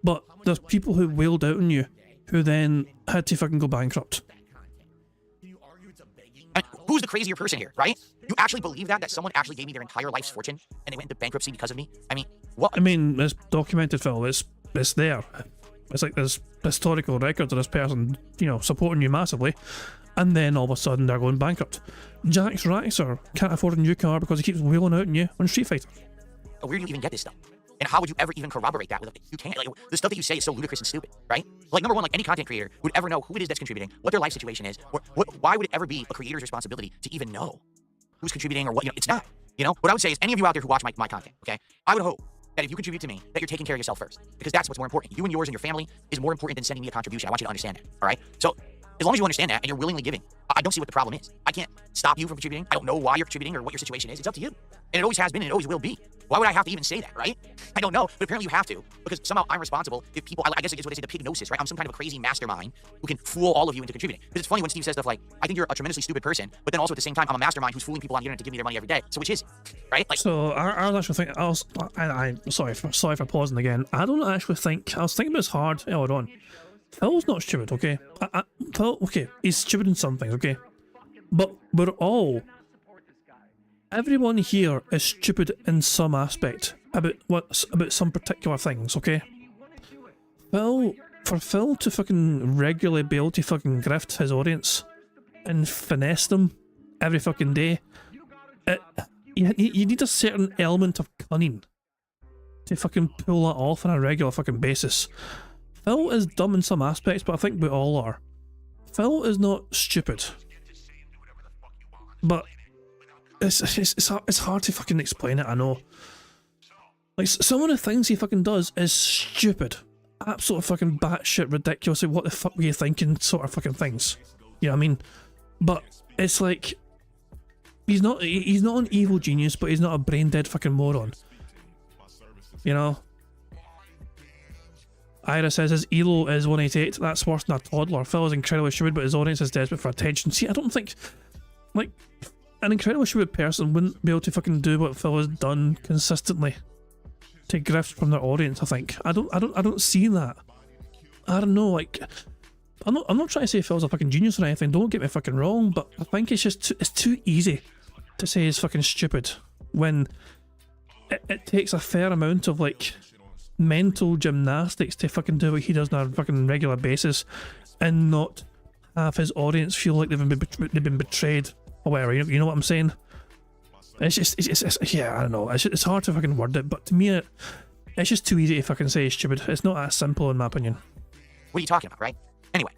but there's people who wailed out on you who then had to fucking go bankrupt. I mean, who's the crazier person here, right? You actually believe that someone actually gave me their entire life's fortune and they went into bankruptcy because of me? I mean, what? I mean, it's documented, Phil. It's there. It's like there's historical records of this person, you know, supporting you massively, and then all of a sudden they're going bankrupt. Jax Raxer can't afford a new car because he keeps wheeling out on you on Street Fighter. Where do you even get this stuff? And how would you ever even corroborate that? You can't. Like, the stuff that you say is so ludicrous and stupid, right? Like, number one, like any content creator would ever know who it is that's contributing, what their life situation is, or why would it ever be a creator's responsibility to even know who's contributing or what? You know, it's not. You know, what I would say is any of you out there who watch my content, okay, I would hope that if you contribute to me, that you're taking care of yourself first, because that's what's more important. You and yours and your family is more important than sending me a contribution. I want you to understand that, all right? So as long as you understand that and you're willingly giving, I don't see what the problem is. I can't stop you from contributing. I don't know why you're contributing or what your situation is. It's up to you. And it always has been and it always will be. Why would I have to even say that, right? I don't know, but apparently you have to, because somehow I'm responsible if people, I guess it's what they say, the pignosis, right? I'm some kind of a crazy mastermind who can fool all of you into contributing. Because it's funny when Steve says stuff like, I think you're a tremendously stupid person, but then also at the same time, I'm a mastermind who's fooling people on the internet to give me their money every day. So which is it, right? Like, so I was actually thinking, sorry for pausing again. I don't actually think, I was thinking this hard earlier on. Phil's not stupid, okay? Phil, okay, he's stupid in some things, okay? But everyone here is stupid in some aspect about some particular things, okay? For Phil to fucking regularly be able to fucking grift his audience and finesse them every fucking day, you need a certain element of cunning to fucking pull that off on a regular fucking basis. Phil is dumb in some aspects, but I think we all are. Phil is not stupid, but it's hard to fucking explain it, I know. Like, some of the things he fucking does is stupid. Absolute fucking batshit ridiculous, like, what the fuck were you thinking sort of fucking things. You know what I mean? But it's like, he's not an evil genius, but he's not a brain dead fucking moron. You know? Ira says his elo is 188, that's worse than a toddler. Phil is incredibly stupid, but his audience is desperate for attention. See, I don't think, like, an incredibly stupid person wouldn't be able to fucking do what Phil has done consistently to grift from their audience, I think. I don't see that. I don't know, like, I'm not trying to say Phil's a fucking genius or anything, don't get me fucking wrong, but I think it's just it's too easy to say he's fucking stupid when it takes a fair amount of, like, mental gymnastics to fucking do what he does on a fucking regular basis and not have his audience feel like they've been betrayed or whatever, you know what I'm saying? It's just, yeah, I don't know, it's hard to fucking word it, but to me it's just too easy to fucking say he's stupid. It's not that simple in my opinion. what are you talking about, right? Anyway.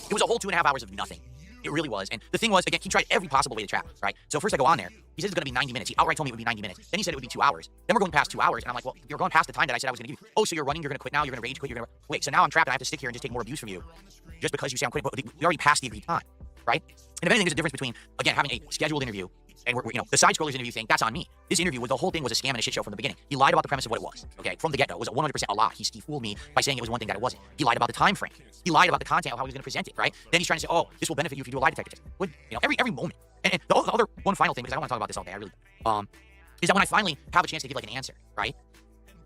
It was a whole 2.5 hours of nothing. It really was. And the thing was, again, he tried every possible way to trap, right? So first I go on there. He says it's going to be 90 minutes. He outright told me it would be 90 minutes. Then he said it would be 2 hours. Then we're going past 2 hours. And I'm like, well, you're going past the time that I said I was going to give you. Oh, so you're running, you're going to quit now, you're going to rage quit, you're going to... Wait, so now I'm trapped and I have to stick here and just take more abuse from you just because you say I'm quitting. But we already passed the agreed time, right? And if anything, there's a difference between, again, having a scheduled interview and we're you know, the side scrollers interview thing, that's on me. This interview, the whole thing was a scam and a shit show from the beginning. He lied about the premise of what it was, okay? From the get-go, it was 100% a lie. He fooled me by saying it was one thing that it wasn't. He lied about the time frame. He lied about the content of how he was going to present it, right? Then he's trying to say, oh, this will benefit you if you do a lie detector test. Would, you know, every moment. And the other one final thing, because I don't want to talk about this all day, I really is that when I finally have a chance to give like an answer, right?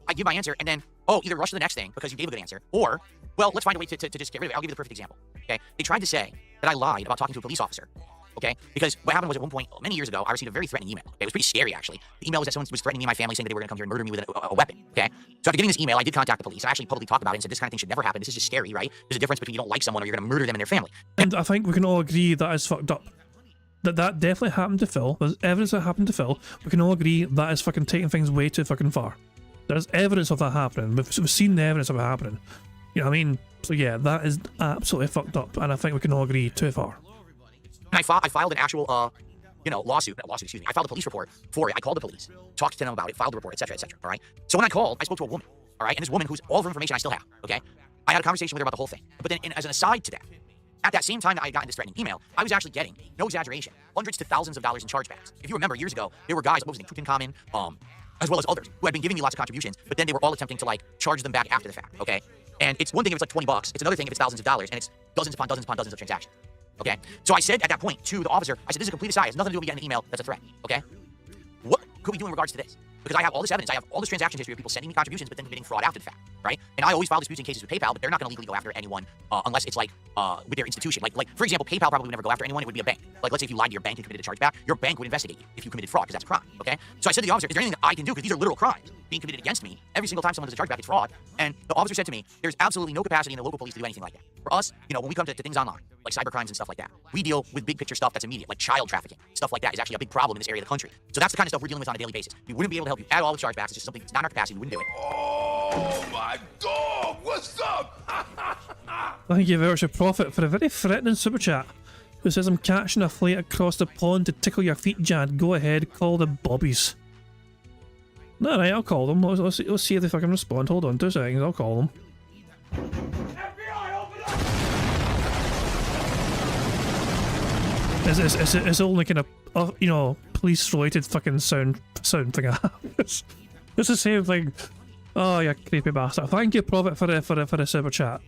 I give my answer and then, oh, either rush to the next thing because you gave a good answer, or, well, let's find a way to just get rid of it. I'll give you the perfect example, okay? They tried to say that I lied about talking to a police officer, okay? Because what happened was at one point, many years ago, I received a very threatening email. Okay? It was pretty scary, actually. The email was that someone was threatening me and my family, saying that they were going to come here and murder me with a weapon, okay? So after getting this email, I did contact the police. I actually publicly talked about it and said this kind of thing should never happen. This is just scary, right? There's a difference between you don't like someone or you're going to murder them and their family. And I think we can all agree that is fucked up. That definitely happened to Phil. There's evidence that happened to Phil. We can all agree that is fucking taking things way too fucking far. There's evidence of that happening. We've seen the evidence of it happening. You know what I mean? So yeah, that is absolutely fucked up, and I think we can all agree too far. And I filed an actual, lawsuit, excuse me. I filed a police report for it. I called the police, talked to them about it, filed the report, etc., all right? So when I called, I spoke to a woman, all right? And this woman, who's all of her information I still have, okay? I had a conversation with her about the whole thing. But then, as an aside to that, at that same time that I had gotten this threatening email, I was actually getting, no exaggeration, hundreds to thousands of dollars in chargebacks. If you remember, years ago, there were guys, what was his name, Tutankhamun, as well as others who had been giving me lots of contributions, but then they were all attempting to like charge them back after the fact, okay? And it's one thing if it's like 20 bucks, it's another thing if it's thousands of dollars, and it's dozens upon dozens upon dozens of transactions, okay? So I said at that point to the officer, I said, this is a complete aside, it has nothing to do with getting an email that's a threat, okay? What could we do in regards to this? Because I have all this evidence, I have all this transaction history of people sending me contributions but then committing fraud after the fact, right? And I always file disputes in cases with PayPal, but they're not going to legally go after anyone unless it's like with their institution. Like for example, PayPal probably would never go after anyone. It would be a bank. Like let's say if you lied to your bank and committed a chargeback, your bank would investigate you if you committed fraud because that's a crime, okay? So I said to the officer, is there anything that I can do? Because these are literal crimes being committed against me. Every single time someone does a chargeback, it's fraud. And the officer said to me, there's absolutely no capacity in the local police to do anything like that. For us, you know, when we come to things online, like cyber crimes and stuff like that, we deal with big picture stuff that's immediate, like child trafficking. Stuff like that is actually a big problem in this area of the country. So that's the kind of stuff we're dealing with on a daily basis. We wouldn't be able to help you at all with chargebacks. It's just something that's not in our capacity. We wouldn't do it. Oh my dog! What's up? Thank you very much, Prophet, for a very threatening super chat. Who says, I'm catching a flight across the pond to tickle your feet, Jad. Go ahead, call the bobbies. Alright, I'll call them. Let's see if they fucking respond. Hold on 2 seconds, I'll call them. It's only kind of, you know, police-related fucking sound thing I have. It's the same thing. Oh, you creepy bastard. Thank you, Prophet, for the super chat.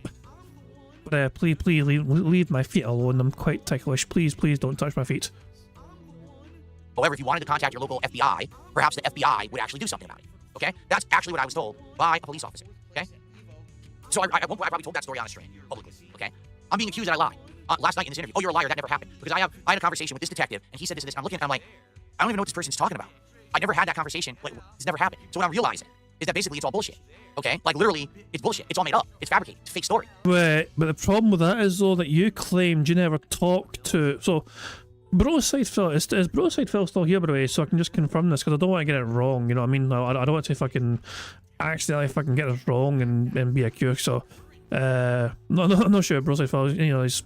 But please leave my feet alone. I'm quite ticklish. Please don't touch my feet. However, if you wanted to contact your local FBI, perhaps the FBI would actually do something about it, okay? That's actually what I was told by a police officer, okay? So at one point, I probably told that story on a stream, publicly, okay? I'm being accused that I lied. Last night in this interview, oh, you're a liar, that never happened. Because I had a conversation with this detective, and he said this and this, and I'm looking, and I'm like, I don't even know what this person's talking about. I never had that conversation, like, this never happened. So what I'm realizing is that basically it's all bullshit, okay? Like, literally, it's bullshit. It's all made up. It's fabricated. It's a fake story. But the problem with that is, though, that you claimed you never talked to... So, Broside Phil, is Broside Phil still here, by the way, so I can just confirm this, because I don't want to get it wrong, you know what I mean? I don't want to fucking accidentally fucking get it wrong and be accused, so... I'm not sure Broside Phil, you know, he's...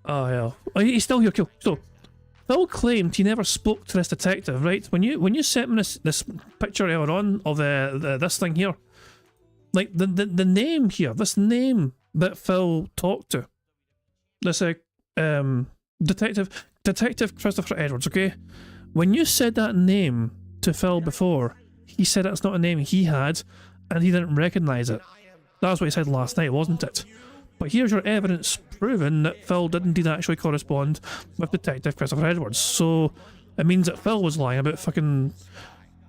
Oh, hell. Oh, he's still here, cool. So, Phil claimed he never spoke to this detective, right? When you sent me this picture earlier on of this thing here, like the name here, this name that Phil talked to, this Detective Christopher Edwards, okay? When you said that name to Phil before, he said it's not a name he had, and he didn't recognise it. That's what he said last night, wasn't it? But here's your evidence proving that Phil did indeed actually correspond with Detective Christopher Edwards. So it means that Phil was lying about fucking...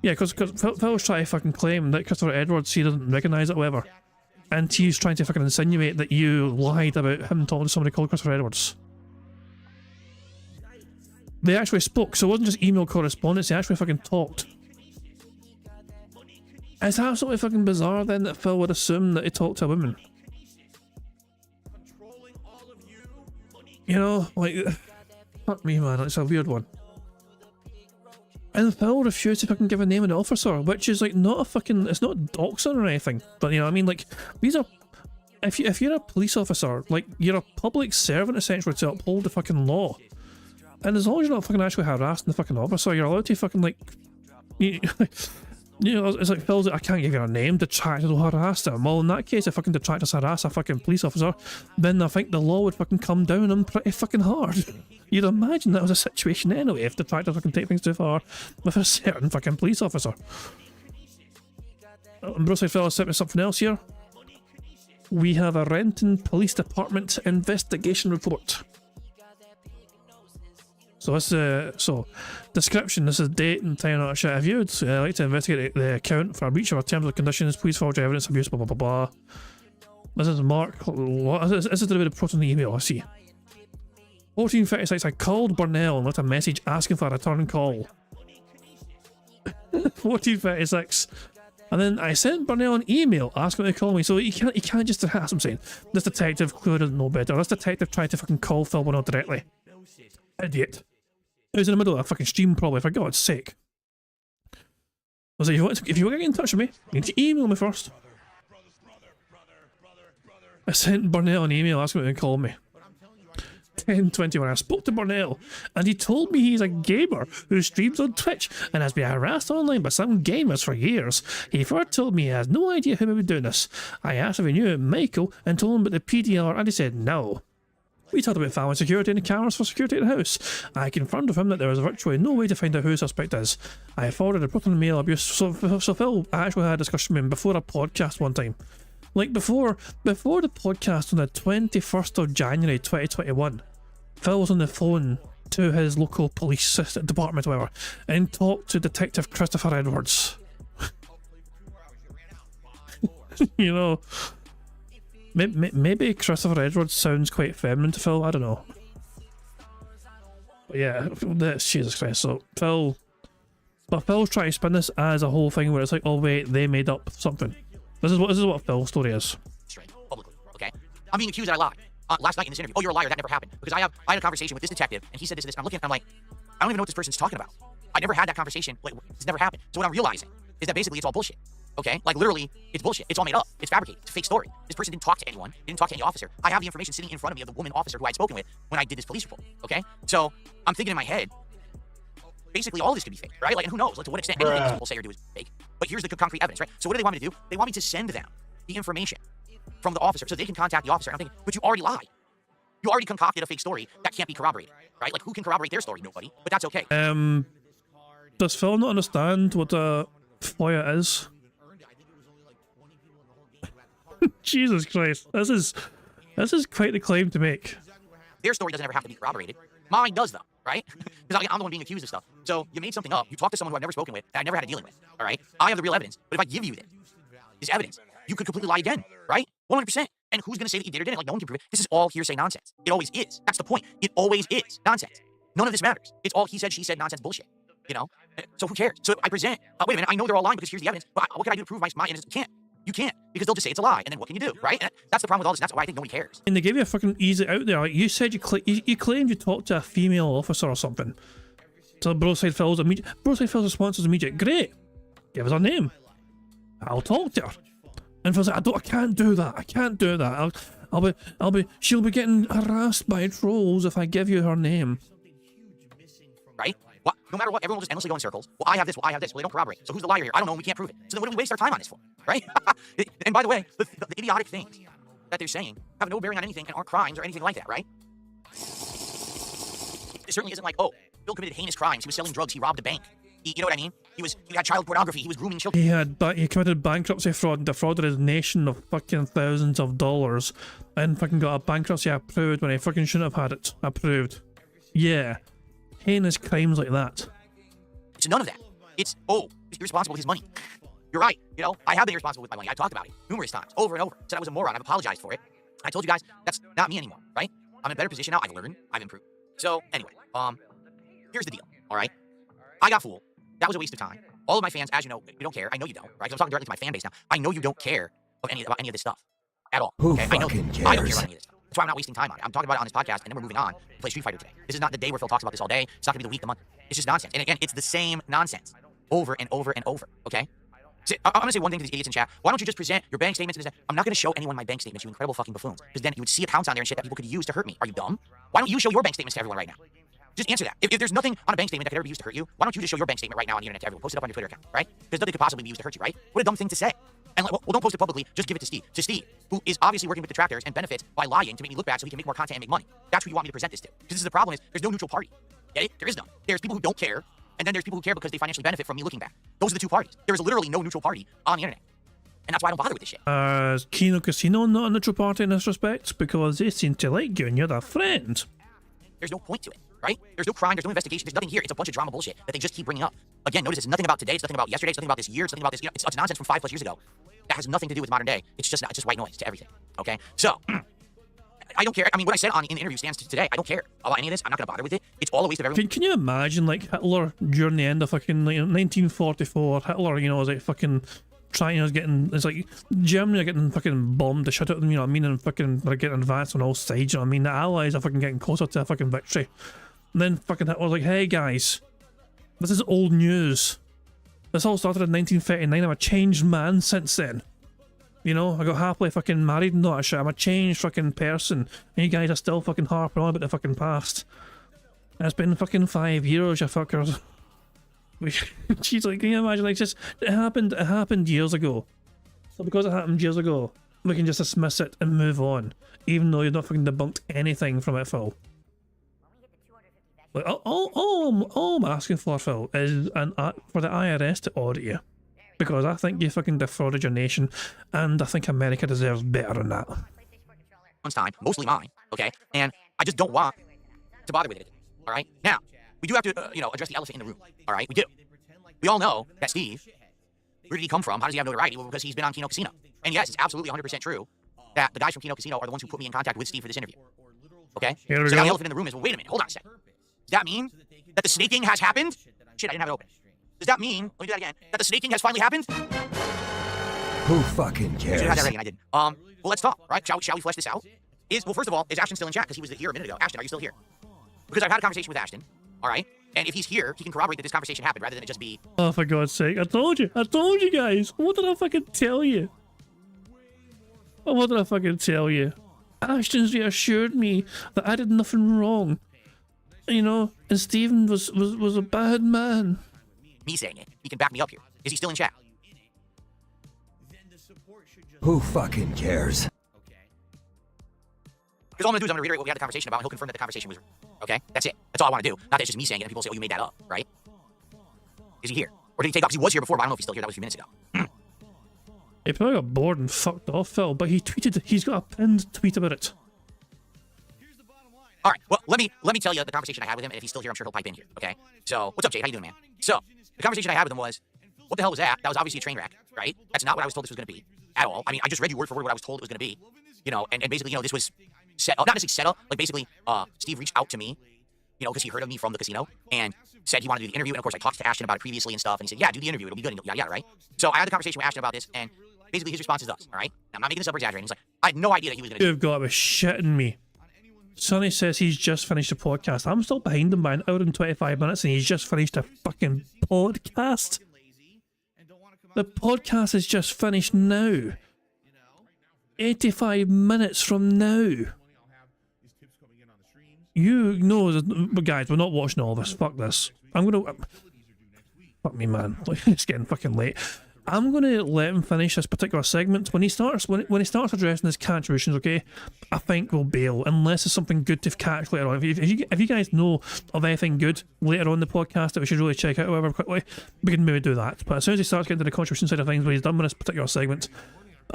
Yeah, because Phil was trying to fucking claim that Christopher Edwards, he doesn't recognise it, whatever. And he's trying to fucking insinuate that you lied about him talking to somebody called Christopher Edwards. They actually spoke, so it wasn't just email correspondence, they actually fucking talked. It's absolutely fucking bizarre then that Phil would assume that he talked to a woman. You know, like, fuck me, man, it's a weird one. And Phil refused to fucking give a name of the officer, which is like not a fucking, it's not doxing or anything, but you know what I mean, like, these are, if you're a police officer, like, you're a public servant essentially to uphold the fucking law. And as long as you're not fucking actually harassing the fucking officer, you're allowed to fucking, like, you know, it's like Phil's like, I can't give you a name, Detractor will harass them. Well, in that case, if fucking Detractors harass a fucking police officer, then I think the law would fucking come down on them pretty fucking hard. You'd imagine that was a situation anyway, if Detractors fucking take things too far with a certain fucking police officer. And Broside Phil sent me something else here. We have a Renton Police Department investigation report. So this description, this is date and time, not shit. If you would like to investigate the account for a breach of our terms and conditions, please forward your evidence, abuse, blah blah blah blah. This is Mark, what? This is the bit of proton email, I see. 1436, I called Burnell and left a message asking for a return call. 1436. And then I sent Burnell an email asking him to call me, so he can't just harass him saying, this detective clearly doesn't know better, this detective tried to fucking call Phil Burnell directly. Idiot. It was in the middle of a fucking stream probably, for God's sake. I was like, if you want to get in touch with me, you need to email me first. I sent Burnell an email asking him to call me. 10:21, I spoke to Burnell, and he told me he's a gamer who streams on Twitch and has been harassed online by some gamers for years. He first told me he has no idea who may be doing this. I asked if he knew Michael and told him about the PDR, and he said no. We talked about family security and the cameras for security at the house. I confirmed with him that there was virtually no way to find out who the suspect is. I forwarded a Brooklyn mail abuse, so Phil actually had a discussion with him before a podcast one time. Like before the podcast on the 21st of January 2021, Phil was on the phone to his local police department, whatever, and talked to Detective Christopher Edwards. You know, maybe Christopher Edwards sounds quite feminine to Phil, I don't know. But yeah, Jesus Christ, so Phil's trying to spin this as a whole thing where it's like, oh wait, they made up something. This is what Phil's story is. Straight, publicly, okay? I'm being accused that I lied. Last night in this interview, oh, you're a liar, that never happened. Because I had a conversation with this detective, and he said this and this, and I'm looking, I'm like, I don't even know what this person's talking about. I never had that conversation, like, it's never happened. So what I'm realizing is that basically it's all bullshit, okay? Like, literally, it's bullshit. It's all made up. It's fabricated. It's a fake story. This person didn't talk to anyone. Didn't talk to any officer. I have the information sitting in front of me of the woman officer who I'd spoken with when I did this police report, okay? So I'm thinking in my head, basically all this could be fake, right? Like, and who knows, like, to what extent anything people say or do is fake. But here's the concrete evidence, right? So what do they want me to do? They want me to send them the information from the officer so they can contact the officer. And I'm thinking, but you already lied. You already concocted a fake story that can't be corroborated, right? Like, who can corroborate their story? Nobody. But that's okay. Does Phil not understand what a FOIA is? Jesus Christ, this is quite the claim to make. Their story doesn't ever have to be corroborated. Mine does, though, right? Because I'm the one being accused of stuff. So you made something up. You talked to someone who I've never spoken with, and I never had a dealing with, all right? I have the real evidence. But if I give you this evidence, you could completely lie again, right? 100%. And who's going to say that you did or didn't? Like, no one can prove it. This is all hearsay nonsense. It always is. That's the point. It always is nonsense. None of this matters. It's all he said, she said nonsense bullshit, you know? So who cares? So I present, wait a minute, I know they're all lying because here's the evidence, but what can I do to prove my innocence? You can't, because they'll just say it's a lie, and then what can you do, right? And that's the problem with all this, and that's why I think nobody cares. And they gave you a fucking easy out there. Like, you said you claimed you talked to a female officer or something. So Broadside Phil's response was immediate. Great. Give us her name. I'll talk to her. And Phil's like, I can't do that. She'll be getting harassed by trolls if I give you her name. Right? What? No matter what, everyone will just endlessly go in circles. Well, I have this. Well, they don't corroborate. So who's the liar here? I don't know. We can't prove it. So then what do we waste our time on this for? Right? And by the way, the idiotic things that they're saying have no bearing on anything and aren't crimes or anything like that, right? It certainly isn't like, oh, Bill committed heinous crimes. He was selling drugs. He robbed a bank. You know what I mean? He had child pornography. He was grooming children. He committed bankruptcy fraud and defrauded his nation of fucking thousands of dollars and fucking got a bankruptcy approved when he fucking shouldn't have had it approved. Yeah. Heinous crimes like that. It's none of that. It's, he's irresponsible with his money. You're right. You know, I have been irresponsible with my money. I talked about it numerous times, over and over. Said I was a moron. I've apologized for it. I told you guys that's not me anymore, right? I'm in a better position now. I've learned. I've improved. So anyway, here's the deal. All right, I got fooled. That was a waste of time. All of my fans, as you know, you don't care. I know you don't, right? 'Cause I'm talking directly to my fan base now. I know you don't care about any of this stuff at all. Who okay? I don't care about any of this stuff. That's why I'm not wasting time on it. I'm talking about it on this podcast, and then we're moving on to play Street Fighter today. This is not the day where Phil talks about this all day. It's not gonna be the week, the month. It's just nonsense. And again, it's the same nonsense over and over and over. Okay? So, I'm gonna say one thing to these idiots in chat. Why don't you just present your bank statements? I'm not gonna show anyone my bank statements, you incredible fucking buffoons, because then you would see accounts on there and shit that people could use to hurt me. Are you dumb? Why don't you show your bank statements to everyone right now? Just answer that. If there's nothing on a bank statement that could ever be used to hurt you, why don't you just show your bank statement right now on the internet to everyone? Post it up on your Twitter account, right? Because nothing could possibly be used to hurt you, right? What a dumb thing to say. And well, don't post it publicly. Just give it to Steve. To Steve, who is obviously working with detractors and benefits by lying to make me look bad so he can make more content and make money. That's who you want me to present this to. Because this is the problem is there's no neutral party. Get it? There is none. There's people who don't care, and then there's people who care because they financially benefit from me looking bad. Those are the two parties. There is literally no neutral party on the internet. And that's why I don't bother with this shit. Kino Casino not a neutral party in this respect because they seem to like you and you're their friend. There's no point to it, right? There's no crime, there's no investigation, there's nothing here. It's a bunch of drama bullshit that they just keep bringing up. Again, notice it's nothing about today, it's nothing about yesterday, it's nothing about this year, it's nothing about this, it's nonsense from 5+ years ago. That has nothing to do with modern day. It's just white noise to everything, okay? So, I don't care. I mean, what I said in the interview stands to today. I don't care about any of this. I'm not going to bother with it. It's all a waste of everyone. Can you imagine, like, Hitler during the end of fucking, like, 1944, Hitler, you know, was like fucking trying, it's like Germany are getting fucking bombed the shit out of them, you know what I mean, and fucking they're getting advanced on all sides, you know what I mean, the Allies are fucking getting closer to a fucking victory, and then fucking Hitler's like, hey guys, this is old news, this all started in 1939, I'm a changed man since then, you know, I got happily fucking married and all that shit, I'm a changed fucking person, and you guys are still fucking harping on about the fucking past, and it's been fucking 5 years, you fuckers. She's like, can you imagine, like, just, it happened years ago. So because it happened years ago, we can just dismiss it and move on, even though you've not fucking debunked anything from it, Phil. Like, all I'm asking for, Phil, is for the IRS to audit you. Because I think you fucking defrauded your nation, and I think America deserves better than that. Time, mostly mine, okay? And I just don't want to bother with it, all right? Now, we do have to, address the elephant in the room, all right? We do. We all know that Steve, where did he come from? How does he have notoriety? Well, because he's been on Kino Casino. And yes, it's absolutely 100% true that the guys from Kino Casino are the ones who put me in contact with Steve for this interview, okay? So now the elephant in the room is, well, wait a minute, hold on a second. Does that mean that the snaking has happened? Shit, I didn't have it open. Does that mean, let me do that again, that the snaking has finally happened? Who fucking cares? I had that ready and I didn't. Well, let's talk, right? Shall we flesh this out? Well, first of all, is Ashton still in chat? Because he was here a minute ago. Ashton, are you still here? Because I've had a conversation with Ashton, all right? And if he's here, he can corroborate that this conversation happened rather than it just be... Oh, for God's sake, I told you guys. What did I fucking tell you? Oh, what did I fucking tell you? Ashton's reassured me that I did nothing wrong. You know, and Stephen was a bad man. Me saying it. He can back me up here. Is he still in chat? Who fucking cares? Because all I'm going to do is I'm going to reiterate what we had the conversation about, and he'll confirm that the conversation was... Okay? That's it. That's all I want to do. Not that it's just me saying it and people say, oh, you made that up, right? Is he here? Or did he take off? Because he was here before, but I don't know if he's still here. That was a few minutes ago. He probably got bored and fucked off, Phil, but he's got a pinned tweet about it. All right, well, let me tell you the conversation I had with him, and if he's still here, I'm sure he'll pipe in here, okay? So, what's up, Jade? How you doing, man? So, the conversation I had with him was, what the hell was that? That was obviously a train wreck, right? That's not what I was told this was going to be, at all. I mean, I just read you word for word what I was told it was going to be, and basically, this was set up, not necessarily set up, like basically, Steve reached out to me, because he heard of me from the casino, and said he wanted to do the interview, and of course, I talked to Ashton about it previously and stuff, and he said, yeah, do the interview, it'll be good, and yeah, right? So, I had the conversation with Ashton about this, and basically, his response is thus, all right? Now, I'm not making this up or exaggerating. He's like, I had no idea that he was going to do You've got to be shitting me. Sonny says he's just finished a podcast. I'm still behind him by an hour and 25 minutes and he's just finished a fucking podcast. The podcast is just finished now. 85 minutes from now. You know, but guys, we're not watching all this. Fuck this. Fuck me, man. It's getting fucking late. I'm going to let him finish this particular segment. When he starts addressing his contributions, okay, I think we'll bail, unless there's something good to catch later on. If you guys know of anything good later on in the podcast that we should really check out, however, quickly, we can maybe do that. But as soon as he starts getting to the contribution side of things, when he's done with this particular segment,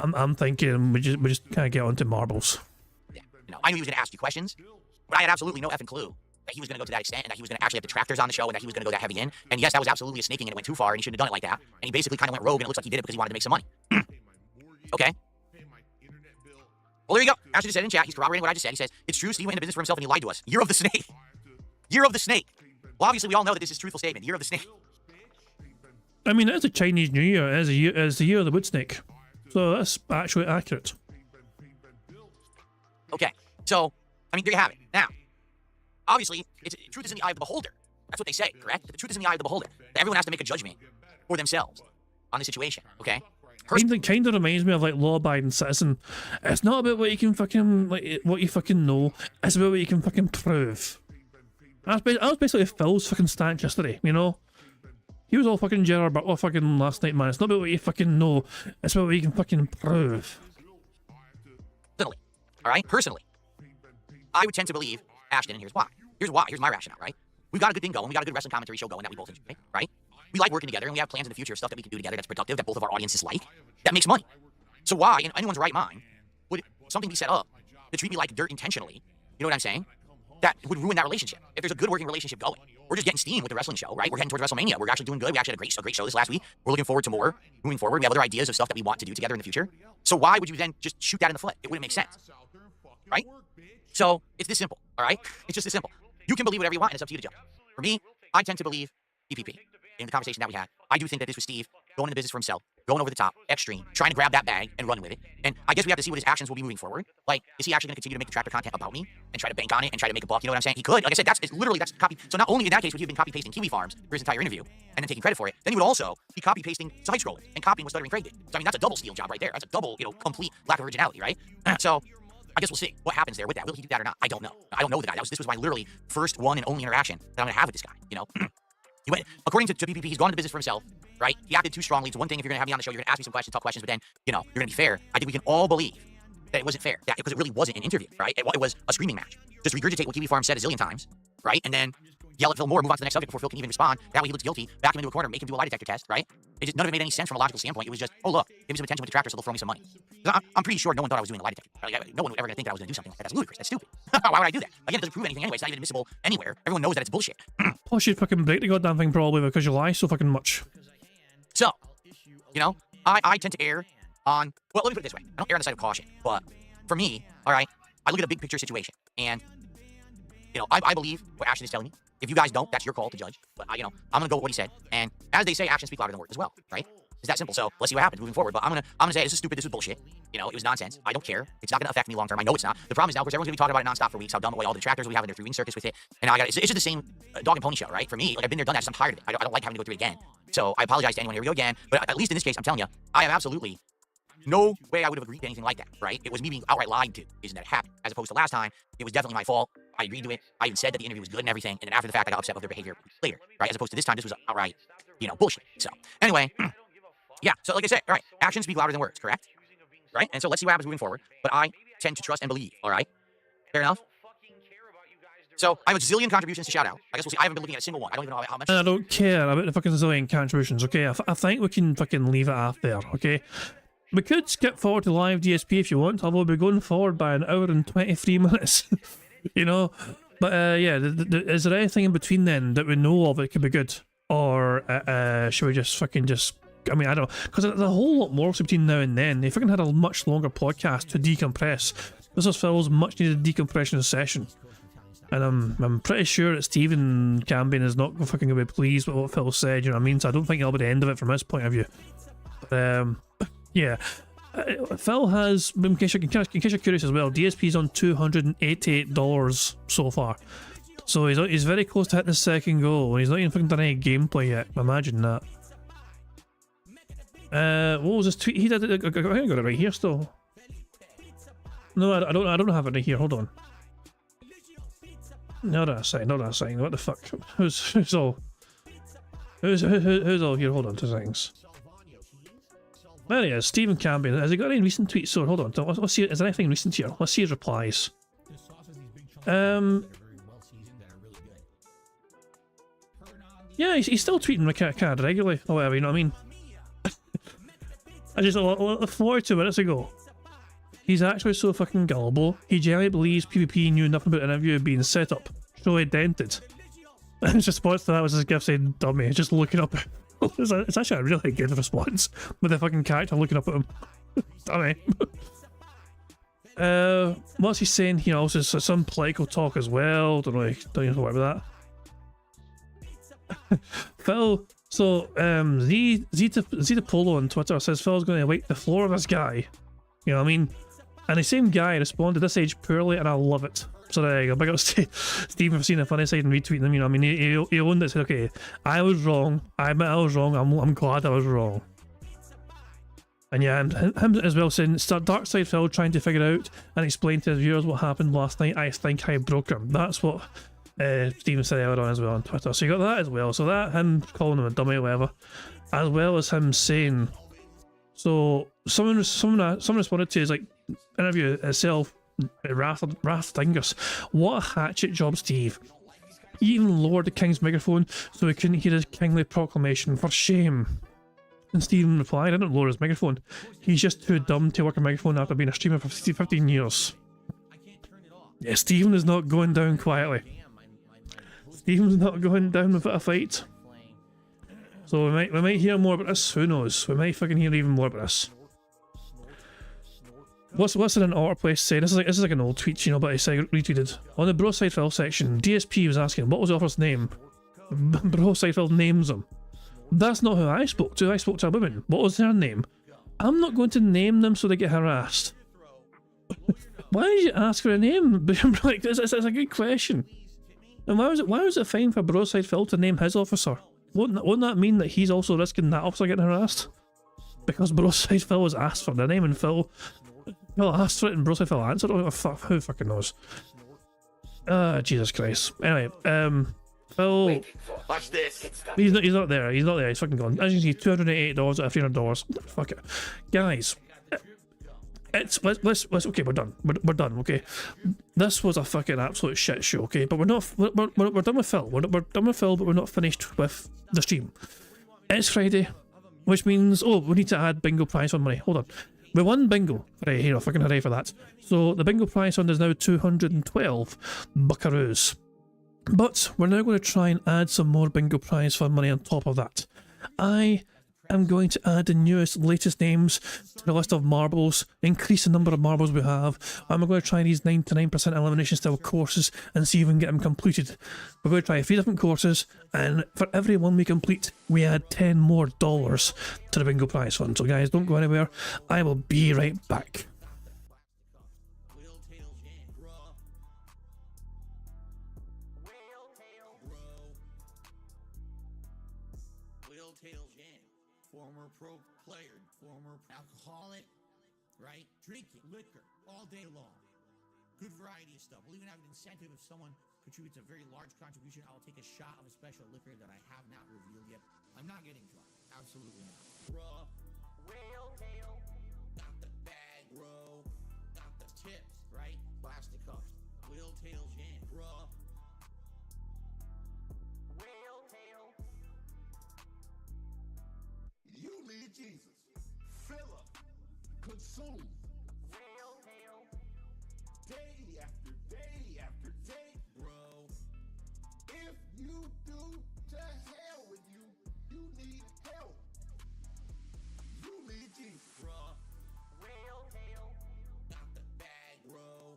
I'm thinking we just kind of get onto marbles. Yeah, I knew he was going to ask you questions, but I had absolutely no effing clue that he was going to go to that extent, and that he was going to actually have detractors on the show, and that he was going to go that heavy in. And yes, that was absolutely a snaking, and it went too far, and he shouldn't have done it like that. And he basically kind of went rogue, and it looks like he did it because he wanted to make some money. Okay. Well, there you go. Ashton just said in chat, he's corroborating what I just said. He says, it's true, Steve went into business for himself, and he lied to us. Year of the snake. Year of the snake. Well, obviously, we all know that this is a truthful statement. Year of the snake. I mean, it's a Chinese New Year as the year of the wood snake. So that's actually accurate. Okay. So, I mean, there you have it. Now, obviously, truth is in the eye of the beholder. That's what they say, correct? The truth is in the eye of the beholder. Everyone has to make a judgment for themselves on the situation, okay? Kind of reminds me of like law-abiding citizen. It's not about what you can fucking what you fucking know. It's about what you can fucking prove. That was basically Phil's fucking stance yesterday. He was all fucking Gerard Butler fucking last night, man. It's not about what you fucking know. It's about what you can fucking prove. Personally, all right? Personally, I would tend to believe Ashton, and here's why. Here's my rationale, right? We've got a good thing going. We got a good wrestling commentary show going that we both enjoy, right? We like working together, and we have plans in the future of stuff that we can do together that's productive, that both of our audiences like, that makes money. So why, in anyone's right mind, would something be set up to treat me like dirt intentionally? You know what I'm saying? That would ruin that relationship. If there's a good working relationship going, we're just getting steam with the wrestling show, right? We're heading towards WrestleMania. We're actually doing good. We actually had a great show this last week. We're looking forward to more moving forward. We have other ideas of stuff that we want to do together in the future. So why would you then just shoot that in the foot? It wouldn't make sense, right? So it's this simple, all right? It's just this simple. You can believe whatever you want, and it's up to you to judge. For me, I tend to believe DPP. In the conversation that we had, I do think that this was Steve going into business for himself, going over the top, extreme, trying to grab that bag and run with it. And I guess we have to see what his actions will be moving forward. Like, is he actually going to continue to make Detractor content about me and try to bank on it and try to make a buck? You know what I'm saying? He could. Like I said, that's copy. So not only in that case would he have been copy pasting Kiwi Farms for his entire interview and then taking credit for it, then he would also be copy pasting side scrollers and copying what Stuttering Craig did. So I mean, that's a double steal job right there. That's a double, complete lack of originality, right? So I guess we'll see what happens there with that. Will he do that or not? I don't know. I don't know the guy. This was my literally first one and only interaction that I'm gonna have with this guy. He went, according to PPP, he's gone into business for himself. right? He acted too strongly. It's one thing if you're going to have me on the show, you're going to ask me some questions, tough questions, but then, you know, you're going to be fair. I think we can all believe that it wasn't fair, because it really wasn't an interview, right? It was a screaming match. Just regurgitate what Kiwi Farm said a zillion times, right? And then yell at Phil more, move on to the next subject before Phil can even respond. That way he looks guilty, back him into a corner, make him do a lie detector test, right? None of it made any sense from a logical standpoint. It was just, oh, look, give me some attention with Detractor so they'll throw me some money. I'm pretty sure no one thought I was doing a lie detector. Like, no one would ever think that I was going to do something like that. That's ludicrous. That's stupid. Why would I do that? Again, it doesn't prove anything anyway. It's not even admissible anywhere. Everyone knows that it's bullshit. Plus, you'd fucking break the goddamn thing probably because you lie so fucking much. So, you know, I tend to err on, well, let me put it this way. I don't err on the side of caution, but for me, all right, I look at a big picture situation, and, you know, I believe what Ashton is telling me. If you guys don't, that's your call to judge. But, you know, I'm going to go with what he said. And as they say, actions speak louder than words as well, right? It's that simple. So let's see what happens moving forward. But I'm gonna say this is stupid. This was bullshit. You know, it was nonsense. I don't care. It's not going to affect me long term. I know it's not. The problem is now, of course, everyone's going to be talking about it nonstop for weeks, how dumb all the detractors we have in their 3-ring circus with it. And it's just the same dog and pony show, right? For me, like, I've been there, done that. So I'm tired of it. I don't like having to go through it again. So I apologize to anyone. Here we go again. But at least in this case, I'm telling you, I have absolutely no way I would have agreed to anything like that, right? It was me being outright lied to. Isn't that happened? As opposed to last time, it was definitely my fault. I agreed to it. I even said that the interview was good and everything. And then after the fact, I got upset with their behavior later, right? As opposed to this time, this was outright, you know, bullshit. So anyway, yeah. So like I said, all right, actions speak louder than words, correct? Right? And so let's see what happens moving forward. But I tend to trust and believe, all right? Fair enough? So I have a zillion contributions to shout out. I guess we'll see. I haven't been looking at a single one. I don't even know how much. And I don't care about the fucking zillion contributions, okay? I think we can fucking leave it off there, okay? We could skip forward to live DSP if you want, although we're going forward by an hour and 23 minutes, you know? But yeah, is there anything in between then that we know of that could be good? Or should we just fucking I mean, I don't know, because there's a whole lot more between now and then. They fucking had a much longer podcast to decompress. This was Phil's much needed decompression session. And I'm pretty sure that Stephen Cambion is not fucking going to be pleased with what Phil said, you know what I mean? So I don't think it'll be the end of it from his point of view. But, yeah. Phil has, in case you're curious as well, DSP's on $288 so far. So he's very close to hitting his second goal, and he's not even fucking done any gameplay yet. Imagine that. What was his tweet? He did it. I think I got it right here still. No, I don't have it right here. Hold on. No, that's saying. What the fuck? Who's all here? Hold on, 2 seconds. There he is, Stephen Cambion. Has he got any recent tweets? So hold on. Let's see. Is there anything recent here? Let's see his replies. Yeah, he's still tweeting my card regularly, or whatever. You know what I mean? I just 42 minutes ago. He's actually so fucking gullible. He generally believes PvP knew nothing about an interview being set up. Surely dented. And his response to that was his gift saying, dummy, just looking up. It's actually a really good response with the fucking character looking up at him. Dummy. What's he saying here? Also, some political talk as well. Don't know what about that. Phil. So, Zeta Polo on Twitter says Phil's going to wipe the floor of this guy. You know what I mean? And the same guy responded this age poorly, and I love it. So there you go. Big up Stephen for seeing the funny side and retweeting them. You know what I mean? He owned it. Said, okay, I was wrong. I admit I was wrong. I'm glad I was wrong. And yeah, him as well saying, Dark Side Phil trying to figure out and explain to his viewers what happened last night. I think I broke him. That's what Stephen said earlier on as well on Twitter. So you got that as well. So that, him calling him a dummy or whatever, as well as him saying, so someone responded to his like interview itself, Wrath Dingus. What a hatchet job, Steve. He even lowered the king's microphone so he couldn't hear his kingly proclamation. For shame. And Stephen replied, I didn't lower his microphone. He's just too dumb to work a microphone after being a streamer for 15 years. Yeah, Stephen is not going down quietly. Stephen's not going down without a fight. So we might hear more about this. Who knows? We might fucking hear even more about this. What's in an order place saying? This is like an old tweet, you know, but I retweeted. On the Bro Side Phil section, DSP was asking, what was the offer's name? Bro Side Phil names them. That's not who I spoke to. I spoke to a woman. What was their name? I'm not going to name them so they get harassed. Why did you ask for a name? Like, it's a good question. And why was it fine for Bro Side Phil to name his officer? Wouldn't that mean that he's also risking that officer getting harassed? Because Bro Side Phil was asked for their name and Phil asked for it and Bro Side Phil answered. Oh, fuck, who fucking knows? Jesus Christ. Anyway, Phil. Watch this. He's not there. He's not there. He's fucking gone. As you can see, $288 out of $300. Fuck it, guys. Let's okay. We're done. We're done. Okay. This was a fucking absolute shit show. Okay, but we're done with Phil. We're done with Phil, but we're not finished with the stream. It's Friday, which means we need to add bingo prize fund money. Hold on. We won bingo. Right here, fucking hooray for that. So the bingo prize fund is now 212 buckaroos. But we're now going to try and add some more bingo prize fund money on top of that. I am going to add the latest names to the list of marbles, increase the number of marbles we have, and we're going to try these 99% elimination style courses and see if we can get them completed. We're going to try 3 different courses, and for every one we complete, we add $10 more to the bingo prize fund. So guys, don't go anywhere. I will be right back. Former pro player, former alcoholic, right? Drinking liquor all day long. Good variety of stuff. We'll even have an incentive if someone contributes a very large contribution. I'll take a shot of a special liquor that I have not revealed yet. I'm not getting drunk. Absolutely not. Raw. Whale tail. Not the bag, bro. Not the tips, right? Plastic cups. Whale tail jam. Raw. Whale tail. You need Jesus. Fill up. Consume. Whale tail. Day after day after day. Bro. If you do, to hell with you. You need help. You need Jesus. Bruh. Whale tail. Not the bag, bro.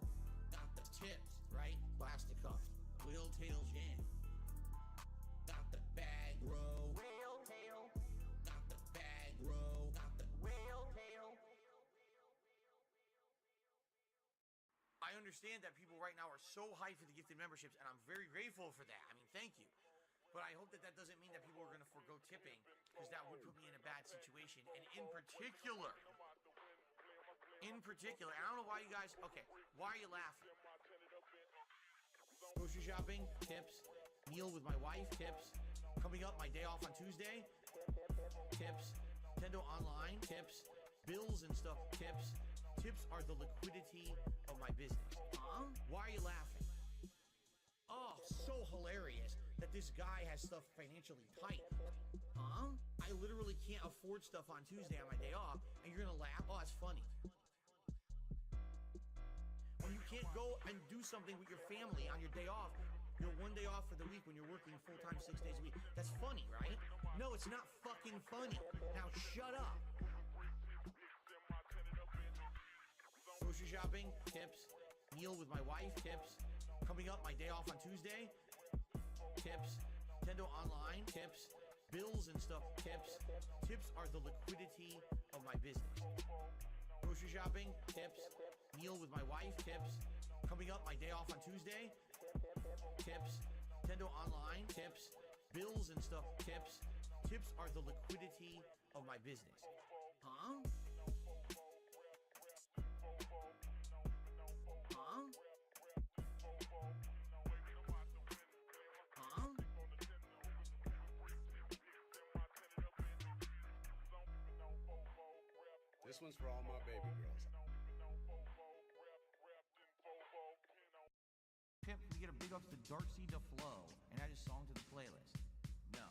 Not the tips, right? Plastic cups. Whale tail jam. Not the bag, bro. Whale tail. Not the bag, bro. Not the whale tail. I understand that people right now are so hyped for the gifted memberships, and I'm very grateful for that. I mean, thank you. But I hope that that doesn't mean that people are going to forego tipping, because that would put me in a bad situation. And in particular, I don't know why you guys, okay, why are you laughing? Grocery shopping, tips. Meal with my wife, tips. Coming up, my day off on Tuesday, tips. Nintendo Online, tips. Bills and stuff, tips. Tips are the liquidity of my business. Why are you laughing? Oh, so hilarious that this guy has stuff financially tight. I literally can't afford stuff on Tuesday on my day off, and you're gonna laugh? Oh, it's funny. When you can't go and do something with your family on your day off, your one day off for the week when you're working full-time 6 days a week. That's funny, right? No, it's not fucking funny. Now shut up. Grocery shopping, tips. Meal with my wife, tips. Coming up, my day off on Tuesday, tips. Nintendo Online, tips. Bills and stuff, tips. Tips are the liquidity of my business. Grocery shopping, tips. Meal with my wife, tips. Coming up, my day off on Tuesday, tips. Nintendo Online, tips. Bills and stuff, tips. Tips are the liquidity of my business. This one's for all my baby girls. Tip, we get a big ups to Darcy DeFlo and add a song to the playlist. No.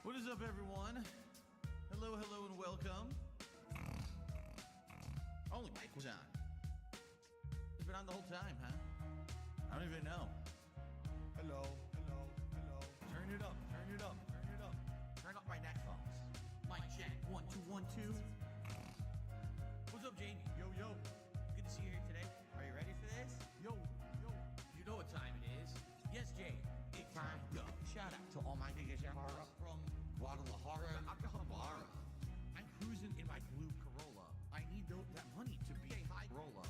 What is up, everyone? Hello, and welcome. Only mic was on. It's been on the whole time, huh? I don't even know. Hello. Turn it up. Turn up my neck phones. Mic check. 1, 2, 1, 2. What's up, Jamie? Yo. Good to see you here today. Are you ready for this? Yo. You know what time it is. Yes, Jay. It's time. Yo. Shout out to all my niggas from Guadalajara, Acapulco. I'm cruising in my blue Corolla. I need that money to be a high rolla.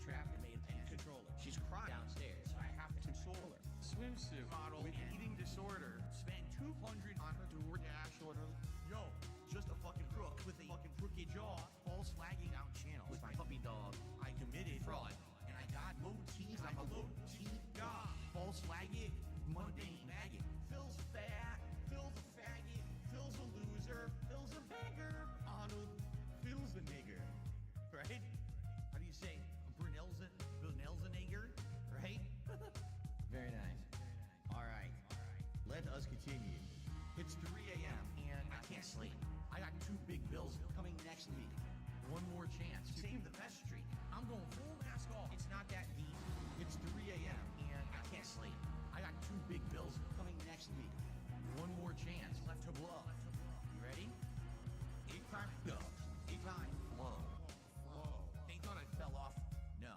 Trapped and made a controller. She's crying downstairs, so I have to console her. Swimsuit model with eating disorder. Spent $200 on her DoorDash order. Yo, just a fucking crook with a fucking crooked jaw. False flagging out channel with my puppy dog. I committed fraud, and I got low T's. I'm a low T guy. False flagging, money Let's continue. It's 3 a.m. and I can't sleep. I got 2 big bills coming next week. One more chance. Save the best streak. I'm going full mask off. It's not that deep. It's 3 a.m. and I can't sleep. I got 2 big bills coming next week. One more chance left to blow. You ready? 8 crime go. 8 crime flow. They thought I fell off. No.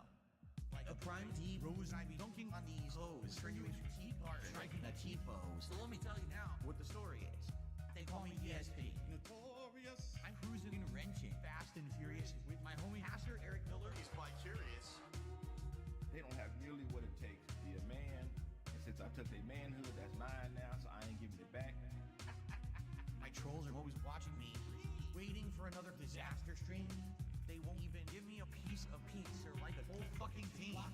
Like a prime D rose, I be dunking on these O's. Turn you into T-part, striking a T-pose. So let me tell you now what the story is. They call me DSP. Notorious. I'm cruising and wrenching, fast and furious with my homie Pastor Eric Miller. He's quite curious. They don't have nearly what it takes to be a man. And since I took their manhood, that's mine now, so I ain't giving it back. My trolls are always watching me, waiting for another disaster stream. They won't even give me a piece of pizza like a whole fucking team. Like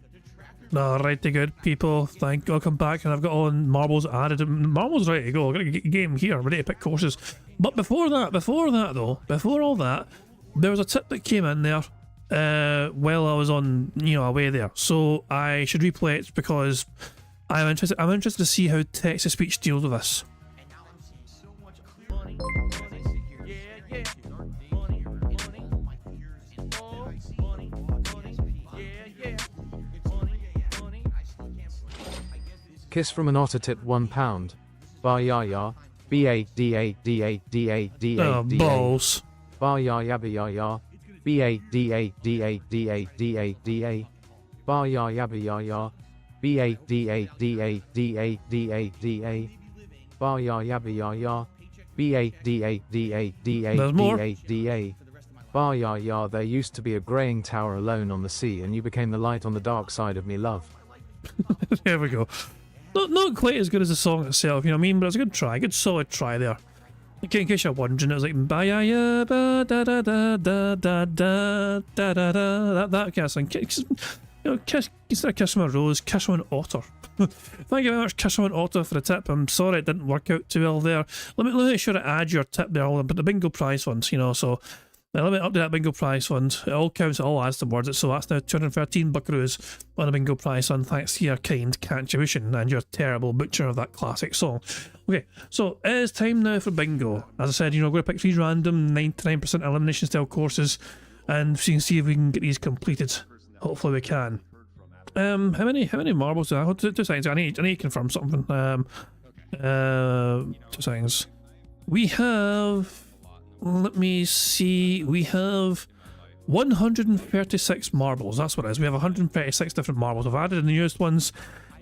a detractor. Alrighty, good people. Welcome back, and I've got all marbles added. Marbles ready to go. I've got a game here, ready to pick courses. But before all that, there was a tip that came in there while I was on, away there. So I should replay it because I'm interested to see how text-to-speech deals with this. Kiss from an otter tip £1. Bar ya ya. B-A-D-A-D-A-D-A-D-A-D-A. Balls. Bar ya yabba ya ya. B-A-D-A-D-A-D-A-D-A-D-A. Bar ya yabba ya ya. B-A-D-A-D-A-D-A-D-A-D-A. Bar ya yabba ya ya. B-A-D-A-D-A-D-A-D-A-D-A. Bar ya ya. There used to be a graying tower alone on the sea, and you became the light on the dark side of me, love. There we go. Not quite as good as the song itself, you know what I mean? But it's a good try, good solid try there. Okay, in case you're wondering, it was like ba ya ya ba da da da da da da da da da, that kind of thing. Kiss, instead of kiss from a rose, kiss from an otter. Thank you very much, kiss from an otter, for the tip. I'm sorry it didn't work out too well there. Let me make sure to add your tip there, but the bingo prize ones, so. Let me update that bingo prize fund. It all counts, it all adds towards it, so that's now 213 buckaroos on a bingo prize fund, thanks to your kind contribution and your terrible butcher of that classic song. Okay, so it is time now for bingo. As I said, we're going to pick 3 random 99% elimination style courses, and we can see if we can get these completed. Hopefully we can. How many marbles do I have? 2 seconds. I need to confirm something. 2 seconds. We have. Let me see, we have 136 marbles, that's what it is. We have 136 different marbles. I've added the newest ones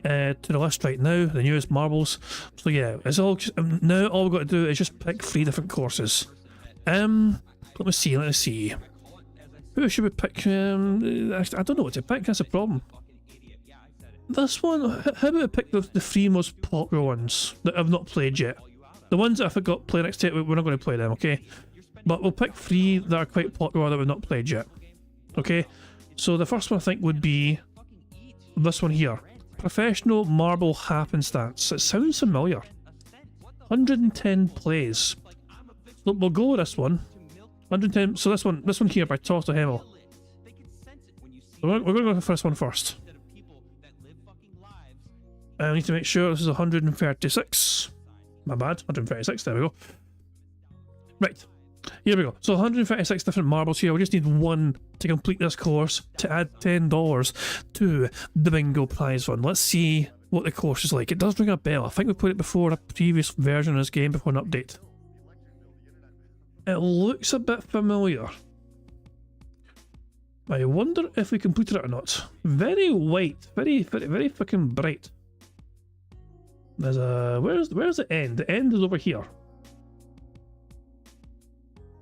to the list right now, the newest marbles. So yeah, it's all now all we've got to do is just pick 3 different courses. Let me see. Who should we pick? I don't know what to pick, that's a problem. This one, how about we pick the 3 most popular ones that I've not played yet? The ones that I forgot play next to it, we're not going to play them, okay? But we'll pick 3 that are quite popular that we've not played yet. Okay? So the first one I think would be this one here. Professional Marble Happenstance. It sounds familiar. 110 plays. Look, we'll go with this one. 110. So this one here by Toto Hemel. So we're going to go for this one first. I need to make sure this is 136. My bad, 136, there we go. Right, here we go. So 136 different marbles here. We just need 1 to complete this course to add $10 to the bingo prize fund. Let's see what the course is like. It does ring a bell. I think we put it before a previous version of this game before an update. It looks a bit familiar. I wonder if we completed it or not. Very white, very fucking bright. There's a where's the end? The end is over here.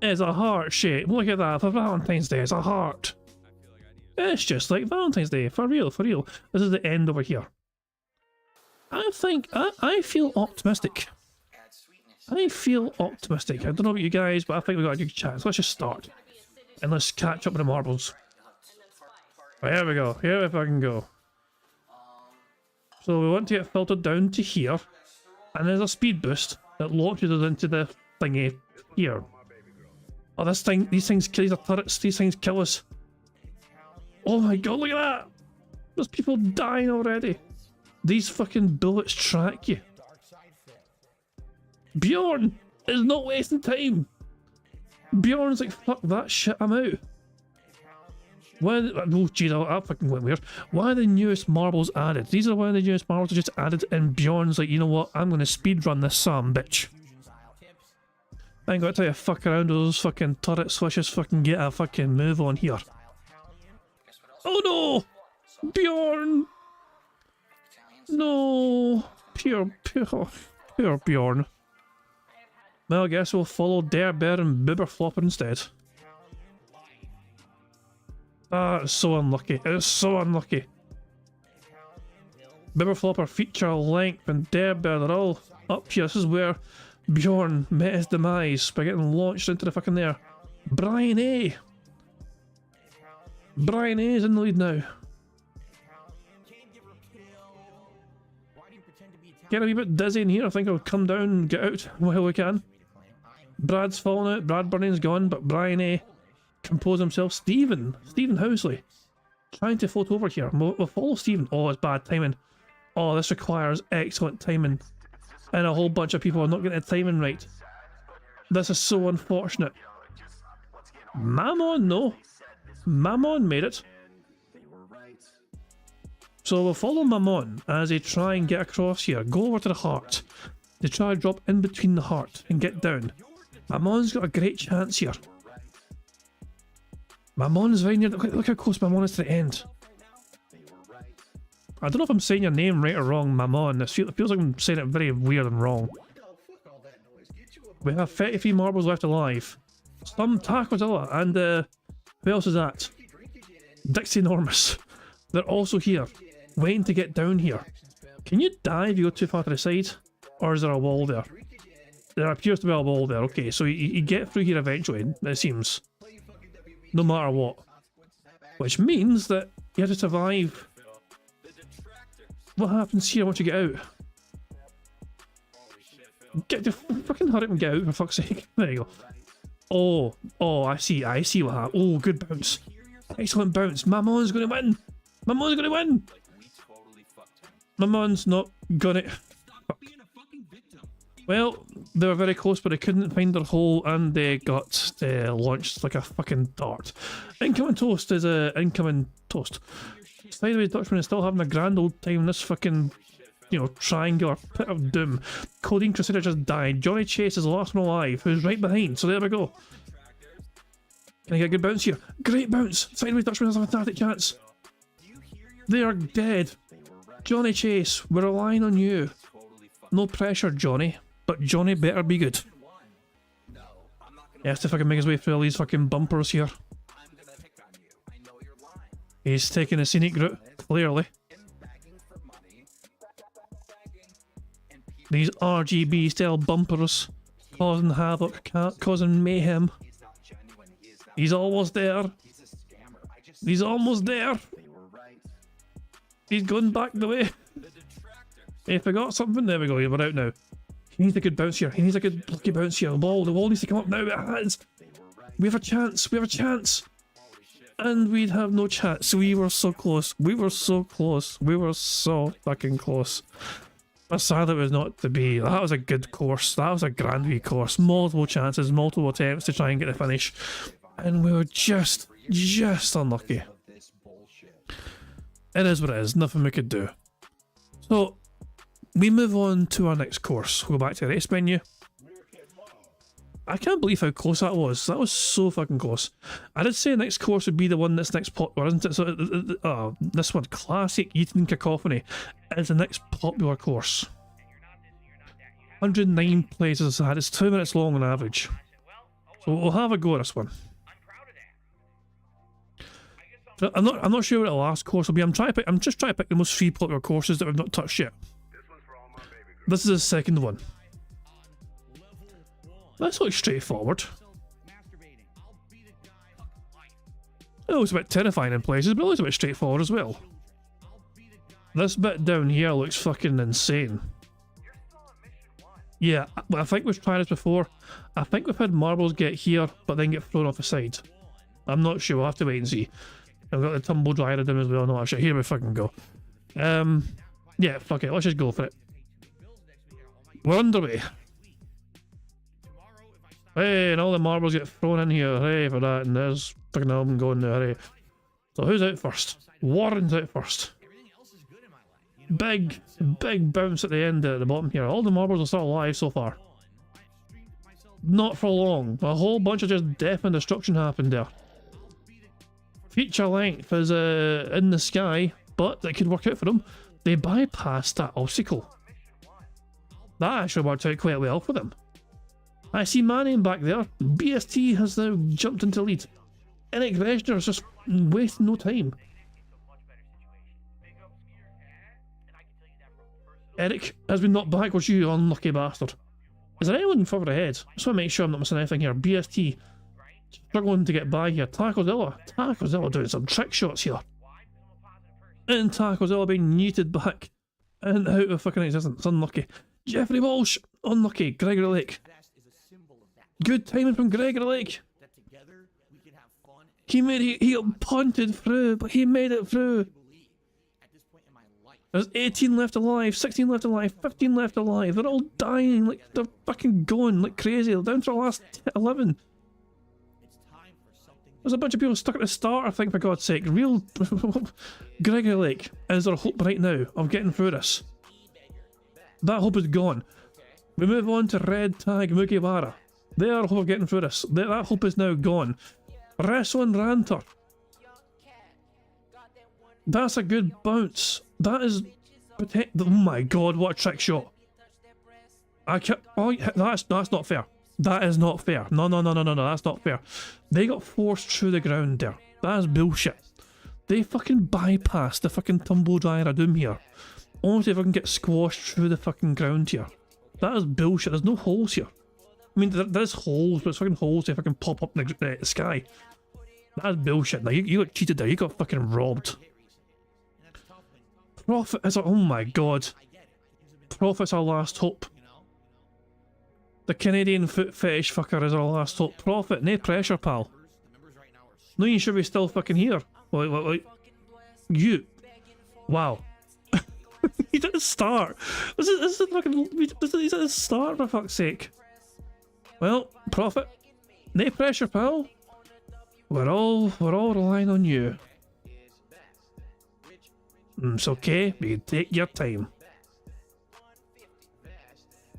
It's a heart shape. Look at that for Valentine's Day. It's a heart. It's just like Valentine's Day, for real, for real. This is the end over here. I think I feel optimistic. I feel optimistic. I don't know about you guys, but I think we've got a good chance. Let's just start and let's catch up with the marbles. Right, here we go. Here we fucking go. So we want to get filtered down to here, and there's a speed boost that launches us into the thingy here. Oh, these things, these are turrets, these things kill us. Oh my god, look at that! There's people dying already. These fucking bullets track you. Bjorn is not wasting time. Bjorn's like, fuck that shit, I'm out. Why? Oh, geez, that fucking went weird. Why are the newest marbles added? These are one of the newest marbles just added, and Bjorn's like, you know what? I'm gonna speedrun this son bitch. I ain't got time to fuck around with those fucking turrets. Let's just fucking get a fucking move on here. Oh no! Bjorn! No! Pure Bjorn. Well, I guess we'll follow Dare Bear and Bibberflopper instead. Ah, it's so unlucky. It's so unlucky. Bibberflopper, feature, length, and Dare Bear, they're all up here. This is where Bjorn met his demise by getting launched into the fucking there. Brian A. Brian A is in the lead now. Getting a wee bit dizzy in here. I think I'll come down and get out while we can. Brad's fallen out. Brad Burning's gone, but Brian A composed himself. Stephen Housley trying to float over here. We'll follow Stephen. Oh, it's bad timing. Oh, this requires excellent timing. And a whole bunch of people are not getting the timing right. This is so unfortunate. Mammon, no. Mammon made it. So we'll follow Mammon as they try and get across here. Go over to the heart. They try to drop in between the heart and get down. Mammon's got a great chance here. Mammon's very near. Look how close Mammon is to the end. I don't know if I'm saying your name right or wrong, Mammon. It feels like I'm saying it very weird and wrong. We have 33 marbles left alive. Some Taquazilla and who else is that? Dixie Enormous. They're also here, waiting to get down here. Can you die if you go too far to the side? Or is there a wall there? There appears to be a wall there. Okay, so you get through here eventually, it seems. No matter what. Which means that you have to survive. What happens here once you get out? Get the fucking hurry up and get out, for fuck's sake. There you go. Oh, I see what happened. Oh, good bounce. Excellent bounce. Mammon's gonna win! Mammon's gonna win! Mammon's not gonna... Fuck. Well, they were very close, but they couldn't find their hole, and they got launched like a fucking dart. Incoming toast is a incoming toast. Sideways Dutchman is still having a grand old time in this fucking, you know, triangular pit of doom. Codeine Crusader just died. Johnny Chase is the last one alive, who's right behind, so there we go. Can I get a good bounce here? Great bounce! Sideways Dutchman has a fantastic chance. They are dead. Johnny Chase, we're relying on you. No pressure, Johnny, but Johnny better be good. He has to fucking make his way through all these fucking bumpers here. He's taking a scenic route, clearly. These RGB style bumpers causing havoc, causing mayhem. He's almost there. He's almost there. He's going back the way. He forgot something. There we go. We're out now. He needs a good bounce here. He needs a good lucky bounce here. The wall needs to come up now. It has. We have a chance. We have a chance. And we'd have no chance. We were so close. We were so close. We were so fucking close. But sadly it was not to be. That was a good course. That was a grand wee course. Multiple chances, multiple attempts to try and get the finish. And we were just unlucky. It is what it is. Nothing we could do. So, we move on to our next course. We'll go back to the race menu. I can't believe how close that was. That was so fucking close. I did say the next course would be the one that's next popular, isn't it? So, this one, Classic Eating Cacophony, is the next popular course. 109 places had. It's 2 minutes long on average. So we'll have a go at this one. I'm not sure what the last course will be. I'm just trying to pick the most 3 popular courses that we've not touched yet. This is the second one. This looks straightforward. It looks a bit terrifying in places, but it looks a bit straightforward as well. This bit down here looks fucking insane. Yeah, I think we've tried this before. I think we've had marbles get here, but then get thrown off the side. I'm not sure, we'll have to wait and see. I've got the tumble dryer down as well. No, actually, here we fucking go. Yeah, fuck it, let's just go for it. We're underway. Hey, and all the marbles get thrown in here. Hooray for that. And there's fucking album going there. Hooray. So who's out first? Warren's out first. Big bounce at the end at the bottom here. All the marbles are still alive so far. Not for long. A whole bunch of just death and destruction happened there. Feature length is in the sky, but that could work out for them. They bypassed that obstacle. That actually worked out quite well for them. I see my name back there. BST has now jumped into lead. Eric Resner is just wasting no time. Eric has been knocked backwards, you unlucky bastard. Is there anyone further ahead? I just want to make sure I'm not missing anything here. BST struggling to get by here. Takozilla doing some trick shots here. And Takozilla being yeeted back and out of fucking existence. Unlucky. Jeffrey Walsh, unlucky. Gregory Lake. Good timing from Gregory Lake. He got punted through, but he made it through. There's 18 left alive, 16 left alive, 15 left alive. They're all dying, like they're fucking going like crazy. They're down to the last 11. There's a bunch of people stuck at the start, I think, for God's sake. Real Gregory Lake, is there hope right now of getting through this? That hope is gone. We move on to Red Tag Mugiwara. They are hope of getting through this. That hope is now gone. Wrestling Ranter. That's a good bounce. That is... Oh my god, what a trick shot. I can't... Oh, that's not fair. That is not fair. No, that's not fair. They got forced through the ground there. That is bullshit. They fucking bypassed the fucking tumble dryer of doom here. Only to fucking get squashed through the fucking ground here. That is bullshit. There's no holes here. I mean, there's holes, but it's fucking holes to fucking pop up in the sky. That is bullshit. Now, you got cheated there. You got fucking robbed. Prophet is oh my god. Prophet's our last hope. The Canadian foot fetish fucker is our last hope. Prophet, no pressure, pal. No, you should be still fucking here. Wait. You. Wow. He didn't start. This is fucking. He's at the start, for fuck's sake. Well, Prophet, no pressure, pal. We're all relying on you. It's okay. You take your time.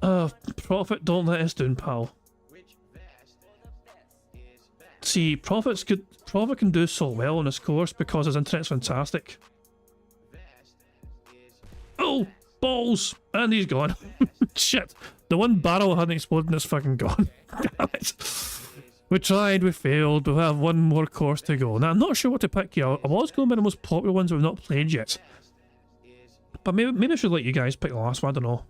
Prophet, don't let us down, pal. See, Prophet's good. Prophet can do so well on this course because his internet's fantastic. Oh, balls! And he's gone. Shit. The one barrel hadn't exploded and it's fucking gone. Damn it. We tried, we failed, we have one more course to go. Now, I'm not sure what to pick here. I was going by the most popular ones we've not played yet. But maybe I should let you guys pick the last one, I don't know.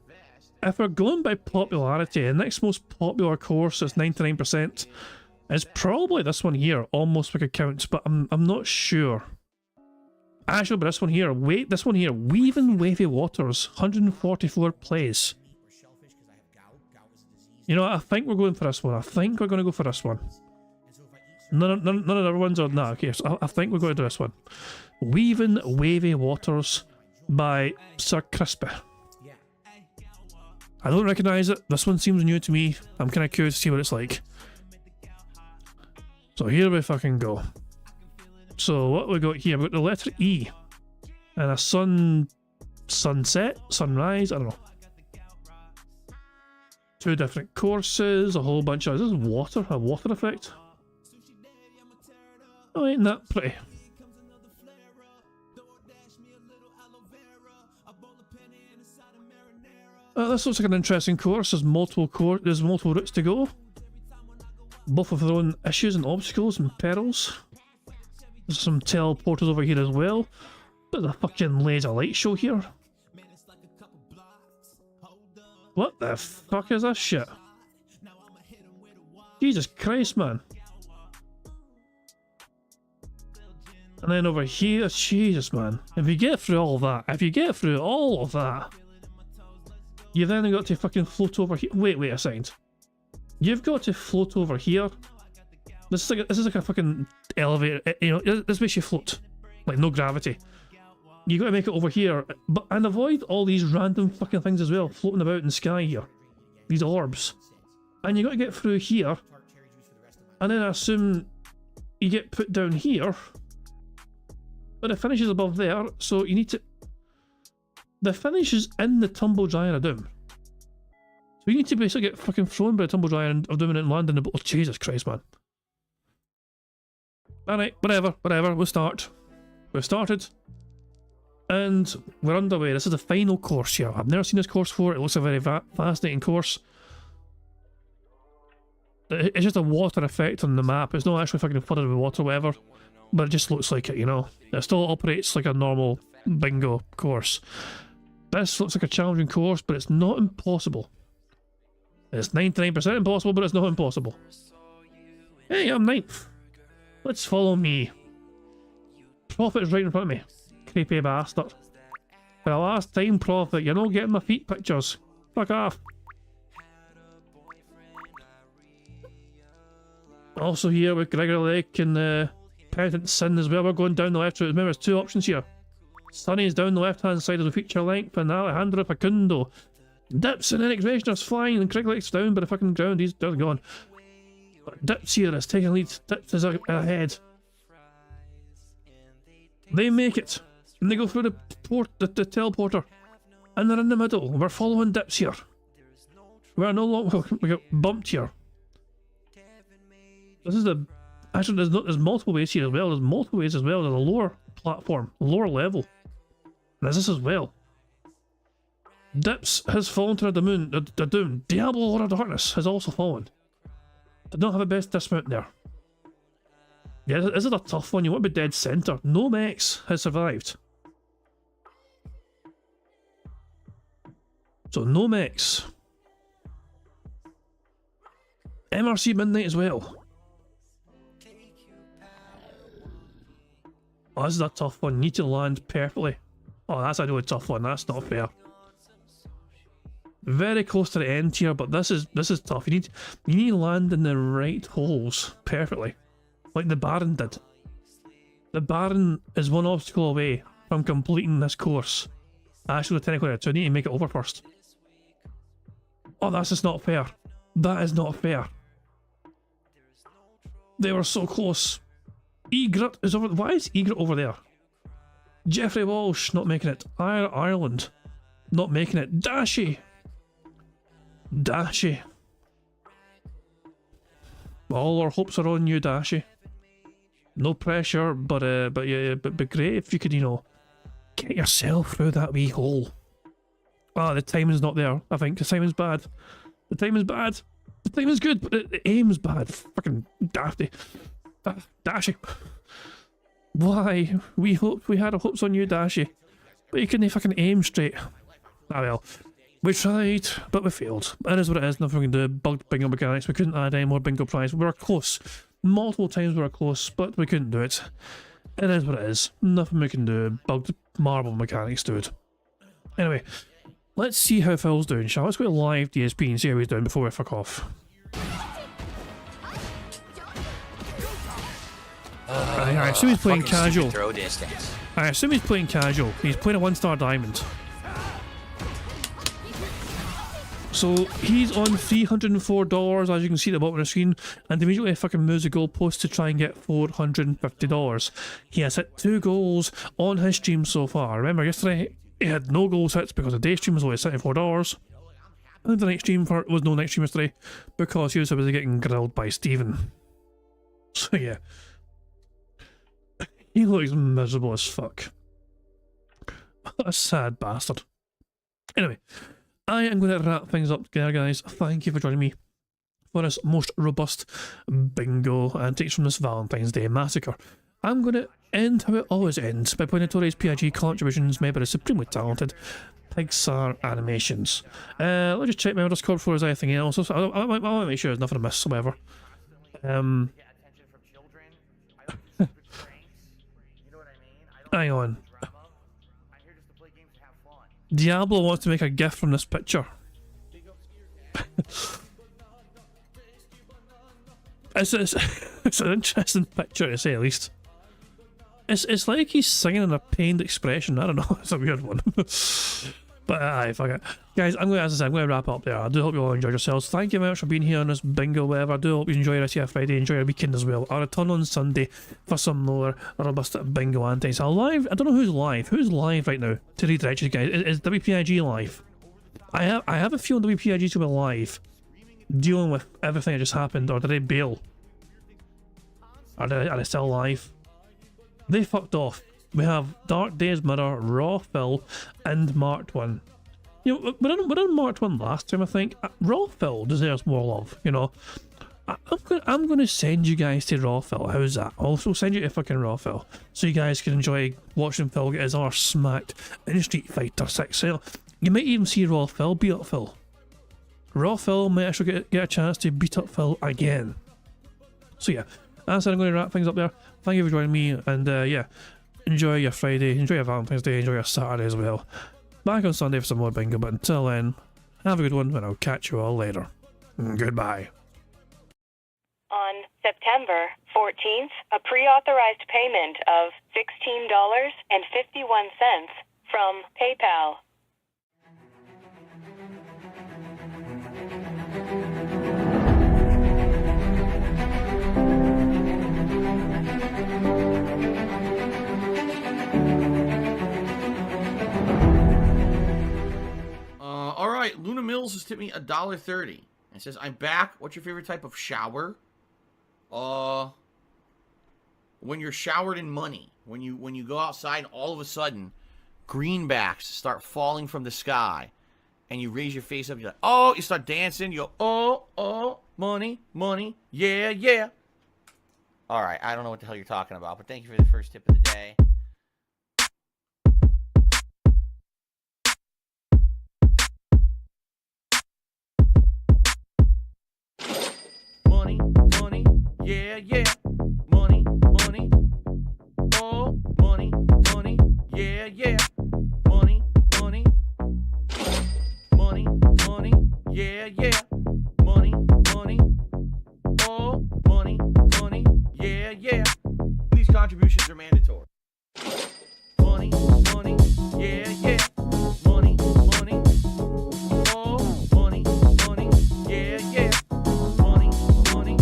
If we're going by popularity, the next most popular course is 99%. Is probably this one here, almost like it counts, but I'm not sure. Actually, but this one here, Weaving Wavy Waters, 144 plays. You know what, I think we're going for this one. I think we're going to go for this one. None of the other ones are... Nah, okay, so I think we're going to do this one. Weaving Wavy Waters by Sir Crispy. I don't recognise it. This one seems new to me. I'm kind of curious to see what it's like. So here we fucking go. So what we got here, we've got the letter E. And a sunset, sunrise, I don't know. Two different courses, a whole bunch of... Is this water? A water effect? Oh, ain't that pretty? This looks like an interesting course. There's multiple routes to go. Both with their own issues and obstacles and perils. There's some teleporters over here as well. Bit of a fucking laser light show here. What the fuck is this shit? Jesus Christ, man. And then over here, Jesus, man. If you get through all of that, you've then got to fucking float over here. Wait a second. You've got to float over here. This is like a fucking elevator. You know, this makes you float, like no gravity. You got to make it over here, and avoid all these random fucking things as well, floating about in the sky here. These orbs, and you got to get through here And then I assume you get put down here, but the finish is above there, so you need to... The finish is in the tumble dryer of doom. So you need to basically get fucking thrown by the tumble dryer of doom and land in the... Oh, Jesus Christ, man. Alright, whatever, we'll start. We've started. And we're underway. This is the final course here. I've never seen this course before. It looks a very fascinating course. It's just a water effect on the map. It's not actually fucking flooded with water or whatever. But it just looks like it, you know. It still operates like a normal bingo course. This looks like a challenging course, but it's not impossible. It's 99% impossible, but it's not impossible. Hey, I'm 9th. Let's follow me. Prophet is right in front of me. Creepy bastard. For the last time, Prophet, you're not getting my feet pictures. Fuck off. Also here with Gregor Lake and Penitent Sin as well. We're going down the left route. Remember, there's two options here. Sunny's down the left hand side of the feature length, and Alejandro Facundo dips and then executioner's flying, and Craig Lake's down by the fucking ground. He's gone. But Dips here is taking lead. Dips is ahead. They make it. And they go through the teleporter. And they're in the middle. We're following Dips here. We're no longer... We got bumped here. This is the... Actually, there's multiple ways here as well. There's multiple ways as well. There's a lower platform. Lower level. There's this as well. Dips has fallen to the doom. Diablo Lord of Darkness has also fallen. Did not have the best dismount there. Yeah, this is a tough one. You want to be dead centre. No Mex has survived. So no Mex. MRC Midnight as well. Oh, this is a tough one. You need to land perfectly. Oh, that's a really tough one. That's not fair. Very close to the end here, but this is tough. You need to land in the right holes perfectly, like the Baron did. The Baron is one obstacle away from completing this course. Actually, technically, so I need to make it over first. Oh, that's just not fair. That is not fair. They were so close. Egret is over. Why is Egret over there? Jeffrey Walsh not making it. Ireland not making it. Dashy. All our hopes are on you, Dashy. No pressure, but great if you could, you know, get yourself through that wee hole. Ah, the timing's not there. I think the timing's bad. The timing's bad. The timing's good, but the aim's bad. Fucking dafty. Dashy. Why? We had our hopes on you, Dashy. But you couldn't fucking aim straight. Ah well. We tried, but we failed. It is what it is, nothing we can do. Bugged bingo mechanics, we couldn't add any more bingo prize. We were close. Multiple times we were close, but we couldn't do it. It is what it is. Nothing we can do. Bugged marble mechanics, dude. Anyway, let's see how Phil's doing, shall we? Let's go to live DSP and see how he's doing before we fuck off. I assume he's playing casual. Throw distance. I assume he's playing casual. He's playing a 1-star diamond. So he's on $304, as you can see at the bottom of the screen, and immediately fucking moves the goalpost to try and get $450. He has hit 2 goals on his stream so far. Remember, yesterday he had no goals hits because the day stream was only $74. And the night stream was no night stream yesterday because he was busy getting grilled by Steven. So yeah. He looks miserable as fuck. What a sad bastard. Anyway, I am going to wrap things up there, guys. Thank you for joining me for this most robust bingo antics from this Valentine's Day massacre. I'm going to end how it always ends, by playing notorious PIG contributions made by the supremely talented Pixar Animations. Let's just check my Discord before there's anything else. I want to make sure there's nothing amiss whatsoever. Hang on. Diablo wants to make a gif from this picture. It's an interesting picture to say the least. It's like he's singing in a pained expression. I don't know, it's a weird one. But aye, fuck it. Guys, I'm going to wrap up there. I do hope you all enjoyed yourselves. Thank you very much for being here on this bingo whatever. I do hope you enjoy your rest of your Friday, enjoy your weekend as well. I'll return on Sunday for some more robust bingo antics. I'll live, I don't know who's live. Who's live right now to redirect you guys? Is WPIG live? I have a feeling WPIG to be live, dealing with everything that just happened, or did they bail? Are they still live? They fucked off. We have Dark Days Mirror, Raw Phil, and Marked One. You know, we're in Marked One last time, I think. Raw Phil deserves more love, you know. I'm going to send you guys to Raw Phil. How's that? I'll also send you to fucking Raw Phil, so you guys can enjoy watching Phil get his arse smacked in Street Fighter 6. So you might even see Raw Phil beat up Phil. Raw Phil might actually get a chance to beat up Phil again. So yeah, that's it. I'm going to wrap things up there. Thank you for joining me, and yeah. Enjoy your Friday, enjoy your Valentine's Day, enjoy your Saturday as well. Back on Sunday for some more bingo, but until then, have a good one, and I'll catch you all later. Goodbye. On September 14th, a pre-authorized payment of $16.51 from PayPal. All right, Luna Mills has tipped me $1.30. It says, "I'm back. What's your favorite type of shower?" When you're showered in money. When you go outside, and all of a sudden, greenbacks start falling from the sky, and you raise your face up. You're like, oh, you start dancing. You go, oh, money, money, yeah, yeah. All right, I don't know what the hell you're talking about, but thank you for the first tip of the day. Money, money, yeah, yeah. Money, money, oh, money, money, yeah, yeah. Money, money, money, money, yeah, yeah. Money, money, oh, money, money, yeah, yeah. These contributions are mandatory. Money, money, yeah, yeah. Money, money, oh, money, money, yeah, yeah. Money, money,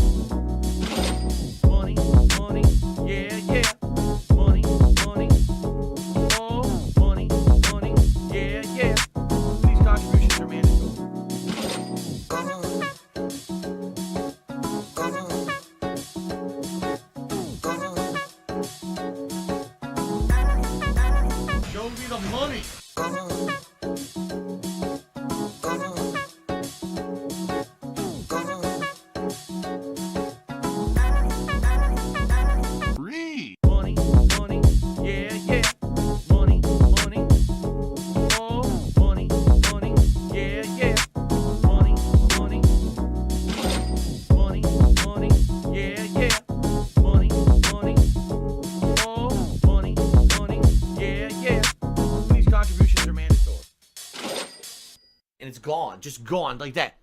money, money, yeah, yeah. Money, money, oh, money, money, yeah, yeah. These contributions are mandatory. Show me the money. Read. Money, money, yeah, yeah. Money, money, oh, money, money, yeah, yeah. Money, money, money, money, yeah, yeah. Money, money, oh, money, money, yeah, yeah. These contributions are mandatory. And it's gone, just gone like that.